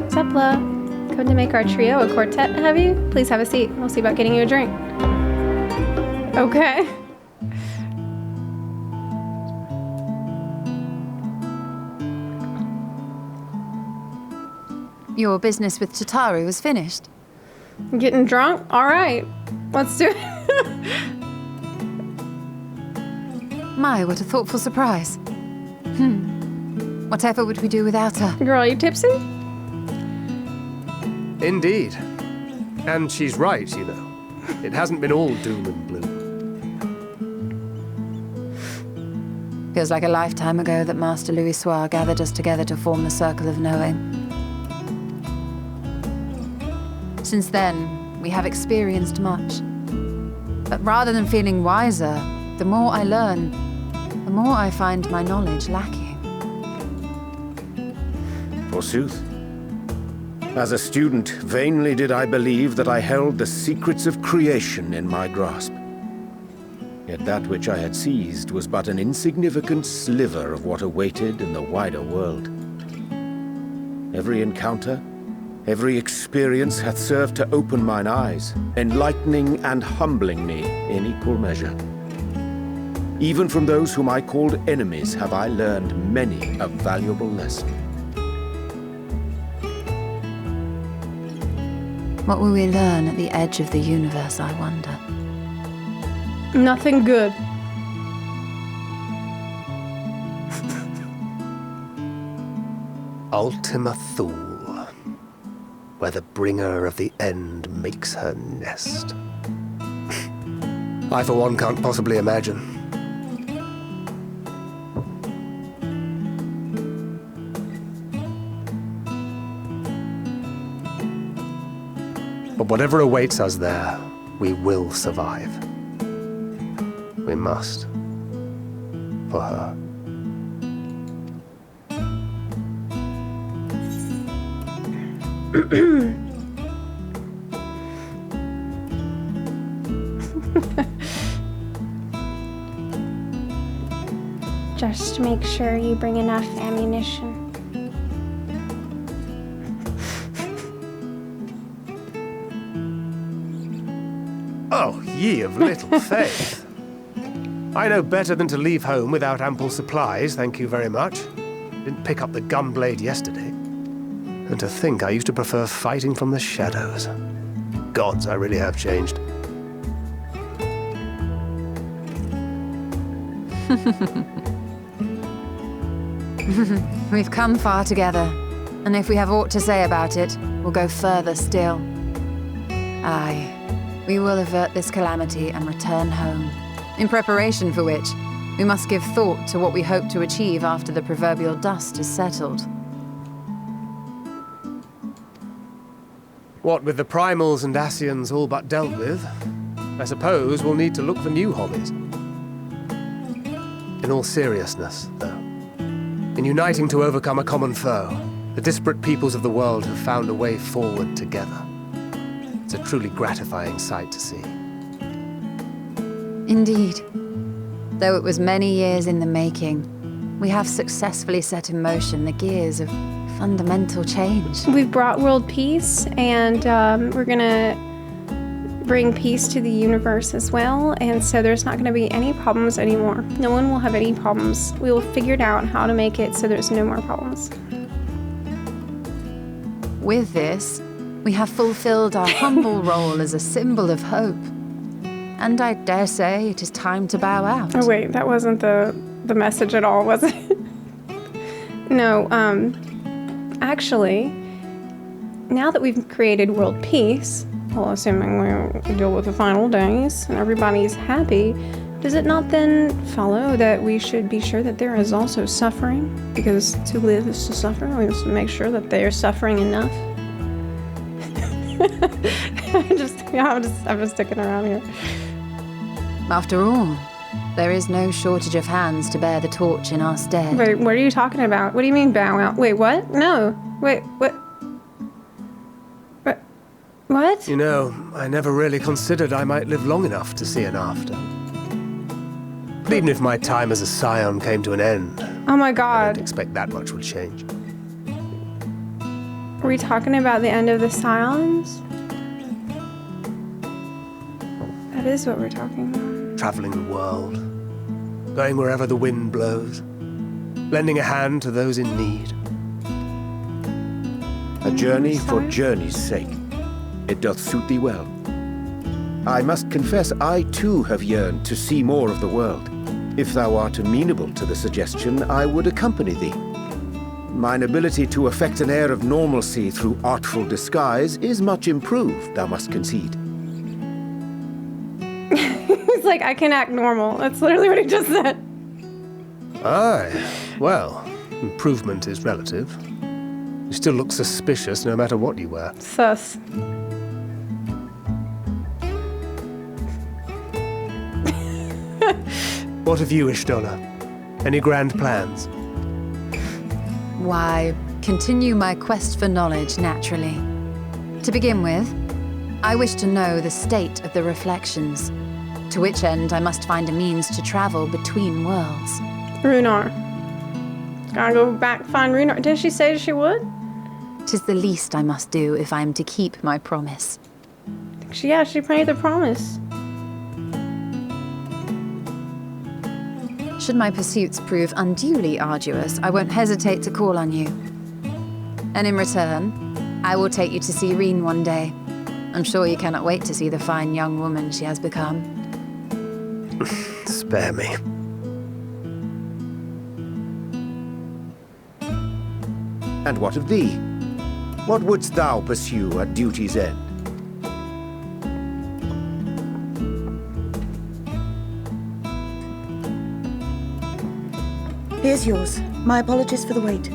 Zepla, come to make our trio a quartet, have you? Please have a seat. We'll see about getting you a drink. Okay. Your business with Tataru was finished. Getting drunk? All right. Let's do it. My, what a thoughtful surprise. Whatever would we do without her? Girl, are you tipsy? Indeed. And she's right, you know. It hasn't been all doom and gloom. Feels like a lifetime ago that Master Louis Soir gathered us together to form the Circle of Knowing. Since then, we have experienced much. But rather than feeling wiser, the more I learn, the more I find my knowledge lacking. Forsooth. As a student, vainly did I believe that I held the secrets of creation in my grasp. Yet that which I had seized was but an insignificant sliver of what awaited in the wider world. Every encounter, every experience hath served to open mine eyes, enlightening and humbling me in equal measure. Even from those whom I called enemies have I learned many a valuable lesson. What will we learn at the edge of the universe, I wonder? Nothing good. Ultima Thule, where the bringer of the end makes her nest. I, for one, can't possibly imagine. But whatever awaits us there, we will survive. We must. For her. Just make sure you bring enough ammunition. Oh, ye of little faith. I know better than to leave home without ample supplies, thank you very much. Didn't pick up the gunblade yesterday. And to think I used to prefer fighting from the shadows. Gods, I really have changed. We've come far together, and if we have aught to say about it, we'll go further still. Aye, we will avert this calamity and return home, in preparation for which we must give thought to what we hope to achieve after the proverbial dust is settled. What with the primals and Ascians all but dealt with, I suppose we'll need to look for new hobbies. In all seriousness, though, in uniting to overcome a common foe, the disparate peoples of the world have found a way forward together. It's a truly gratifying sight to see. Indeed. Though it was many years in the making, we have successfully set in motion the gears of fundamental change. We've brought world peace, and we're gonna bring peace to the universe as well, and so there's not gonna be any problems anymore. No one will have any problems. We will figure it out how to make it so there's no more problems. With this, we have fulfilled our humble role as a symbol of hope. And I dare say it is time to bow out. Oh wait, that wasn't the message at all, was it? No, actually, now that we've created world peace, well, assuming we deal with the final days and everybody's happy, does it not then follow that we should be sure that there is also suffering? Because to live is to suffer. We must make sure that they are suffering enough. I'm just sticking around here. After all, there is no shortage of hands to bear the torch in our stead. Wait, what are you talking about? What do you mean bow out? Wait, what? No. Wait, what? What? You know, I never really considered I might live long enough to see an after. But even if my time as a scion came to an end, Oh my I god. don't expect that much will change. Are we talking about the end of the Scions? That is what we're talking about. Traveling the world, going wherever the wind blows, lending a hand to those in need. A journey for journey's sake. It doth suit thee well. I must confess I too have yearned to see more of the world. If thou art amenable to the suggestion, I would accompany thee. Mine ability to affect an air of normalcy through artful disguise is much improved, thou must concede. He's like, I can act normal. That's literally what he just said. Aye. Well, improvement is relative. You still look suspicious no matter what you wear. Sus. What of you, Y'shtola? Any grand plans? Why, continue my quest for knowledge, naturally. To begin with, I wish to know the state of the reflections, to which end I must find a means to travel between worlds. Runar. Gotta go back find Runar. Did she say she would? 'Tis the least I must do if I am to keep my promise. She made the promise. Should my pursuits prove unduly arduous, I won't hesitate to call on you. And in return, I will take you to see Reen one day. I'm sure you cannot wait to see the fine young woman she has become. Spare me. And what of thee? What wouldst thou pursue at duty's end? Here's yours. My apologies for the wait.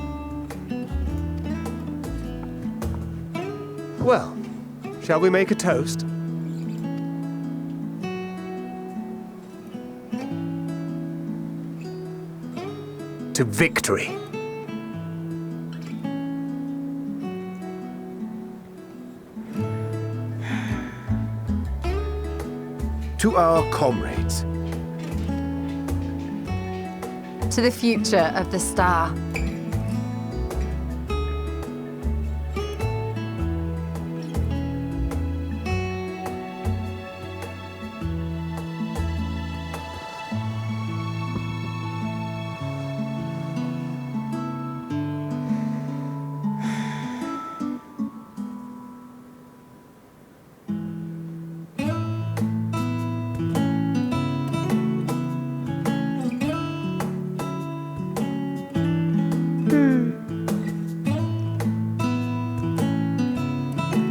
Well, shall we make a toast? To victory. To our comrades. To the future of the star.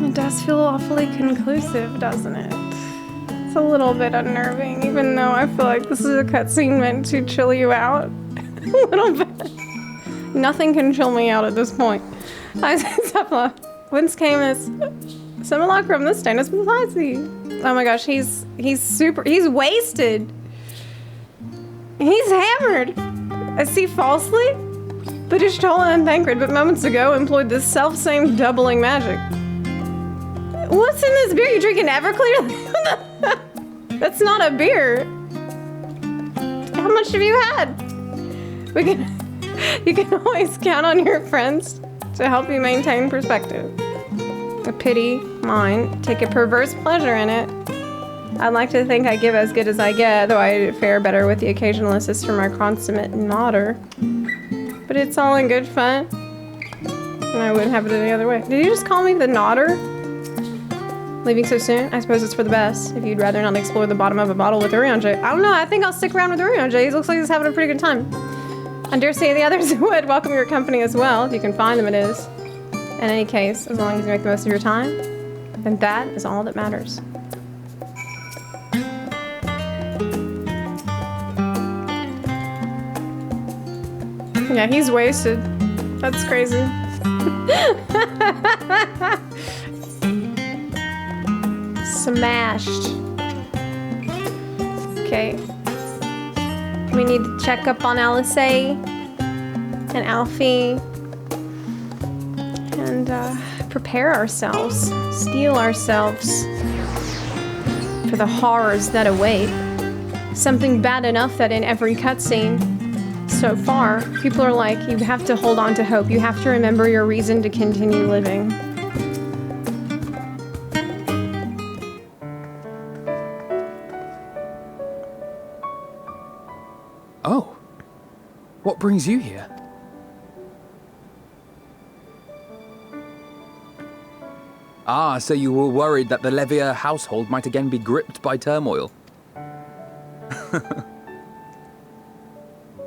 It does feel awfully conclusive, doesn't it? It's a little bit unnerving, even though I feel like this is a cutscene meant to chill you out a little bit. Nothing can chill me out at this point. I said, Zepla, whence came this simulacrum? This stain is besides thee. Oh my gosh, he's wasted. He's hammered. I see falsely. But Y'shtola and Thancred but moments ago employed this self-same doubling magic. What's in this beer? You drinking Everclear? That's not a beer. How much have you had? You can always count on your friends to help you maintain perspective. A pity mine. Take a perverse pleasure in it. I'd like to think I give as good as I get, though I fare better with the occasional assist from our consummate nodder. But it's all in good fun. And I wouldn't have it any other way. Did you just call me the nodder? Leaving so soon? I suppose it's for the best. If you'd rather not explore the bottom of a bottle with Urianger. I don't know, I think I'll stick around with Urianger. He looks like he's having a pretty good time. I dare say the others would welcome your company as well, if you can find them it is. In any case, as long as you make the most of your time, then that is all that matters. Yeah, he's wasted. That's crazy. Smashed. Okay. We need to check up on Alisaie and Alfie and prepare ourselves, steel ourselves for the horrors that await. Something bad enough that in every cutscene so far, people are like, you have to hold on to hope. You have to remember your reason to continue living. Oh. What brings you here? Ah, so you were worried that the Levier household might again be gripped by turmoil.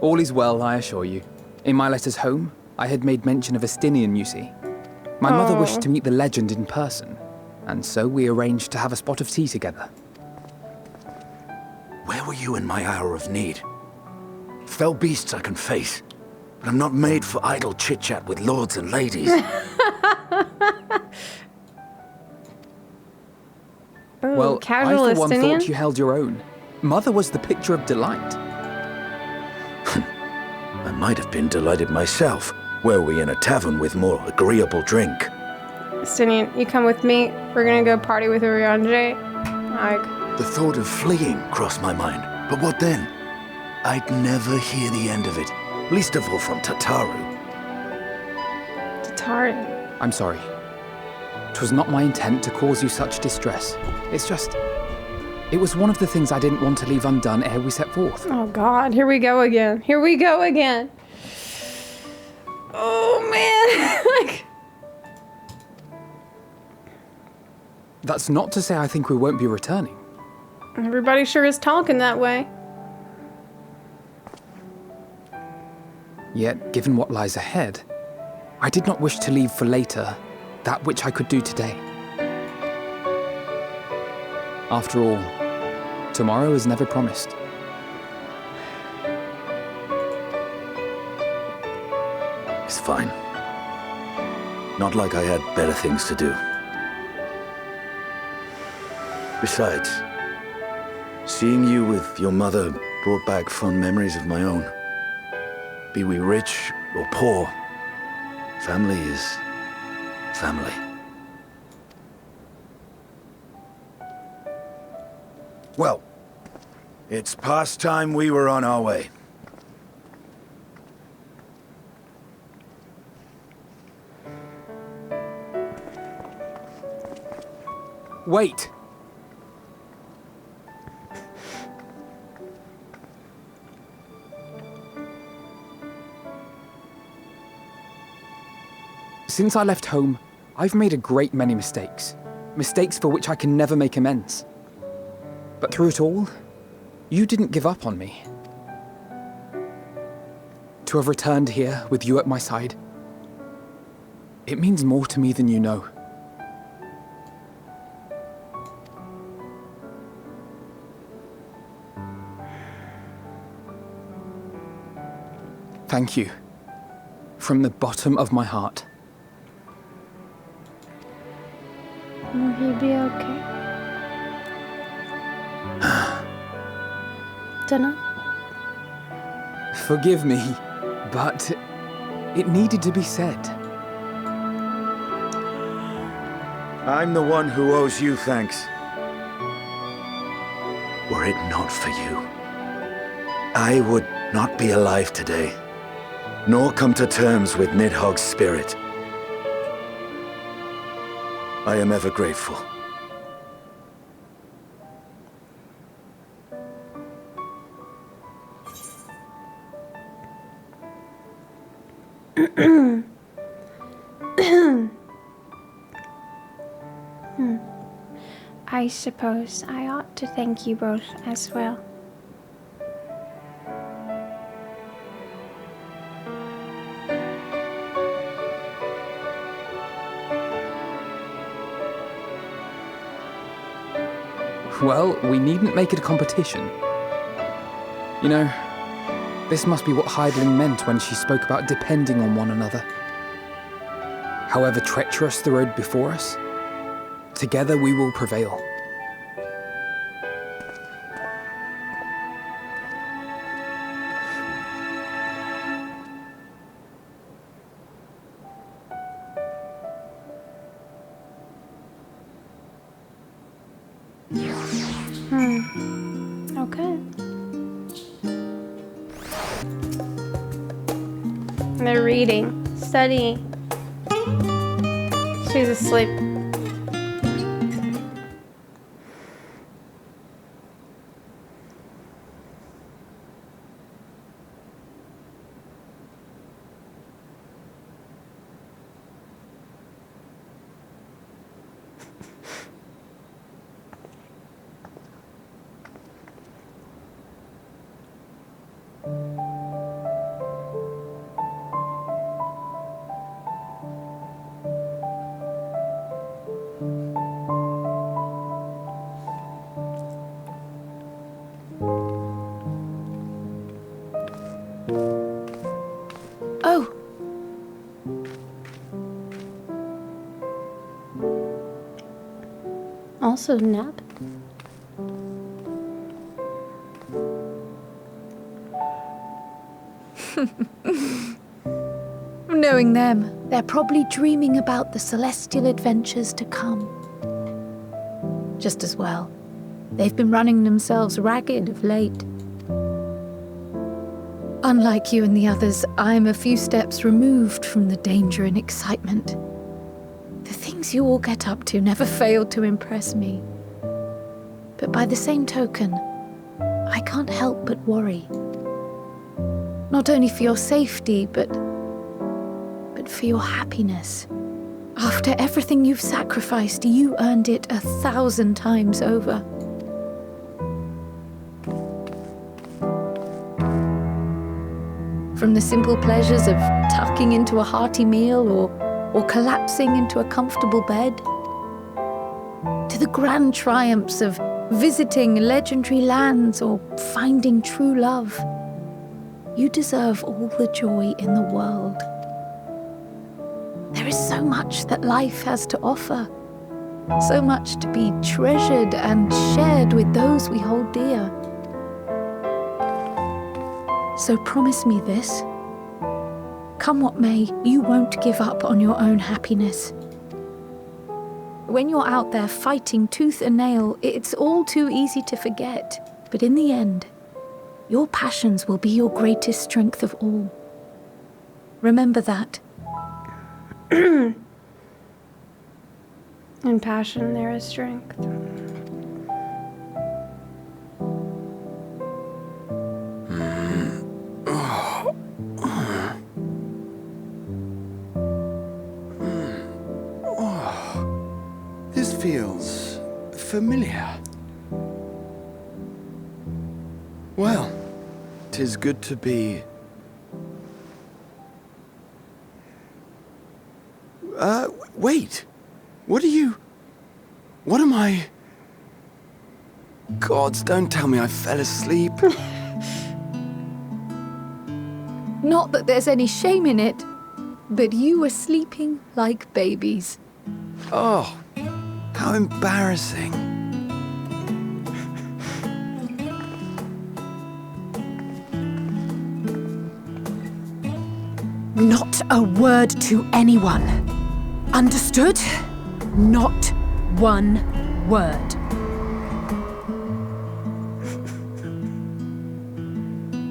All is well, I assure you. In my letters home, I had made mention of Estinian, you see. My mother wished to meet the legend in person, and so we arranged to have a spot of tea together. Where were you in my hour of need? Fell beasts I can face, but I'm not made for idle chit-chat with lords and ladies. Ooh, Well, casual I for one Estinian? thought you held your own. Mother was the picture of delight. I might have been delighted myself, were we in a tavern with more agreeable drink. Estinian, you come with me. We're gonna go party with Urianger. Like, The thought of fleeing crossed my mind, but what then? I'd never hear the end of it, least of all from Tataru. Tataru. I'm sorry. 'Twas not my intent to cause you such distress. It's just... It was one of the things I didn't want to leave undone ere we set forth. Oh God, here we go again. Here we go again. Oh man. Like, That's not to say I think we won't be returning. everybody sure is talking that way. Yet, given what lies ahead, I did not wish to leave for later that which I could do today. After all, tomorrow is never promised. It's fine. Not like I had better things to do. Besides, seeing you with your mother brought back fond memories of my own. Be we rich or poor, family is family. Well, it's past time we were on our way. Wait! Since I left home, I've made a great many mistakes. Mistakes for which I can never make amends. But through it all, you didn't give up on me. To have returned here with you at my side, it means more to me than you know. Thank you. From the bottom of my heart. Will he be okay? Dunno. Forgive me, but it needed to be said. I'm the one who owes you thanks. Were it not for you, I would not be alive today, nor come to terms with Nidhogg's spirit. I am ever grateful. I suppose I ought to thank you both as well. Well, we needn't make it a competition. You know, this must be what Hydaelyn meant when she spoke about depending on one another. However treacherous the road before us, together we will prevail. Okay. They're reading, studying. She's asleep. also nap. Knowing them, they're probably dreaming about the celestial adventures to come. Just as well. They've been running themselves ragged of late. Unlike you and the others, I'm a few steps removed from the danger and excitement. The things you all get up to never fail to impress me. But by the same token, I can't help but worry. Not only for your safety, but for your happiness. After everything you've sacrificed, you earned it 1,000 times over. From the simple pleasures of tucking into a hearty meal or collapsing into a comfortable bed, to the grand triumphs of visiting legendary lands or finding true love, you deserve all the joy in the world. There is so much that life has to offer, so much to be treasured and shared with those we hold dear. So promise me this. Come what may, you won't give up on your own happiness. When you're out there fighting tooth and nail, it's all too easy to forget. But in the end, your passions will be your greatest strength of all. Remember that. In passion there is strength. This feels familiar. Well, 'tis good to be... wait. What am I... Gods, don't tell me I fell asleep. Not that there's any shame in it, but you were sleeping like babies. Oh, how embarrassing. Not a word to anyone. Understood? Not one word.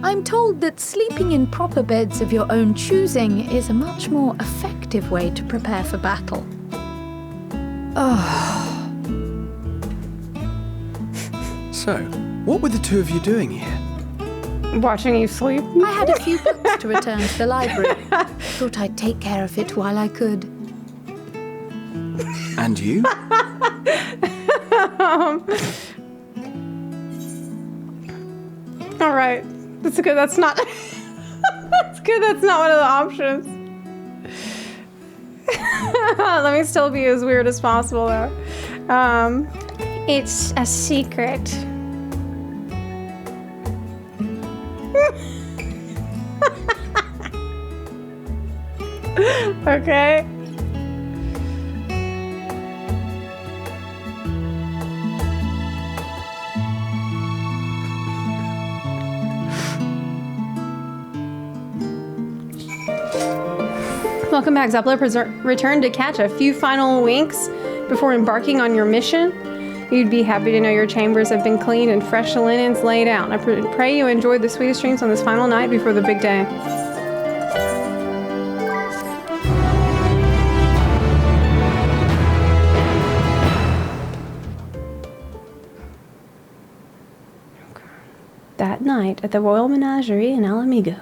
I'm told that sleeping in proper beds of your own choosing is a much more effective way to prepare for battle. So, what were the two of you doing here? Watching you sleep? I had a few books to return to the library. Thought I'd take care of it while I could. And you? All right. That's good. That's not... That's good. That's not one of the options. Let me still be as weird as possible, though. It's a secret. Okay. Welcome back, Zepla. Return to catch a few final winks before embarking on your mission. You'd be happy to know your chambers have been cleaned and fresh linens laid out. I pray you enjoyed the sweetest dreams on this final night before the big day. That night at the Royal Menagerie in Alamigo.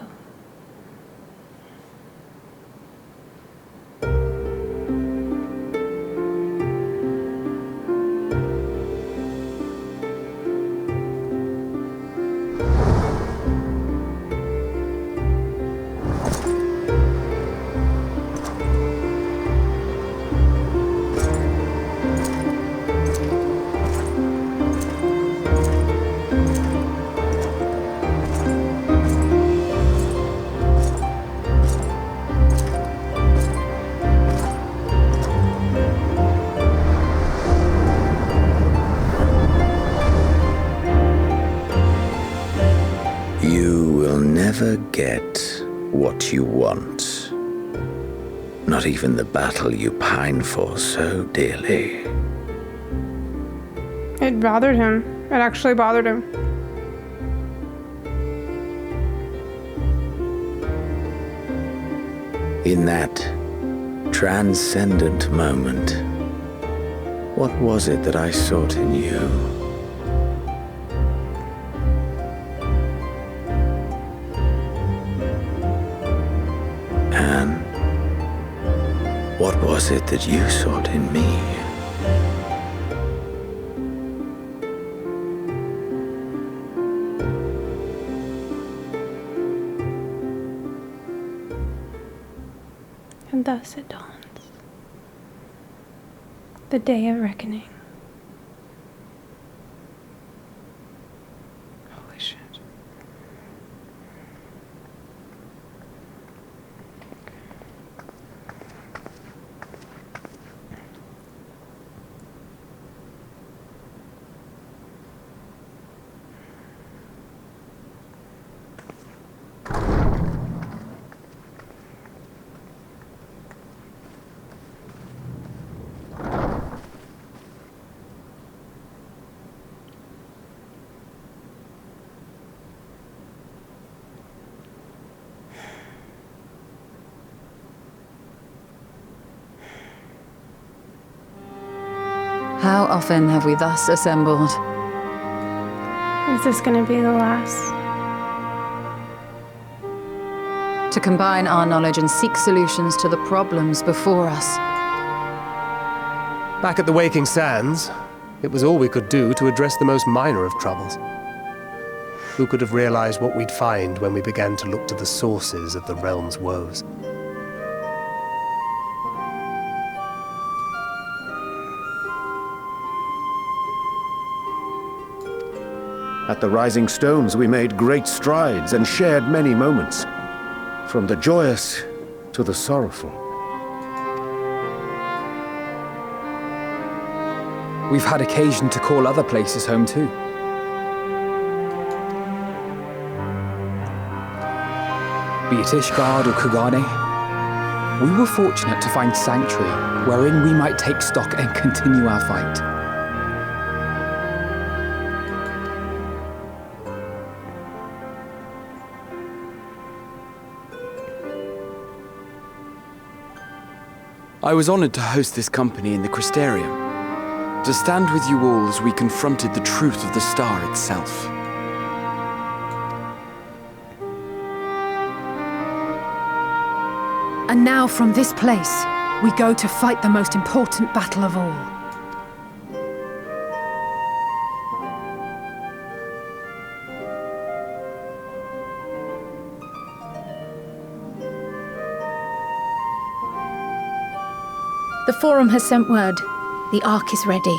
will never get what you want. Not even the battle you pine for so dearly. It bothered him. It actually bothered him. In that transcendent moment, what was it that I sought in you? And what was it that you sought in me? And thus it dawns. The day of reckoning. Holy shit. How often have we thus assembled? Is this gonna be the last? To combine our knowledge and seek solutions to the problems before us. Back at the Waking Sands, it was all we could do to address the most minor of troubles. Who could have realized what we'd find when we began to look to the sources of the realm's woes? At the Rising Stones we made great strides and shared many moments, from the joyous to the sorrowful. We've had occasion to call other places home too. Be it Ishgard or Kugane, we were fortunate to find sanctuary wherein we might take stock and continue our fight. I was honored to host this company in the Crystarium, to stand with you all as we confronted the truth of the star itself. And now from this place, we go to fight the most important battle of all. The Forum has sent word. The Ark is ready.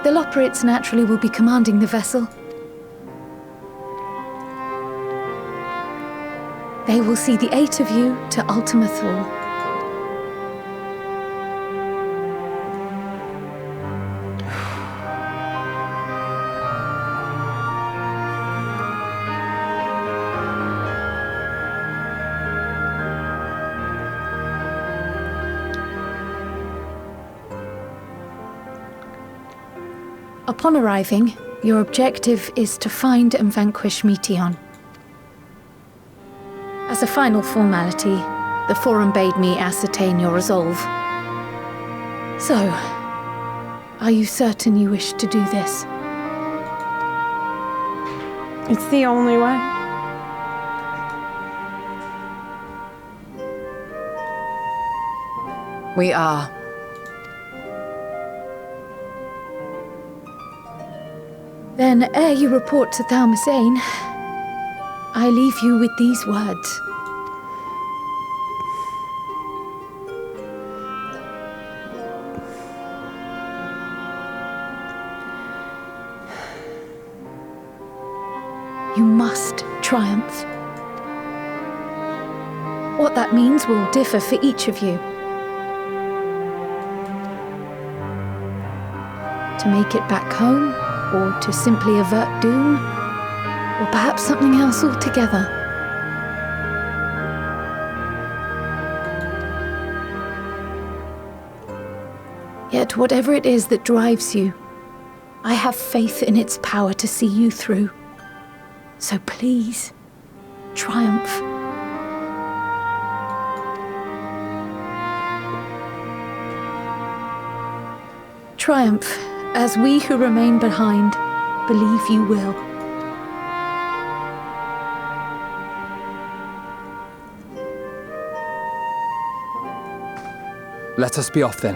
The Loporrits naturally will be commanding the vessel. They will see the 8 of you to Ultima Thule. Upon arriving, your objective is to find and vanquish Meteon. As a final formality, the Forum bade me ascertain your resolve. So, are you certain you wish to do this? It's the only way. We are. Then, ere you report to Thalmasane, I leave you with these words. You must triumph. What that means will differ for each of you. To make it back home, or to simply avert doom, Or perhaps something else altogether. Yet whatever it is that drives you, I have faith in its power to see you through. So please, triumph. Triumph, as we who remain behind believe you will. Let us be off then.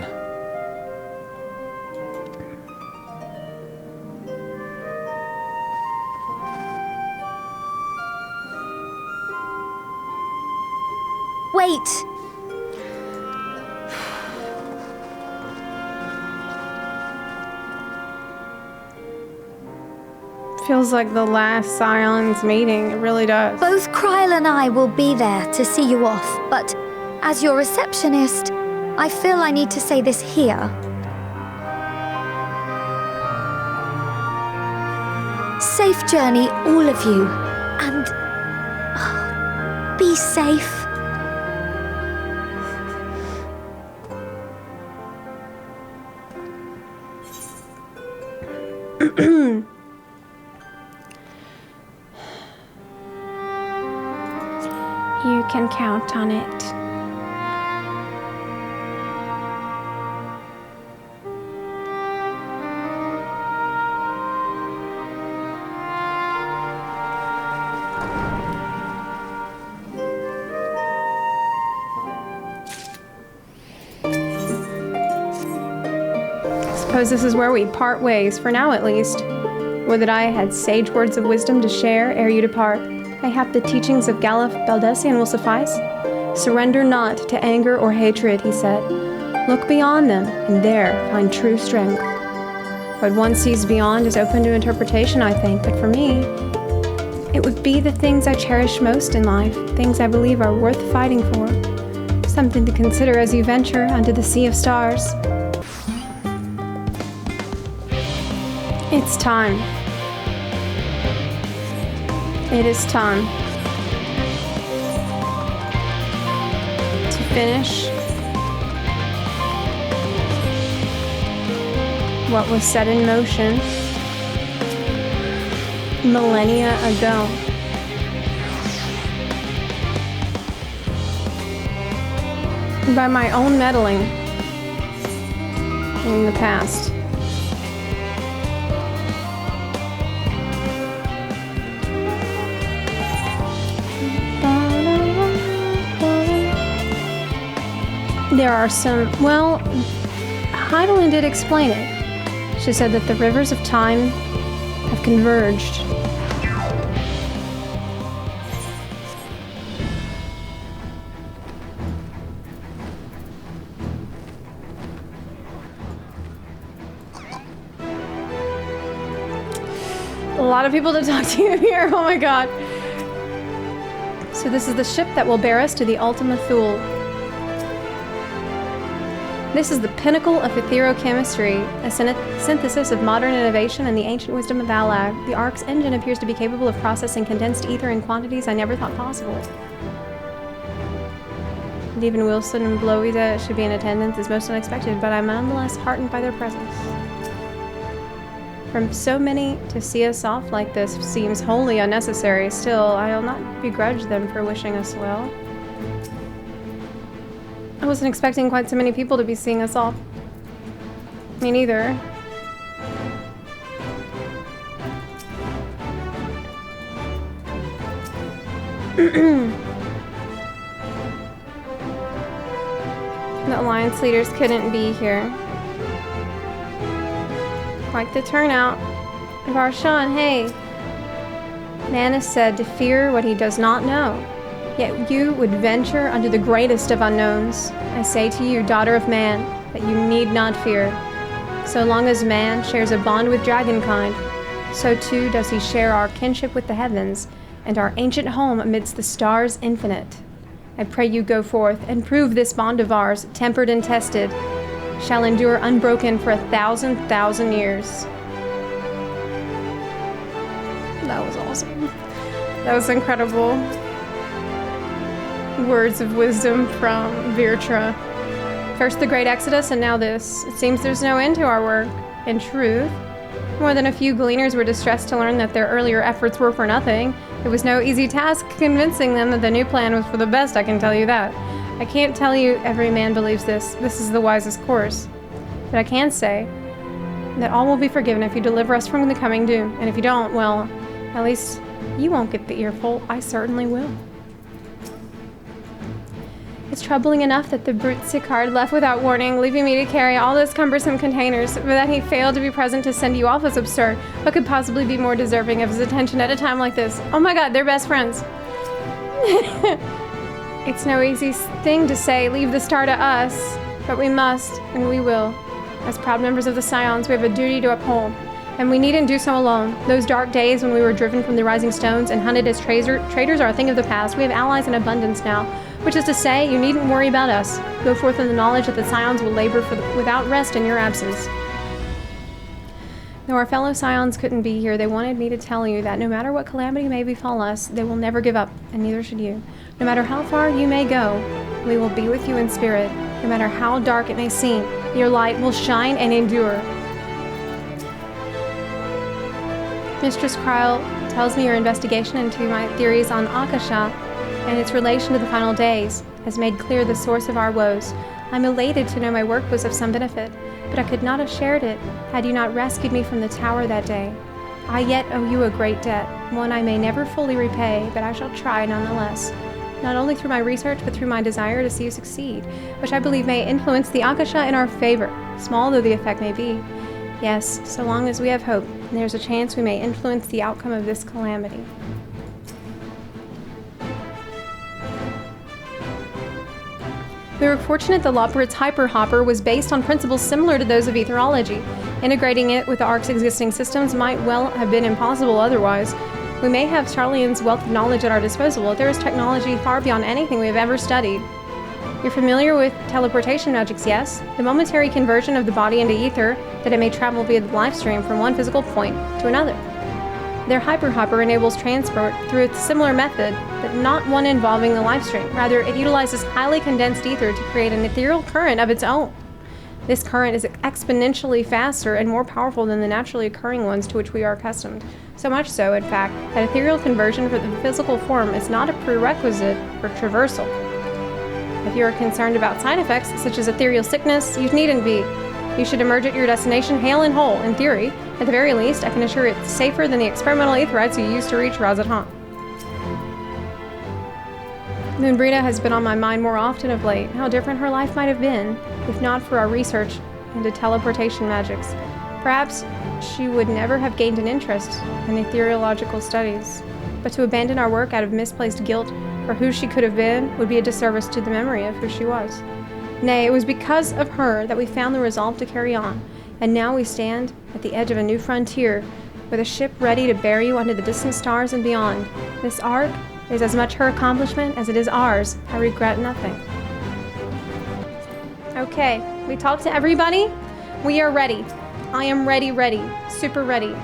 Wait! Feels like the last Scions meeting, it really does. Both Kryl and I will be there to see you off, but as your receptionist, I feel I need to say this here. Safe journey, all of you, and be safe. You can count on it. Suppose this is where we part ways, for now at least. Would that I had sage words of wisdom to share ere you depart. Mayhap the teachings of Baldessian will suffice? Surrender not to anger or hatred, he said. Look beyond them, and there find true strength. What one sees beyond is open to interpretation, I think, but for me, it would be the things I cherish most in life, things I believe are worth fighting for. Something to consider as you venture unto the sea of stars. It's time. It is time to finish what was set in motion millennia ago. By my own meddling in the past. There are some, well, Hydaelyn did explain it. She said that the rivers of time have converged. A lot of people to talk to you here, oh my god. So this is the ship that will bear us to the Ultima Thule. This is the pinnacle of etherochemistry, a synthesis of modern innovation and the ancient wisdom of Alag. The Ark's engine appears to be capable of processing condensed ether in quantities I never thought possible. And even Wilson and Bloida should be in attendance is most unexpected, but I'm nonetheless heartened by their presence. From so many to see us off like this seems wholly unnecessary. Still, I'll not begrudge them for wishing us well. I wasn't expecting quite so many people to be seeing us off. Me neither. The Alliance leaders couldn't be here. Quite the turnout. Archon, hey. Man is said to fear what he does not know. Yet you would venture unto the greatest of unknowns. I say to you, daughter of man, that you need not fear. So long as man shares a bond with dragonkind, so too does he share our kinship with the heavens, and our ancient home amidst the stars infinite. I pray you go forth, and prove this bond of ours, tempered and tested, shall endure unbroken for 1,000,000 years. That was awesome. That was incredible. Words of wisdom from Virtra. First the Great Exodus, and now this. It seems there's no end to our work. In truth, more than a few gleaners were distressed to learn that their earlier efforts were for nothing. It was no easy task convincing them that the new plan was for the best, I can tell you that. I can't tell you every man believes this. This is the wisest course. But I can say that all will be forgiven if you deliver us from the coming doom. And if you don't, well, at least you won't get the earful. I certainly will. It's troubling enough that the brute Sicard left without warning, leaving me to carry all those cumbersome containers, but that he failed to be present to send you off is absurd. What could possibly be more deserving of his attention at a time like this? Oh my god, they're best friends. It's no easy thing to say, leave the star to us, but we must, and we will. As proud members of the Scions, we have a duty to uphold, and we needn't do so alone. Those dark days when we were driven from the Rising Stones and hunted as traitors are a thing of the past. We have allies in abundance now, which is to say, you needn't worry about us. Go forth in the knowledge that the Scions will labor without rest in your absence. Though our fellow Scions couldn't be here, they wanted me to tell you that no matter what calamity may befall us, they will never give up, and neither should you. No matter how far you may go, we will be with you in spirit. No matter how dark it may seem, your light will shine and endure. Mistress Kryl tells me your investigation into my theories on Akasha and its relation to the final days has made clear the source of our woes. I'm elated to know my work was of some benefit, but I could not have shared it had you not rescued me from the tower that day. I yet owe you a great debt, one I may never fully repay, but I shall try nonetheless. Not only through my research, but through my desire to see you succeed, which I believe may influence the Akasha in our favor, small though the effect may be. Yes, so long as we have hope, there's a chance we may influence the outcome of this calamity. We were fortunate the Loporrits hyperhopper was based on principles similar to those of etherology. Integrating it with the Ark's existing systems might well have been impossible otherwise. We may have Sharlayan's wealth of knowledge at our disposal, but there is technology far beyond anything we have ever studied. You're familiar with teleportation magics, yes? The momentary conversion of the body into ether, that it may travel via the life stream from one physical point to another. Their hyperhopper enables transport through a similar method, but not one involving the life stream. Rather, it utilizes highly condensed ether to create an ethereal current of its own. This current is exponentially faster and more powerful than the naturally occurring ones to which we are accustomed. So much so, in fact, that ethereal conversion for the physical form is not a prerequisite for traversal. If you are concerned about side effects, such as ethereal sickness, you needn't be. You should emerge at your destination hale and whole, in theory. At the very least, I can assure it's safer than the experimental etherites you used to reach Razatan. Moenbryda has been on my mind more often of late. How different her life might have been, if not for our research into teleportation magics. Perhaps she would never have gained an interest in ethereological studies. But to abandon our work out of misplaced guilt for who she could have been would be a disservice to the memory of who she was. Nay, it was because of her that we found the resolve to carry on, and now we stand at the edge of a new frontier, with a ship ready to bear you under the distant stars and beyond. This ark is as much her accomplishment as it is ours. I regret nothing. Okay, we talked to everybody. We are ready. I am ready, super ready.